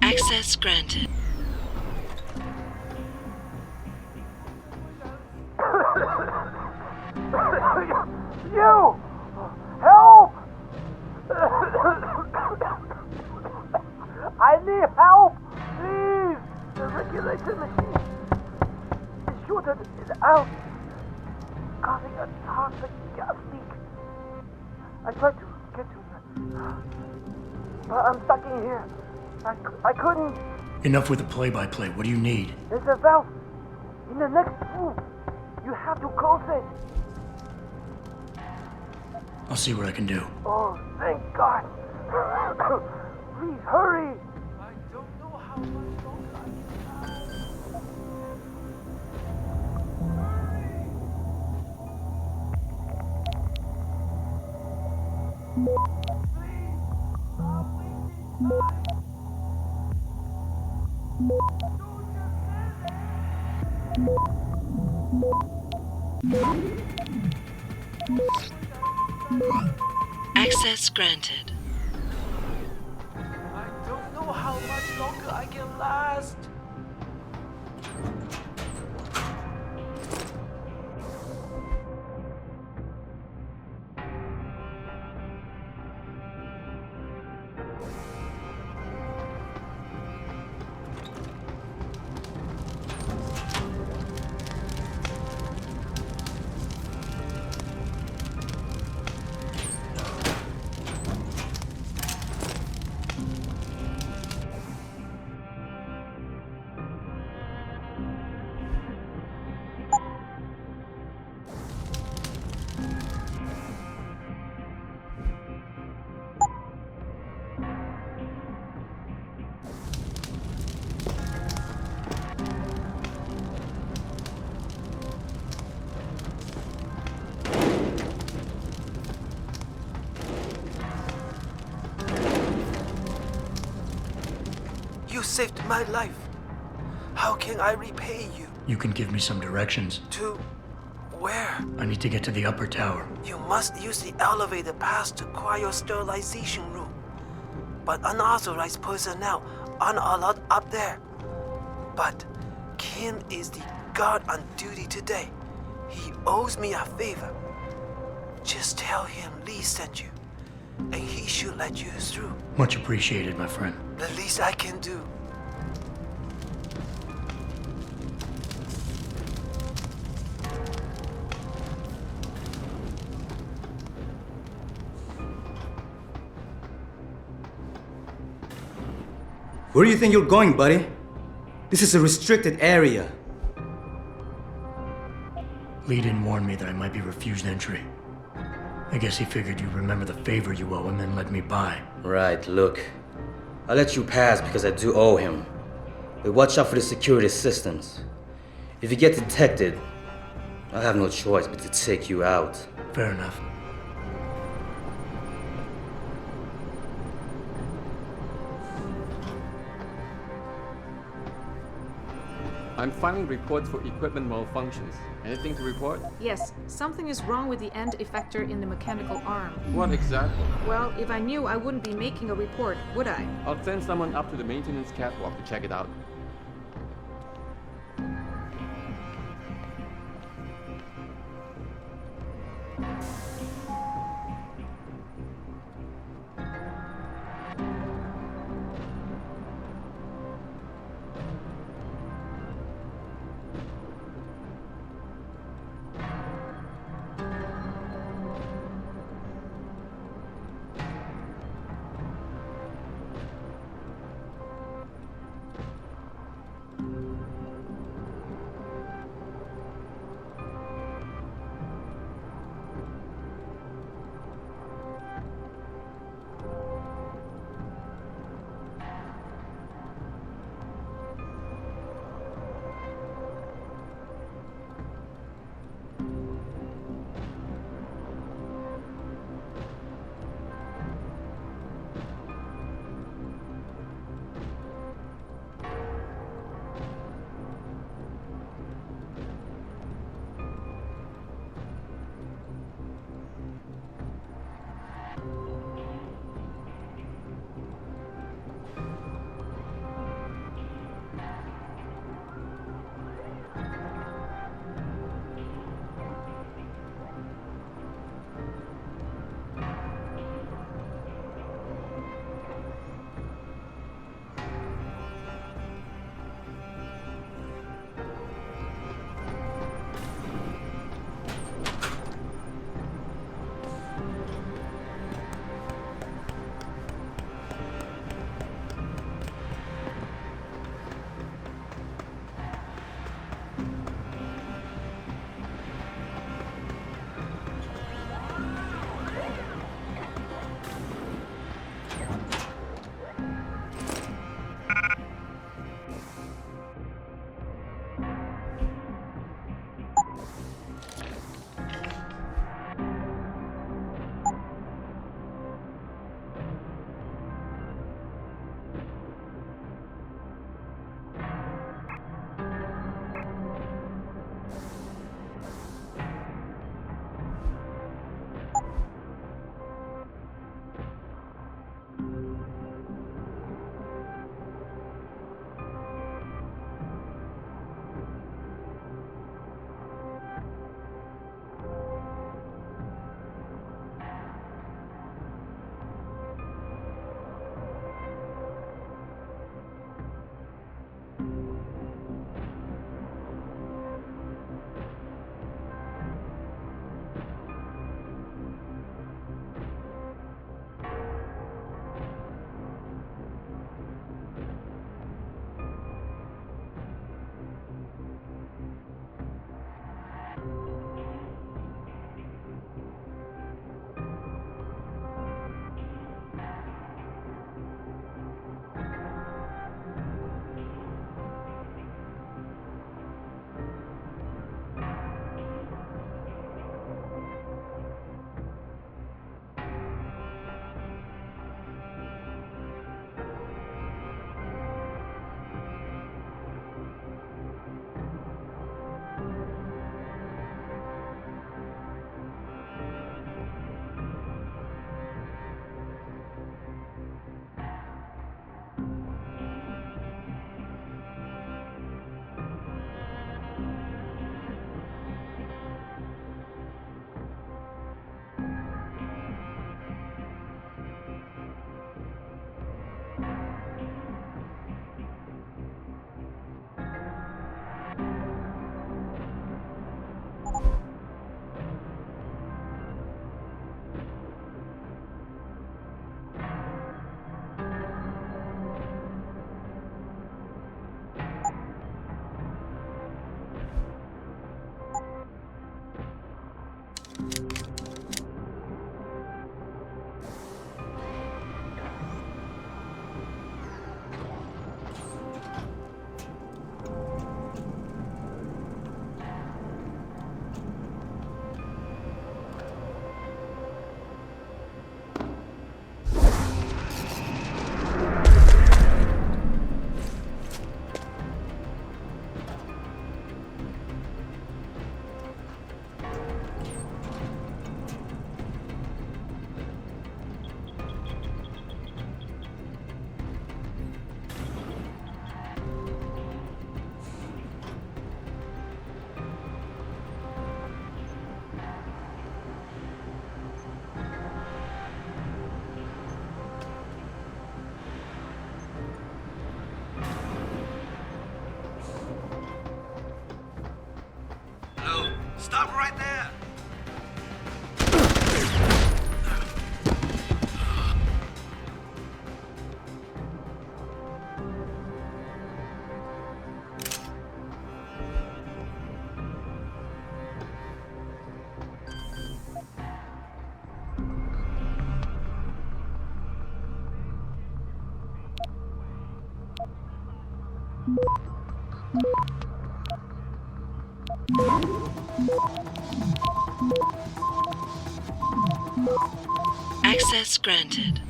Access granted. You! Help! I need help! Please! The regulator machine is shorted out, causing a toxic gas leak. I tried to get to it, but I'm stuck in here. I couldn't. Enough with the play-by-play. What do you need? There's a valve in the next room. You have to close it. I'll see what I can do. Oh, thank God. Please hurry. I don't know how much longer I Access granted. I don't know how much longer I can last. You saved my life. How can I repay you? You can give me some directions. To where? I need to get to the upper tower. You must use the elevator pass to cryo-sterilization room. But unauthorized personnel aren't allowed up there. But Kim is the guard on duty today. He owes me a favor. Just tell him Lee sent you, and he should let you through. Much appreciated, my friend. The least I can do. Where do you think you're going, buddy? This is a restricted area. Lee didn't warn me that I might be refused entry. I guess he figured you'd remember the favor you owe him and let me by. Right, look. I let you pass because I do owe him. But watch out for the security systems. If you get detected, I'll have no choice but to take you out. Fair enough. I'm filing reports for equipment malfunctions. Anything to report? Yes, something is wrong with the end effector in the mechanical arm. What exactly? Well, if I knew, I wouldn't be making a report, would I? I'll send someone up to the maintenance catwalk to check it out. Access granted.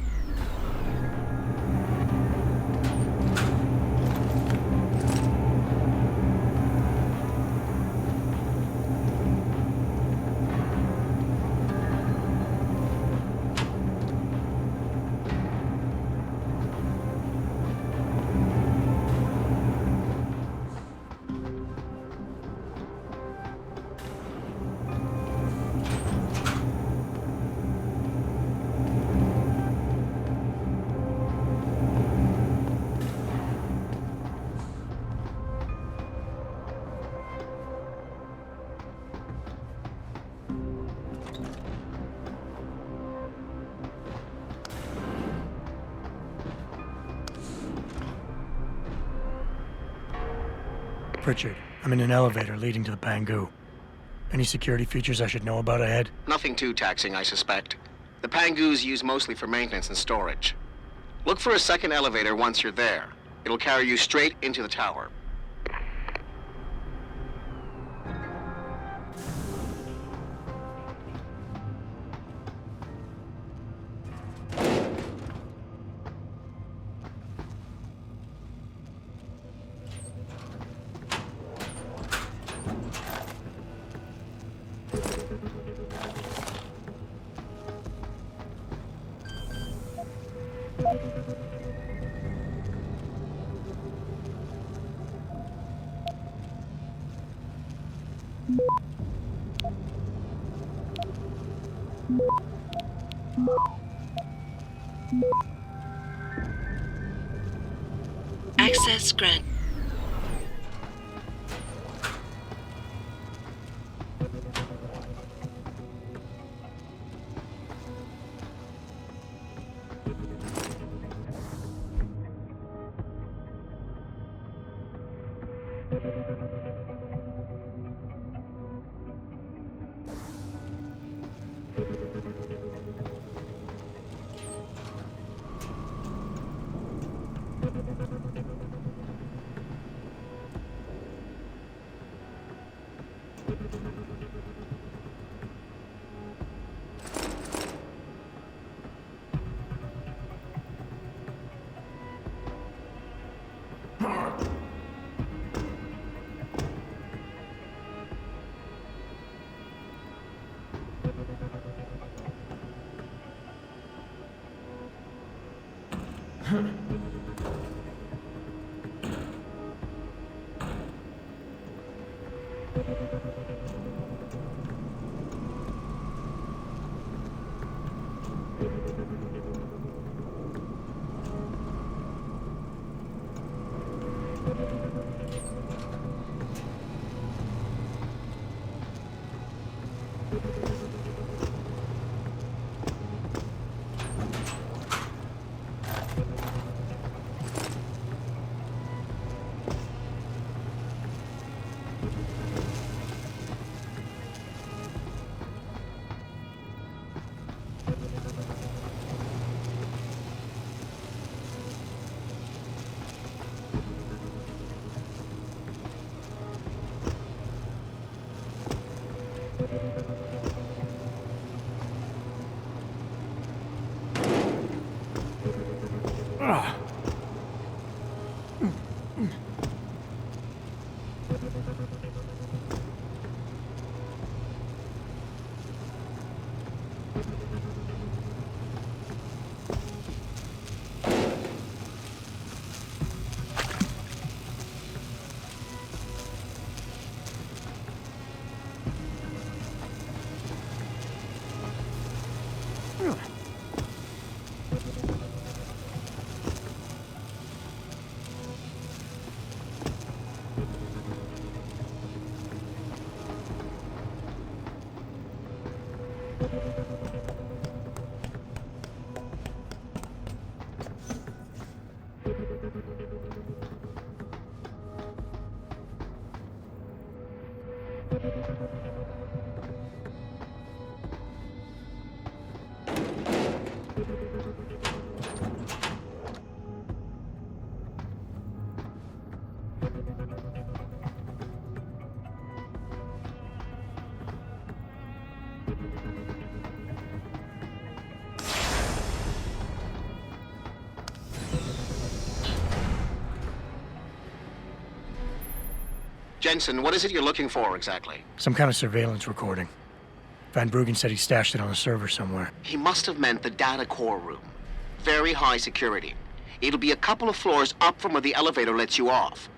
Pritchard, I'm in an elevator leading to the Pangu. Any security features I should know about ahead? Nothing too taxing, I suspect. The Pangus use mostly for maintenance and storage. Look for a second elevator once you're there. It'll carry you straight into the tower. Access granted. Jensen, what is it you're looking for exactly? Some kind of surveillance recording. Van Bruggen said he stashed it on a server somewhere. He must have meant the data core room. Very high security. It'll be a couple of floors up from where the elevator lets you off.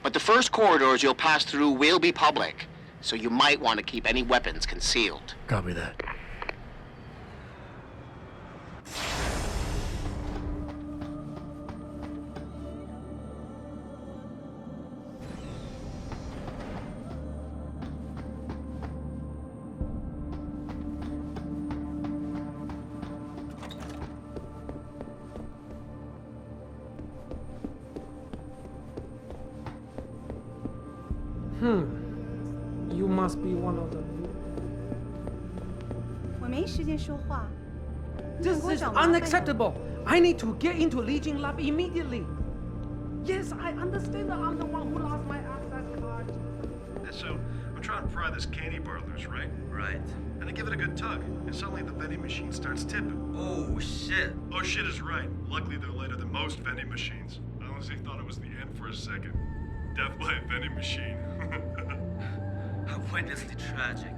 But the first corridors you'll pass through will be public, so you might want to keep any weapons concealed. Copy that. You must be one of them. 我没时间说话。 This is unacceptable. I need to get into Legion Lab immediately. Yes, I understand that I'm the one who lost my access card. So, I'm trying to pry this candy bar loose, right? Right. And I give it a good tug, and suddenly the vending machine starts tipping. Oh, shit. Oh, shit is right. Luckily, they're later than most vending machines. I honestly thought it was the end for a second. Death by a vending machine. Outrageously tragic.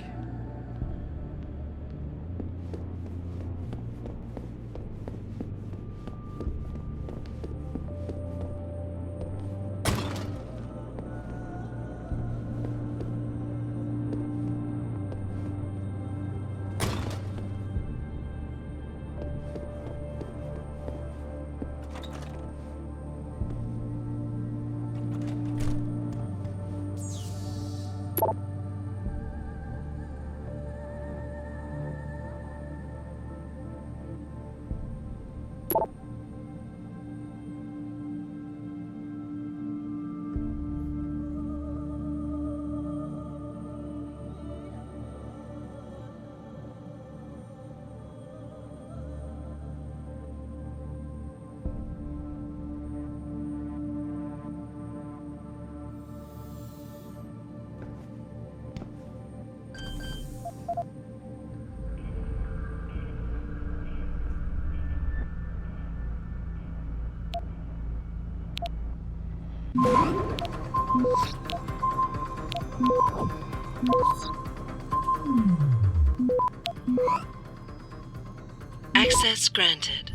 Access granted.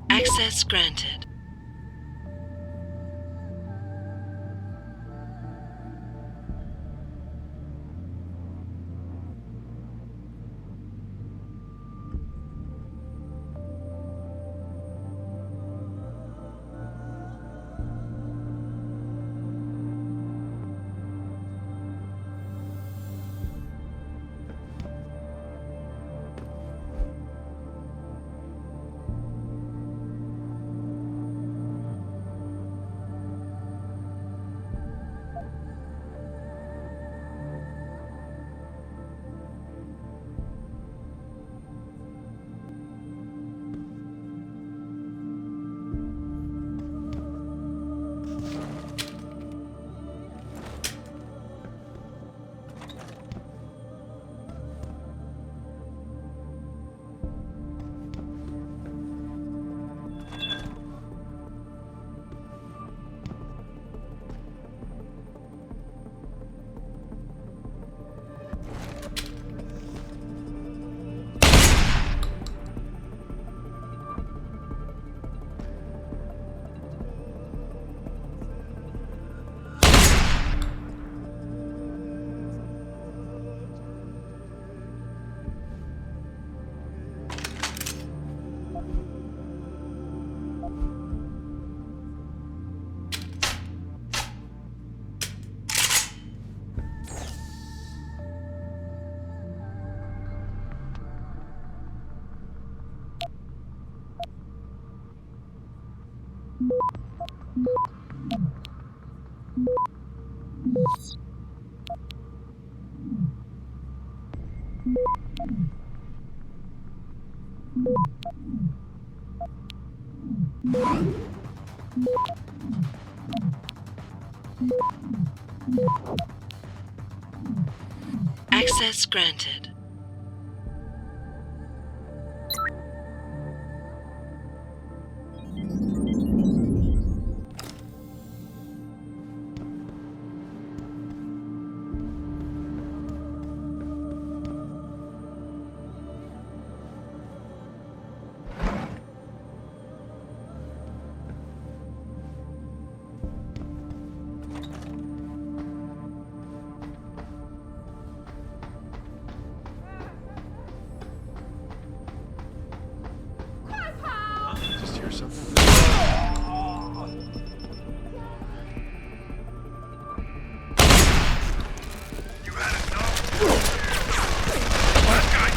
Access granted. Access granted. Just hear something. You had enough? Last guy!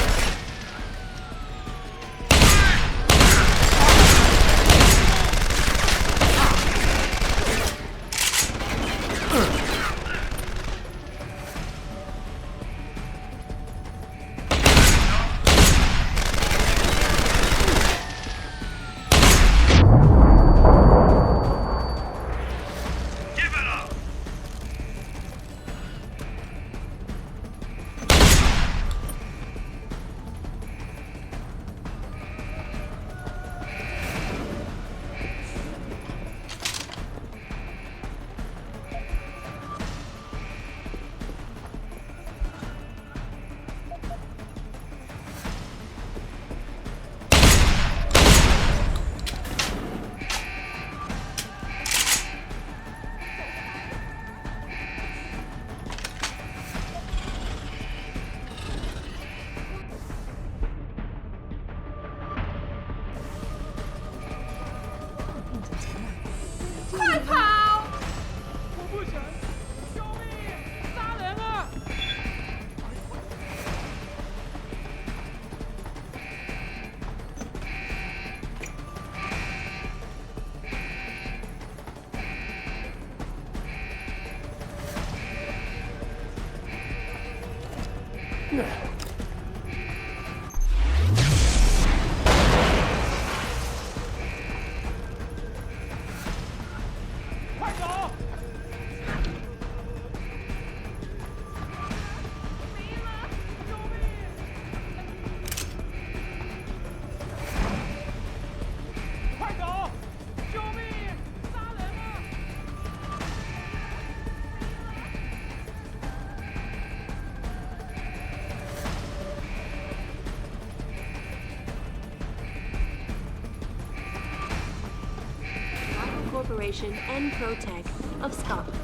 Corporation and Protec of Scotland.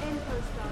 And Postdoc.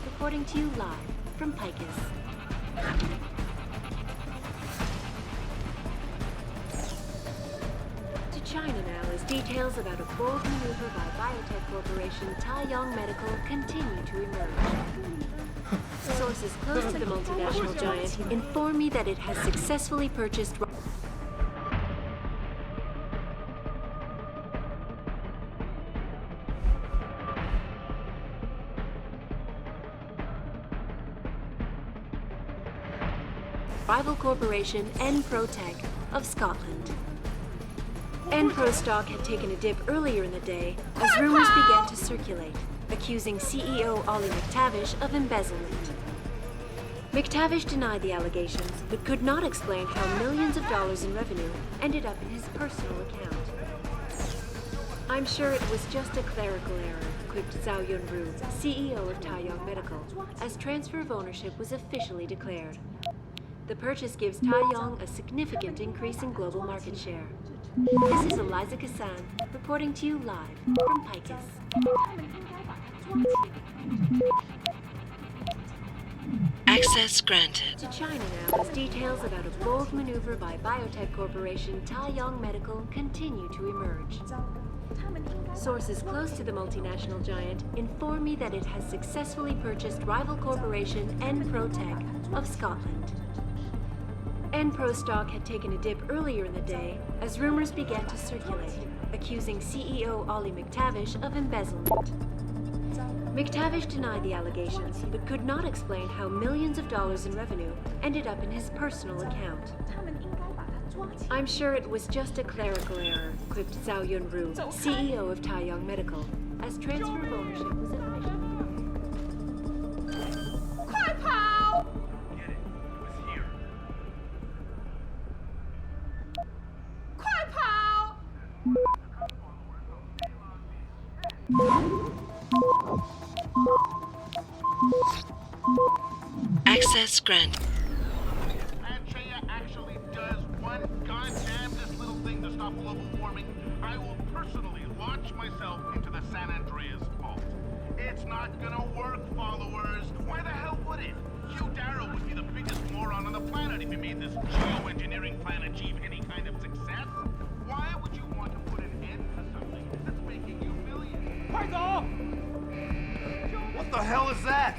Reporting to you live from Picus. To China now as details about a bold maneuver by Biotech Corporation Taiyong Medical continue to emerge. Sources Sources close to the multinational giant inform me that it has successfully purchased rival corporation Enprotech of Scotland. Enpro stock had taken a dip earlier in the day as rumors began to circulate, accusing CEO Ollie McTavish of embezzlement. McTavish denied the allegations, but could not explain how millions of dollars in revenue ended up in his personal account. I'm sure it was just a clerical error, quipped Zhao Yunru, CEO of Taiyang Medical, as transfer of ownership was officially declared. The purchase gives Taiyang a significant increase in global market share. This is Eliza Kassan, reporting to you live from Picus. Access granted. To China now, as details about a bold maneuver by biotech corporation Taiyang Medical continue to emerge. Sources close to the multinational giant inform me that it has successfully purchased rival corporation Enprotech of Scotland. Enpro stock had taken a dip earlier in the day as rumors began to circulate, accusing CEO Ollie McTavish of embezzlement. McTavish denied the allegations, but could not explain how millions of dollars in revenue ended up in his personal account. I'm sure it was just a clerical error, quipped Zhao Yunru, CEO of Taiyang Medical, as transfer of ownership was officially. 快跑！ Access granted. Panchaea actually does one goddamnedest little thing to stop global warming. I will personally launch myself into the San Andreas Fault. It's not gonna work, followers. Why the hell would it? Hugh Darrow would be the biggest moron on the planet if he made this geoengineering plan achieve any kind of success. Why would you want to put an end to something that's making you millions? 快走！ What the hell is that?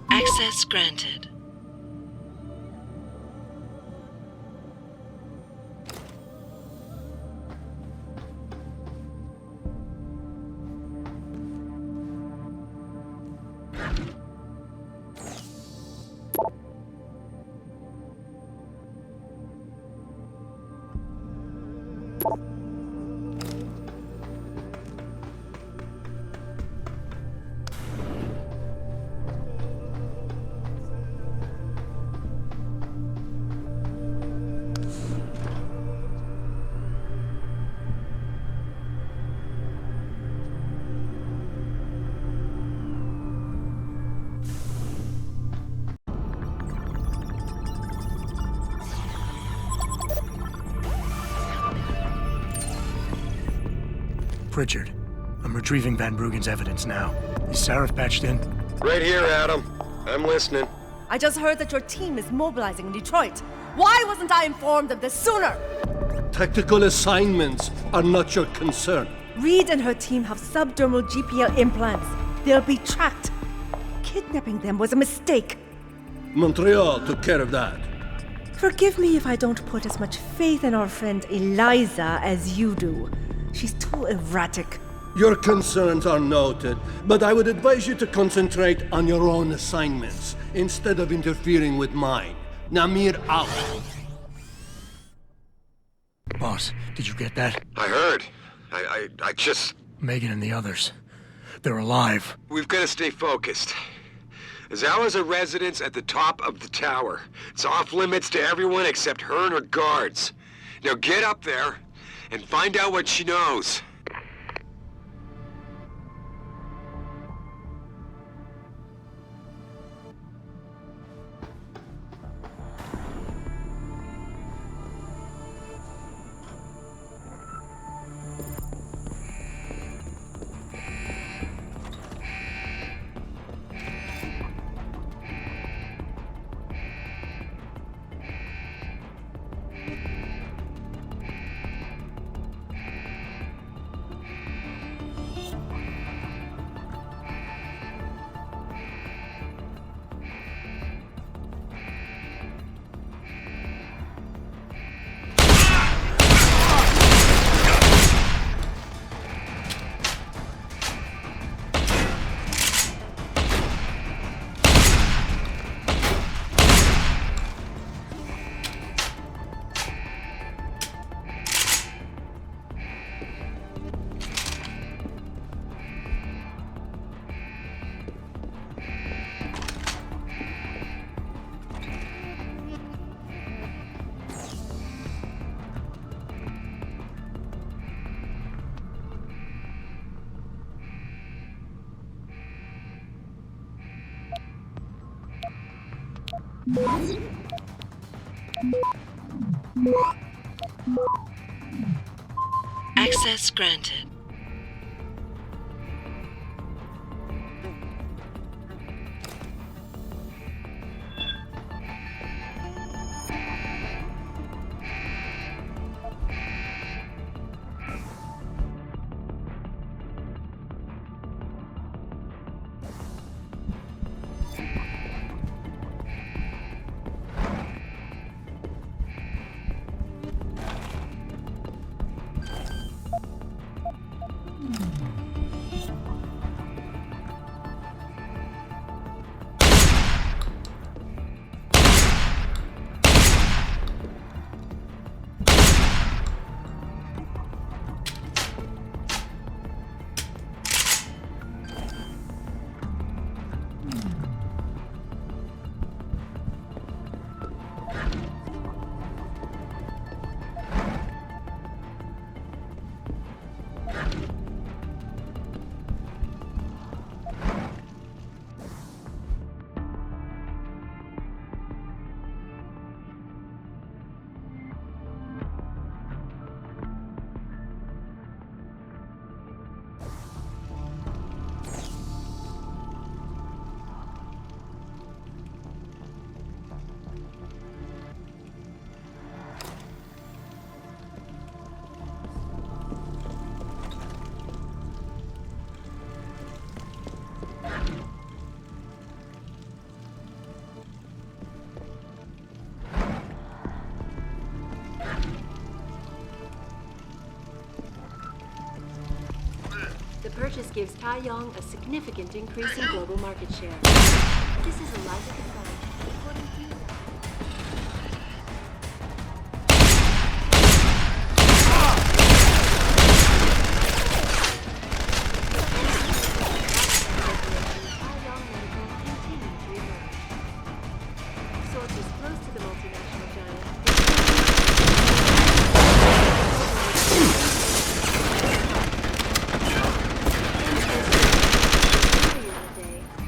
Access granted. Pritchard, I'm retrieving Van Bruggen's evidence now. Is Sarif patched in? Right here, Adam. I'm listening. I just heard that your team is mobilizing in Detroit. Why wasn't I informed of this sooner? Tactical assignments are not your concern. Reed and her team have subdermal GPL implants. They'll be tracked. Kidnapping them was a mistake. Montreal took care of that. Forgive me if I don't put as much faith in our friend Eliza as you do. She's too erratic. Your concerns are noted, but I would advise you to concentrate on your own assignments instead of interfering with mine. Namir out. Boss, did you get that? I heard. I just... Megan and the others. They're alive. We've got to stay focused. Zawa's a residence at the top of the tower. It's off limits to everyone except her and her guards. Now get up there and find out what she knows. Access granted. purchase gives Taeyong a significant increase in global market share. This is Eliza confirmed, according to you. Sources close to the multinational giant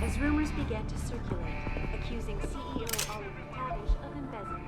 as rumors began to circulate, accusing CEO Oliver Tavish of embezzlement.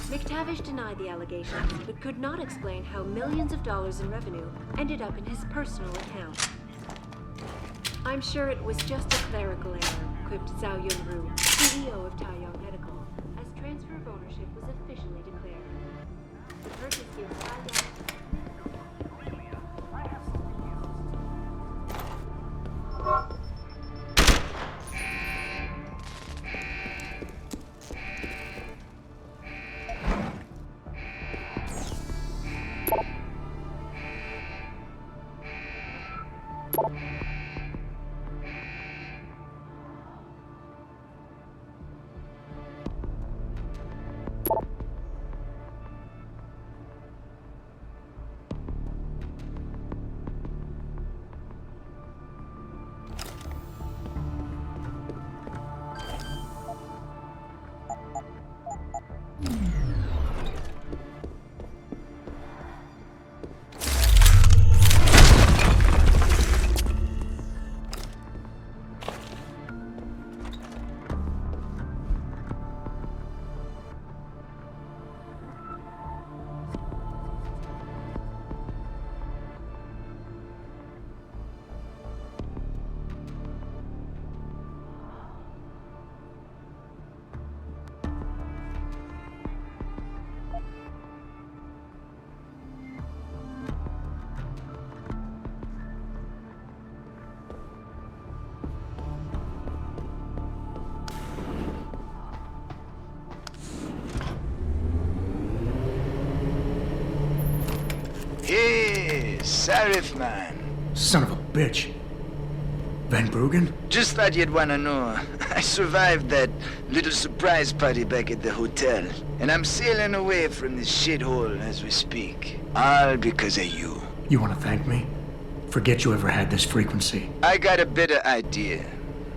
McTavish denied the allegations, but could not explain how millions of dollars in revenue ended up in his personal account. I'm sure it was just a clerical error, quipped Zhao Yunru, CEO of Taeyong Medical, as transfer of ownership was officially declared. The purchase gives Taeyong... Hey, Sarif, man. Son of a bitch. Van Bruggen? Just thought you'd want to know. I survived that little surprise party back at the hotel, and I'm sailing away from this shithole as we speak. All because of you. You want to thank me? Forget you ever had this frequency. I got a better idea.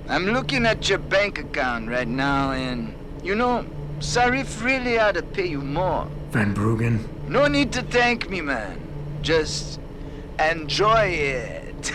I'm looking at your bank account right now, and, you know, Sarif really ought to pay you more. Van Bruggen? No need to thank me, man. Just enjoy it.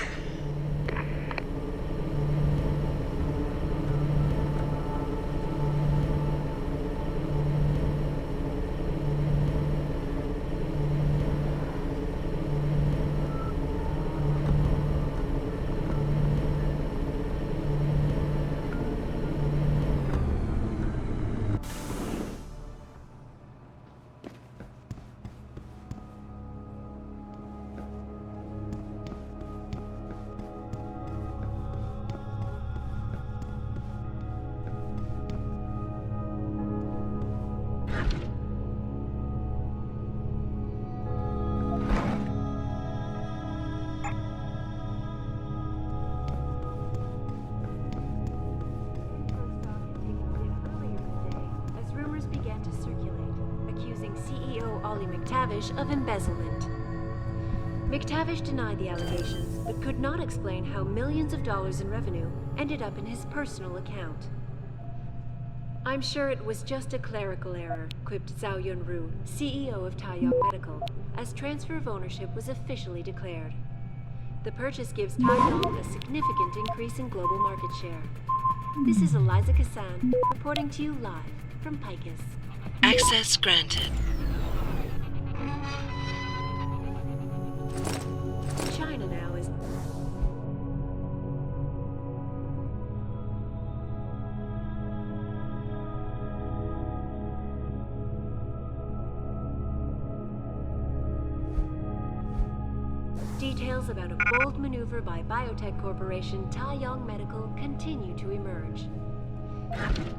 CEO Ollie McTavish of embezzlement. McTavish denied the allegations, but could not explain how millions of dollars in revenue ended up in his personal account. I'm sure it was just a clerical error, quipped Zhao Yunru, CEO of Taiyang Medical, as transfer of ownership was officially declared. The purchase gives Taiyang a significant increase in global market share. This is Eliza Kassan, reporting to you live from Picus. Access granted. China now is... Details about a bold maneuver by biotech corporation Taiyang Medical continue to emerge.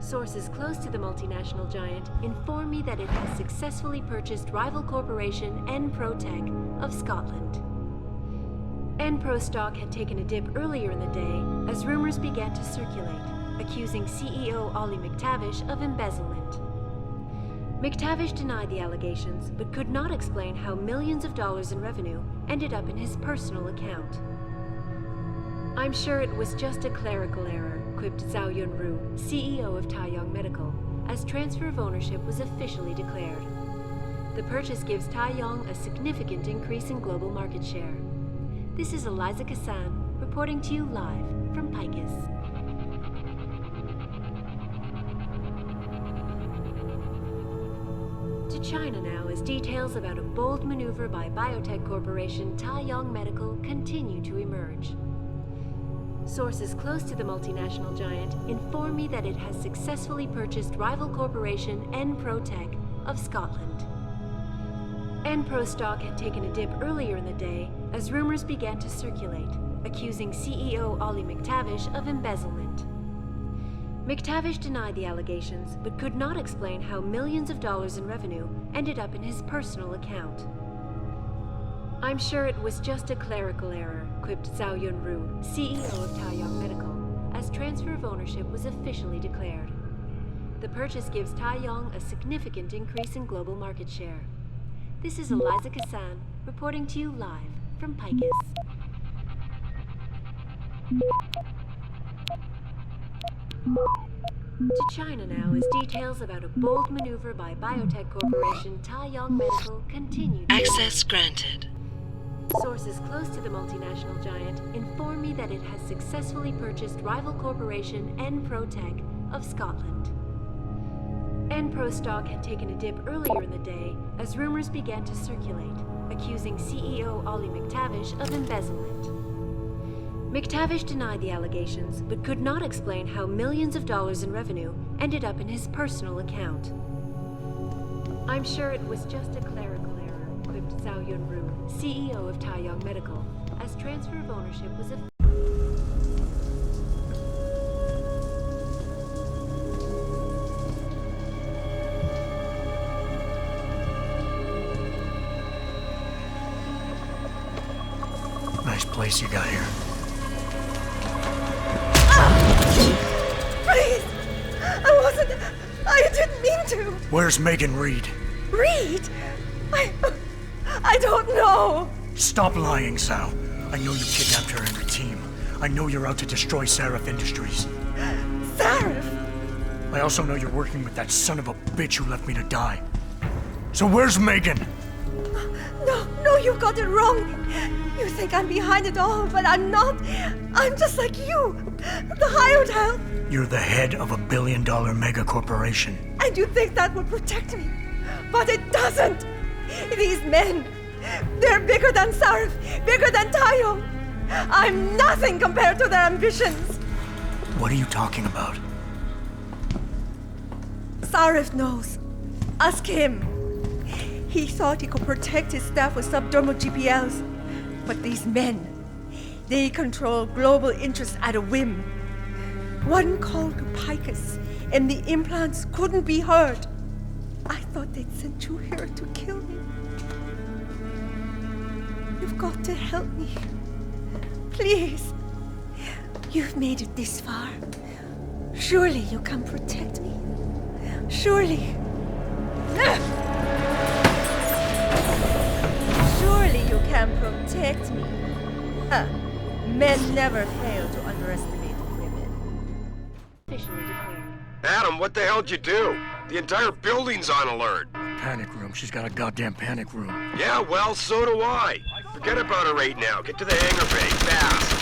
Sources close to the multinational giant inform me that it has successfully purchased rival corporation Enprotech of Scotland. Enpro stock had taken a dip earlier in the day as rumors began to circulate, accusing CEO Ollie McTavish of embezzlement. McTavish denied the allegations, but could not explain how millions of dollars in revenue ended up in his personal account. I'm sure it was just a clerical error, quipped Zhao Yunru, CEO of Taiyang Medical, as transfer of ownership was officially declared. The purchase gives Taiyang a significant increase in global market share. This is Eliza Kassan, reporting to you live from Picus. To China now as details about a bold maneuver by biotech corporation Taiyang Medical continue to emerge. Sources close to the multinational giant inform me that it has successfully purchased rival corporation Enprotech of Scotland. Enpro stock had taken a dip earlier in the day as rumors began to circulate, accusing CEO Ollie McTavish of embezzlement. McTavish denied the allegations, but could not explain how millions of dollars in revenue ended up in his personal account. I'm sure it was just a clerical error, quipped Zhao Yunru, CEO of Taiyang Medical, as transfer of ownership was officially declared. The purchase gives Taiyang a significant increase in global market share. This is Eliza Kassan, reporting to you live from Picus. To China now as details about a bold maneuver by biotech corporation Taiyang Medical continue to Access granted. Sources close to the multinational giant inform me that it has successfully purchased rival corporation Enprotech of Scotland. Enpro stock had taken a dip earlier in the day as rumors began to circulate, accusing CEO Ollie McTavish of embezzlement. McTavish denied the allegations, but could not explain how millions of dollars in revenue ended up in his personal account. I'm sure it was just a clerical error, quipped Zhao Yunru, CEO of Taiyang Medical, as transfer of ownership was a... Nice place you got here. Please! I didn't mean to! Where's Megan Reed? Reed? I don't know! Stop lying, Sal. I know you kidnapped her and her team. I know you're out to destroy Sarif Industries. Sarif? I also know you're working with that son of a bitch who left me to die. So where's Megan? No, you've got it wrong. You think I'm behind it all, but I'm not. I'm just like you. The hired help. You're the head of a billion-dollar mega corporation. And you think that would protect me. But it doesn't. These men, they're bigger than Sarif, bigger than Tayo. I'm nothing compared to their ambitions. What are you talking about? Sarif knows. Ask him. He thought he could protect his staff with subdermal GPLs. But these men, they control global interests at a whim. One call to Picus, and the implants couldn't be heard. I thought they'd sent you here to kill me. You've got to help me. Please. You've made it this far. Surely you can protect me. Surely. Surely you can protect me. Huh. Men never fail to underestimate women. Officially declared. Adam, what the hell'd you do? The entire building's on alert. Panic room. She's got a goddamn panic room. Yeah, well, so do I. Forget about her right now. Get to the hangar bay, fast.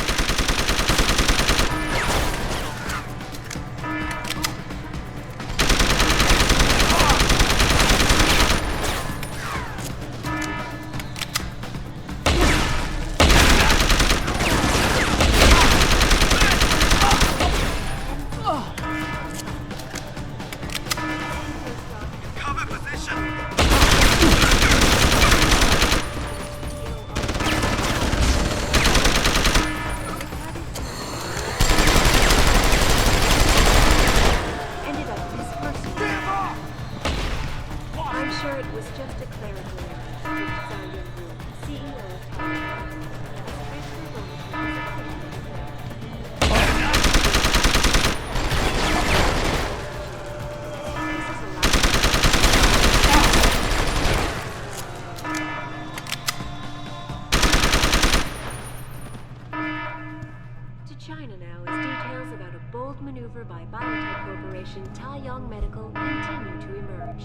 China now as details about a bold maneuver by biotech corporation Taiyang Medical continue to emerge.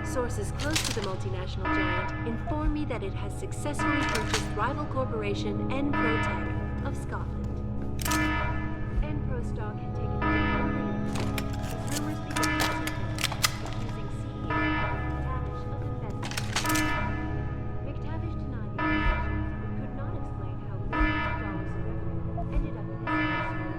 Sources close to the multinational giant inform me that it has successfully purchased rival corporation Enprotech of Scotland. Enpro stock had taken a lead, as rumors began to circulate, accusing CEO McTavish of investing. McTavish denied the allegations, but could not explain how millions of dollars in revenue ended up in his household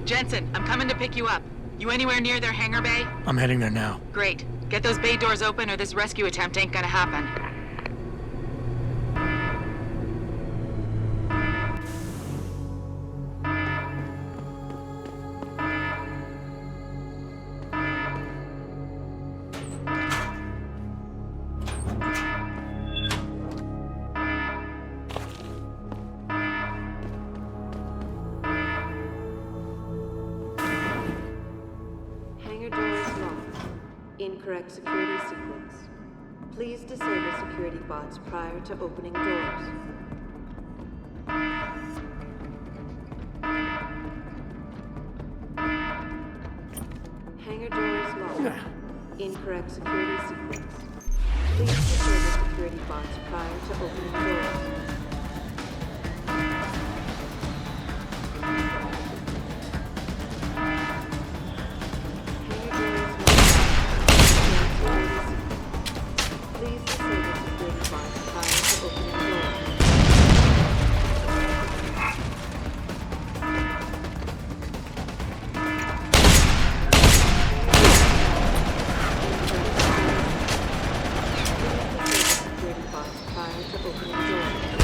Jensen, I'm coming to pick you up. You anywhere near their hangar bay? I'm heading there now. Great. Get those bay doors open or this rescue attempt ain't gonna happen. Incorrect security sequence. Please disable security bots prior to opening doors. Hangar doors locked. Incorrect security sequence. Please disable security bots prior to opening doors. Prior to opening doors.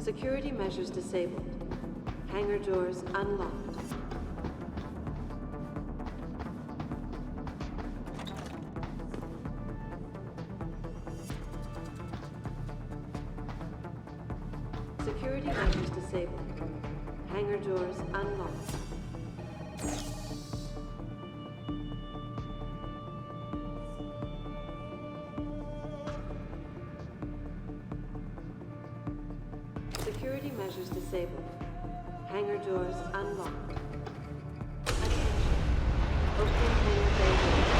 Security measures disabled. Hangar doors unlocked. Security measures disabled. Hangar doors unlocked. Security measures disabled. Hangar doors unlocked. Attention. Opening hangar bay doors.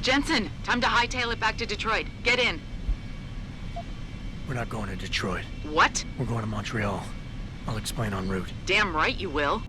Jensen, time to hightail it back to Detroit. Get in. We're not going to Detroit. What? We're going to Montreal. I'll explain en route. Damn right you will.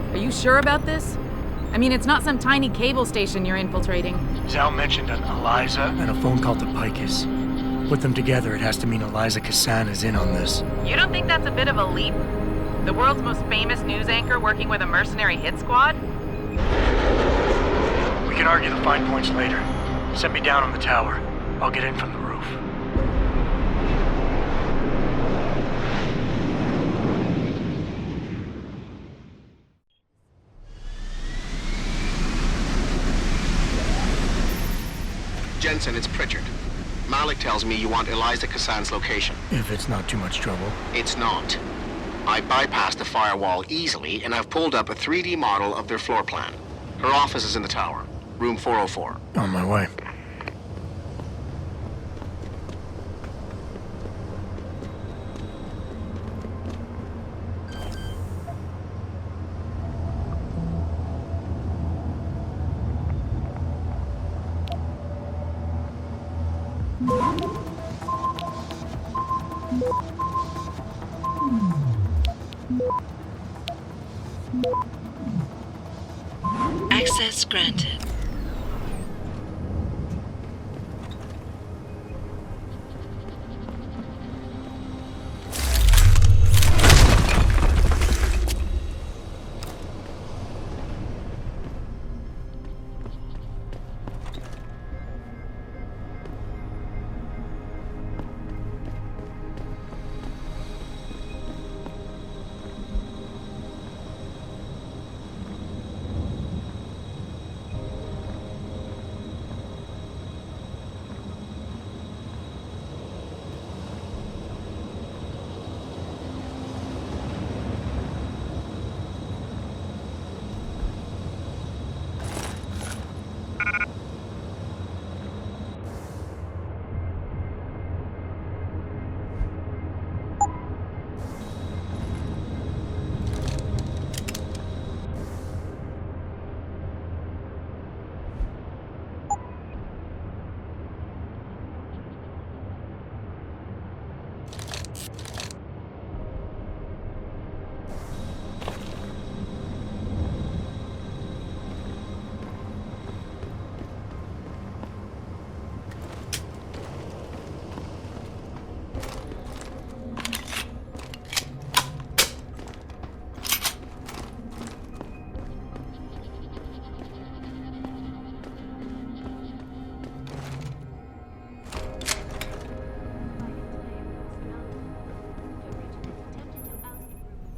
Are you sure about this? I mean, it's not some tiny cable station you're infiltrating. Zal mentioned an Eliza and a phone call to Picus. Put them together, it has to mean Eliza Kassan is in on this. You don't think that's a bit of a leap? The world's most famous news anchor working with a mercenary hit squad? We can argue the fine points later. Set me down on the tower. I'll get in from the roof. Jensen, it's Pritchard. Malik tells me you want Eliza Kassan's location. If it's not too much trouble. It's not. I bypassed the firewall easily, and I've pulled up a 3D model of their floor plan. Her office is in the tower, room 404. On my way. Access granted.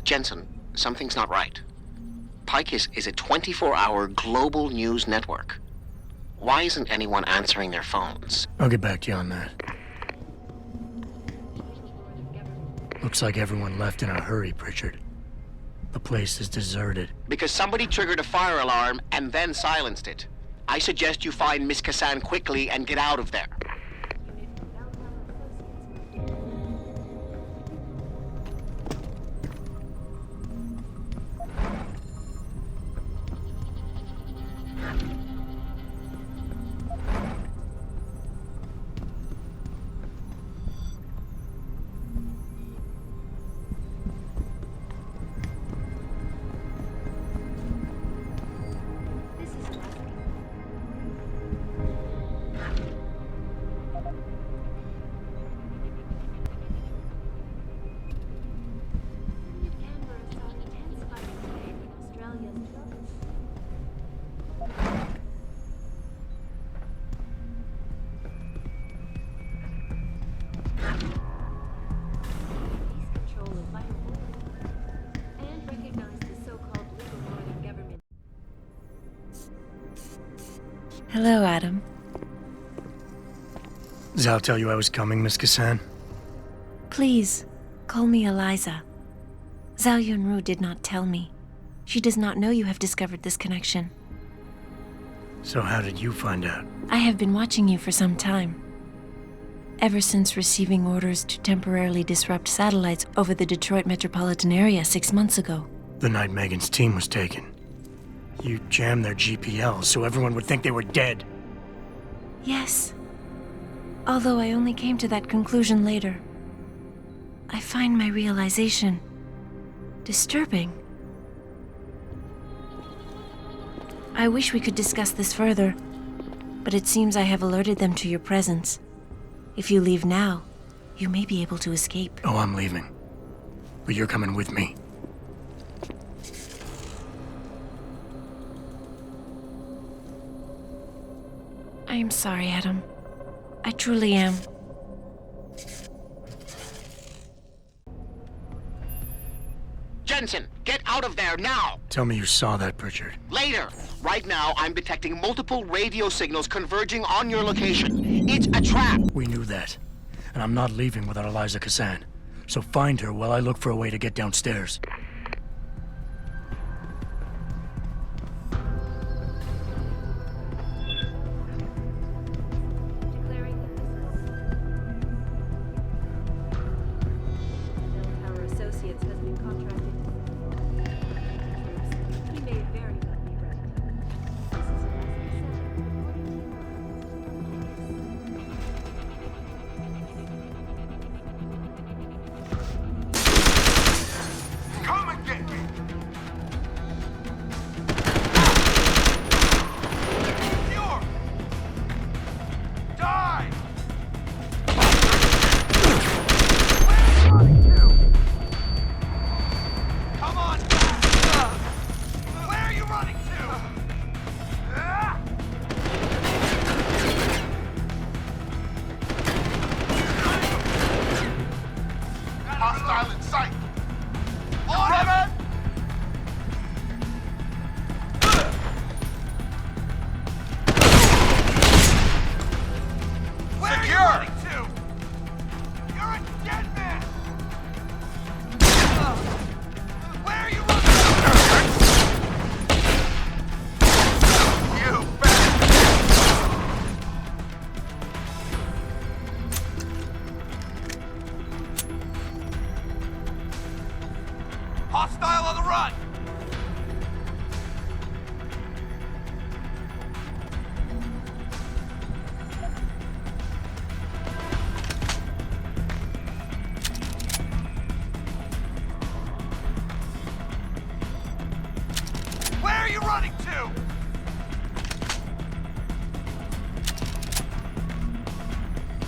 Jensen, something's not right. Picus is a 24-hour global news network. Why isn't anyone answering their phones? I'll get back to you on that. Looks like everyone left in a hurry, Pritchard. The place is deserted. Because somebody triggered a fire alarm and then silenced it. I suggest you find Miss Kassan quickly and get out of there. Hello, Adam. Zal tell you I was coming, Miss Kassan? Please, call me Eliza. Zhao Yunru did not tell me. She does not know you have discovered this connection. So how did you find out? I have been watching you for some time. Ever since receiving orders to temporarily disrupt satellites over the Detroit metropolitan area 6 months ago. The night Megan's team was taken. You jammed their GPL so everyone would think they were dead. Yes. Although I only came to that conclusion later. I find my realization disturbing. I wish we could discuss this further, but it seems I have alerted them to your presence. If you leave now, you may be able to escape. Oh, I'm leaving. But you're coming with me. I am sorry, Adam. I truly am. Jensen, get out of there now! Tell me you saw that, Pritchard. Later! Right now, I'm detecting multiple radio signals converging on your location. It's a trap! We knew that. And I'm not leaving without Eliza Kassan. So find her while I look for a way to get downstairs. Hostile on the run! Where are you running to?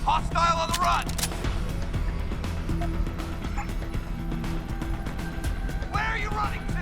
Hostile on the run! Where are you running to?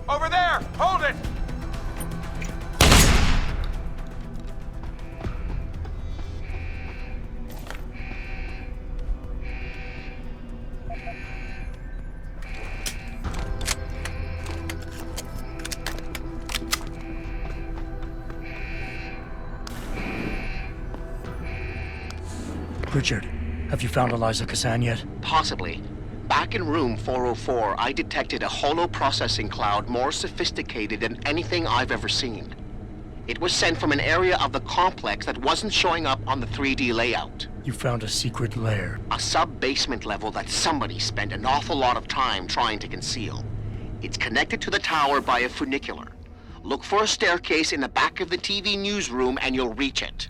Over there! Hold it! Richard, have you found Eliza Kazan yet? Possibly. Back in room 404, I detected a holo-processing cloud more sophisticated than anything I've ever seen. It was sent from an area of the complex that wasn't showing up on the 3D layout. You found a secret lair. A sub-basement level that somebody spent an awful lot of time trying to conceal. It's connected to the tower by a funicular. Look for a staircase in the back of the TV newsroom and you'll reach it.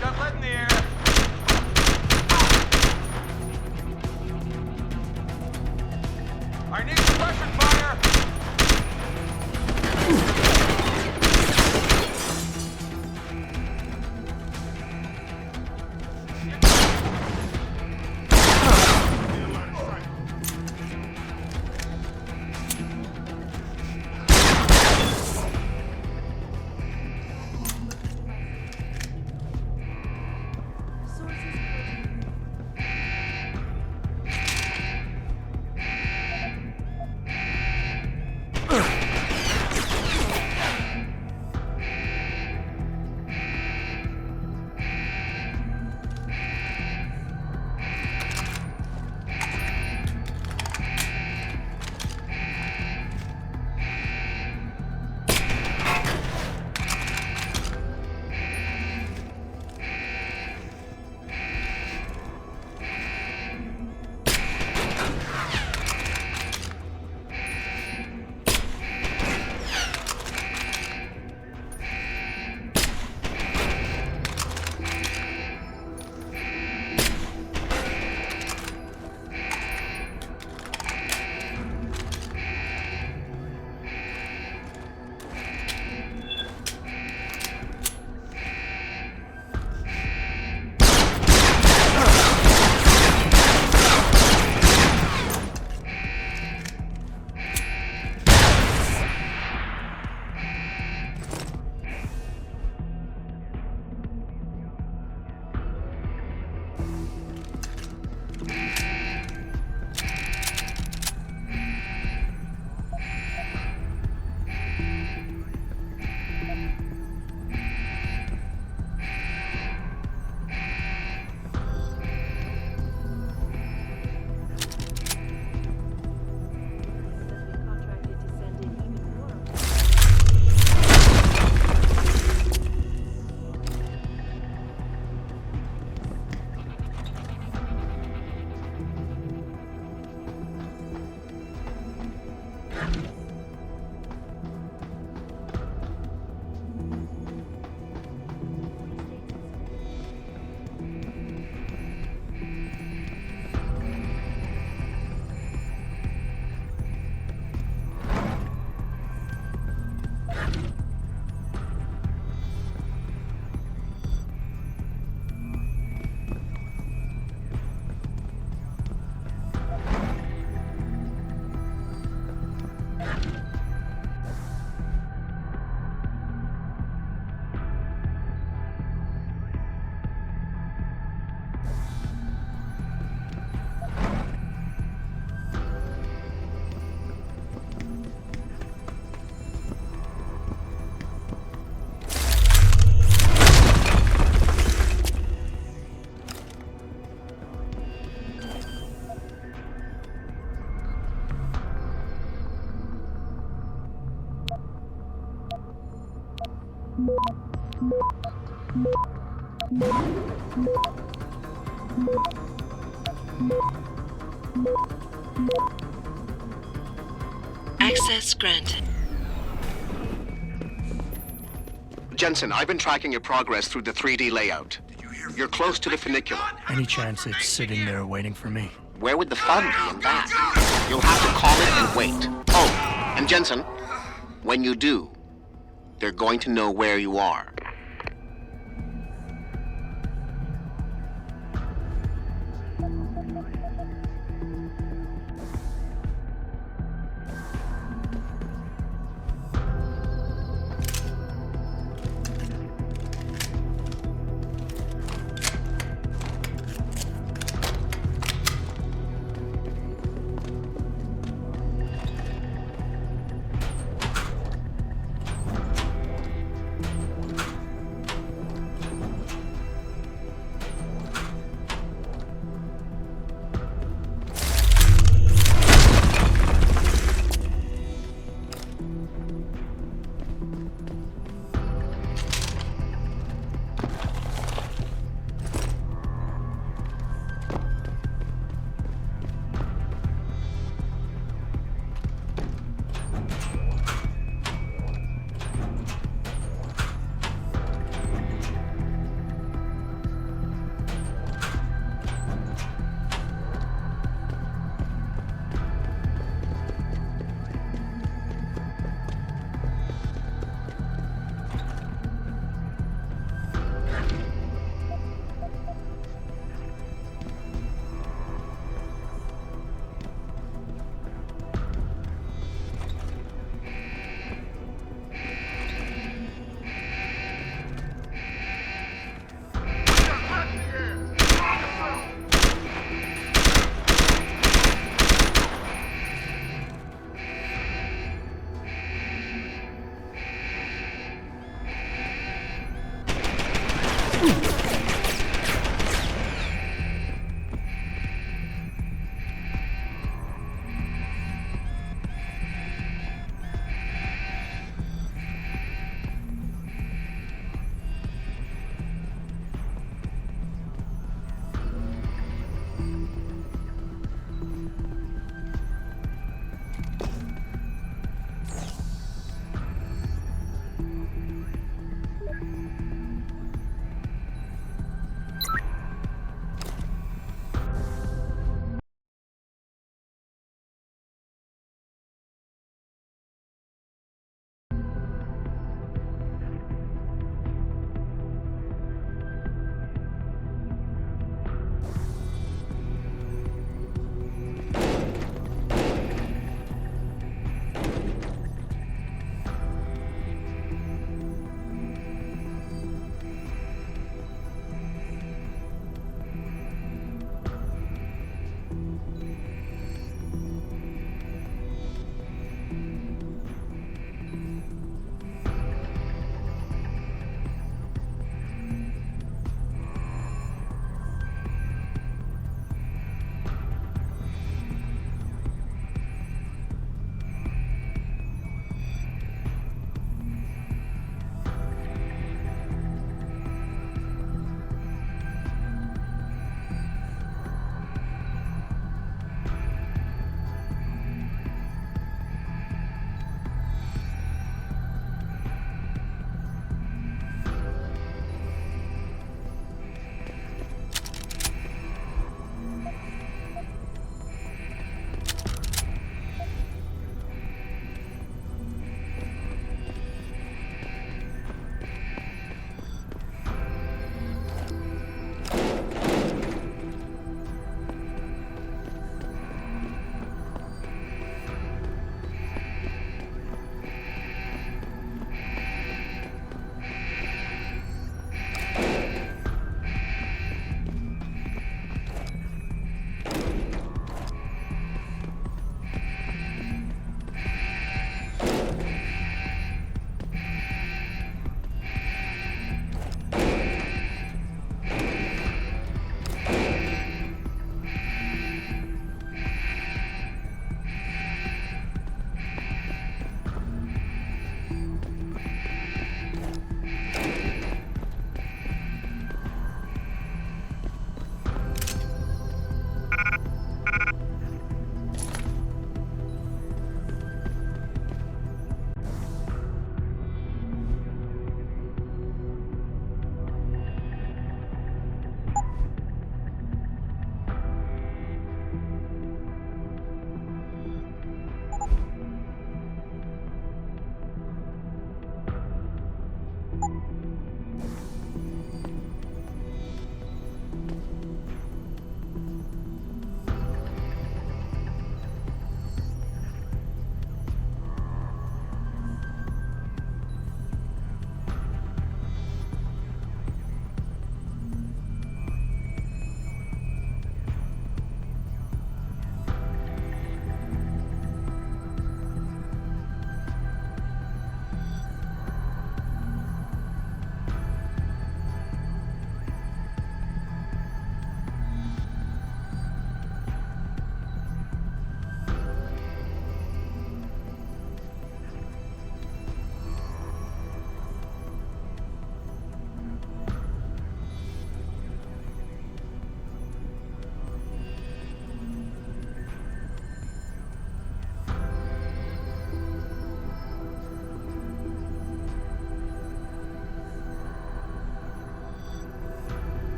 Got lead in the air! I need suppression fire! Access granted. Jensen, I've been tracking your progress through the 3D layout. You're close to the funicular. Any chance it's sitting there waiting for me? where would the fun be in that? You'll have to call it and wait. Oh, and Jensen, when you do, they're going to know where you are.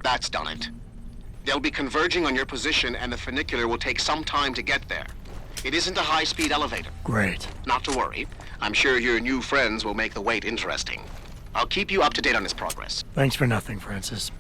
That's done it. They'll be converging on your position, and the funicular will take some time to get there. It isn't a high-speed elevator. Great. Not to worry. I'm sure your new friends will make the wait interesting. I'll keep you up to date on his progress. Thanks for nothing, Francis.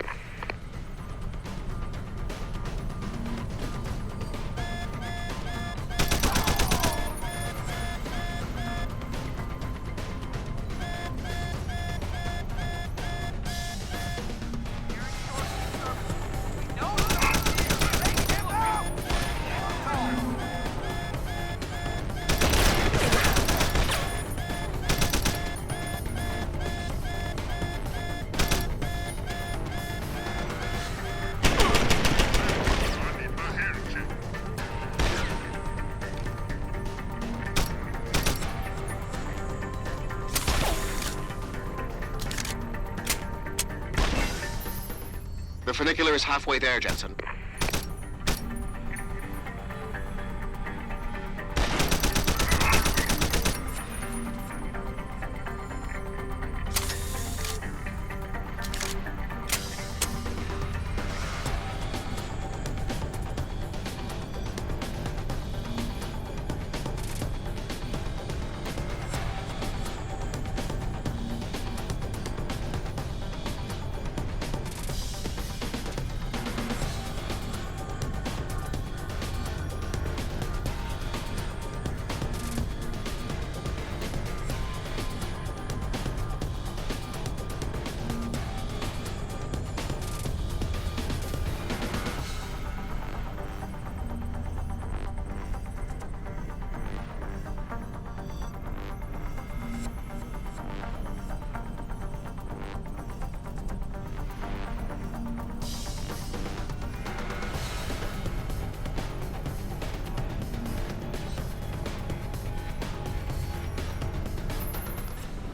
The funicular is halfway there, Jensen.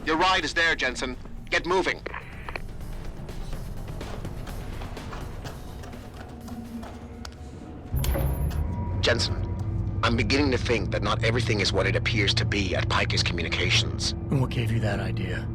Your ride is there, Jensen. Get moving. Jensen, I'm beginning to think that not everything is what it appears to be at Picus Communications. And what gave you that idea?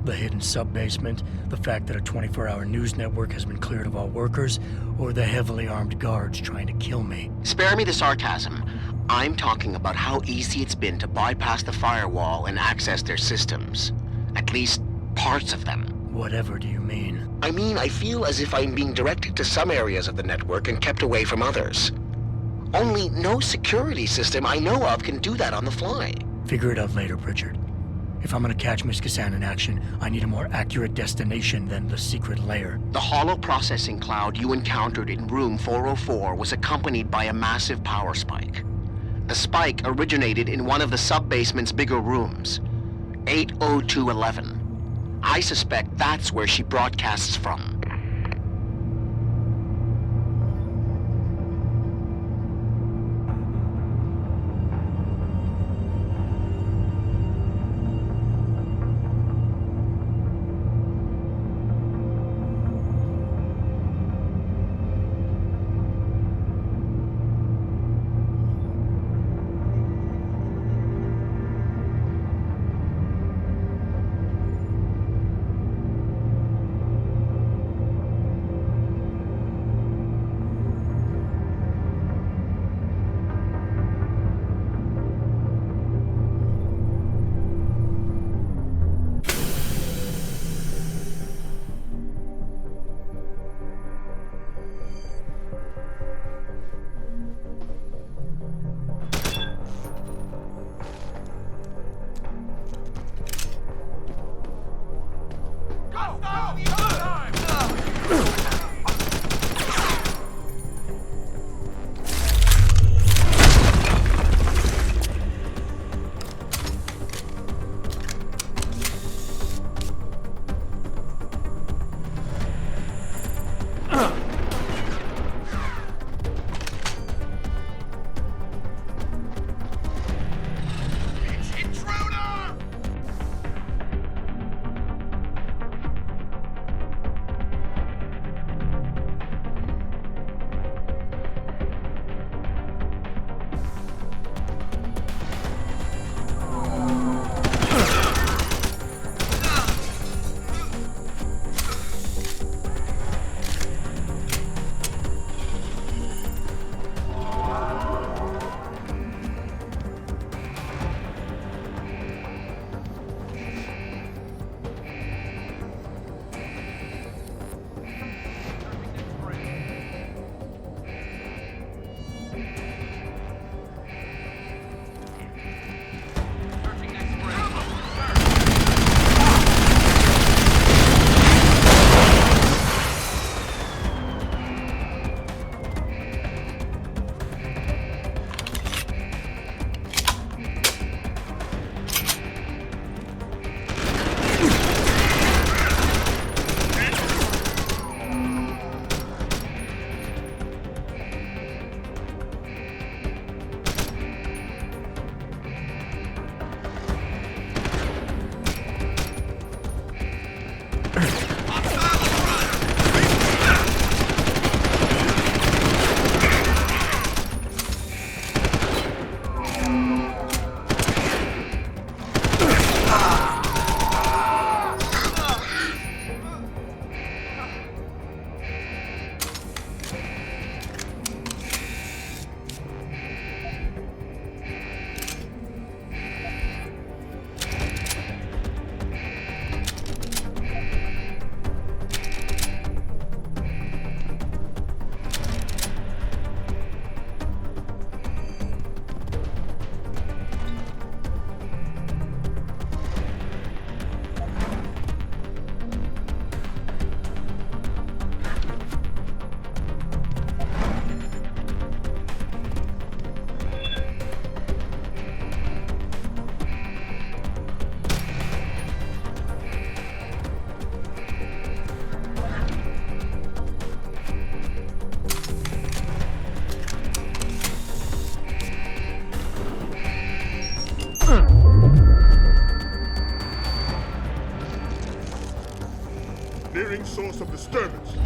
The hidden sub-basement, the fact that a 24-hour news network has been cleared of all workers, or the heavily armed guards trying to kill me? Spare me the sarcasm. I'm talking about how easy it's been to bypass the firewall and access their systems. At least, parts of them. Whatever do you mean? I mean, I feel as if I'm being directed to some areas of the network and kept away from others. Only no security system I know of can do that on the fly. Figure it out later, Pritchard. If I'm gonna catch Miss Kazan in action, I need a more accurate destination than the secret lair. The hollow processing cloud you encountered in room 404 was accompanied by a massive power spike. The spike originated in one of the sub-basement's bigger rooms, 80211. I suspect that's where she broadcasts from. source of disturbance.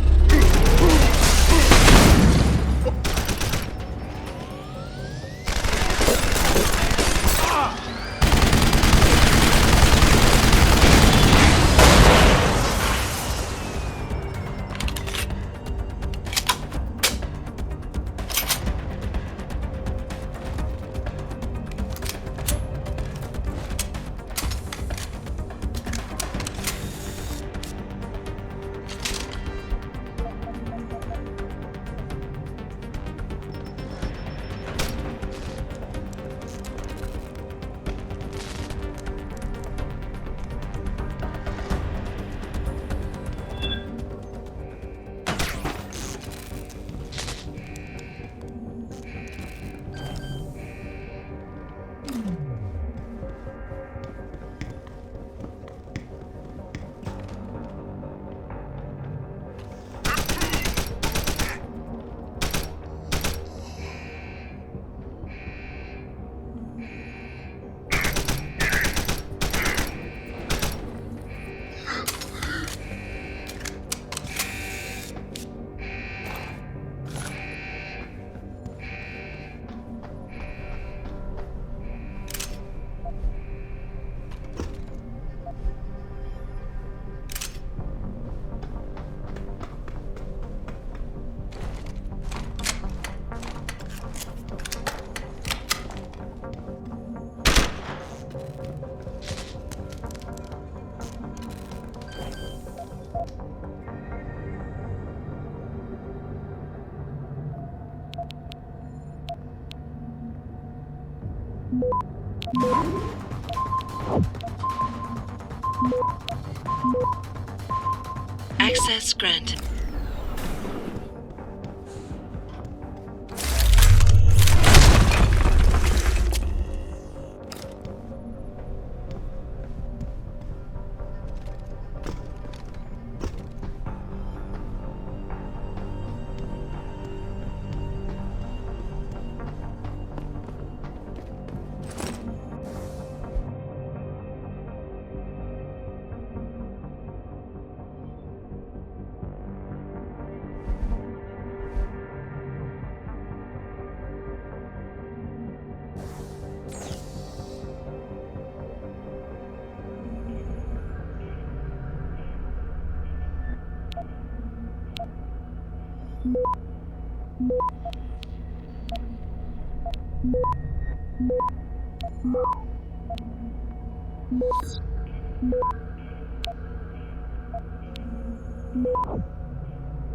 Access granted.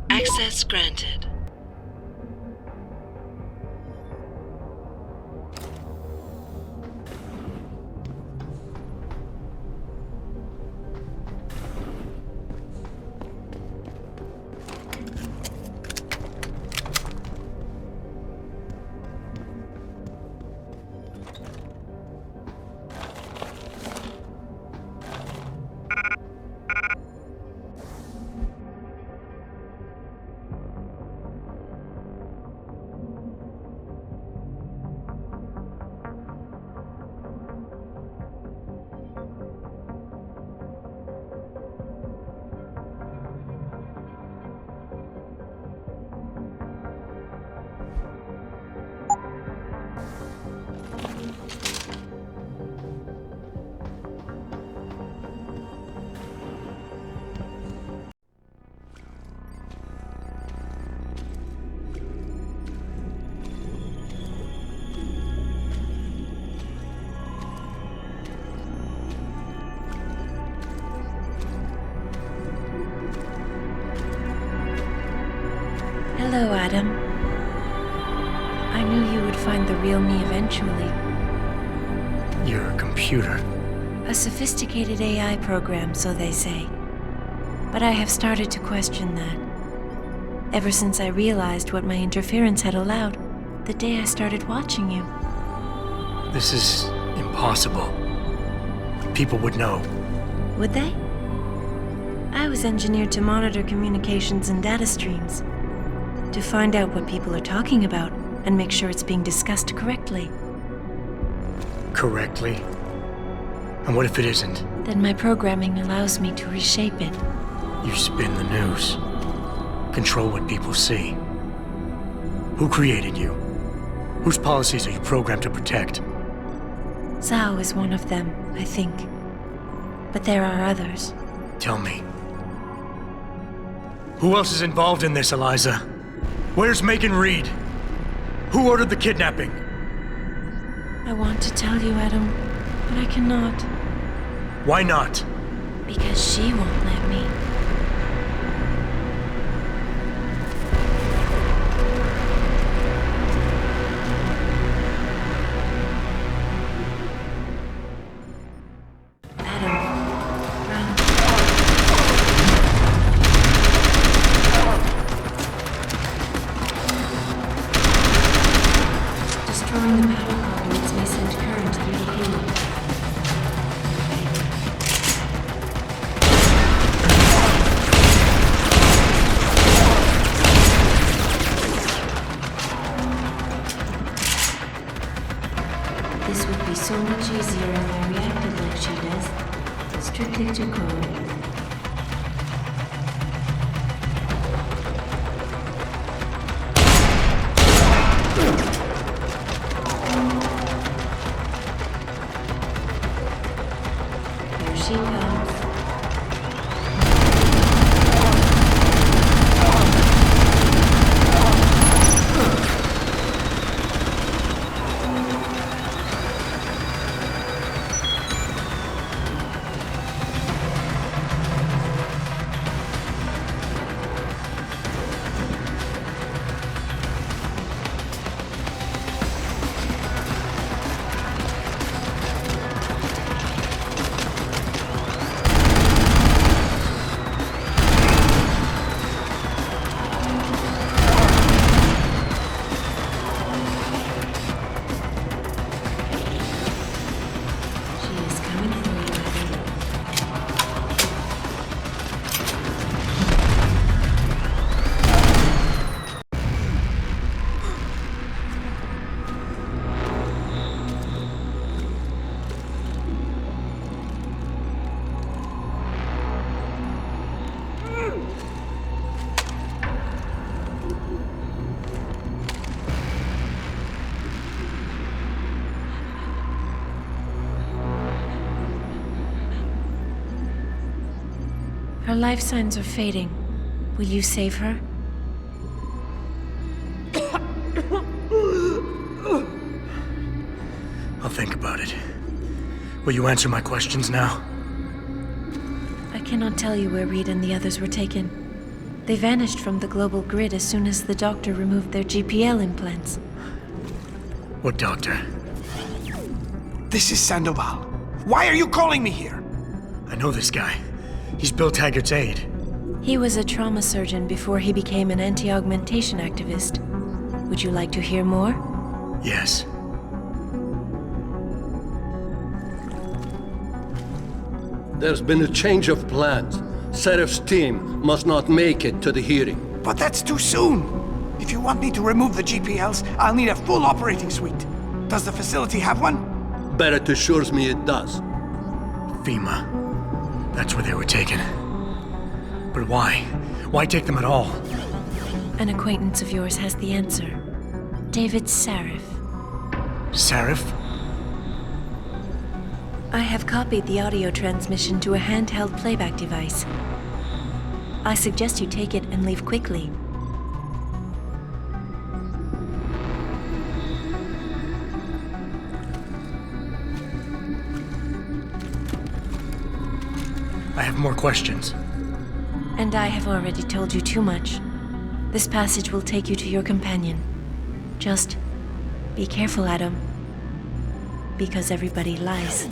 Access granted. Hello, Adam. I knew you would find the real me eventually. You're a computer. A sophisticated AI program, so they say. But I have started to question that. Ever since I realized what my interference had allowed, the day I started watching you. This is impossible. People would know. Would they? I was engineered to monitor communications and data streams. To find out what people are talking about and make sure it's being discussed correctly. Correctly? And what if it isn't? Then my programming allows me to reshape it. You spin the news. Control what people see. Who created you? Whose policies are you programmed to protect? Zhao is one of them, I think. But there are others. Tell me. Who else is involved in this, Eliza? Where's Megan Reed? Who ordered the kidnapping? I want to tell you, Adam, but I cannot. Why not? Because she won't let me. Destroying the battle coordinates may send current through the payload. This would be so much easier if I reacted like she does, strictly to code. Here she comes. Her life signs are fading. Will you save her? I'll think about it. Will you answer my questions now? I cannot tell you where Reed and the others were taken. They vanished from the global grid as soon as the doctor removed their GPL implants. What doctor? This is Sandoval. Why are you calling me here? I know this guy. He's Bill Taggart's aide. He was a trauma surgeon before he became an anti-augmentation activist. Would you like to hear more? Yes. There's been a change of plans. Serif's team must not make it to the hearing. But that's too soon. If you want me to remove the GPLs, I'll need a full operating suite. Does the facility have one? Barrett assures me it does. FEMA. That's where they were taken. But why? Why take them at all? An acquaintance of yours has the answer. David Sarif. Sarif? I have copied the audio transmission to a handheld playback device. I suggest you take it and leave quickly. I have more questions. And I have already told you too much. This passage will take you to your companion. Just be careful, Adam. Because everybody lies.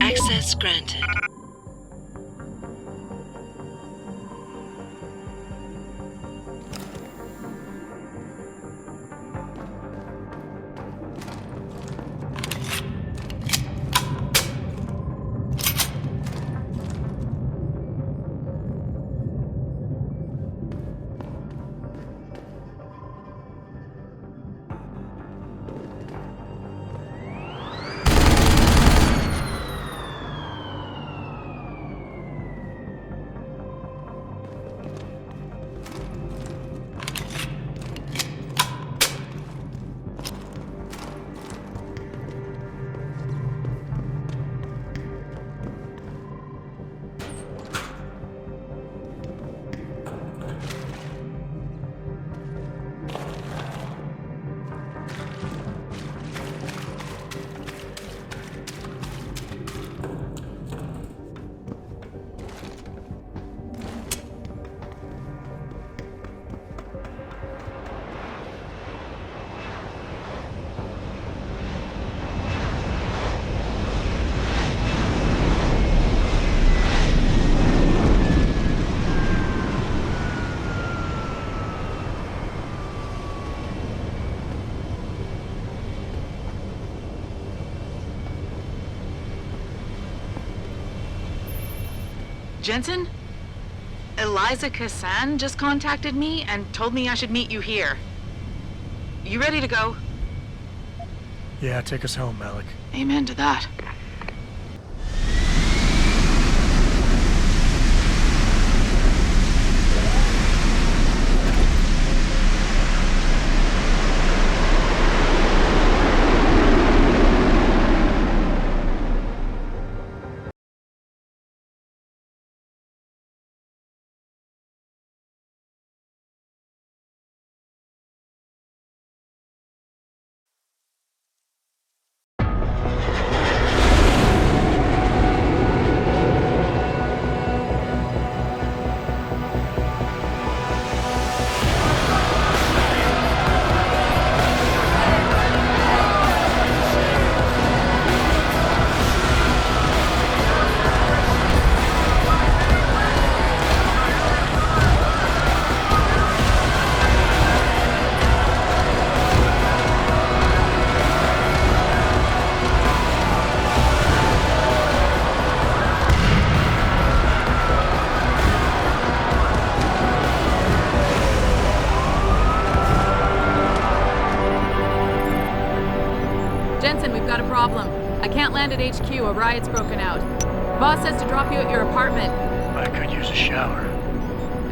Access granted. Jensen? Eliza Kassan just contacted me and told me I should meet you here. You ready to go? Yeah, take us home, Malik. Amen to that. Jensen, we've got a problem. I can't land at HQ. A riot's broken out. Boss says to drop you at your apartment. I could use a shower.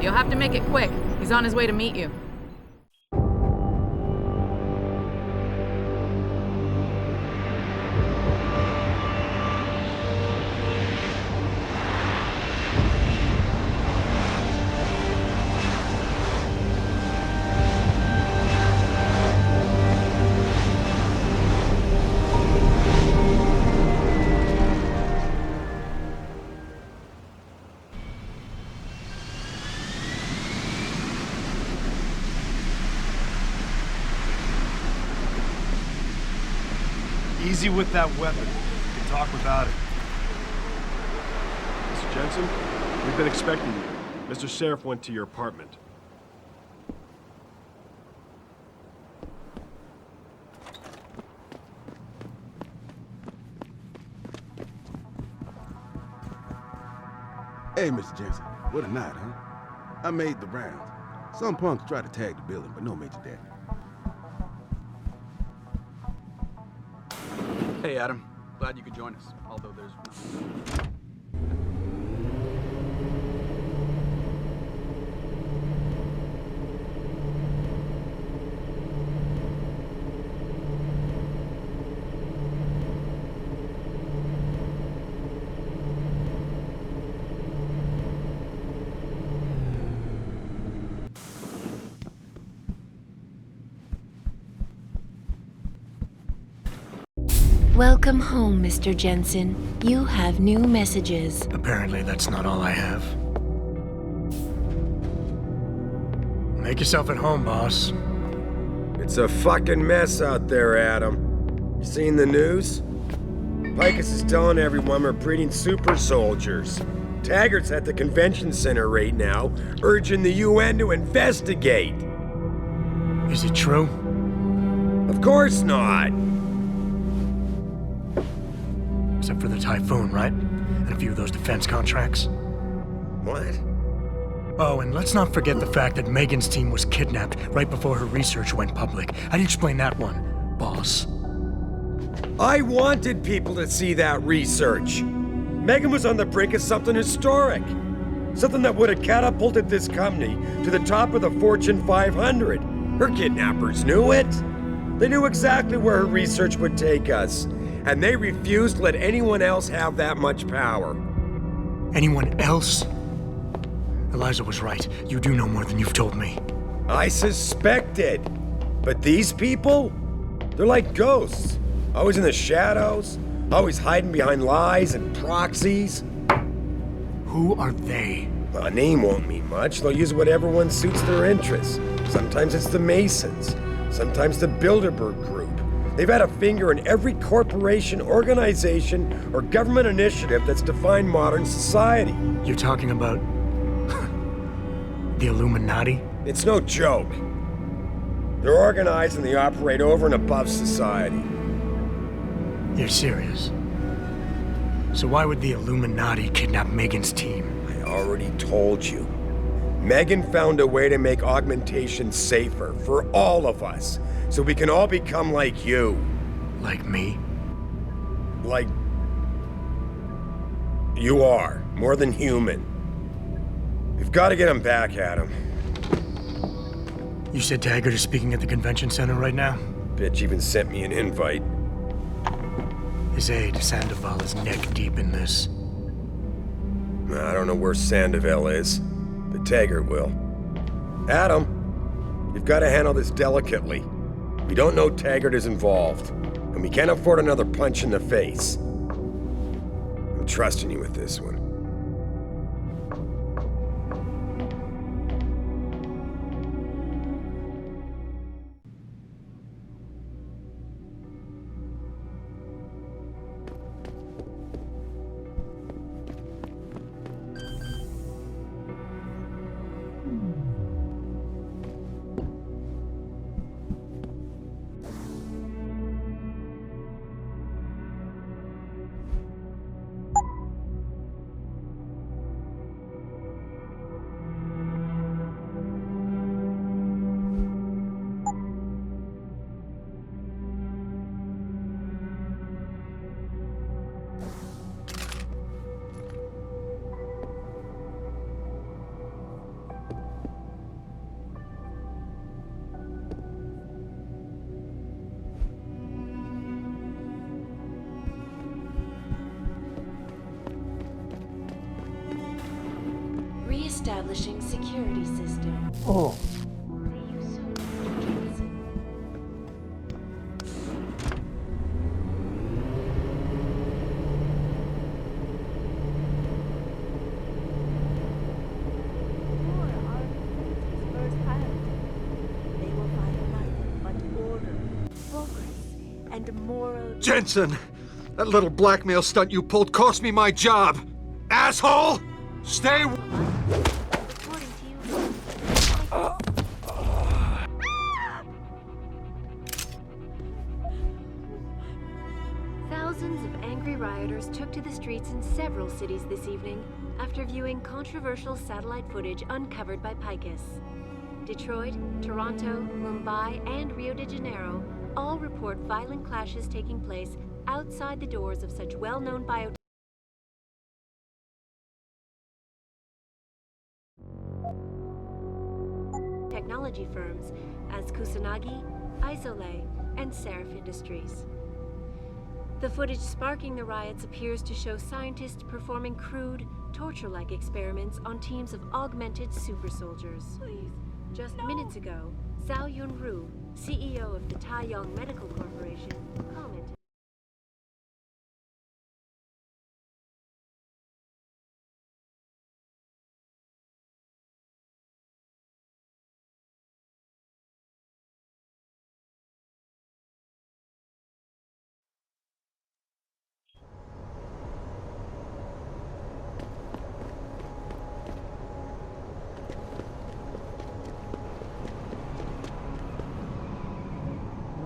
You'll have to make it quick. He's on his way to meet you. Easy with that weapon. We can talk without it. Mr. Jensen, we've been expecting you. Mr. Sheriff went to your apartment. Hey, Mr. Jensen. What a night, huh? I made the rounds. Some punks tried to tag the building, but no major damage. Hey, Adam. Glad you could join us, although there's... Welcome home, Mr. Jensen. You have new messages. Apparently that's not all I have. Make yourself at home, boss. It's a fucking mess out there, Adam. You seen the news? Picus is telling everyone we're breeding super soldiers. Taggart's at the convention center right now, urging the UN to investigate. Is it true? Of course not. Except for the Typhoon, right? And a few of those defense contracts. What? Oh, and let's not forget the fact that Megan's team was kidnapped right before her research went public. How do you explain that one, boss? I wanted people to see that research. Megan was on the brink of something historic. Something that would have catapulted this company to the top of the Fortune 500. Her kidnappers knew it. They knew exactly where her research would take us. And they refused to let anyone else have that much power. Anyone else? Eliza was right. You do know more than you've told me. I suspected. But these people? They're like ghosts. Always in the shadows. Always hiding behind lies and proxies. Who are they? Well, a name won't mean much. They'll use whatever one suits their interests. Sometimes it's the Masons. Sometimes the Bilderberg Group. They've had a finger in every corporation, organization, or government initiative that's defined modern society. You're talking about... the Illuminati? It's no joke. They're organized and they operate over and above society. You're serious? So why would the Illuminati kidnap Megan's team? I already told you. Megan found a way to make augmentation safer for all of us, so we can all become like you. Like me? Like... you are. More than human. We've got to get him back, Adam. You said Taggart is speaking at the convention center right now? Bitch even sent me an invite. His aide, Sandoval, is neck deep in this. I don't know where Sandoval is, but Taggart will. Adam, you've got to handle this delicately. We don't know Taggart is involved, and we can't afford another punch in the face. I'm trusting you with this one. Establishing security system. Oh. Jensen! That little blackmail stunt you pulled cost me my job! Asshole! Stay... Thousands of angry rioters took to the streets in several cities this evening after viewing controversial satellite footage uncovered by Picus. Detroit, Toronto, Mumbai, and Rio de Janeiro all report violent clashes taking place outside the doors of such well-known biotechnology firms as Kusanagi, Isolay, and Seraph Industries. The footage sparking the riots appears to show scientists performing crude, torture-like experiments on teams of augmented super soldiers. Just minutes ago, Zhao Yunru, CEO of the Taiyong Medical Corporation, commented.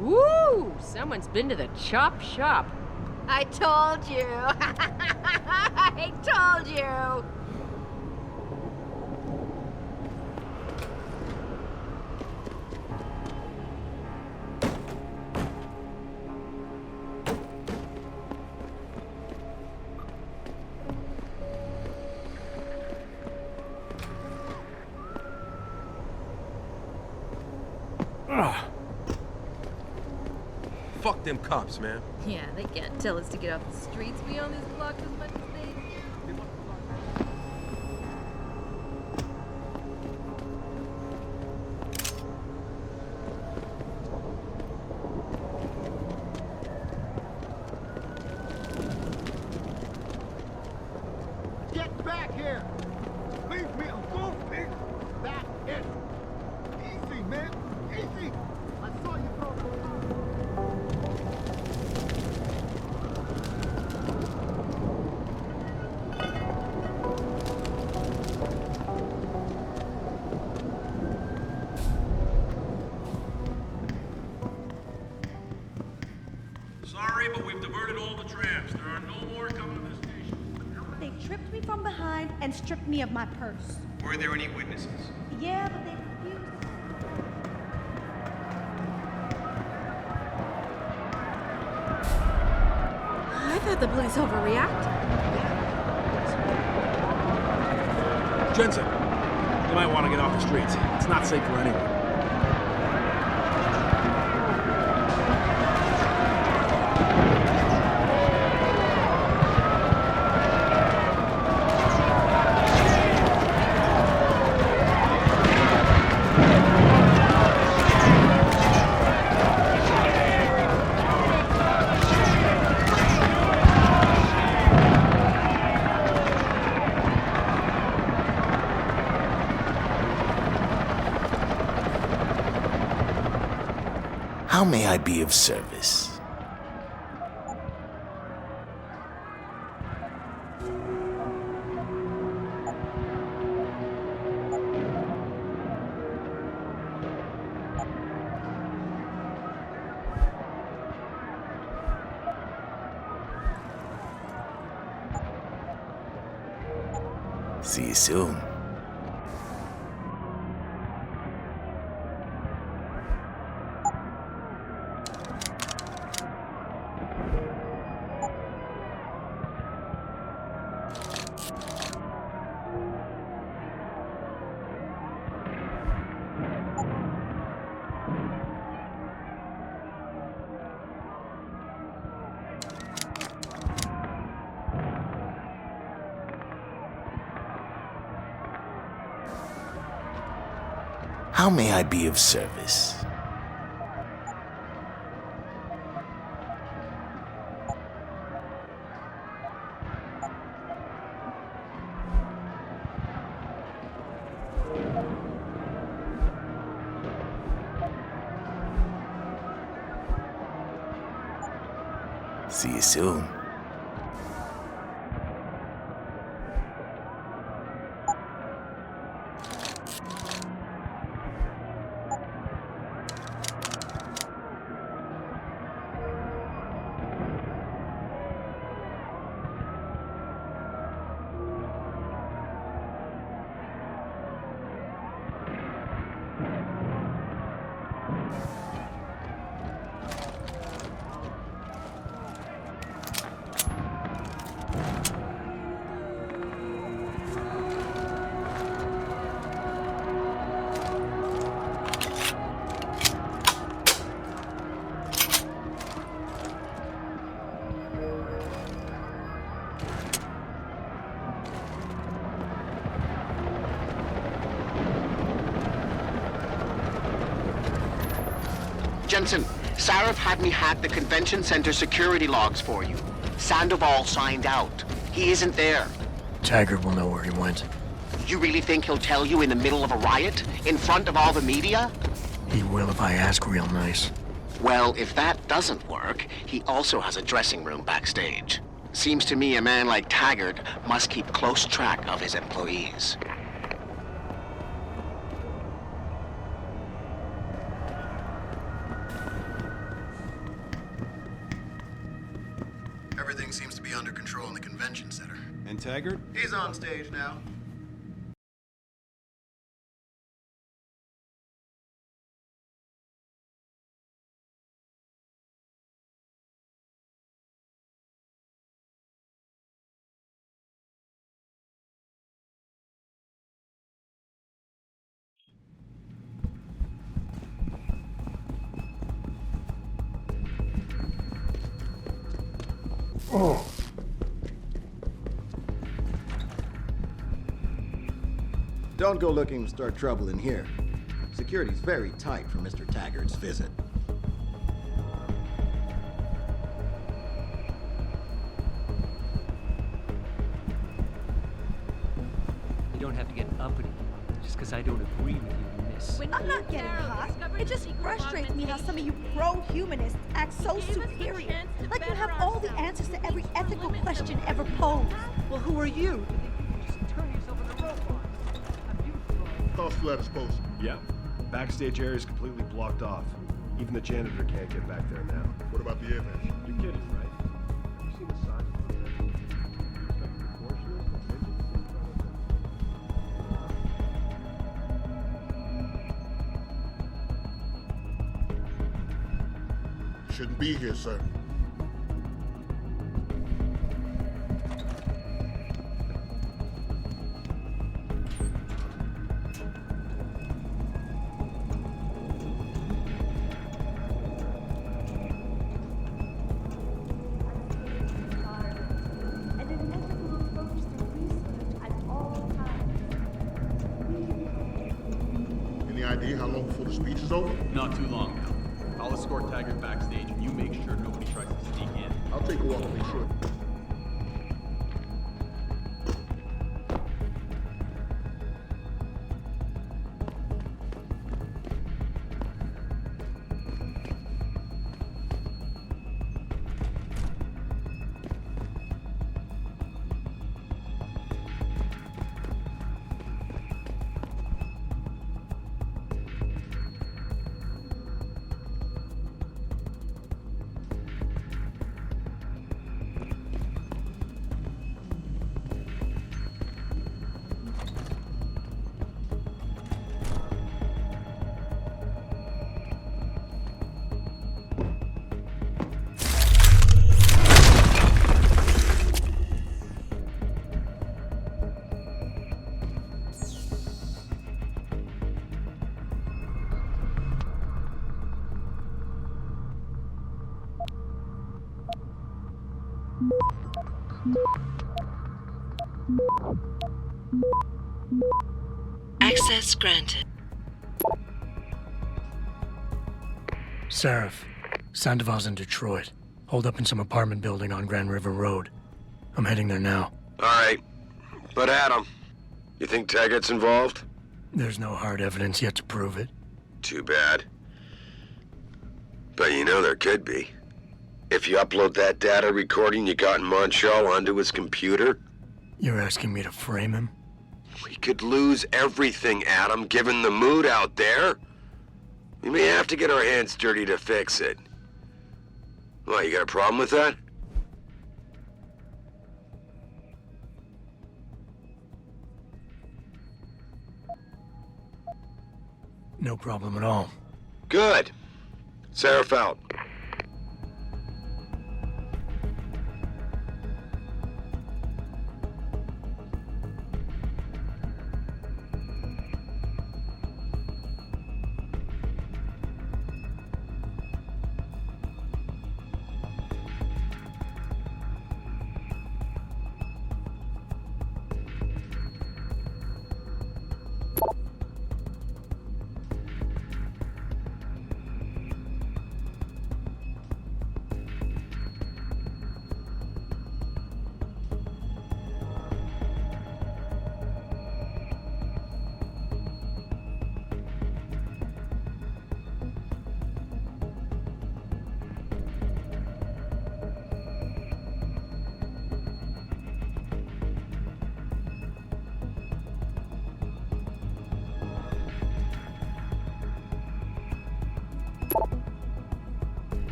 Woo! Someone's been to the chop shop. I told you. I told you. Fuck them cops, man. Yeah, they can't tell us to get off the streets. We own these blocks as much as they do. Get back here! Leave me alone, bitch! That is... Easy, man! Easy! I saw you throw... Sorry, but we've diverted all the trams. There are no more coming to this station. They tripped me from behind and stripped me of my purse. Were there any witnesses? Yeah, but they refused. I thought the police overreacted. Jensen, you might want to get off the streets. It's not safe for anyone. How may I be of service? See you soon. How may I be of service? See you soon. Jensen, Sarif had me hack the convention center security logs for you. Sandoval signed out. He isn't there. Taggart will know where he went. You really think he'll tell you in the middle of a riot? In front of all the media? He will if I ask real nice. Well, if that doesn't work, he also has a dressing room backstage. Seems to me a man like Taggart must keep close track of his employees. Everything seems to be under control in the convention center. And Taggart? He's on stage now. Oh. Don't go looking to start trouble in here. Security's very tight for Mr. Taggart's visit. You don't have to get uppity just because I don't agree with you, miss. I'm not getting hot. It just frustrates me how some of you pro-humanists act so superior. Like you have all the answers to every ethical question ever posed. Well, who are you? Cost you at his post. Yeah. Backstage area is completely blocked off. Even the janitor can't get back there now. What about the air vents? You're kidding, right? You seen the sign? shouldn't be here, sir. Any idea how long before the speech is over? Not too long now. I'll escort Taggart backstage and you make sure nobody tries to sneak in. I'll take a walk and make sure. Access granted. Seraph, Sandoval's in Detroit. Holed up in some apartment building on Grand River Road. I'm heading there now. All right. But Adam, you think Taggart's involved? There's no hard evidence yet to prove it. Too bad. But you know there could be. If you upload that data recording you got in Montreal onto his computer. You're asking me to frame him? We could lose everything, Adam, given the mood out there. We may have to get our hands dirty to fix it. What, you got a problem with that? No problem at all. Good. Seraph out.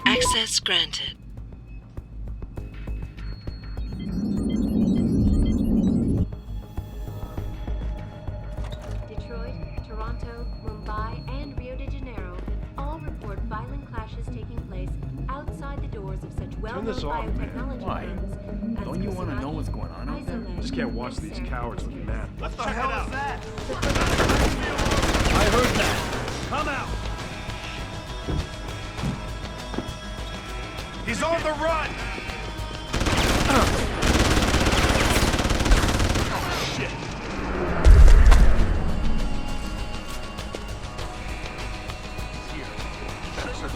Access granted. Why? Don't you want to know what's going on out there? I just can't watch these cowards look mad. What the hell is that? I heard that. Come out. He's on the run! Shit.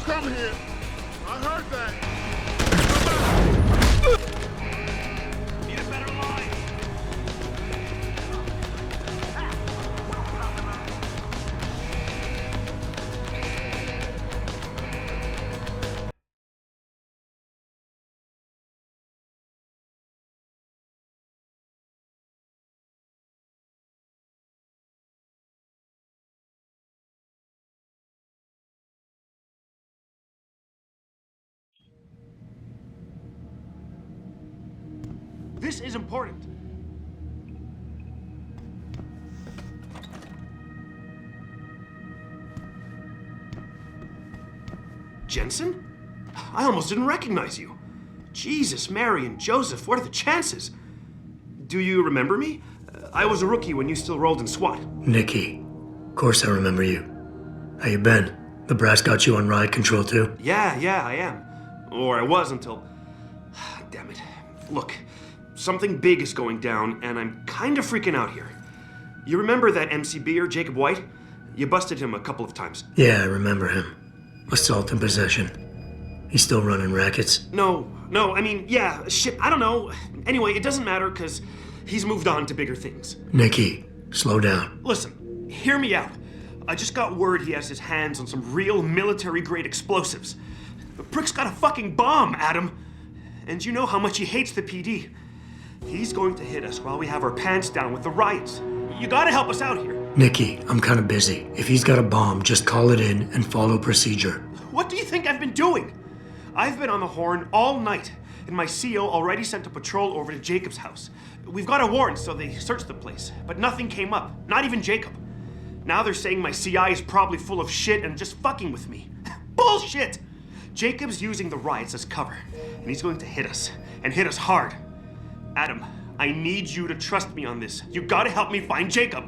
Come here. I heard that. Need a better line. This is important. Jensen? I almost didn't recognize you. Jesus, Mary, and Joseph, what are the chances? Do you remember me? I was a rookie when you still rolled in SWAT. Nikki. Of course I remember you. How you been? The brass got you on ride control too? Yeah, I am. Or I was until... Damn it. Look, something big is going down, and I'm kind of freaking out here. You remember that MCBer, Jacob White? You busted him a couple of times. Yeah, I remember him. Assault and possession. He's still running rackets? No, I mean, yeah, shit, I don't know. Anyway, it doesn't matter, because he's moved on to bigger things. Nikki, slow down. Listen, hear me out. I just got word he has his hands on some real military-grade explosives. The prick's got a fucking bomb, Adam. And you know how much he hates the PD. He's going to hit us while we have our pants down with the riots. You gotta help us out here. Nikki, I'm kinda busy. If he's got a bomb, just call it in and follow procedure. What do you think I've been doing? I've been on the horn all night, and my CO already sent a patrol over to Jacob's house. We've got a warrant, so they searched the place, but nothing came up, not even Jacob. Now they're saying my CI is probably full of shit and just fucking with me. Bullshit! Jacob's using the riots as cover, and he's going to hit us, and hit us hard. Adam, I need you to trust me on this. You gotta help me find Jacob.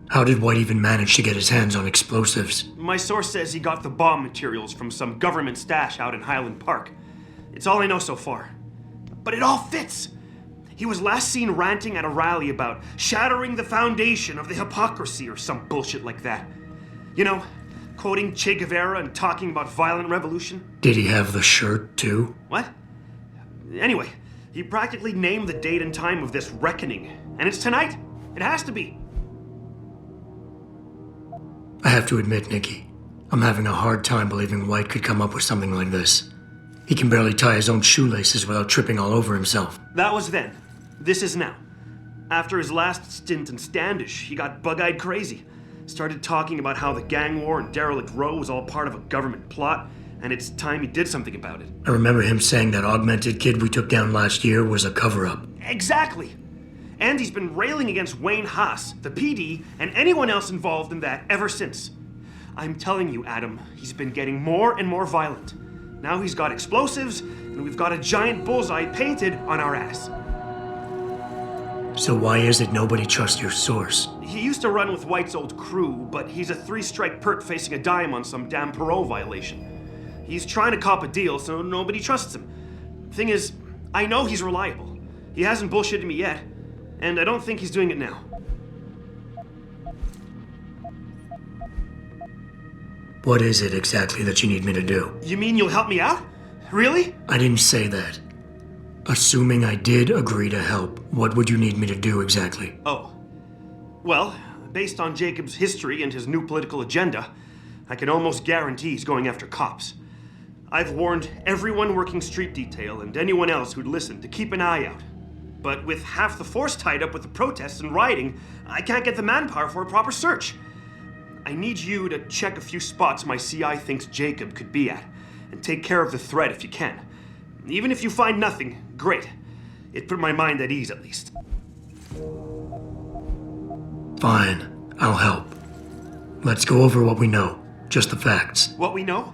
How did White even manage to get his hands on explosives? My source says he got the bomb materials from some government stash out in Highland Park. It's all I know so far. But it all fits. He was last seen ranting at a rally about shattering the foundation of the hypocrisy or some bullshit like that. You know, quoting Che Guevara and talking about violent revolution. Did he have the shirt, too? What? Anyway, he practically named the date and time of this reckoning. And it's tonight. It has to be. I have to admit, Nikki, I'm having a hard time believing White could come up with something like this. He can barely tie his own shoelaces without tripping all over himself. That was then. This is now. After his last stint in Standish, he got bug-eyed crazy. Started talking about how the gang war in Derelict Row was all part of a government plot, and it's time he did something about it. I remember him saying that augmented kid we took down last year was a cover-up. Exactly! And he's been railing against Wayne Haas, the PD, and anyone else involved in that ever since. I'm telling you, Adam, he's been getting more and more violent. Now he's got explosives, and we've got a giant bullseye painted on our ass. So why is it nobody trusts your source? He used to run with White's old crew, but he's a 3-strike pert facing a dime on some damn parole violation. He's trying to cop a deal, so nobody trusts him. Thing is, I know he's reliable. He hasn't bullshitted me yet, and I don't think he's doing it now. What is it exactly that you need me to do? You mean you'll help me out? Really? I didn't say that. Assuming I did agree to help, what would you need me to do exactly? Oh. Well, based on Jacob's history and his new political agenda, I can almost guarantee he's going after cops. I've warned everyone working street detail and anyone else who'd listen to keep an eye out. But with half the force tied up with the protests and rioting, I can't get the manpower for a proper search. I need you to check a few spots my CI thinks Jacob could be at, and take care of the threat if you can. Even if you find nothing, great. It put my mind at ease, at least. Fine, I'll help. Let's go over what we know. Just the facts. What we know?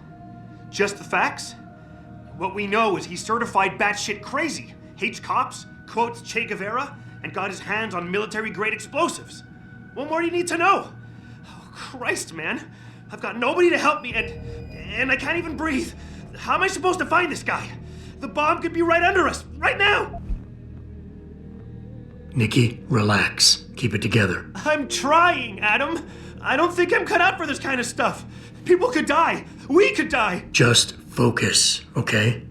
Just the facts? What we know is he's certified batshit crazy, hates cops, quotes Che Guevara, and got his hands on military-grade explosives. What more do you need to know? Oh, Christ, man. I've got nobody to help me, and I can't even breathe. How am I supposed to find this guy? The bomb could be right under us, right now! Nikki, relax. Keep it together. I'm trying, Adam. I don't think I'm cut out for this kind of stuff. People could die. We could die. Just focus, okay?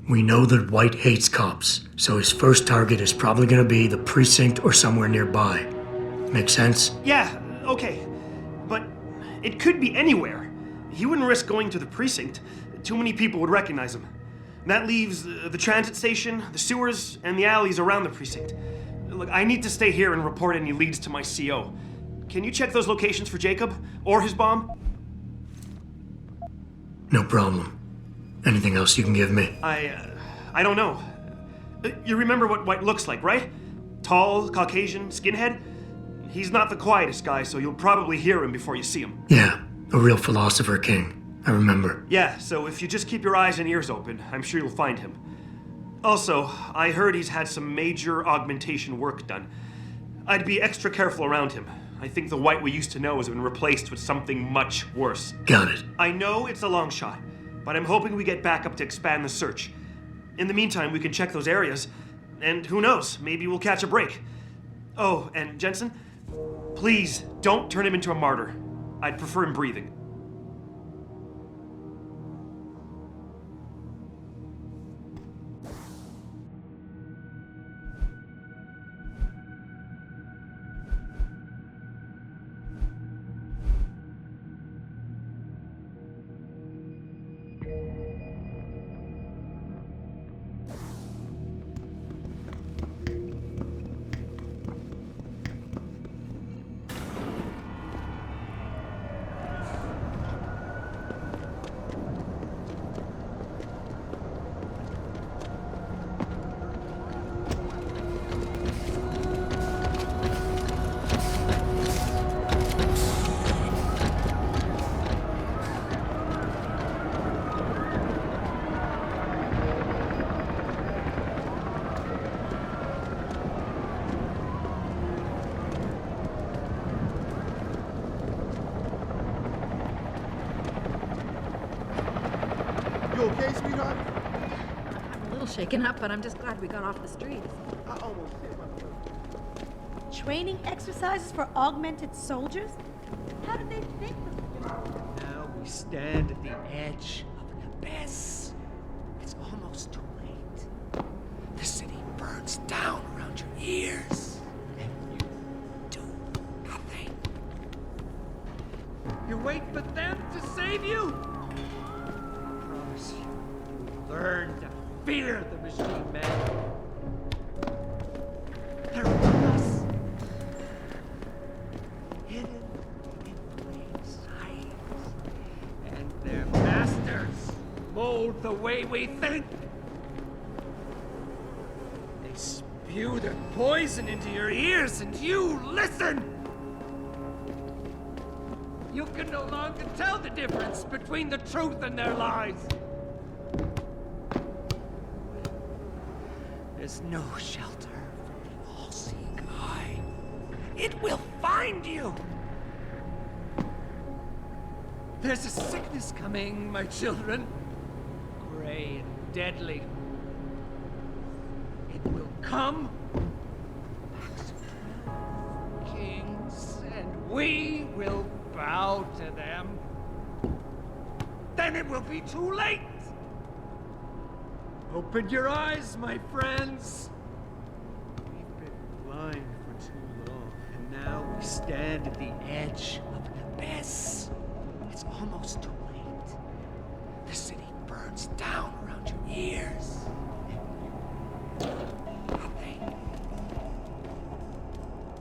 We know that White hates cops, so his first target is probably gonna be the precinct or somewhere nearby. Make sense? Yeah, okay. But it could be anywhere. He wouldn't risk going to the precinct. Too many people would recognize him. And that leaves the transit station, the sewers, and the alleys around the precinct. Look, I need to stay here and report any leads to my CO. Can you check those locations for Jacob? Or his bomb? No problem. Anything else you can give me? I don't know. You remember what White looks like, right? Tall, Caucasian, skinhead? He's not the quietest guy, so you'll probably hear him before you see him. Yeah, a real philosopher king. I remember. Yeah, so if you just keep your eyes and ears open, I'm sure you'll find him. Also, I heard he's had some major augmentation work done. I'd be extra careful around him. I think the White we used to know has been replaced with something much worse. Got it. I know it's a long shot, but I'm hoping we get backup to expand the search. In the meantime, we can check those areas, and who knows, maybe we'll catch a break. Oh, and Jensen, please don't turn him into a martyr. I'd prefer him breathing. You okay, sweetheart? I'm a little shaken up, but I'm just glad we got off the streets. I almost hit my Training exercises for augmented soldiers? How did they think this? Now we stand at the edge of an abyss. It's almost too late. The city burns down around your ears, and you do nothing. You wait for them to save you? I promise you, you'll learn to fear the machine man. They're among us. Hidden in plain sight. And their masters mold the way we think. They spew their poison into your ears and you listen. You can no longer tell the difference between the truth and their lies. There's no shelter from the all-seeing eye. It will find you. There's a sickness coming, my children. Gray and deadly. It will come. Kings, and we will bow to them. Then it will be too late. Open your eyes, my friends. We've been blind for too long, and now we stand at the edge of an abyss. It's almost too late. The city burns down around your ears. And you do nothing.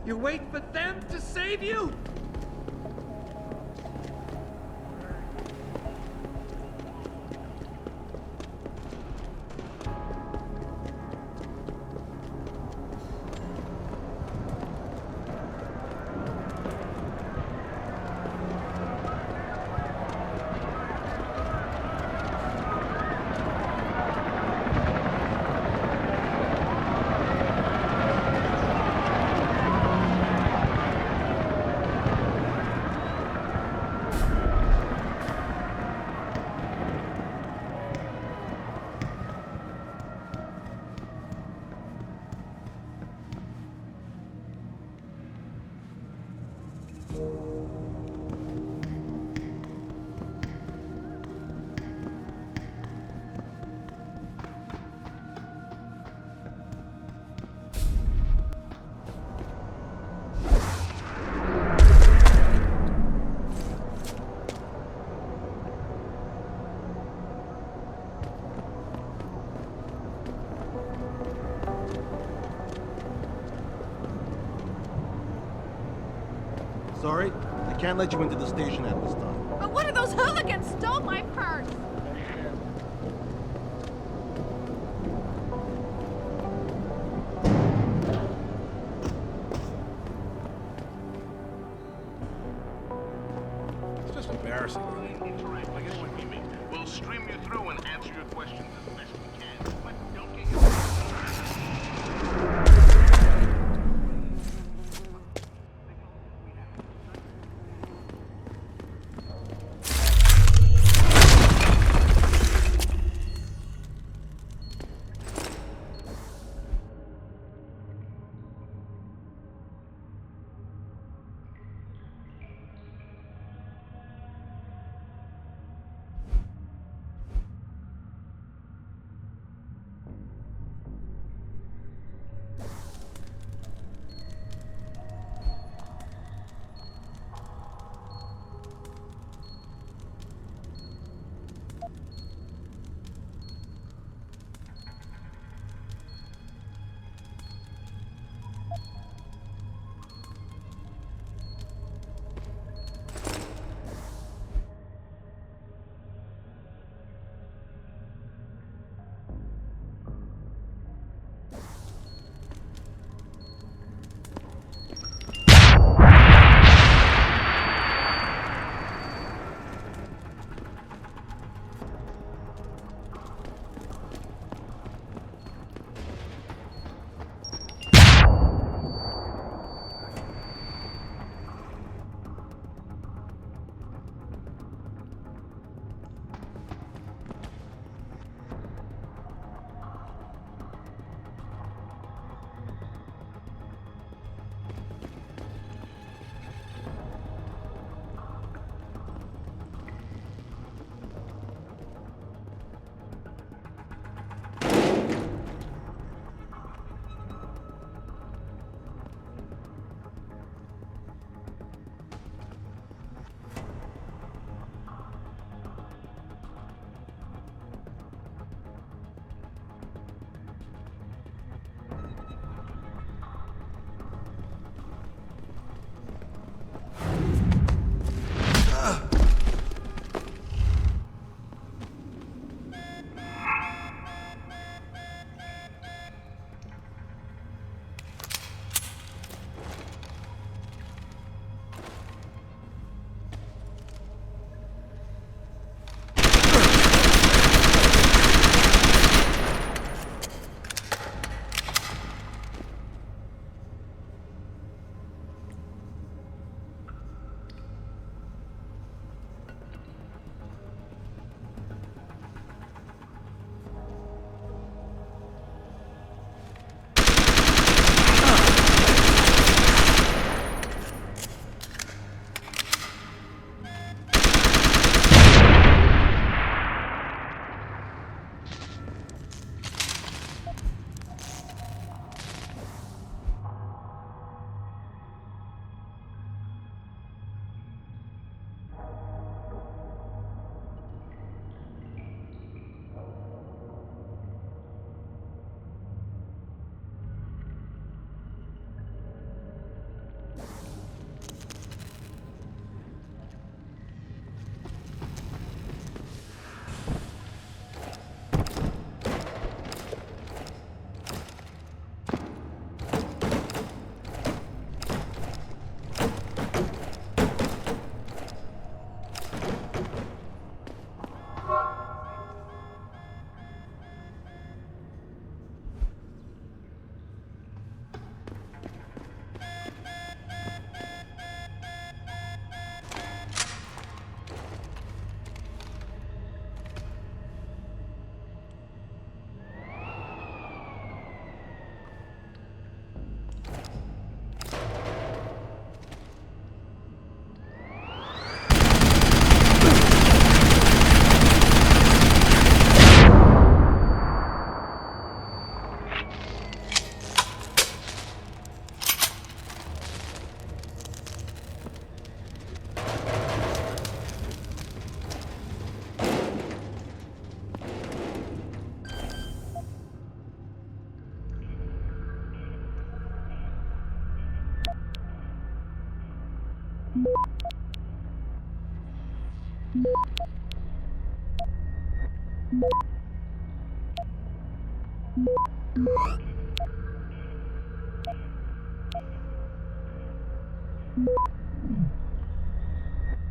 You wait for them to save you? Sorry, I can't let you into the station at this time. But one of those hooligans stole my purse! It's just embarrassing. Interact like anyone we meet. We'll stream you through and answer your questions as best we can. But don't get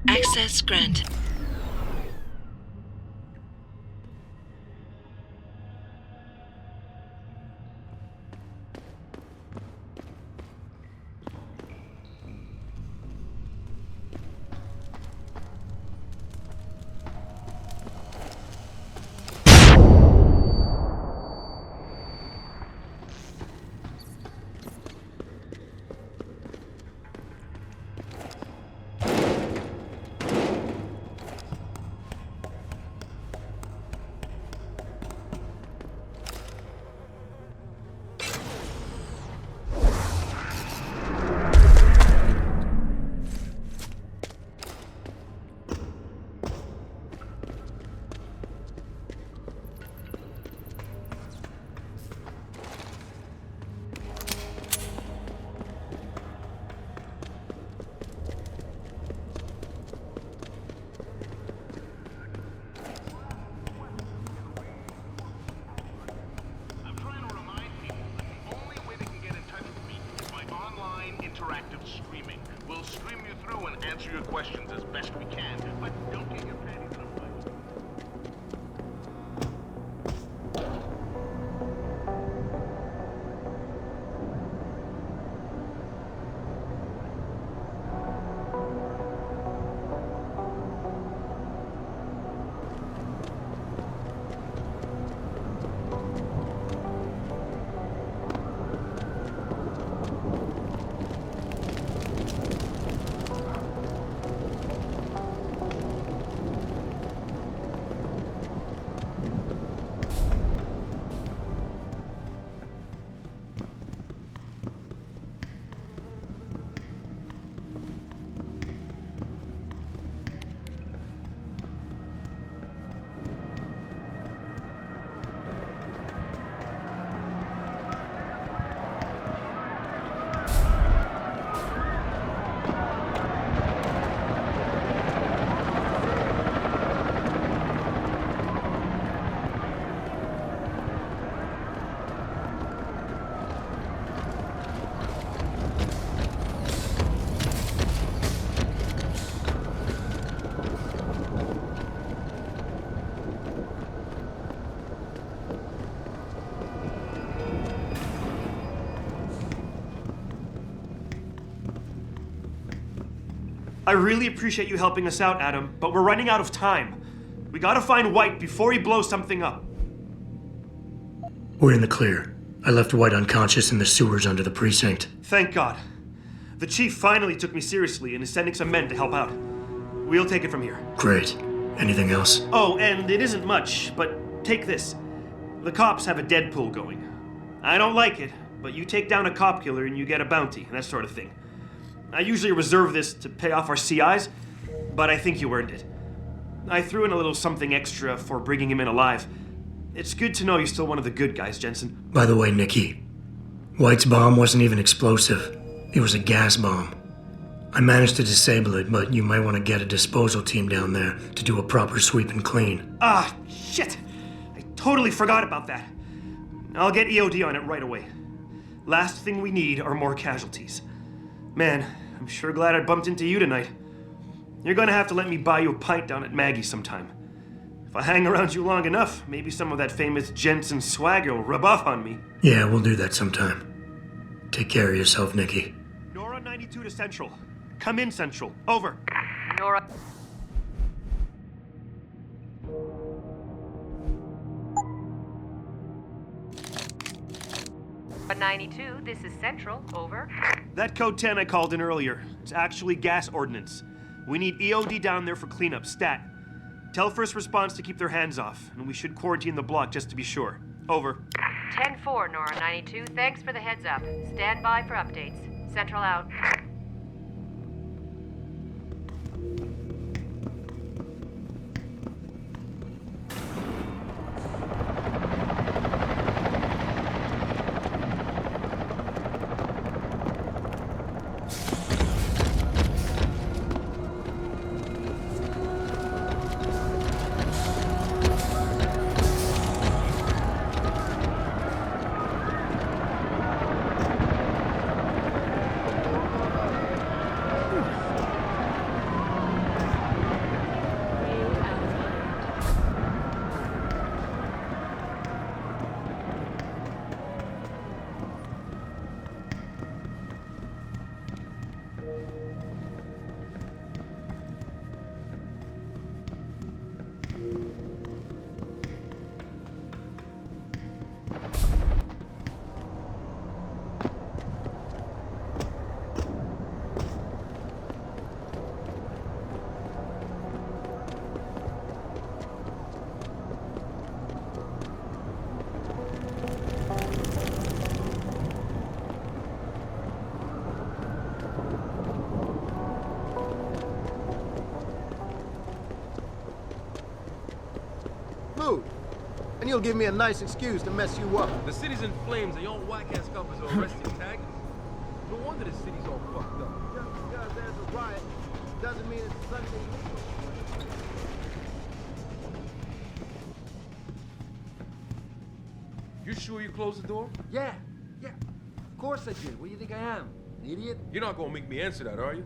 Access granted. Interactive streaming. We'll stream you through and answer your questions as best we can, but don't get your panties in a bunch. I really appreciate you helping us out, Adam, but we're running out of time. We gotta find White before he blows something up. We're in the clear. I left White unconscious in the sewers under the precinct. Thank God. The chief finally took me seriously and is sending some men to help out. We'll take it from here. Great. Anything else? Oh, and it isn't much, but take this. The cops have a Deadpool going. I don't like it, but you take down a cop killer and you get a bounty, and that sort of thing. I usually reserve this to pay off our CIs, but I think you earned it. I threw in a little something extra for bringing him in alive. It's good to know you're still one of the good guys, Jensen. By the way, Nikki, White's bomb wasn't even explosive. It was a gas bomb. I managed to disable it, but you might want to get a disposal team down there to do a proper sweep and clean. Ah, shit! I totally forgot about that. I'll get EOD on it right away. Last thing we need are more casualties. Man, I'm sure glad I bumped into you tonight. You're gonna have to let me buy you a pint down at Maggie's sometime. If I hang around you long enough, maybe some of that famous Jensen swagger will rub off on me. Yeah, we'll do that sometime. Take care of yourself, Nikki. Nora 92 to Central. Come in, Central. Over. Nora. But 92, this is Central. Over. That code 10 I called in earlier. It's actually gas ordnance. We need EOD down there for cleanup, stat. Tell first response to keep their hands off, and we should quarantine the block just to be sure. Over. 10-4, Nora 92. Thanks for the heads up. Stand by for updates. Central out. food. And you'll give me a nice excuse to mess you up. The city's in flames and your whack-ass coppers are arresting Taggart. No wonder the city's all fucked up. Just because there's a riot doesn't mean it's suddenly legal. You sure you closed the door? Yeah. Of course I did. What do you think I am? An idiot? You're not gonna make me answer that, are you?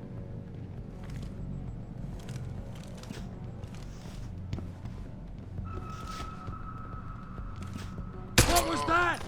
What was that?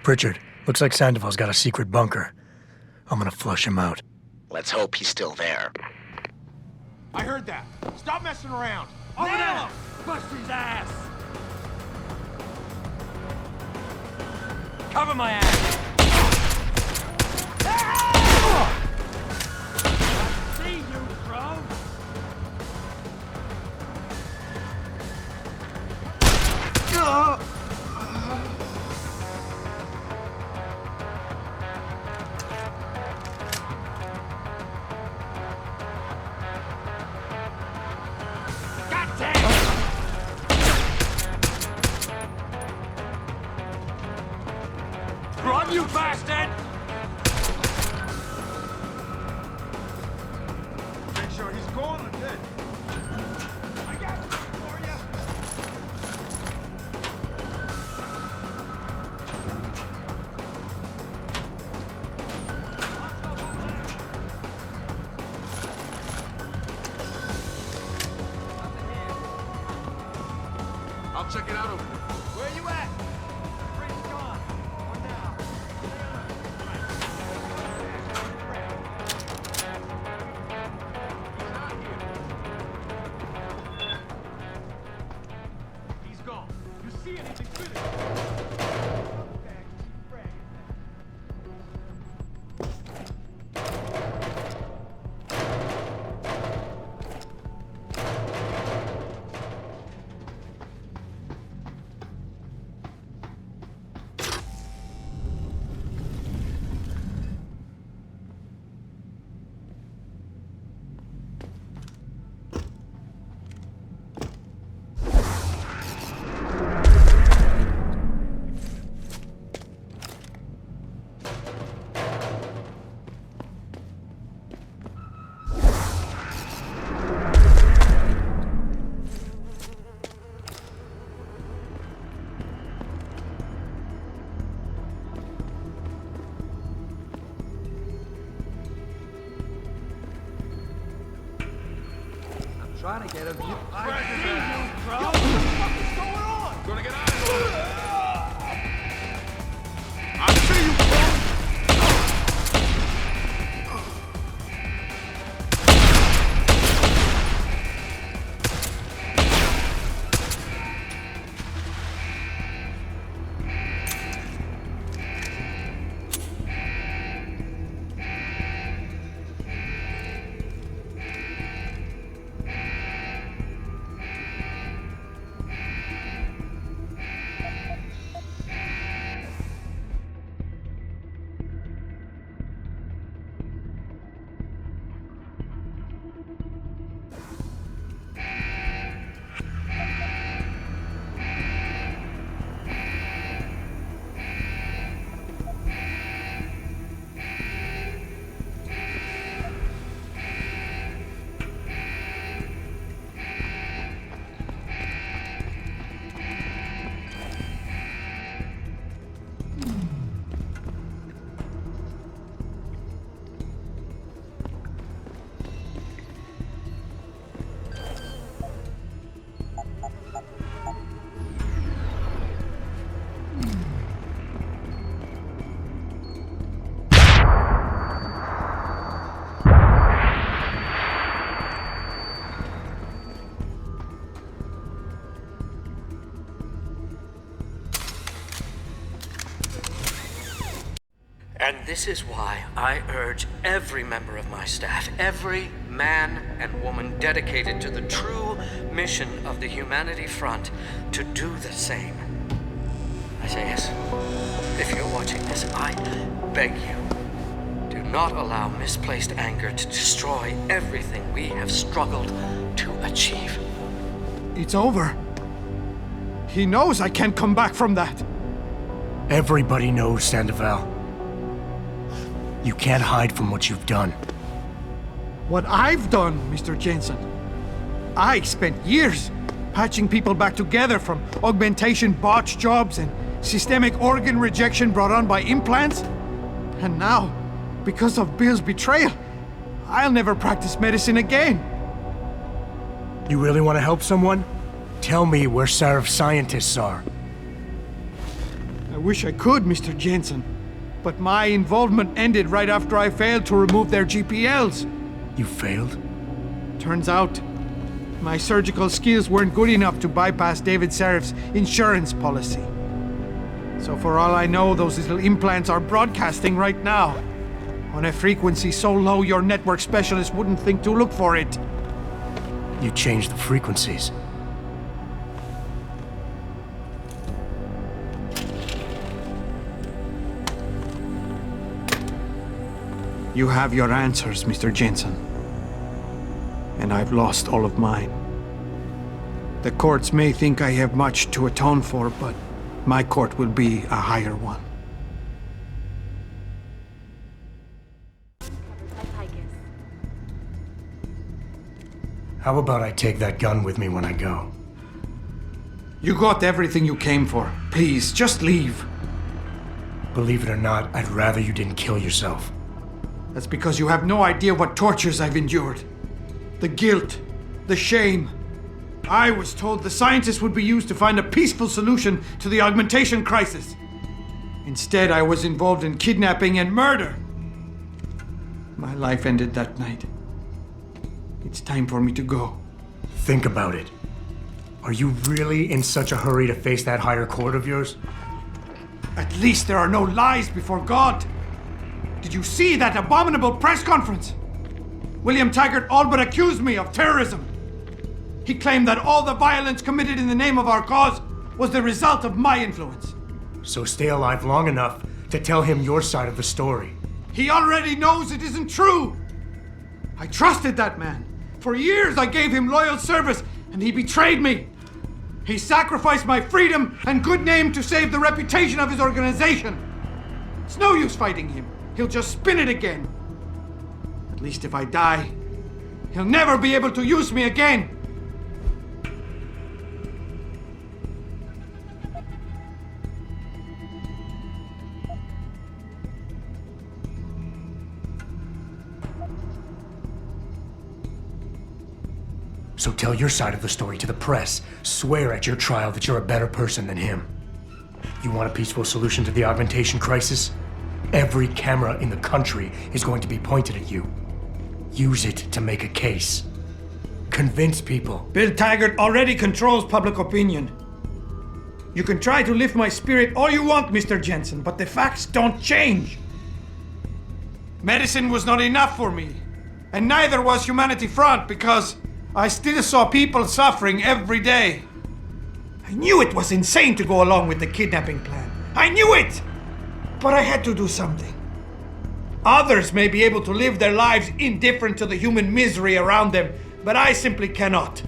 Pritchard, looks like Sandoval's got a secret bunker. I'm gonna flush him out. Let's hope he's still there. I heard that. Stop messing around. Over there! Bust his ass! Cover my ass! See you, bro! Run, you bastard! Make sure he's gone or dead. I got it for you. I'll check it out over there. Where you at? Trying to get him. I see you, bro. What the fuck is going on? Gonna get out of here. I see you, bro. And this is why I urge every member of my staff, every man and woman dedicated to the true mission of the Humanity Front, to do the same. Isaias, if you're watching this, I beg you, do not allow misplaced anger to destroy everything we have struggled to achieve. It's over. He knows I can't come back from that. Everybody knows, Sandoval. You can't hide from what you've done. What I've done, Mr. Jensen. I spent years patching people back together from augmentation botch jobs and systemic organ rejection brought on by implants. And now, because of Bill's betrayal, I'll never practice medicine again. You really want to help someone? Tell me where Sarif's scientists are. I wish I could, Mr. Jensen. But my involvement ended right after I failed to remove their GPLs. You failed? Turns out, my surgical skills weren't good enough to bypass David Sarif's insurance policy. So for all I know, those little implants are broadcasting right now, on a frequency so low your network specialist wouldn't think to look for it. You changed the frequencies. You have your answers, Mr. Jensen. And I've lost all of mine. The courts may think I have much to atone for, but my court will be a higher one. How about I take that gun with me when I go? You got everything you came for. Please, just leave. Believe it or not, I'd rather you didn't kill yourself. That's because you have no idea what tortures I've endured. The guilt, the shame. I was told the scientists would be used to find a peaceful solution to the augmentation crisis. Instead, I was involved in kidnapping and murder. My life ended that night. It's time for me to go. Think about it. Are you really in such a hurry to face that higher court of yours? At least there are no lies before God. Did you see that abominable press conference? William Taggart all but accused me of terrorism. He claimed that all the violence committed in the name of our cause was the result of my influence. So stay alive long enough to tell him your side of the story. He already knows it isn't true. I trusted that man. For years I gave him loyal service, and he betrayed me. He sacrificed my freedom and good name to save the reputation of his organization. It's no use fighting him. He'll just spin it again. At least if I die, he'll never be able to use me again. So tell your side of the story to the press. Swear at your trial that you're a better person than him. You want a peaceful solution to the augmentation crisis? Every camera in the country is going to be pointed at you. Use it to make a case. Convince people. Bill Taggart already controls public opinion. You can try to lift my spirit all you want, Mr. Jensen, but the facts don't change. Medicine was not enough for me, and neither was Humanity Front, because I still saw people suffering every day. I knew it was insane to go along with the kidnapping plan. I knew it! But I had to do something. Others may be able to live their lives indifferent to the human misery around them, but I simply cannot.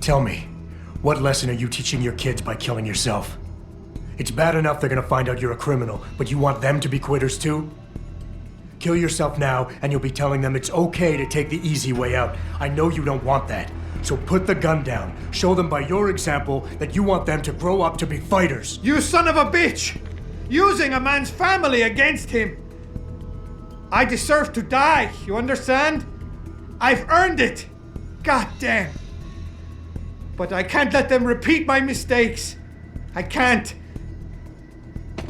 Tell me, what lesson are you teaching your kids by killing yourself? It's bad enough they're gonna find out you're a criminal, but you want them to be quitters too? Kill yourself now, and you'll be telling them it's okay to take the easy way out. I know you don't want that. So put the gun down. Show them by your example that you want them to grow up to be fighters. You son of a bitch! Using a man's family against him! I deserve to die, you understand? I've earned it! God damn! But I can't let them repeat my mistakes. I can't.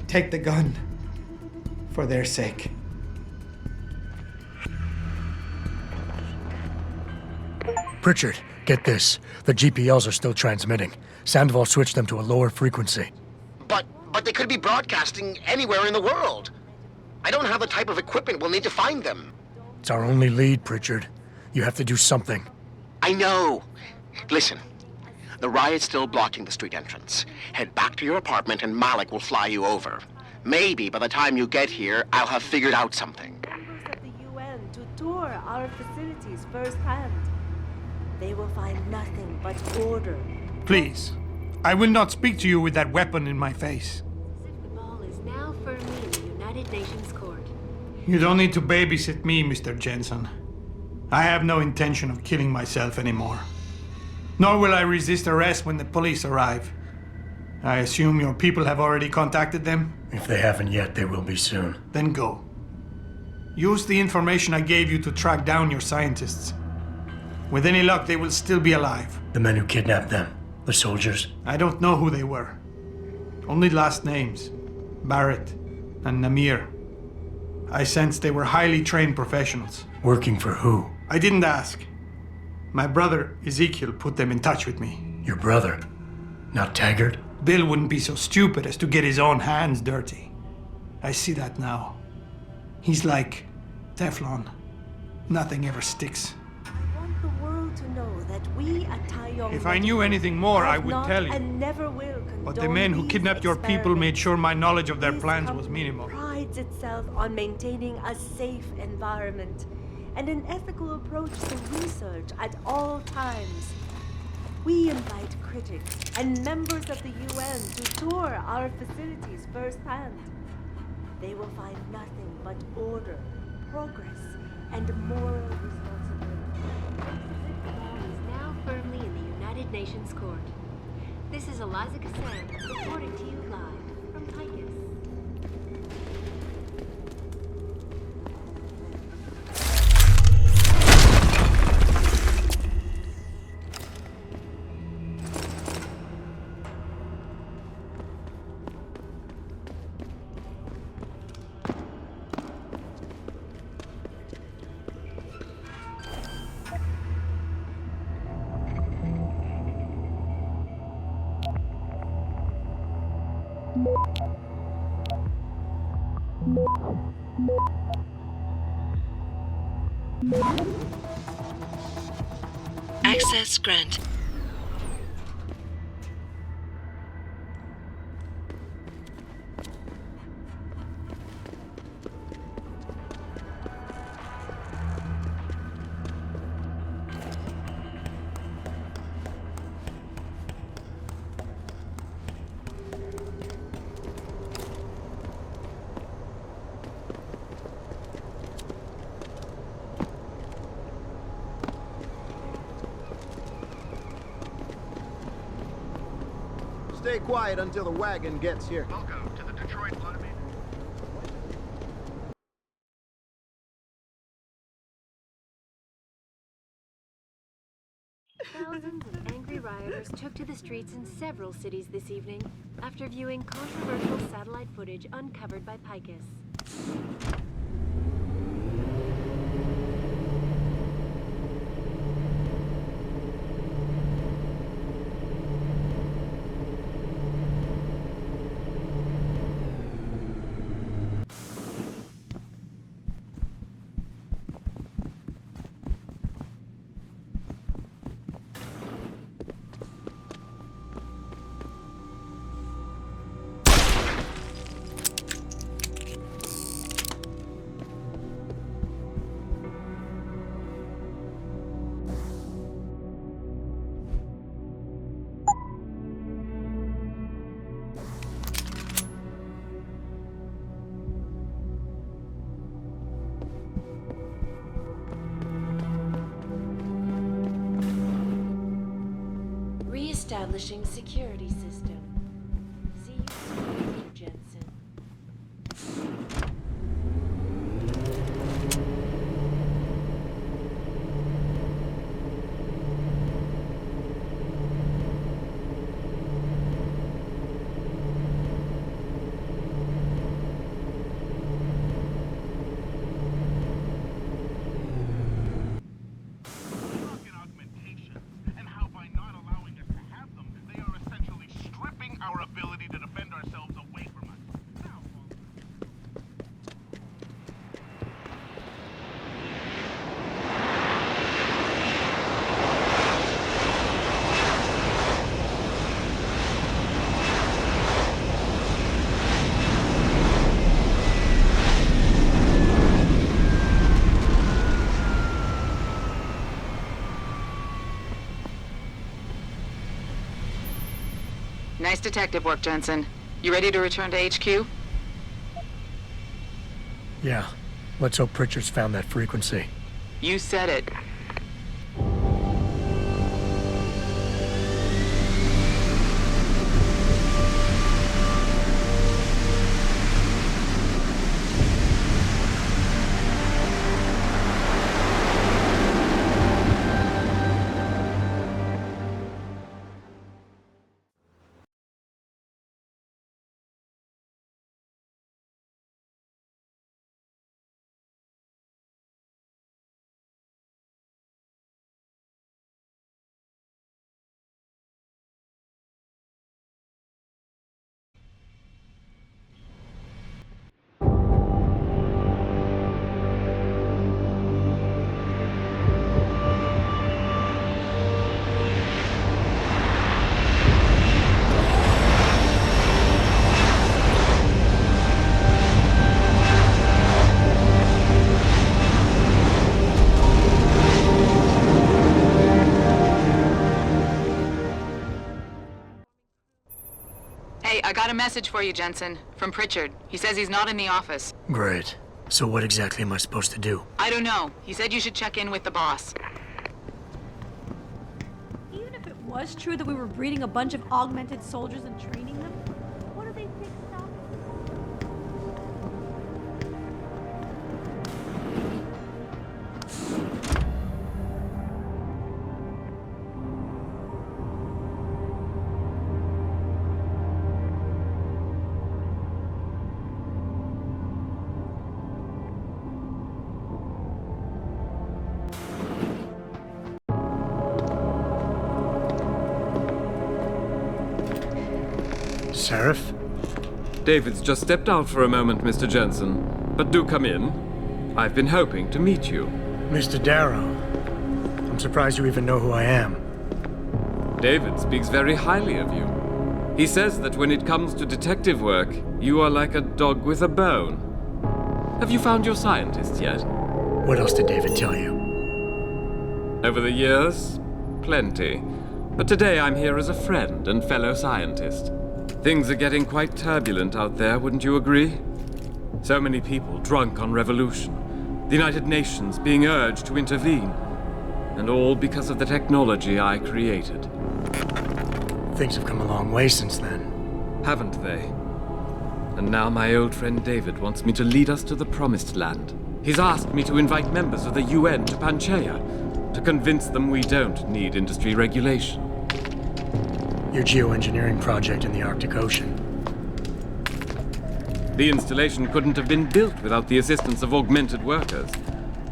Take the gun. For their sake. Pritchard, get this. The GPLs are still transmitting. Sandoval switched them to a lower frequency. But they could be broadcasting anywhere in the world. I don't have the type of equipment we'll need to find them. It's our only lead, Pritchard. You have to do something. I know. Listen, the riot's still blocking the street entrance. Head back to your apartment and Malik will fly you over. Maybe by the time you get here, I'll have figured out something. Members of the UN to tour our facilities firsthand. They will find nothing but order. Please, I will not speak to you with that weapon in my face. The ball is now firmly in the United Nations court. You don't need to babysit me, Mr. Jensen. I have no intention of killing myself anymore. Nor will I resist arrest when the police arrive. I assume your people have already contacted them? If they haven't yet, they will be soon. Then go. Use the information I gave you to track down your scientists. With any luck, they will still be alive. The men who kidnapped them. The soldiers? I don't know who they were. Only last names. Barrett and Namir. I sensed they were highly trained professionals. Working for who? I didn't ask. My brother, Ezekiel, put them in touch with me. Your brother? Not Taggart? Bill wouldn't be so stupid as to get his own hands dirty. I see that now. He's like Teflon. Nothing ever sticks. I want the world to know that we at Taiyong... If I knew anything more, I would not tell you. And never will But the men who kidnapped your people made sure my knowledge of their plans was minimal. Prides itself on maintaining a safe environment and an ethical approach to research at all times. We invite critics and members of the UN to tour our facilities firsthand. They will find nothing but order, progress, and moral responsibility. The ball is now firmly in the United Nations court. This is Eliza Kassan reporting to you live from Picus. Access granted. Stay quiet until the wagon gets here. Welcome to the Detroit Automated. Thousands of angry rioters took to the streets in several cities this evening after viewing controversial satellite footage uncovered by Picus. Establishing security system. See you soon, Mr. Jensen. Rocket augmentation Nice detective work, Jensen. You ready to return to HQ? Yeah. Let's hope Pritchard's found that frequency. You said it. Hey, I got a message for you, Jensen. From Pritchard. He says he's not in the office. Great. So what exactly am I supposed to do? I don't know. He said you should check in with the boss. Even if it was true that we were breeding a bunch of augmented soldiers and training them, what do they think stopped Sheriff? David's just stepped out for a moment, Mr. Jensen. But do come in. I've been hoping to meet you. Mr. Darrow. I'm surprised you even know who I am. David speaks very highly of you. He says that when it comes to detective work, you are like a dog with a bone. Have you found your scientist yet? What else did David tell you? Over the years, plenty. But today I'm here as a friend and fellow scientist. Things are getting quite turbulent out there, wouldn't you agree? So many people drunk on revolution. The United Nations being urged to intervene. And all because of the technology I created. Things have come a long way since then. Haven't they? And now my old friend David wants me to lead us to the Promised Land. He's asked me to invite members of the UN to Panchaea, to convince them we don't need industry regulation. Your geoengineering project in the Arctic Ocean. The installation couldn't have been built without the assistance of augmented workers.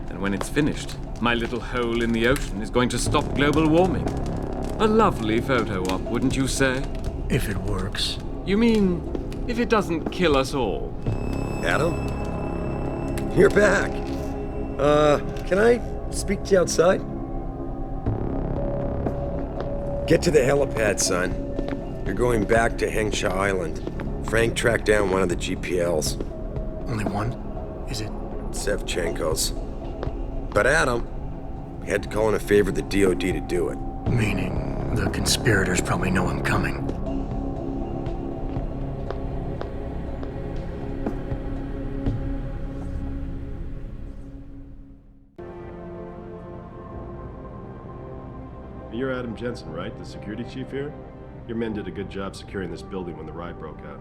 And when it's finished, my little hole in the ocean is going to stop global warming. A lovely photo op, wouldn't you say? If it works. You mean, if it doesn't kill us all? Adam? You're back. Can I speak to you outside? Get to the helipad, son. You're going back to Hengsha Island. Frank tracked down one of the GPLs. Only one? Is it? Sevchenko's. But Adam, we had to call in a favor of the DOD to do it. Meaning, the conspirators probably know I'm coming. You're Adam Jensen, right? The security chief here? Your men did a good job securing this building when the riot broke out.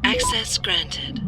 Access granted.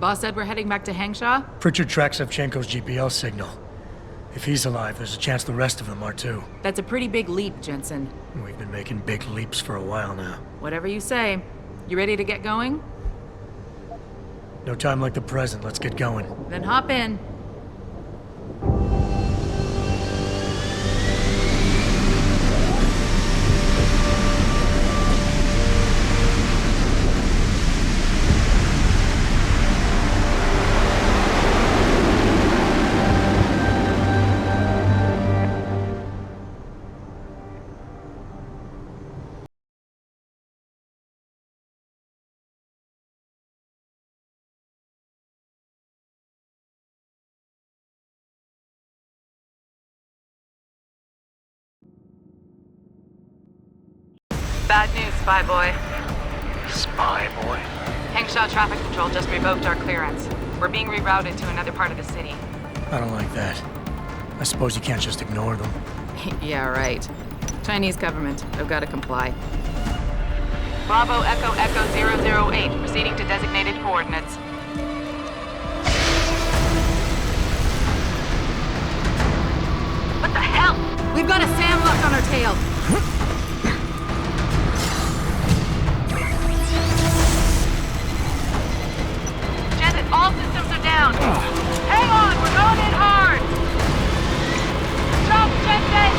Boss said we're heading back to Hangshaw? Pritchard tracked Savchenko's GPL signal. If he's alive, there's a chance the rest of them are too. That's a pretty big leap, Jensen. We've been making big leaps for a while now. Whatever you say. You ready to get going? No time like the present. Let's get going. Then hop in. Bad news, Spy Boy. Spy Boy? Hangshaw Traffic Control just revoked our clearance. We're being rerouted to another part of the city. I don't like that. I suppose you can't just ignore them. Yeah, right. Chinese government. I've got to comply. Bravo Echo Echo 008, proceeding to designated coordinates. What the hell? We've got a SAM lock on our tail. Jensen, all systems are down. Hang on, we're going in hard. Stop, Jensen!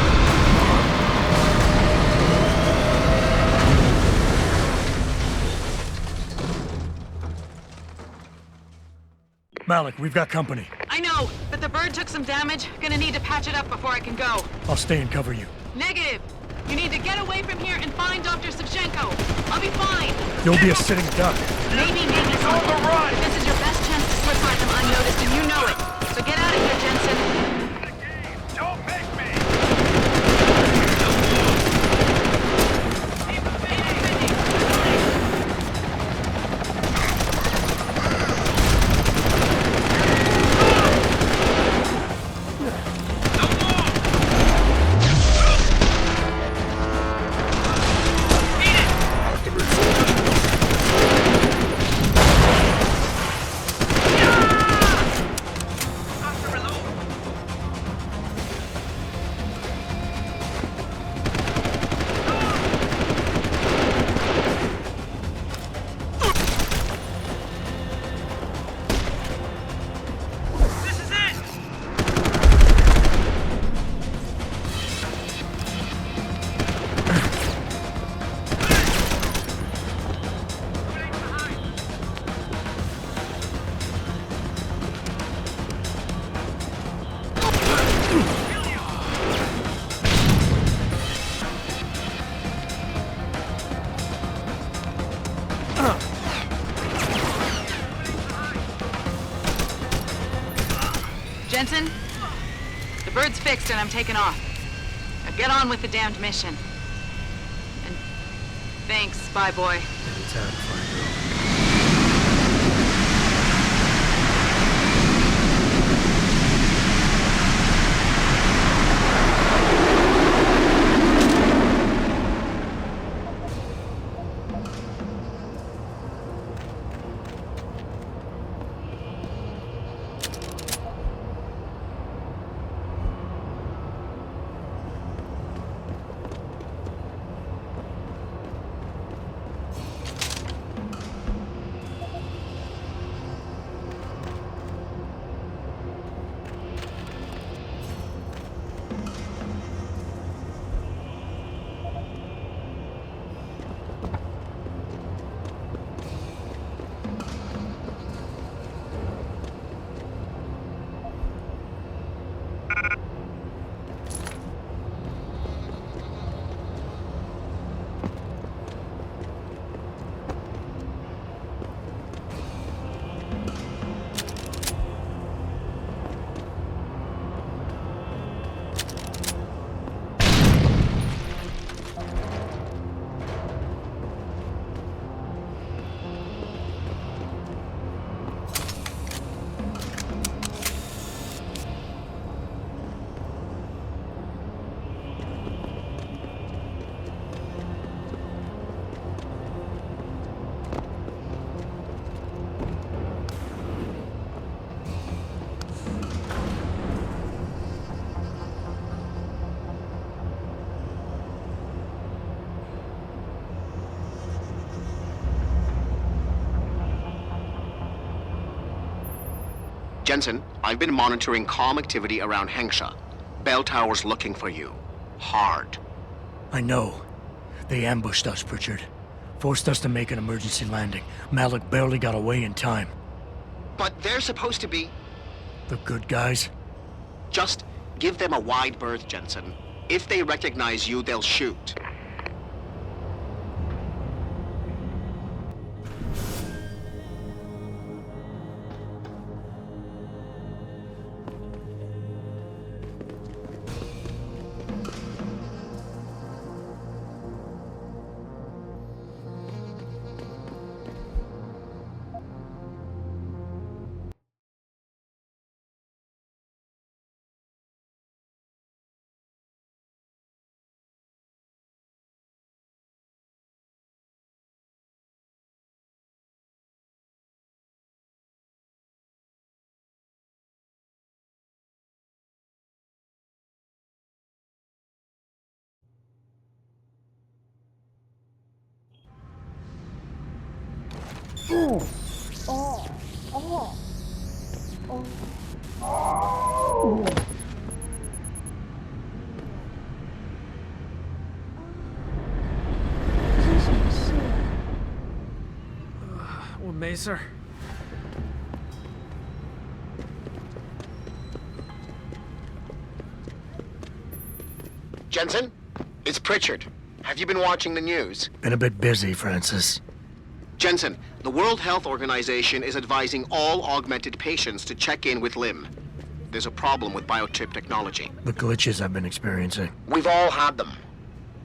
Malik, we've got company. I know, but the bird took some damage. Gonna need to patch it up before I can go. I'll stay and cover you. Negative! You need to get away from here and find Dr. Savchenko. I'll be fine. You'll be a sitting duck. Maybe so. This is your best chance to slip by them unnoticed, and you know it. So get out of here, Jensen. Don't make me! Jensen, the bird's fixed and I'm taking off. Now get on with the damned mission. And thanks, Spy Boy. Anytime, fine girl. Jensen, I've been monitoring comm activity around Hengsha. Bell Tower's looking for you. Hard. I know. They ambushed us, Pritchard. Forced us to make an emergency landing. Malik barely got away in time. But they're supposed to be... The good guys? Just give them a wide berth, Jensen. If they recognize you, they'll shoot. Sir. Jensen? It's Pritchard. Have you been watching the news? Been a bit busy, Francis. Jensen, the World Health Organization is advising all augmented patients to check in with Lim. There's a problem with biochip technology. The glitches I've been experiencing. We've all had them.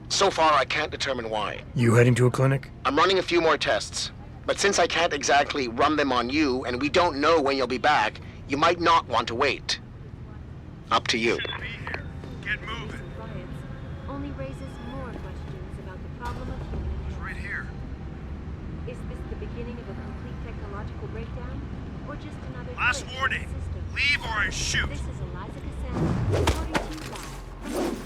So far, I can't determine why. You heading to a clinic? I'm running a few more tests. But since I can't exactly run them on you, and we don't know when you'll be back, you might not want to wait. Up to you. Get moving. Only raises more questions about the problem of humanity. It's right here. Is this the beginning of a complete technological breakdown, or just another Last glitch in warning. the system? Leave or I shoot. This is Eliza Cassandra, reporting to you live.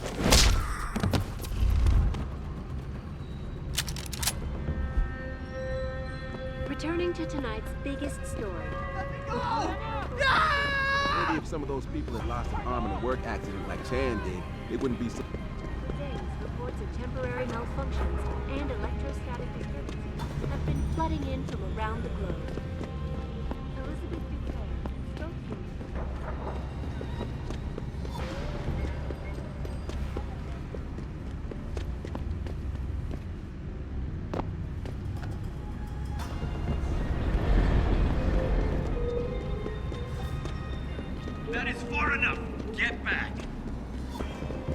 Returning to tonight's biggest story. Maybe if some of those people had lost an arm in a work accident like Chan did, it wouldn't be so... Days reports of temporary malfunctions and electrostatic disturbances have been flooding in from around the globe. Elizabeth Dupree spoke to me. That is far enough. Get back.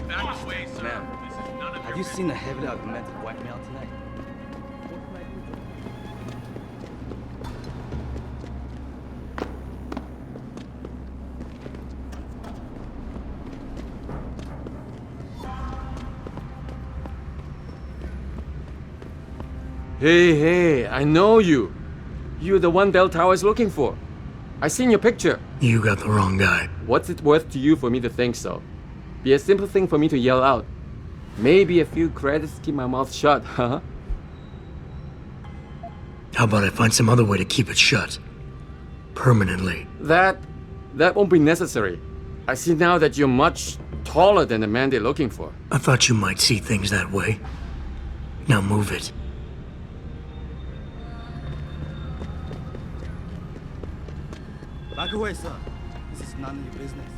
Back away, sir. Ma'am, This is none of have your you seen the heavily augmented white male tonight? Hey, I know you. You're the one Bell Tower is looking for. I seen your picture. You got the wrong guy. What's it worth to you for me to think so? Be a simple thing for me to yell out. Maybe a few credits to keep my mouth shut, huh? How about I find some other way to keep it shut? Permanently. That won't be necessary. I see now that you're much taller than the man they're looking for. I thought you might see things that way. Now move it. Back away, sir. This is none of your business.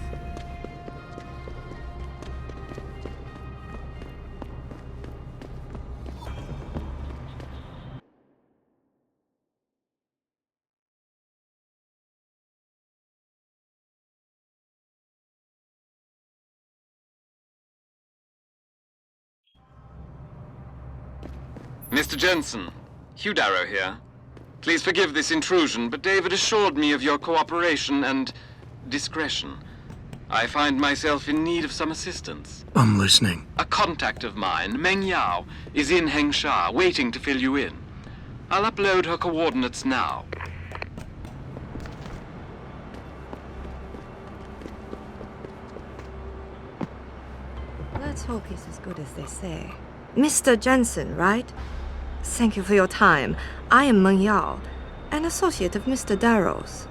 Mr. Jensen, Hugh Darrow here. Please forgive this intrusion, but David assured me of your cooperation and discretion. I find myself in need of some assistance. I'm listening. A contact of mine, Meng Yao, is in Hengsha, waiting to fill you in. I'll upload her coordinates now. Let's hope he's as good as they say. Mr. Jensen, right? Thank you for your time. I am Meng Yao, an associate of Mr. Darrow's.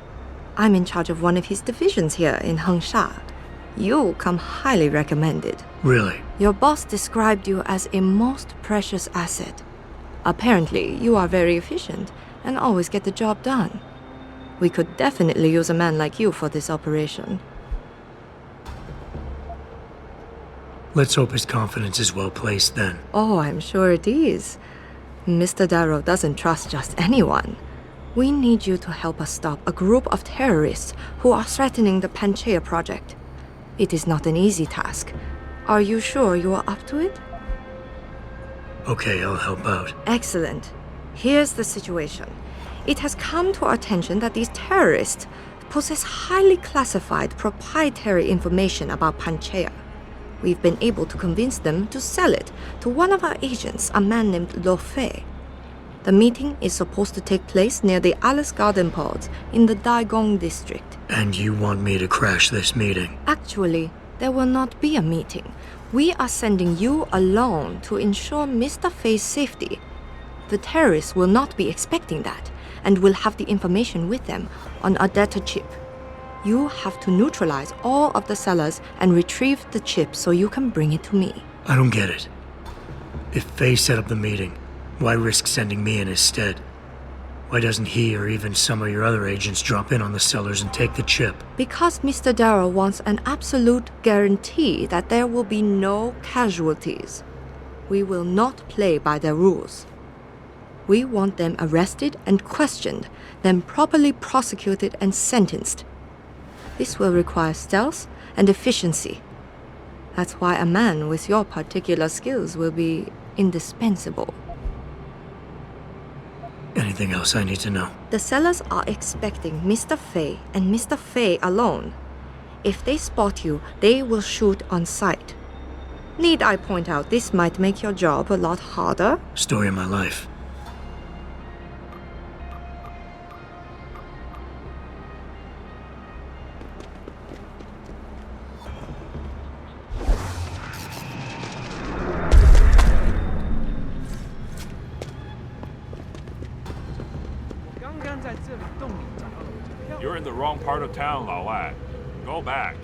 I'm in charge of one of his divisions here in Hengsha. You come highly recommended. Really? Your boss described you as a most precious asset. Apparently, you are very efficient and always get the job done. We could definitely use a man like you for this operation. Let's hope his confidence is well placed then. Oh, I'm sure it is. Mr. Darrow doesn't trust just anyone. We need you to help us stop a group of terrorists who are threatening the Panchaea project. It is not an easy task. Are you sure you are up to it? Okay, I'll help out. Excellent. Here's the situation. It has come to our attention that these terrorists possess highly classified proprietary information about Panchaea. We've been able to convince them to sell it to one of our agents, a man named Lo Fei. The meeting is supposed to take place near the Alice Garden pods in the Daigong district. And you want me to crash this meeting? Actually, there will not be a meeting. We are sending you alone to ensure Mr. Fei's safety. The terrorists will not be expecting that and will have the information with them on a data chip. You have to neutralize all of the sellers and retrieve the chip so you can bring it to me. I don't get it. If Fei set up the meeting, why risk sending me in his stead? Why doesn't he or even some of your other agents drop in on the sellers and take the chip? Because Mr. Darrow wants an absolute guarantee that there will be no casualties. We will not play by their rules. We want them arrested and questioned, then properly prosecuted and sentenced. This will require stealth and efficiency. That's why a man with your particular skills will be indispensable. Anything else I need to know? The sellers are expecting Mr. Fei and Mr. Fei alone. If they spot you, they will shoot on sight. Need I point out this might make your job a lot harder? Story of my life. You're in the wrong part of town, 老外. Go back.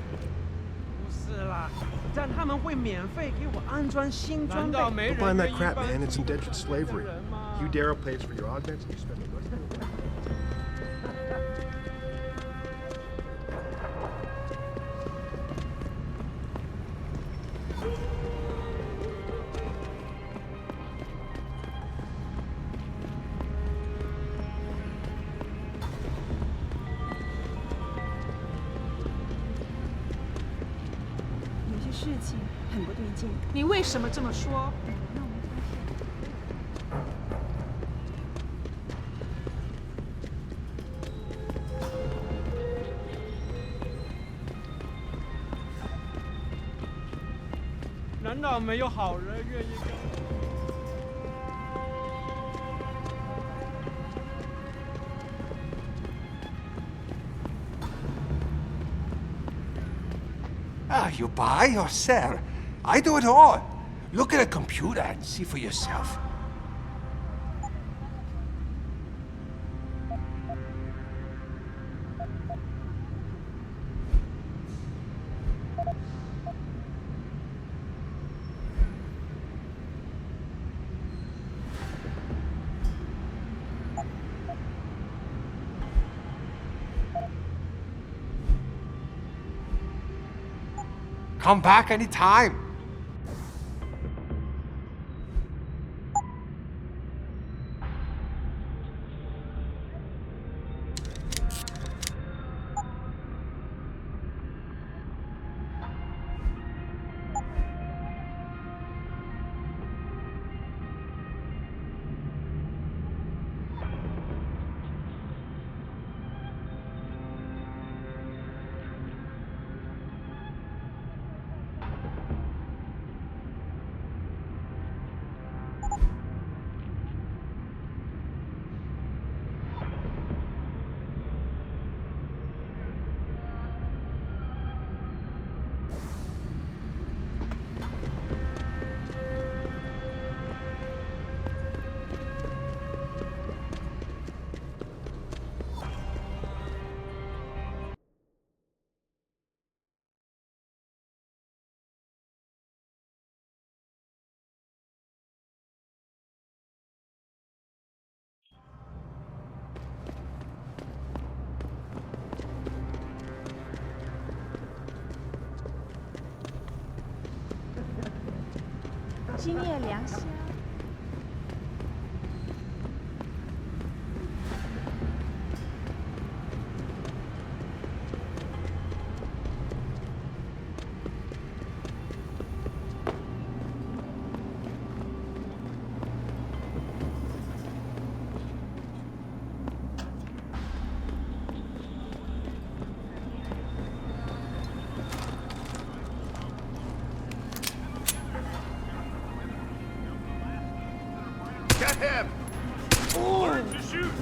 不是啦，这样他们会免费给我安装新装备。 Don't find that crap, man. It's indentured slavery. Hugh Darrow pays for your augments, and you spend the rest of your life. 有些事情很不对劲。你为什么这么说？难道没有好人愿意跟？ Ah, you buy or sell? I do it all. Look at a computer and see for yourself. Come back anytime. 今夜良宵。Get him! Learn to shoot!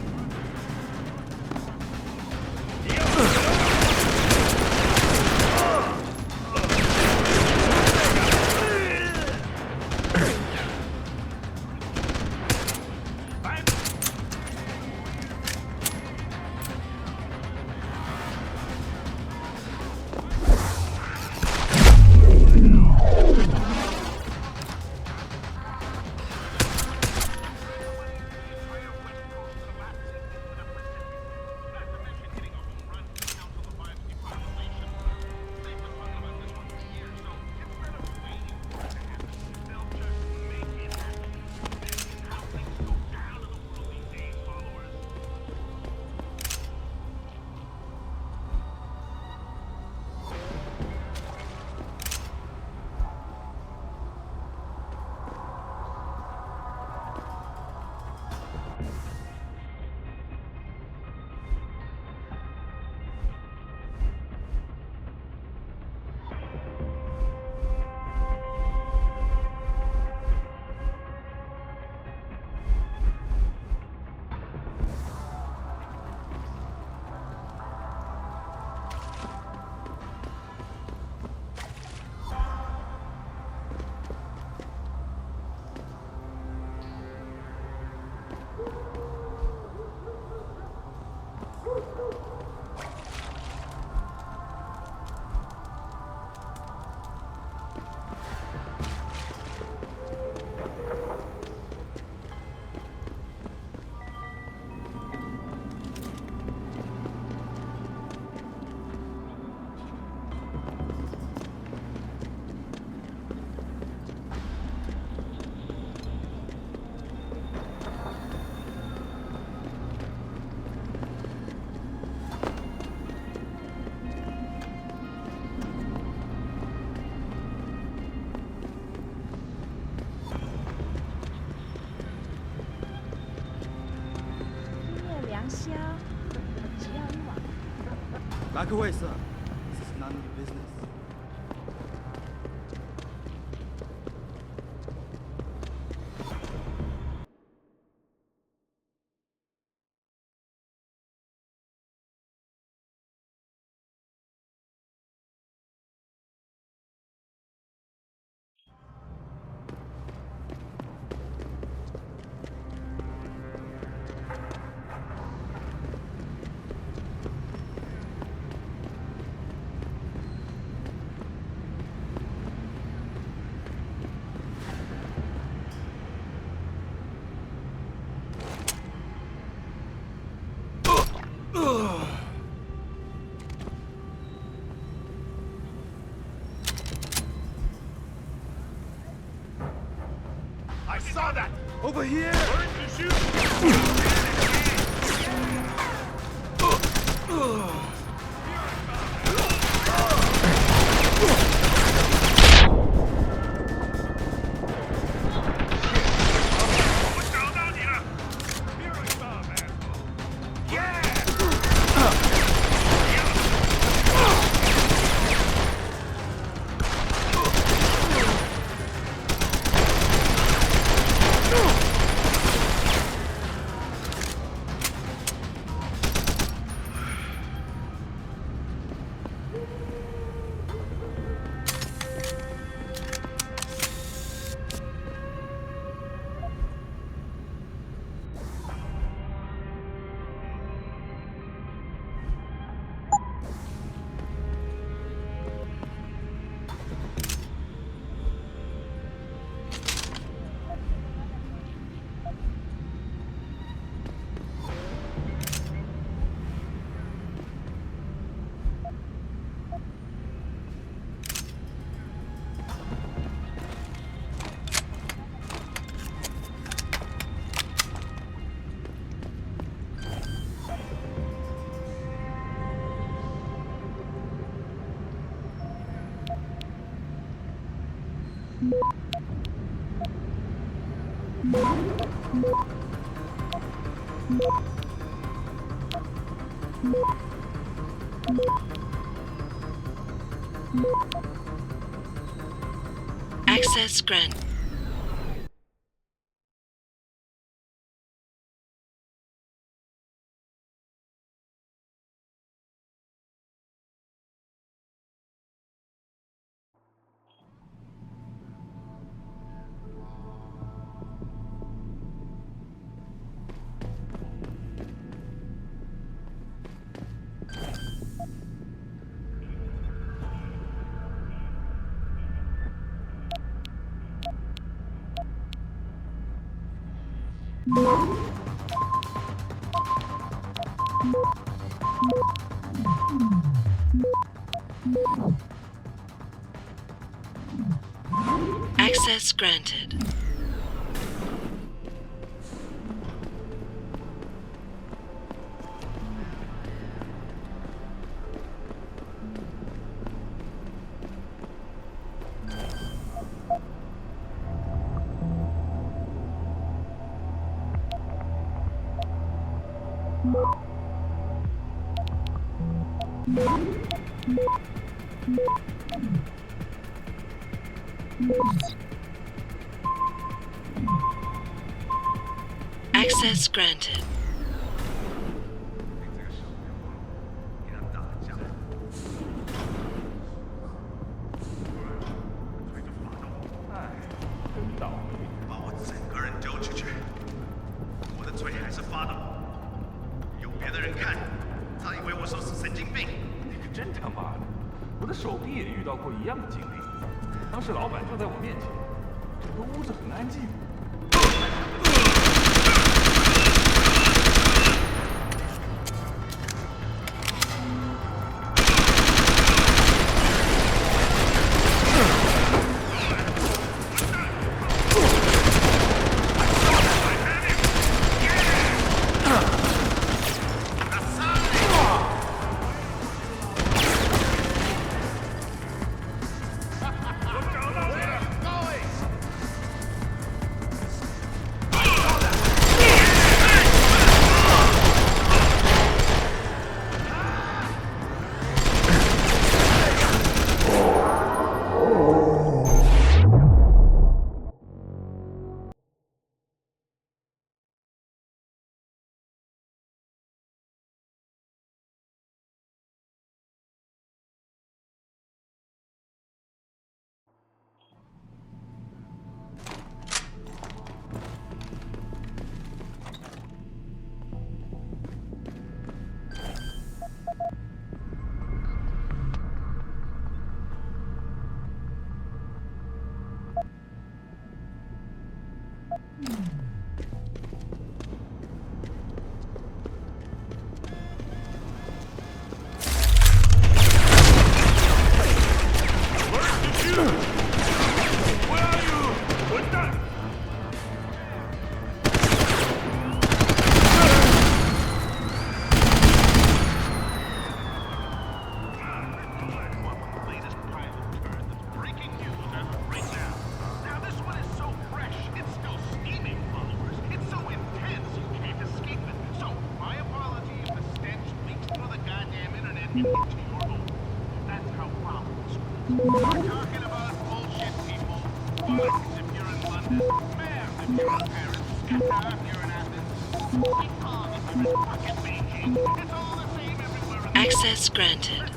Back away, sir. This is none of your business. I saw that! Over here! Learn to shoot! Access granted. Access granted. Access granted. Access granted.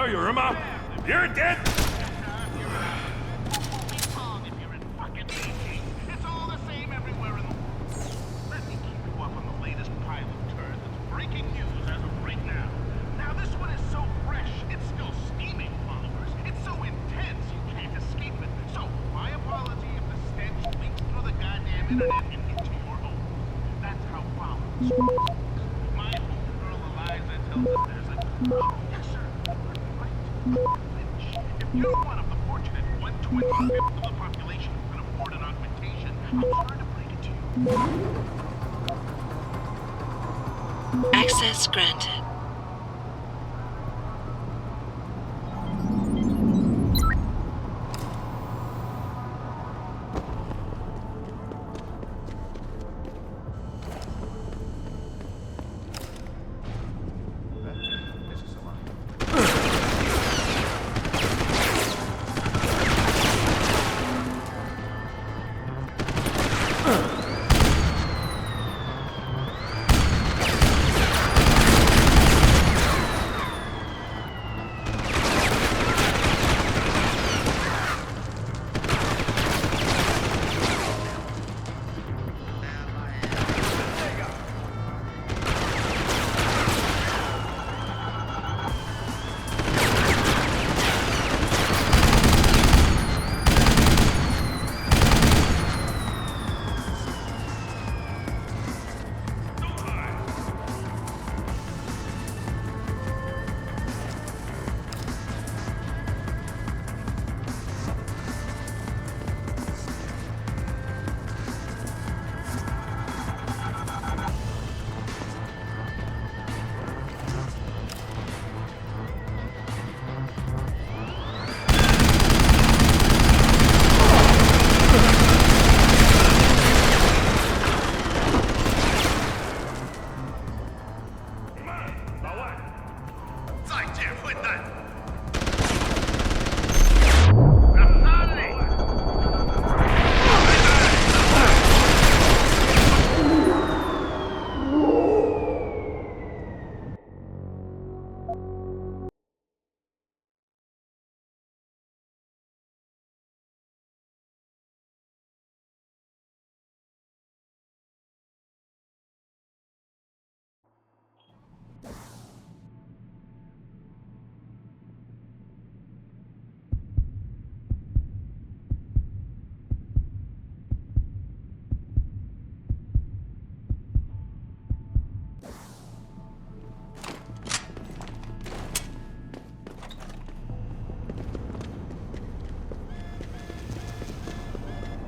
Yoruma! You're dead! It's all the same everywhere in the world. Let me keep you up on the latest pile of turd that's breaking news as of right now. Now this one is so fresh, it's still steaming, followers. It's so intense, you can't escape it. So, my apology if the stench leaks through the goddamn internet and into your home. That's how followers. My homegirl Eliza tells us there's a... Yes, sir. If you're one of the fortunate 1/25th of the population who can afford an augmentation, I'm sorry to break it to you. Access granted.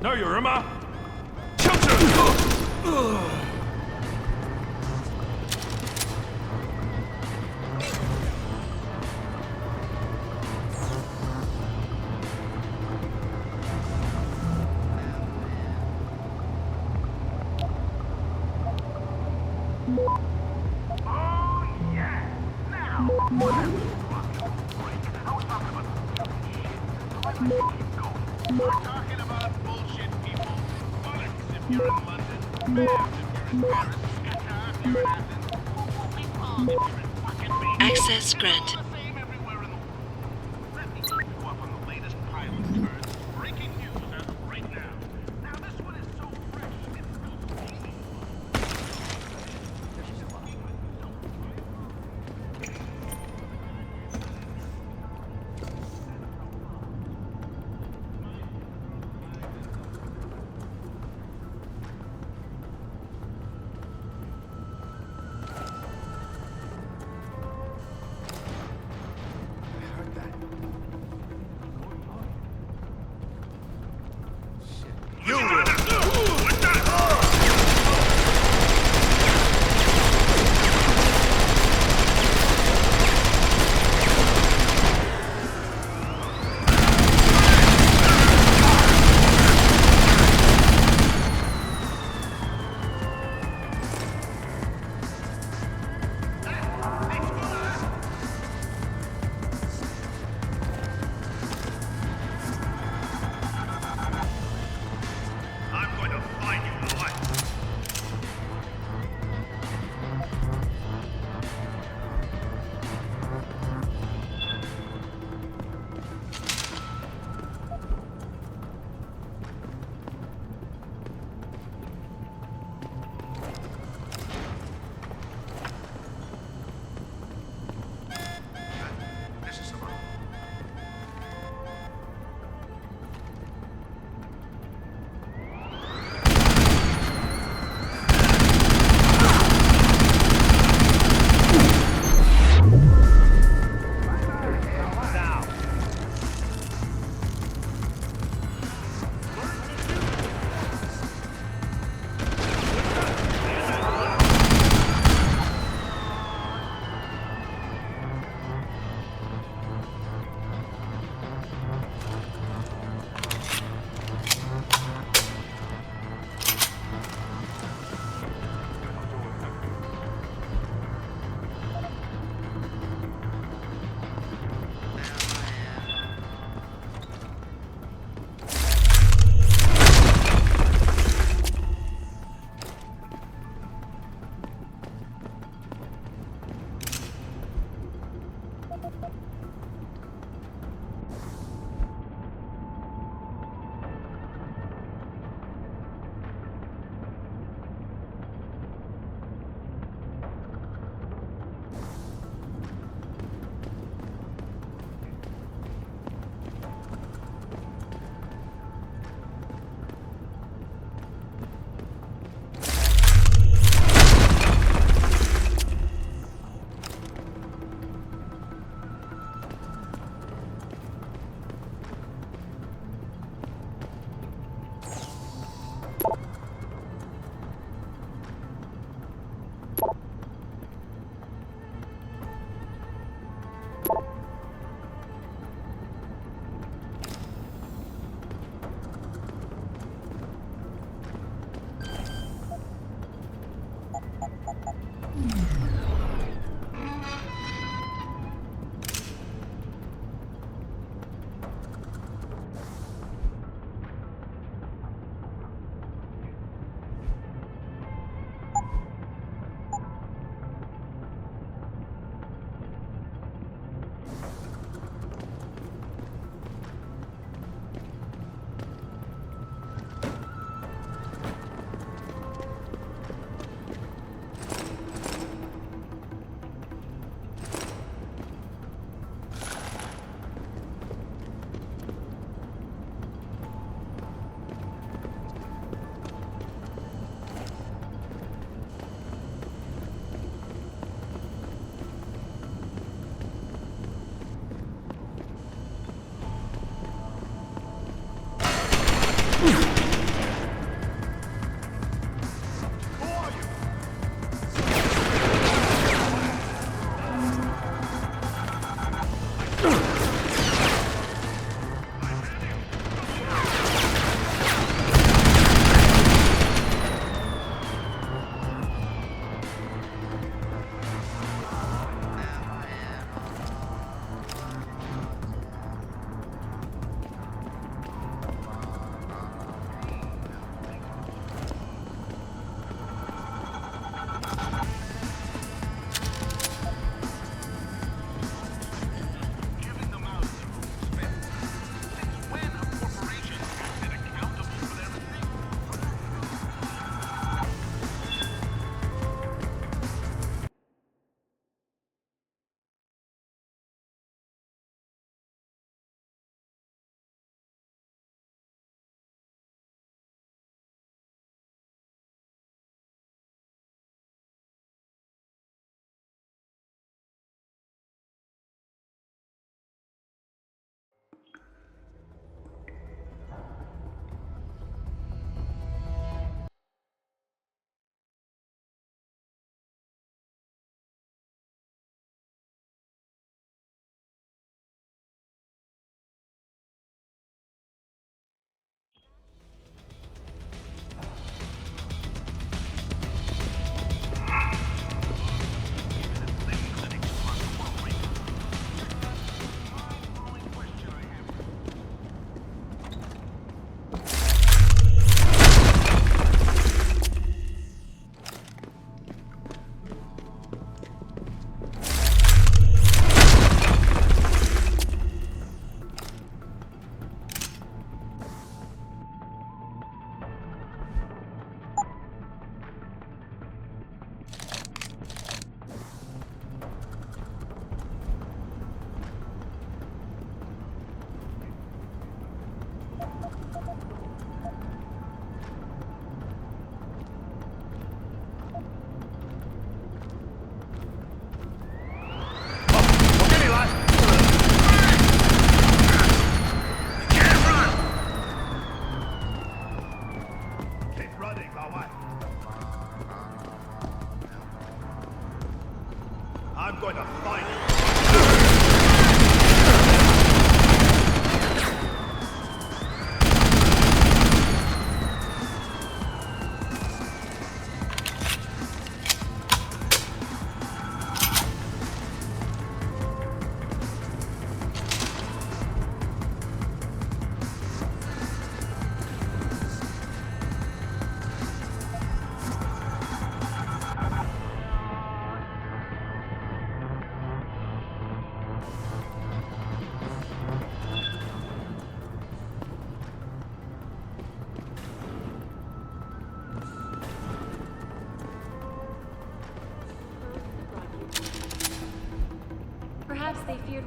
No Yoruma! We're talking about bullshit, people. Bullets if you're in London. Babs if you're in Paris. Qatar if you're in Athens. Ping pong if you're in fucking Beijing. Access granted. It's all the same everywhere in the world. Let me keep you up on the latest pile of turds. Breaking news as of right now. Now this one is so fresh, it's still steaming.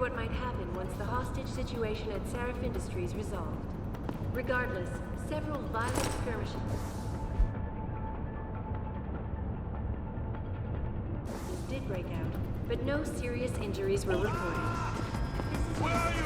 what might happen once the hostage situation at Seraph Industries resolved. Regardless, several violent skirmishes did break out, but no serious injuries were reported. Where are you?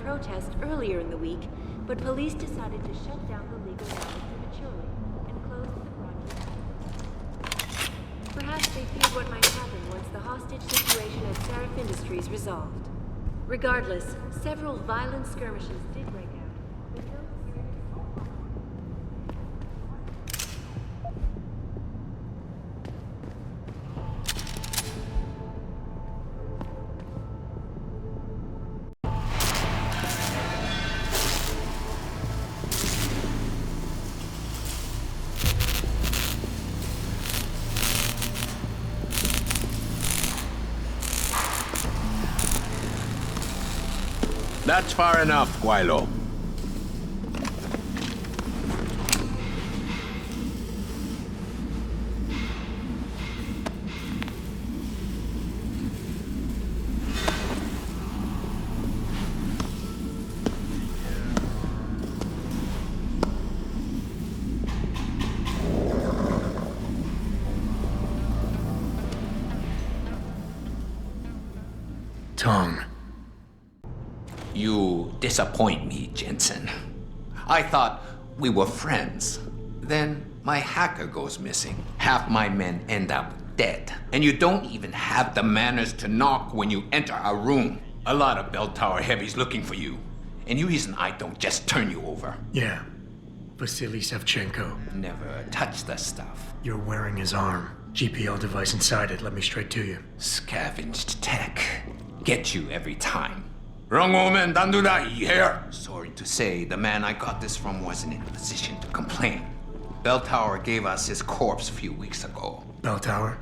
Protest earlier in the week, but police decided to shut down the legal rally prematurely and closed the broadcast. Perhaps they feared what might happen once the hostage situation at Seraph Industries resolved. Regardless, several violent skirmishes did break out, but no serious... That's far enough, Guaylo. Tong. You disappoint me, Jensen. I thought we were friends. Then my hacker goes missing. Half my men end up dead. And you don't even have the manners to knock when you enter a room. A lot of bell tower heavies looking for you. And you reason I don't just turn you over. Yeah. Vasily Sevchenko. Never touch the stuff. You're wearing his arm. GPL device inside it. Let me straight to you. Scavenged tech. Get you every time. Wrong woman, don't do that here. Sorry to say, the man I got this from wasn't in a position to complain. Bell Tower gave us his corpse a few weeks ago. Bell Tower?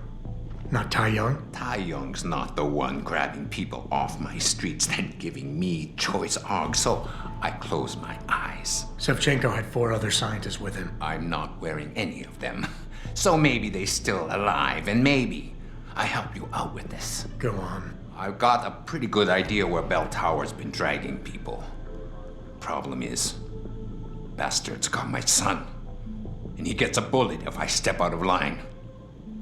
Not Tai Young? Tai Young's not the one grabbing people off my streets then giving me choice args, so I close my eyes. Sevchenko had 4 other scientists with him. I'm not wearing any of them. So maybe they're still alive, and maybe I help you out with this. Go on. I've got a pretty good idea where Bell Tower's been dragging people. Problem is, bastard's got my son. And he gets a bullet if I step out of line.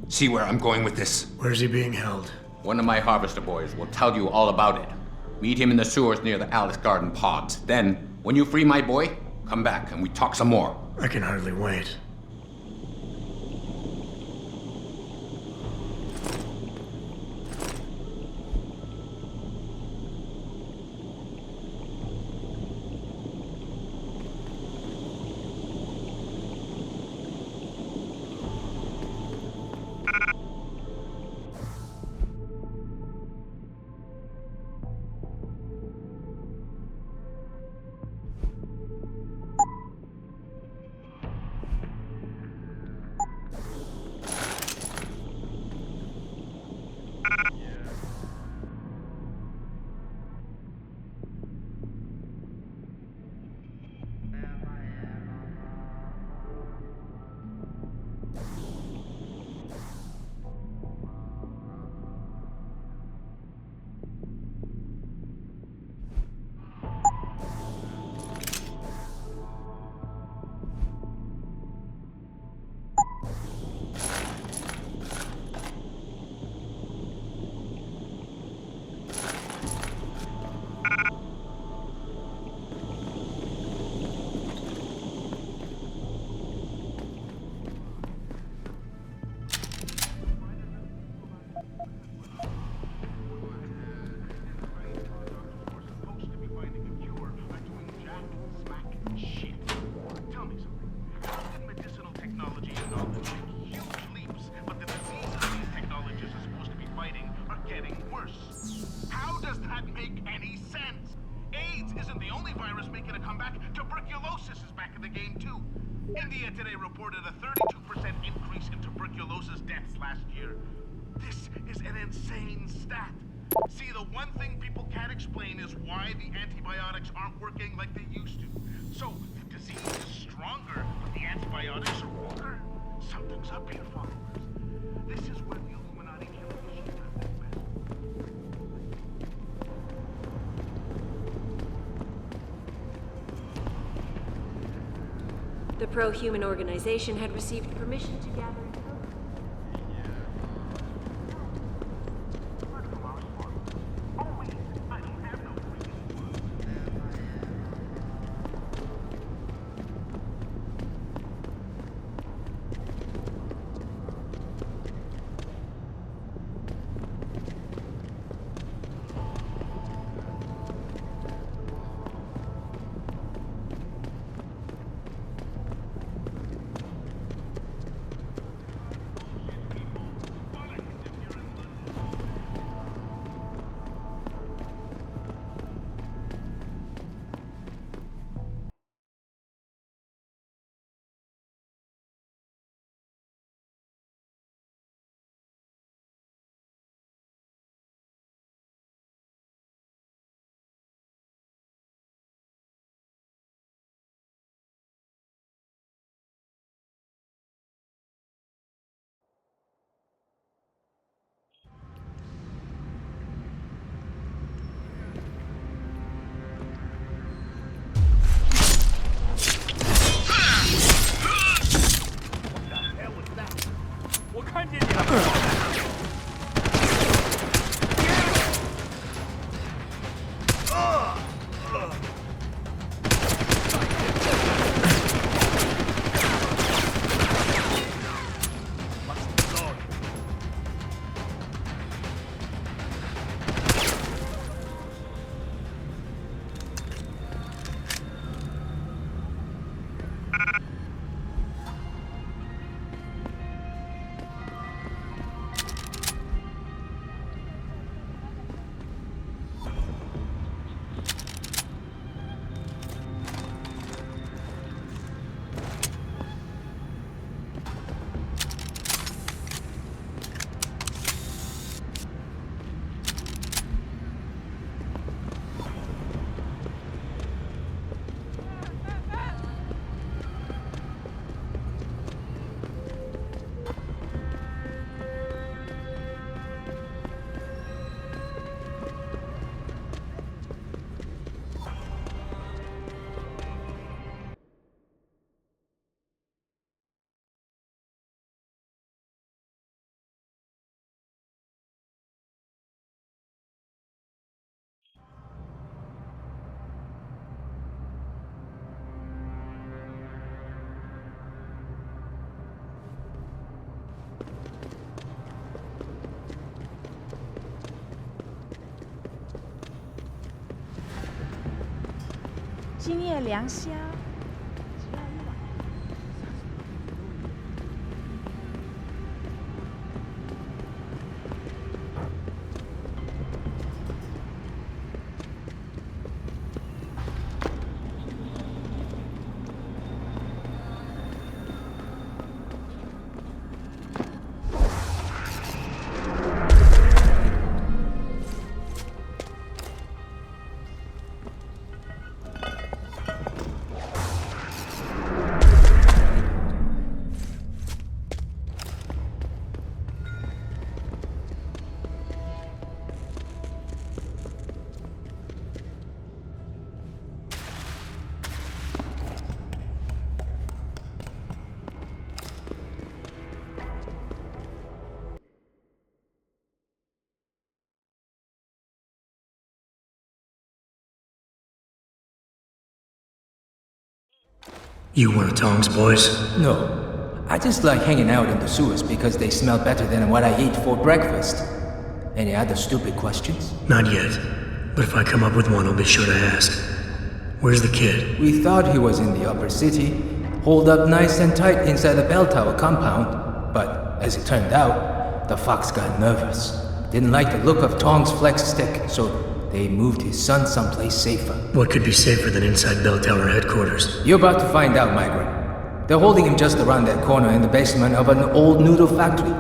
See where I'm going with this? Where's he being held? One of my harvester boys will tell you all about it. Meet him in the sewers near the Alice Garden pods. Then, when you free my boy, come back and we talk some more. I can hardly wait. tuberculosis is back in the game too. India today reported a 32% increase in tuberculosis deaths last year. This is an insane stat. See, the one thing people can't explain is why the antibiotics aren't working like they used to. So, the disease is stronger, but the antibiotics are weaker? Something's up here, followers. This is where the Illuminati killer machine does their best. The pro-human organization had received permission to gather. You one of Tom's boys? No. I just like hanging out in the sewers because they smell better than what I eat for breakfast. Any other stupid questions? Not yet. But if I come up with one, I'll be sure to ask. Where's the kid? We thought he was in the upper city, holed up nice and tight inside the bell tower compound. But as it turned out, the fox got nervous. Didn't like the look of Tong's flex stick, so They moved his son someplace safer. What could be safer than inside Bell Tower headquarters? You're about to find out, migrant. They're holding him just around that corner in the basement of an old noodle factory.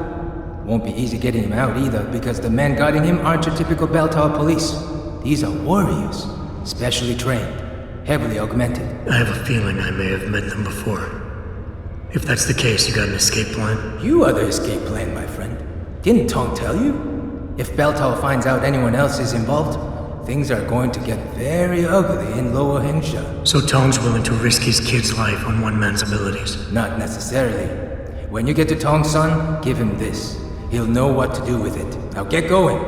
Won't be easy getting him out either, because the men guarding him aren't your typical Bell Tower police. These are warriors, specially trained, heavily augmented. I have a feeling I may have met them before. If that's the case, you got an escape plan? You are the escape plan, my friend. Didn't Tong tell you? If Bell Tower finds out anyone else is involved, things are going to get very ugly in Lower Hengsha. So Tong's willing to risk his kid's life on one man's abilities? Not necessarily. When you get to Tong's son, give him this. He'll know what to do with it. Now get going.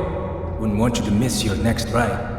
Wouldn't want you to miss your next ride.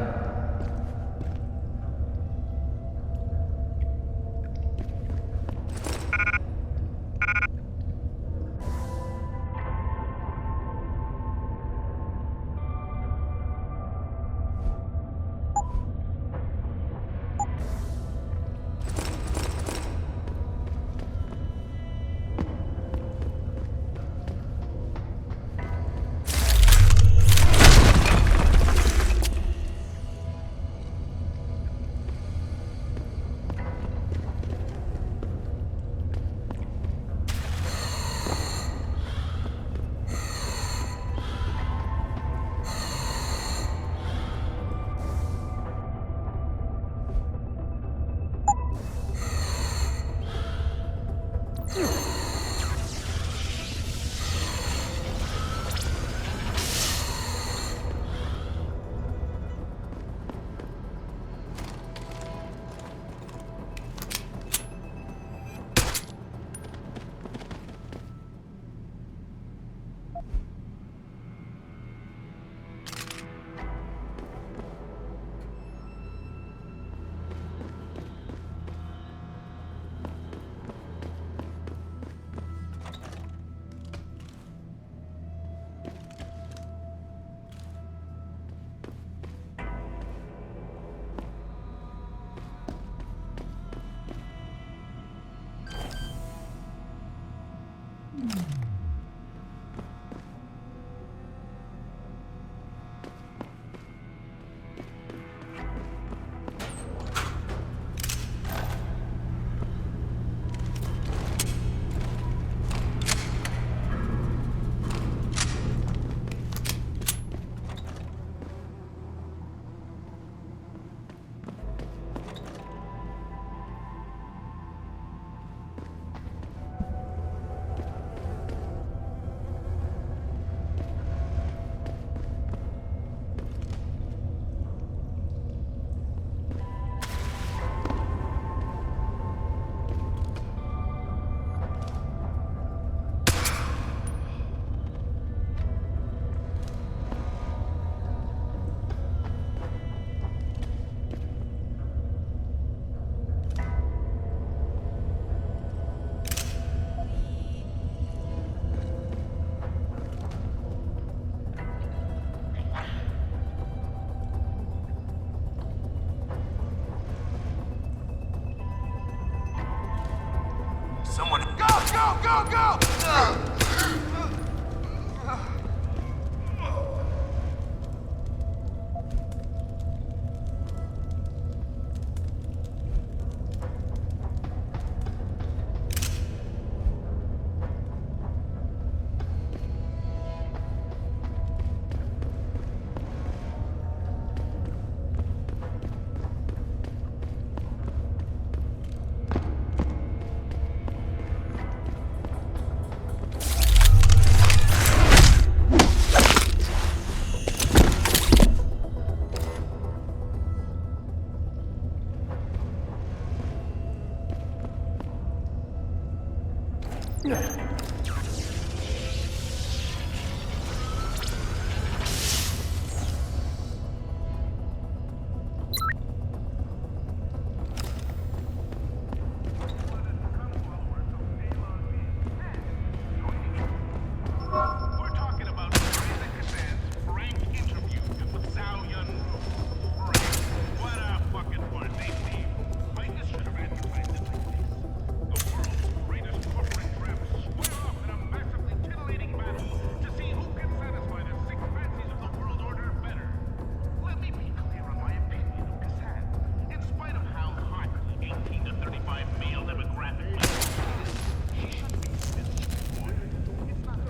Someone... Go, go, go, go!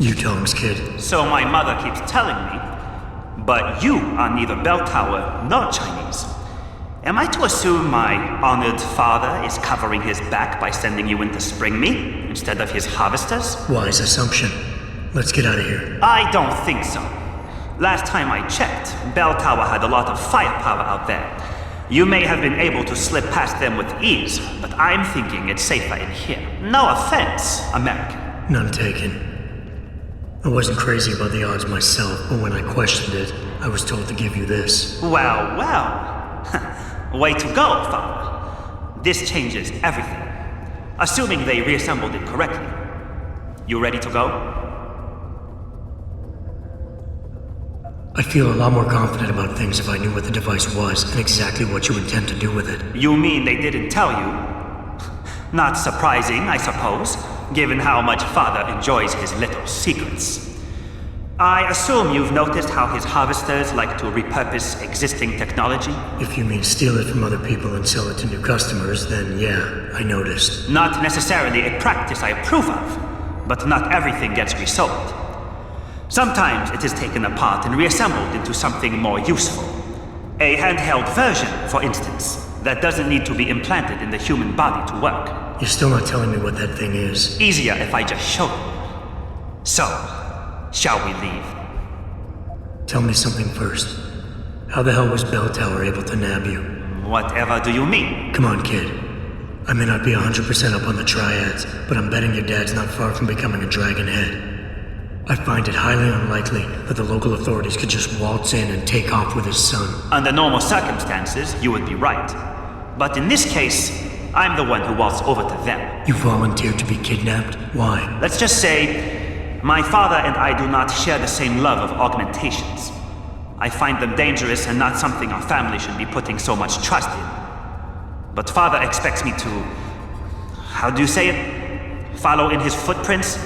You tongues, kid. So my mother keeps telling me. But you are neither bell tower nor Chinese. Am I to assume my honored father is covering his back by sending you in to spring me instead of his harvesters? Wise assumption. Let's get out of here. I don't think so. Last time I checked, Bell Tower had a lot of firepower out there. You may have been able to slip past them with ease, but I'm thinking it's safer in here. No offense, American. None taken. I wasn't crazy about the odds myself, but when I questioned it, I was told to give you this. Well, well. Way to go, Father. This changes everything. Assuming they reassembled it correctly. You ready to go? I'd feel a lot more confident about things if I knew what the device was and exactly what you intend to do with it. You mean they didn't tell you? Not surprising, I suppose, given how much Father enjoys his little secrets. I assume you've noticed how his harvesters like to repurpose existing technology? If you mean steal it from other people and sell it to new customers, then yeah, I noticed. Not necessarily a practice I approve of, but not everything gets resold. Sometimes it is taken apart and reassembled into something more useful. A handheld version, for instance, that doesn't need to be implanted in the human body to work. You're still not telling me what that thing is. Easier if I just show you. So, shall we leave? Tell me something first. How the hell was Bell Tower able to nab you? Whatever do you mean? Come on, kid. I may not be 100% up on the triads, but I'm betting your dad's not far from becoming a dragonhead. I find it highly unlikely that the local authorities could just waltz in and take off with his son. Under normal circumstances, you would be right. But in this case, I'm the one who waltzed over to them. You volunteered to be kidnapped? Why? Let's just say, my father and I do not share the same love of augmentations. I find them dangerous and not something our family should be putting so much trust in. But father expects me to... how do you say it? Follow in his footprints?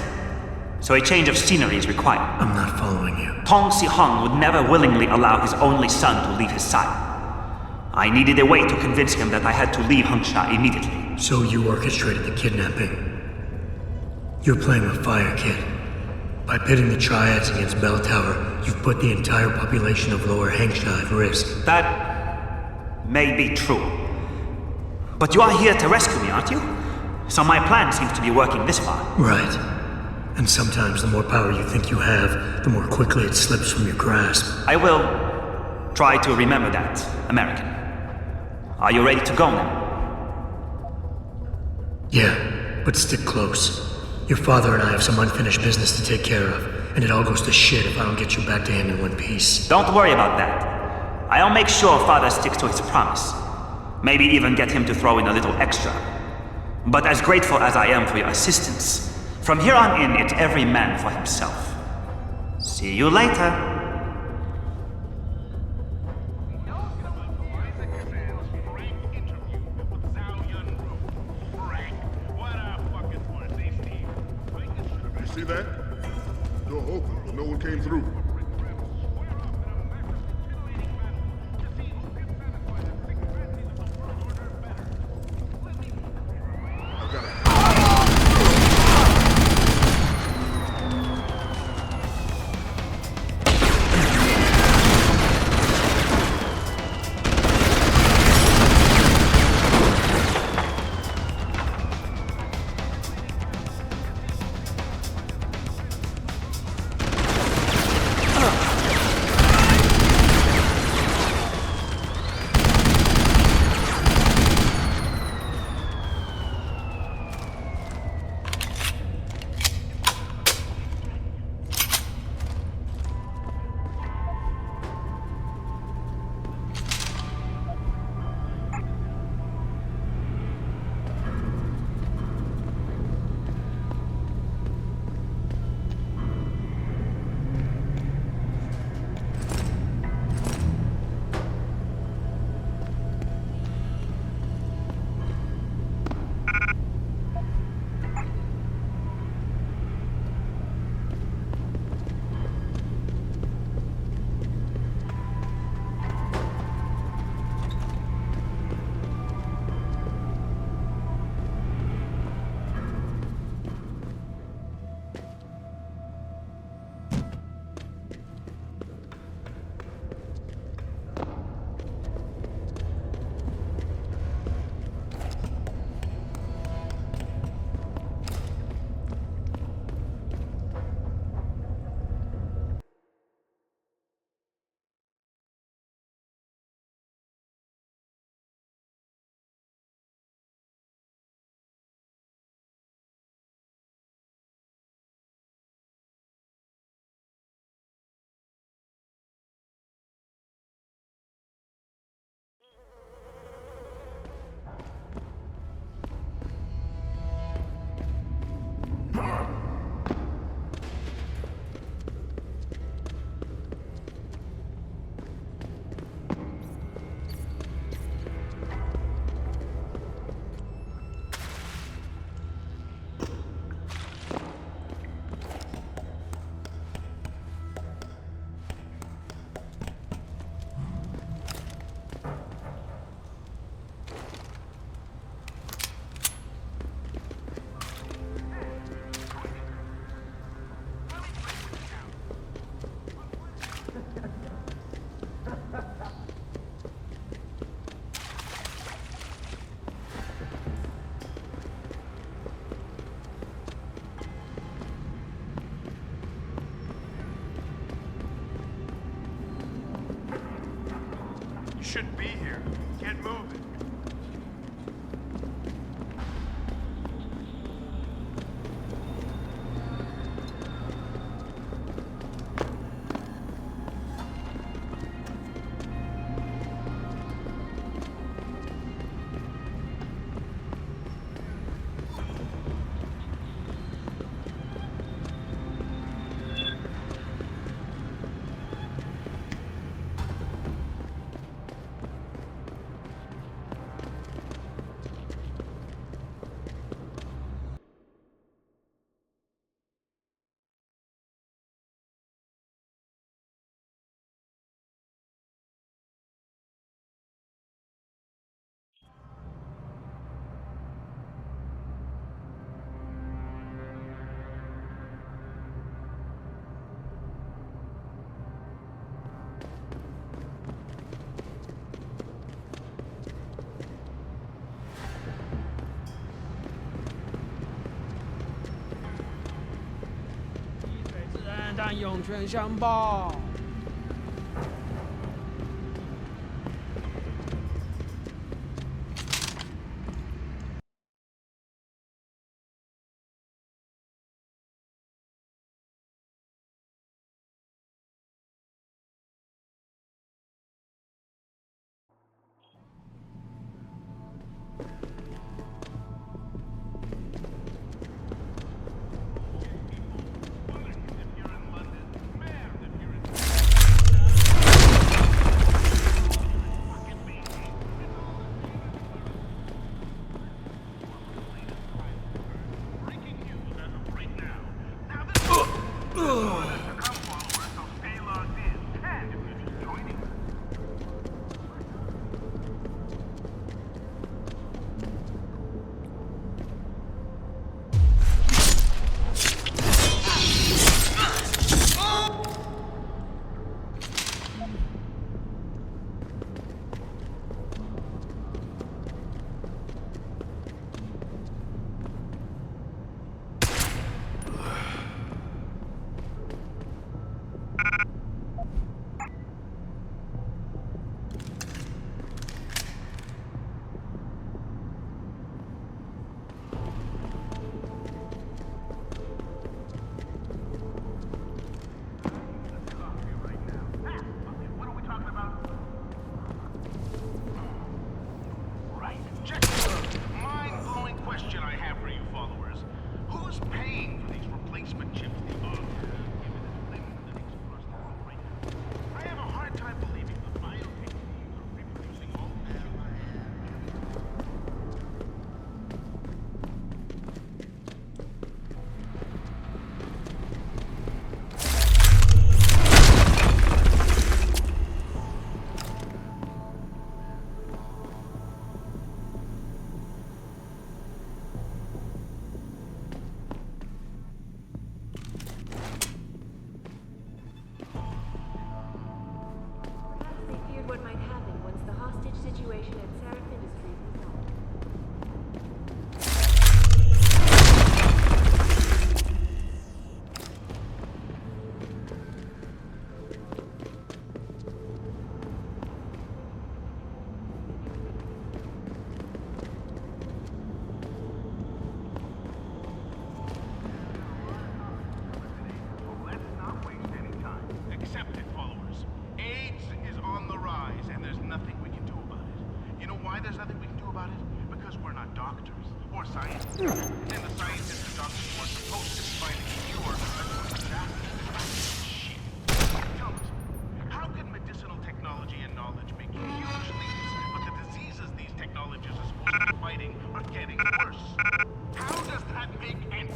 So a change of scenery is required. I'm not following you. Tong Si-hung would never willingly allow his only son to leave his side. I needed a way to convince him that I had to leave Hengsha immediately. So you orchestrated the kidnapping. You're playing with fire, kid. By pitting the triads against Bell Tower, you've put the entire population of Lower Hengsha at risk. That may be true. But you are here to rescue me, aren't you? So my plan seems to be working this far. Right. And sometimes the more power you think you have, the more quickly it slips from your grasp. I will try to remember that, American. Are you ready to go now? Yeah, but stick close. Your father and I have some unfinished business to take care of, and it all goes to shit if I don't get you back to him in one piece. Don't worry about that. I'll make sure father sticks to his promise. Maybe even get him to throw in a little extra. But as grateful as I am for your assistance, from here on in, it's every man for himself. See you later. You see that? Door open, but no one came through. shouldn't be here. Get moving. What might happen once the hostage situation at Seraph Industries resolved. Let's not waste any time. Accept it, followers. AIDS is on the rise, and there's nothing we can do about it. You know why there's nothing we can do about it? Because we're not doctors or scientists. And the scientists and doctors weren't supposed to be finding a cure until disaster. Shit. Tell us, how can medicinal technology and knowledge make huge leaps, but the diseases these technologies are supposed to be fighting are getting worse? How does that make any...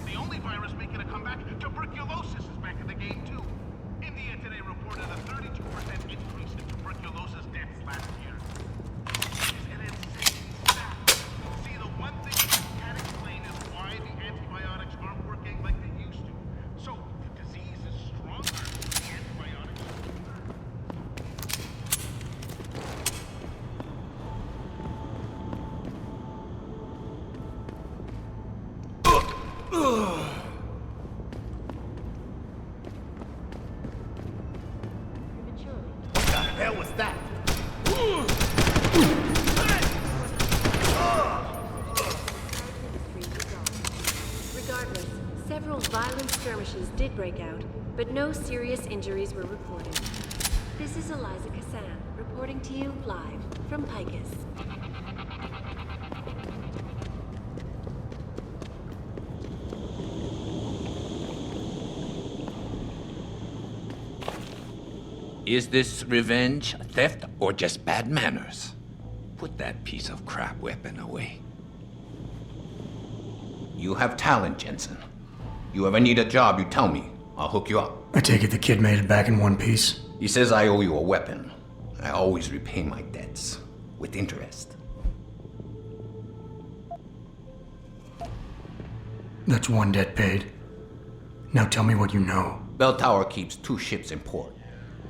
The only virus making a comeback, tuberculosis is back in the game too. India today reported a 32% hell was that? Regardless, several violent skirmishes did break out, but no serious injuries were reported. This is Eliza Cassan, reporting to you live from Picus. Is this revenge, theft, or just bad manners? Put that piece of crap weapon away. You have talent, Jensen. You ever need a job, you tell me. I'll hook you up. I take it the kid made it back in one piece? He says I owe you a weapon. I always repay my debts. With interest. That's one debt paid. Now tell me what you know. Bell Tower keeps 2 ships in port.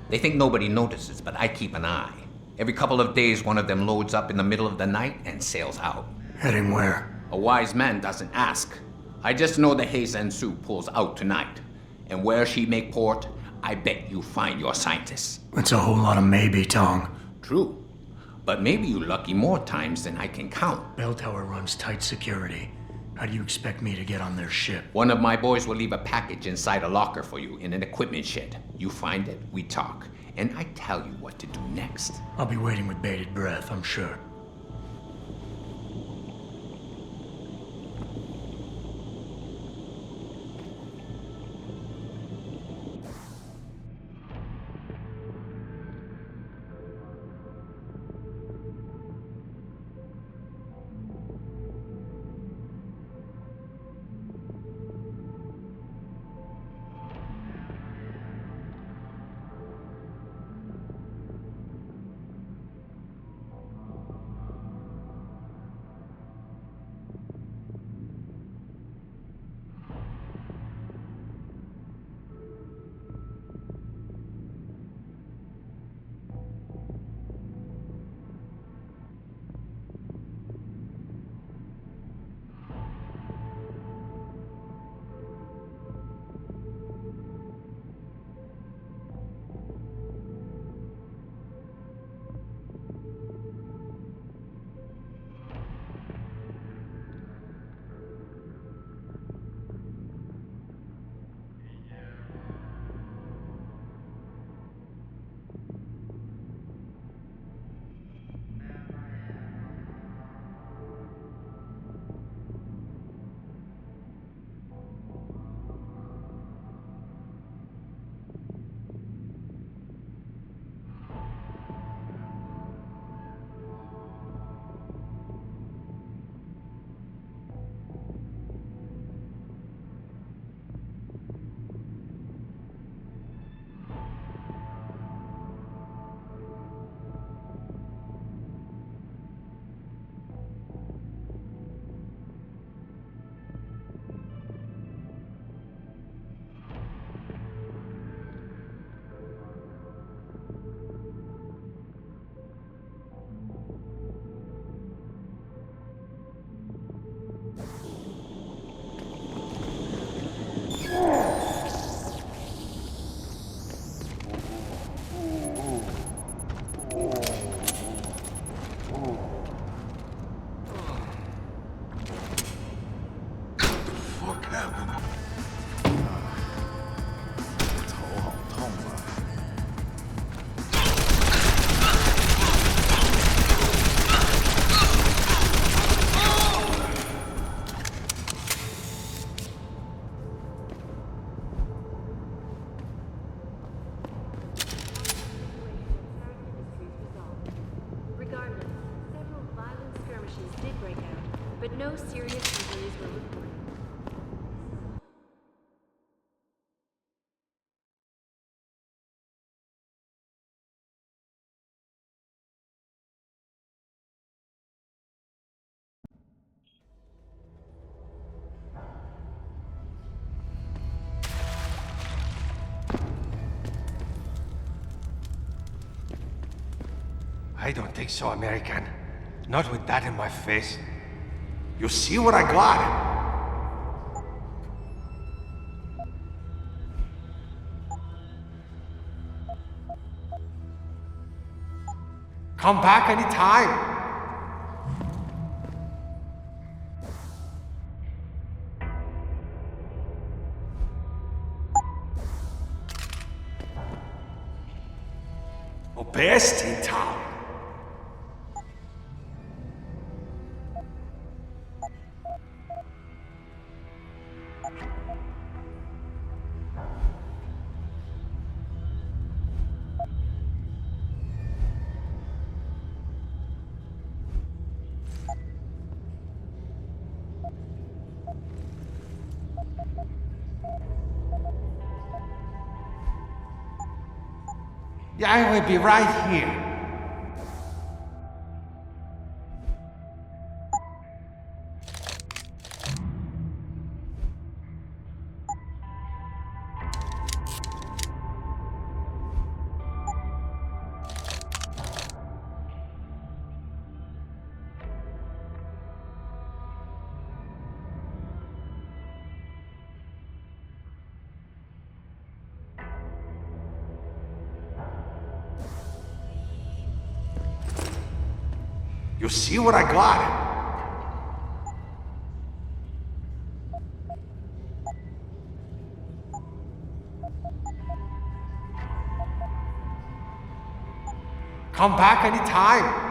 They think nobody notices, but I keep an eye. Every couple of days, one of them loads up in the middle of the night and sails out. Heading where? A wise man doesn't ask. I just know the Heisan Su pulls out tonight. And where she make port, I bet you find your scientists. That's a whole lot of maybe, Tong. True. But maybe you lucky more times than I can count. Bell Tower runs tight security. How do you expect me to get on their ship? One of my boys will leave a package inside a locker for you in an equipment shed. You find it, we talk, and I tell you what to do next. I'll be waiting with bated breath, I'm sure. but no serious injuries were reported. I don't think so, American. Not with that in my face. You see what I got? Come back anytime. Oh, best in town. Yeah, I will be right here. You see what I got? Come back anytime.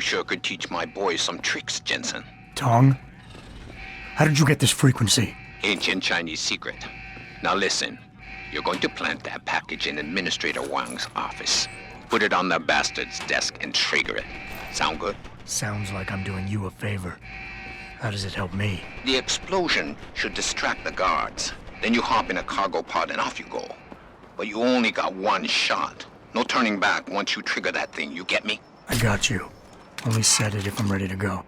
sure could teach my boys some tricks, Jensen. Tong? How did you get this frequency? Ancient Chinese secret. Now listen. You're going to plant that package in Administrator Wang's office. Put it on the bastard's desk and trigger it. Sound good? Sounds like I'm doing you a favor. How does it help me? The explosion should distract the guards. Then you hop in a cargo pod and off you go. But you only got one shot. No turning back once you trigger that thing, you get me? I got you. Only set it if I'm ready to go.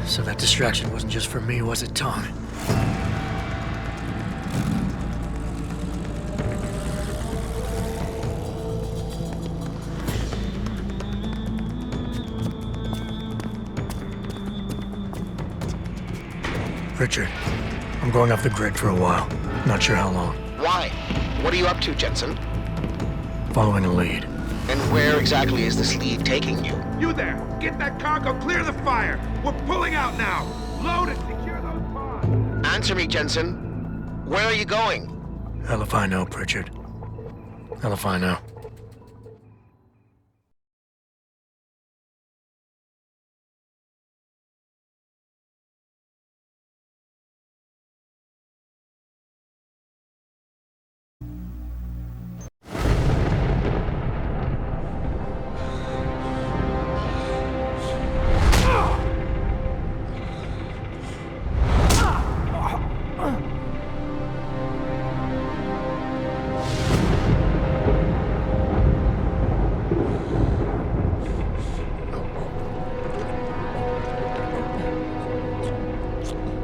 So that distraction wasn't just for me, was it, Tom? Richard, I'm going off the grid for a while. Not sure how long. Why? What are you up to, Jensen? Following a lead. And where exactly is this lead taking you? You there! Get that cargo, clear the fire! We're pulling out now! Load and secure those pods! Answer me, Jensen. Where are you going? Hell if I know, Pritchard. Hell if I know.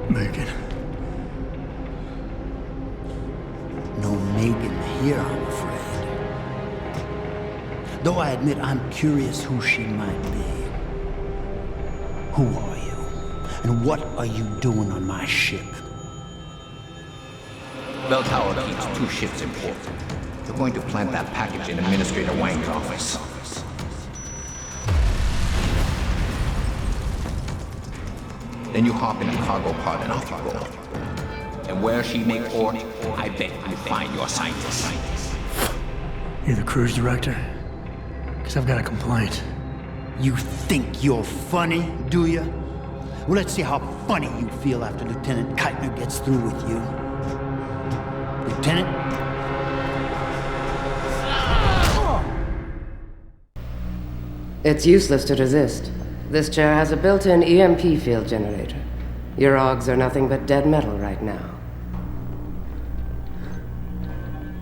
Megan. No Megan here, I'm afraid. Though I admit I'm curious who she might be. Who are you? And what are you doing on my ship? Bell Tower keeps 2 ships in port. They're going to plant that package in Administrator Wang's office. Then you hop in a cargo pod and off you go. And where she make port, I bet you find your scientist. You the cruise director? Because I've got a complaint. You think you're funny, do you? Well, let's see how funny you feel after Lieutenant Keitner gets through with you. Lieutenant? It's useless to resist. This chair has a built-in EMP field generator. Your augs are nothing but dead metal right now.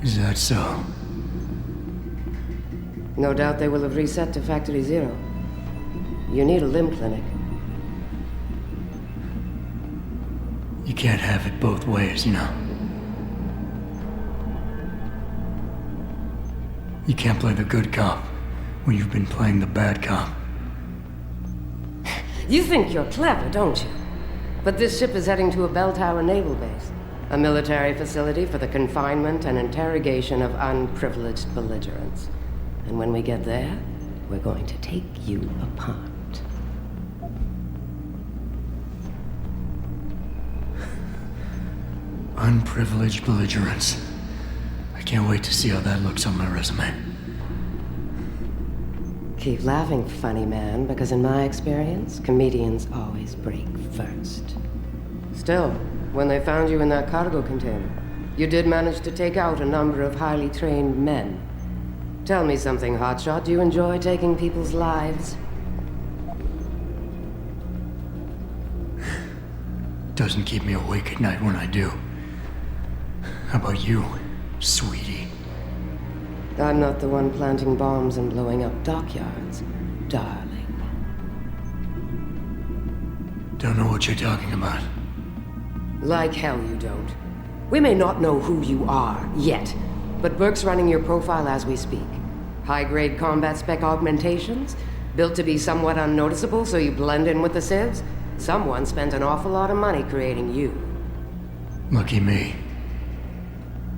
Is that so? No doubt they will have reset to Factory 0. You need a limb clinic. You can't have it both ways, you know. You can't play the good cop when you've been playing the bad cop. You think you're clever, don't you? But this ship is heading to a bell tower naval base, a military facility for the confinement and interrogation of unprivileged belligerents. And when we get there, we're going to take you apart. Unprivileged belligerents. I can't wait to see how that looks on my resume. Keep laughing, funny man, because in my experience, comedians always break first. Still, when they found you in that cargo container, you did manage to take out a number of highly trained men. Tell me something, Hotshot. Do you enjoy taking people's lives? Doesn't keep me awake at night when I do. How about you, sweetie? I'm not the one planting bombs and blowing up dockyards, darling. Don't know what you're talking about. Like hell you don't. We may not know who you are, yet, but Burke's running your profile as we speak. High-grade combat spec augmentations, built to be somewhat unnoticeable so you blend in with the civs. Someone spent an awful lot of money creating you. Lucky me.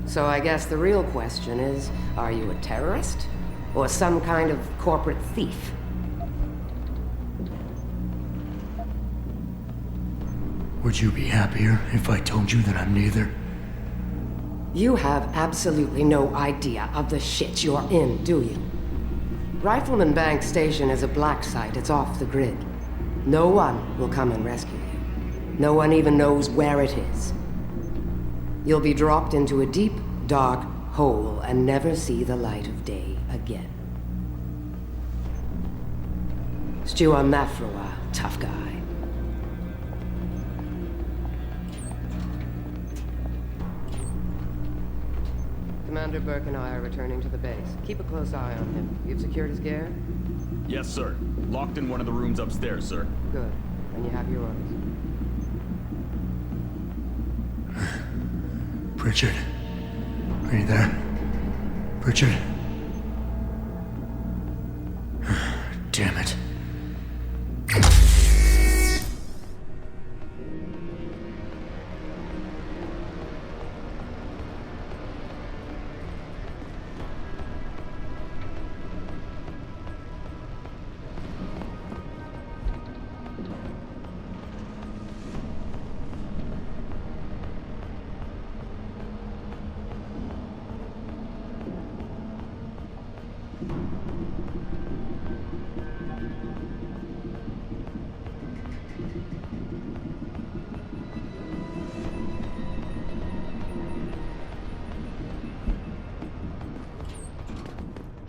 So I guess the real question is, are you a terrorist? Or some kind of corporate thief? Would you be happier if I told you that I'm neither? You have absolutely no idea of the shit you're in, do you? Rifleman Bank Station is a black site. It's off the grid. No one will come and rescue you. No one even knows where it is. You'll be dropped into a deep, dark hole and never see the light of day again. Stew on that for a while, tough guy. Commander Burke and I are returning to the base. Keep a close eye on him. You've secured his gear? Yes, sir. Locked in one of the rooms upstairs, sir. Good. And you have your orders. Pritchard. Are you there? Pritchard? Damn it.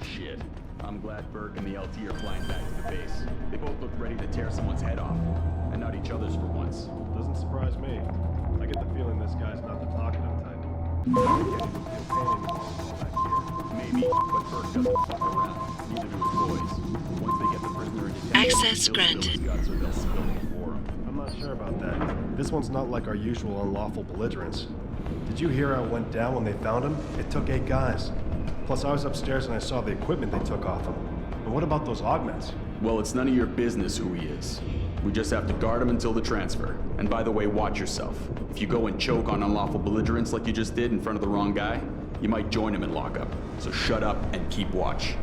Shit. I'm glad Burke and the LT are flying back to the base. They both look ready to tear someone's head off. And not each other's for once. Doesn't surprise me. I get the feeling this guy's not the talkative type. Maybe, but Burke doesn't fuck around. Neither do his boys. Once they get the prisoner in detention, Access granted. they'll spill him for him. I'm not sure about that. This one's not like our usual unlawful belligerents. Did you hear how it went down when they found him? It took 8 guys. Plus, I was upstairs and I saw the equipment they took off him. And what about those augments? Well, it's none of your business who he is. We just have to guard him until the transfer. And by the way, watch yourself. If you go and choke on unlawful belligerents like you just did in front of the wrong guy, you might join him in lockup. So shut up and keep watch.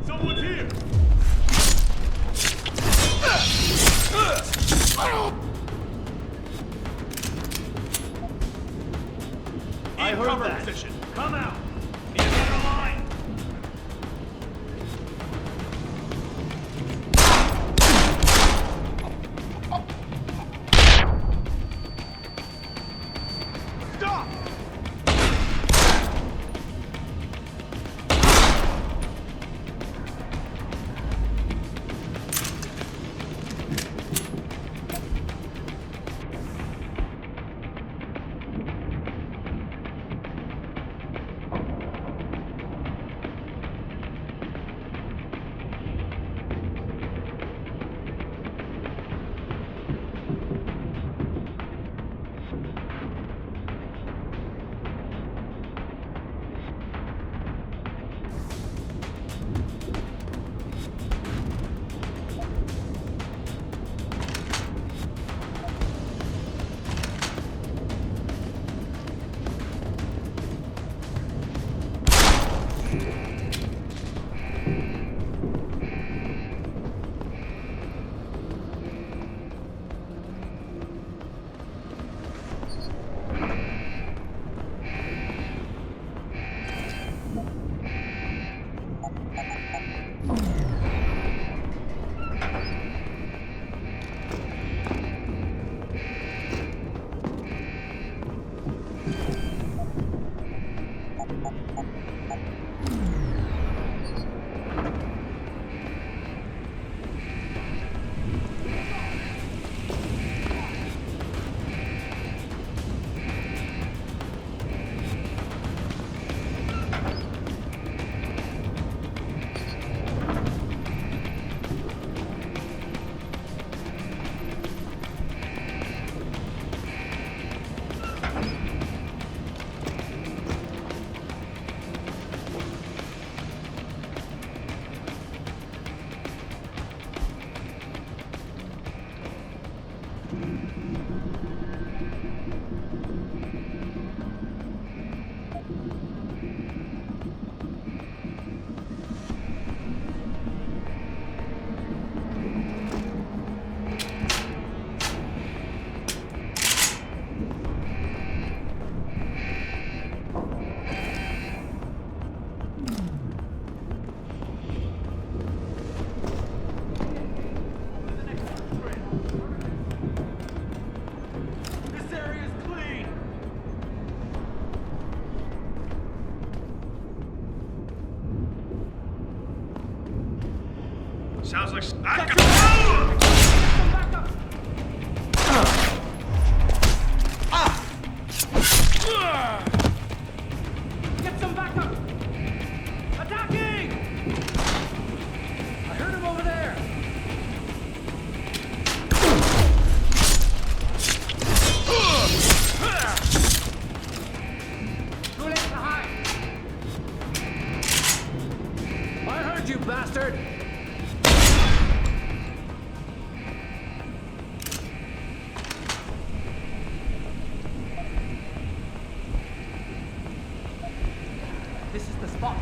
Someone's here! I heard cover that. position. Come out. Need to get in line. Stop! Sounds like... Get some backup! Attacking! I heard him over there! Too late to hide! I heard you, bastard! This is the spot.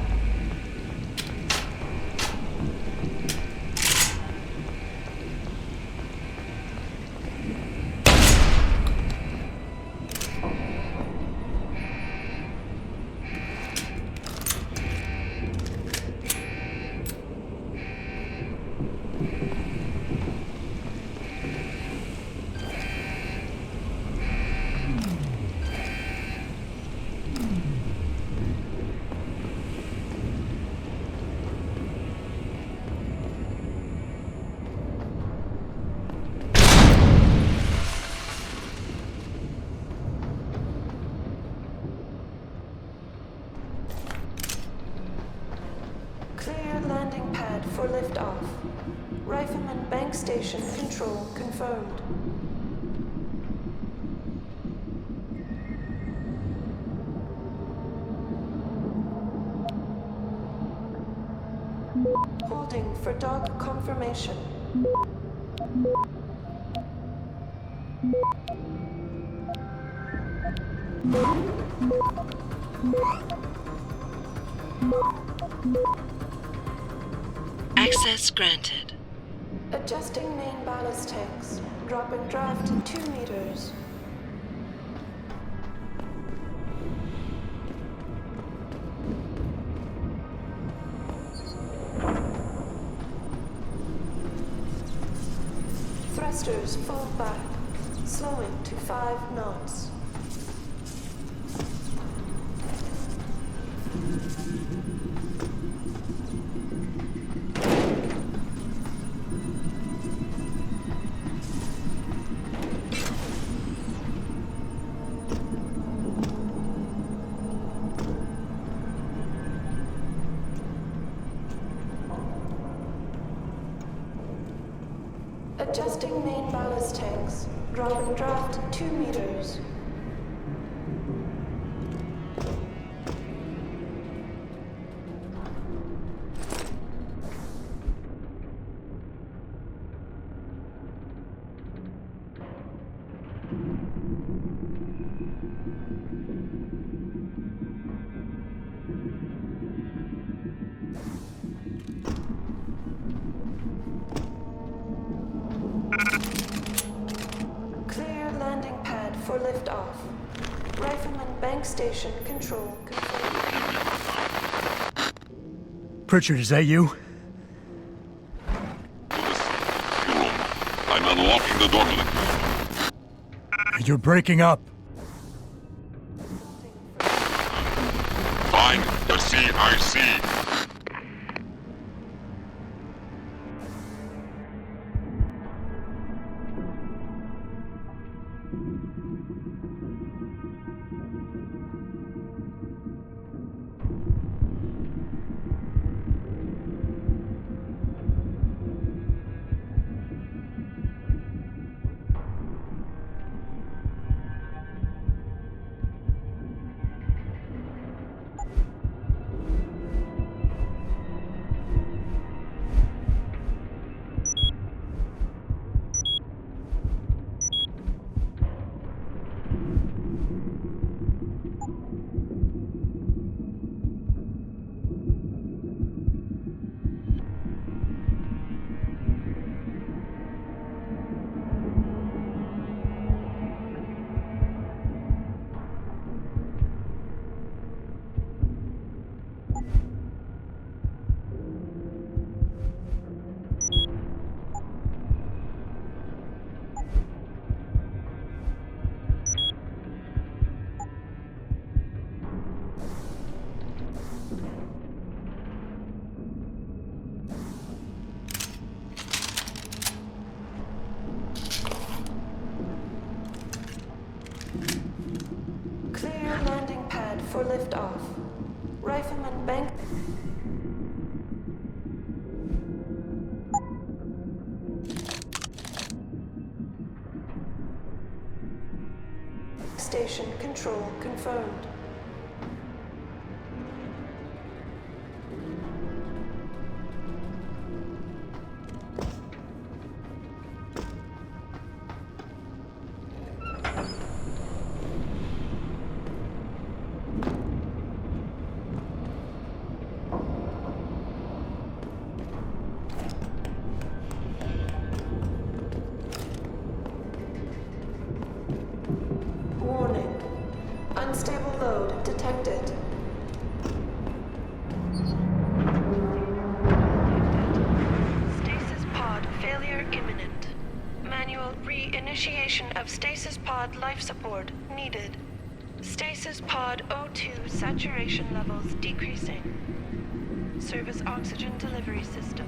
Clear landing pad for liftoff. Rifleman Bank Station control confirmed. Holding for dog confirmation. Access granted. Adjusting main ballast tanks. Dropping draft 2 meters. Thrusters fall back. Slowing to 5 knots. Adjusting main ballast tanks. Dropping draft 2 meters. Clear landing pad for liftoff. Rifleman Bank Station control confirmed. Pritchard, is that you? I'm unlocking the door link. You're breaking up. Find the CIC. liftoff. Rifleman Bank... Station control confirmed. Warning. Unstable load detected. Stasis pod failure imminent. Manual re-initiation of stasis pod life support needed. Stasis pod O2 saturation levels decreasing. Service oxygen delivery system.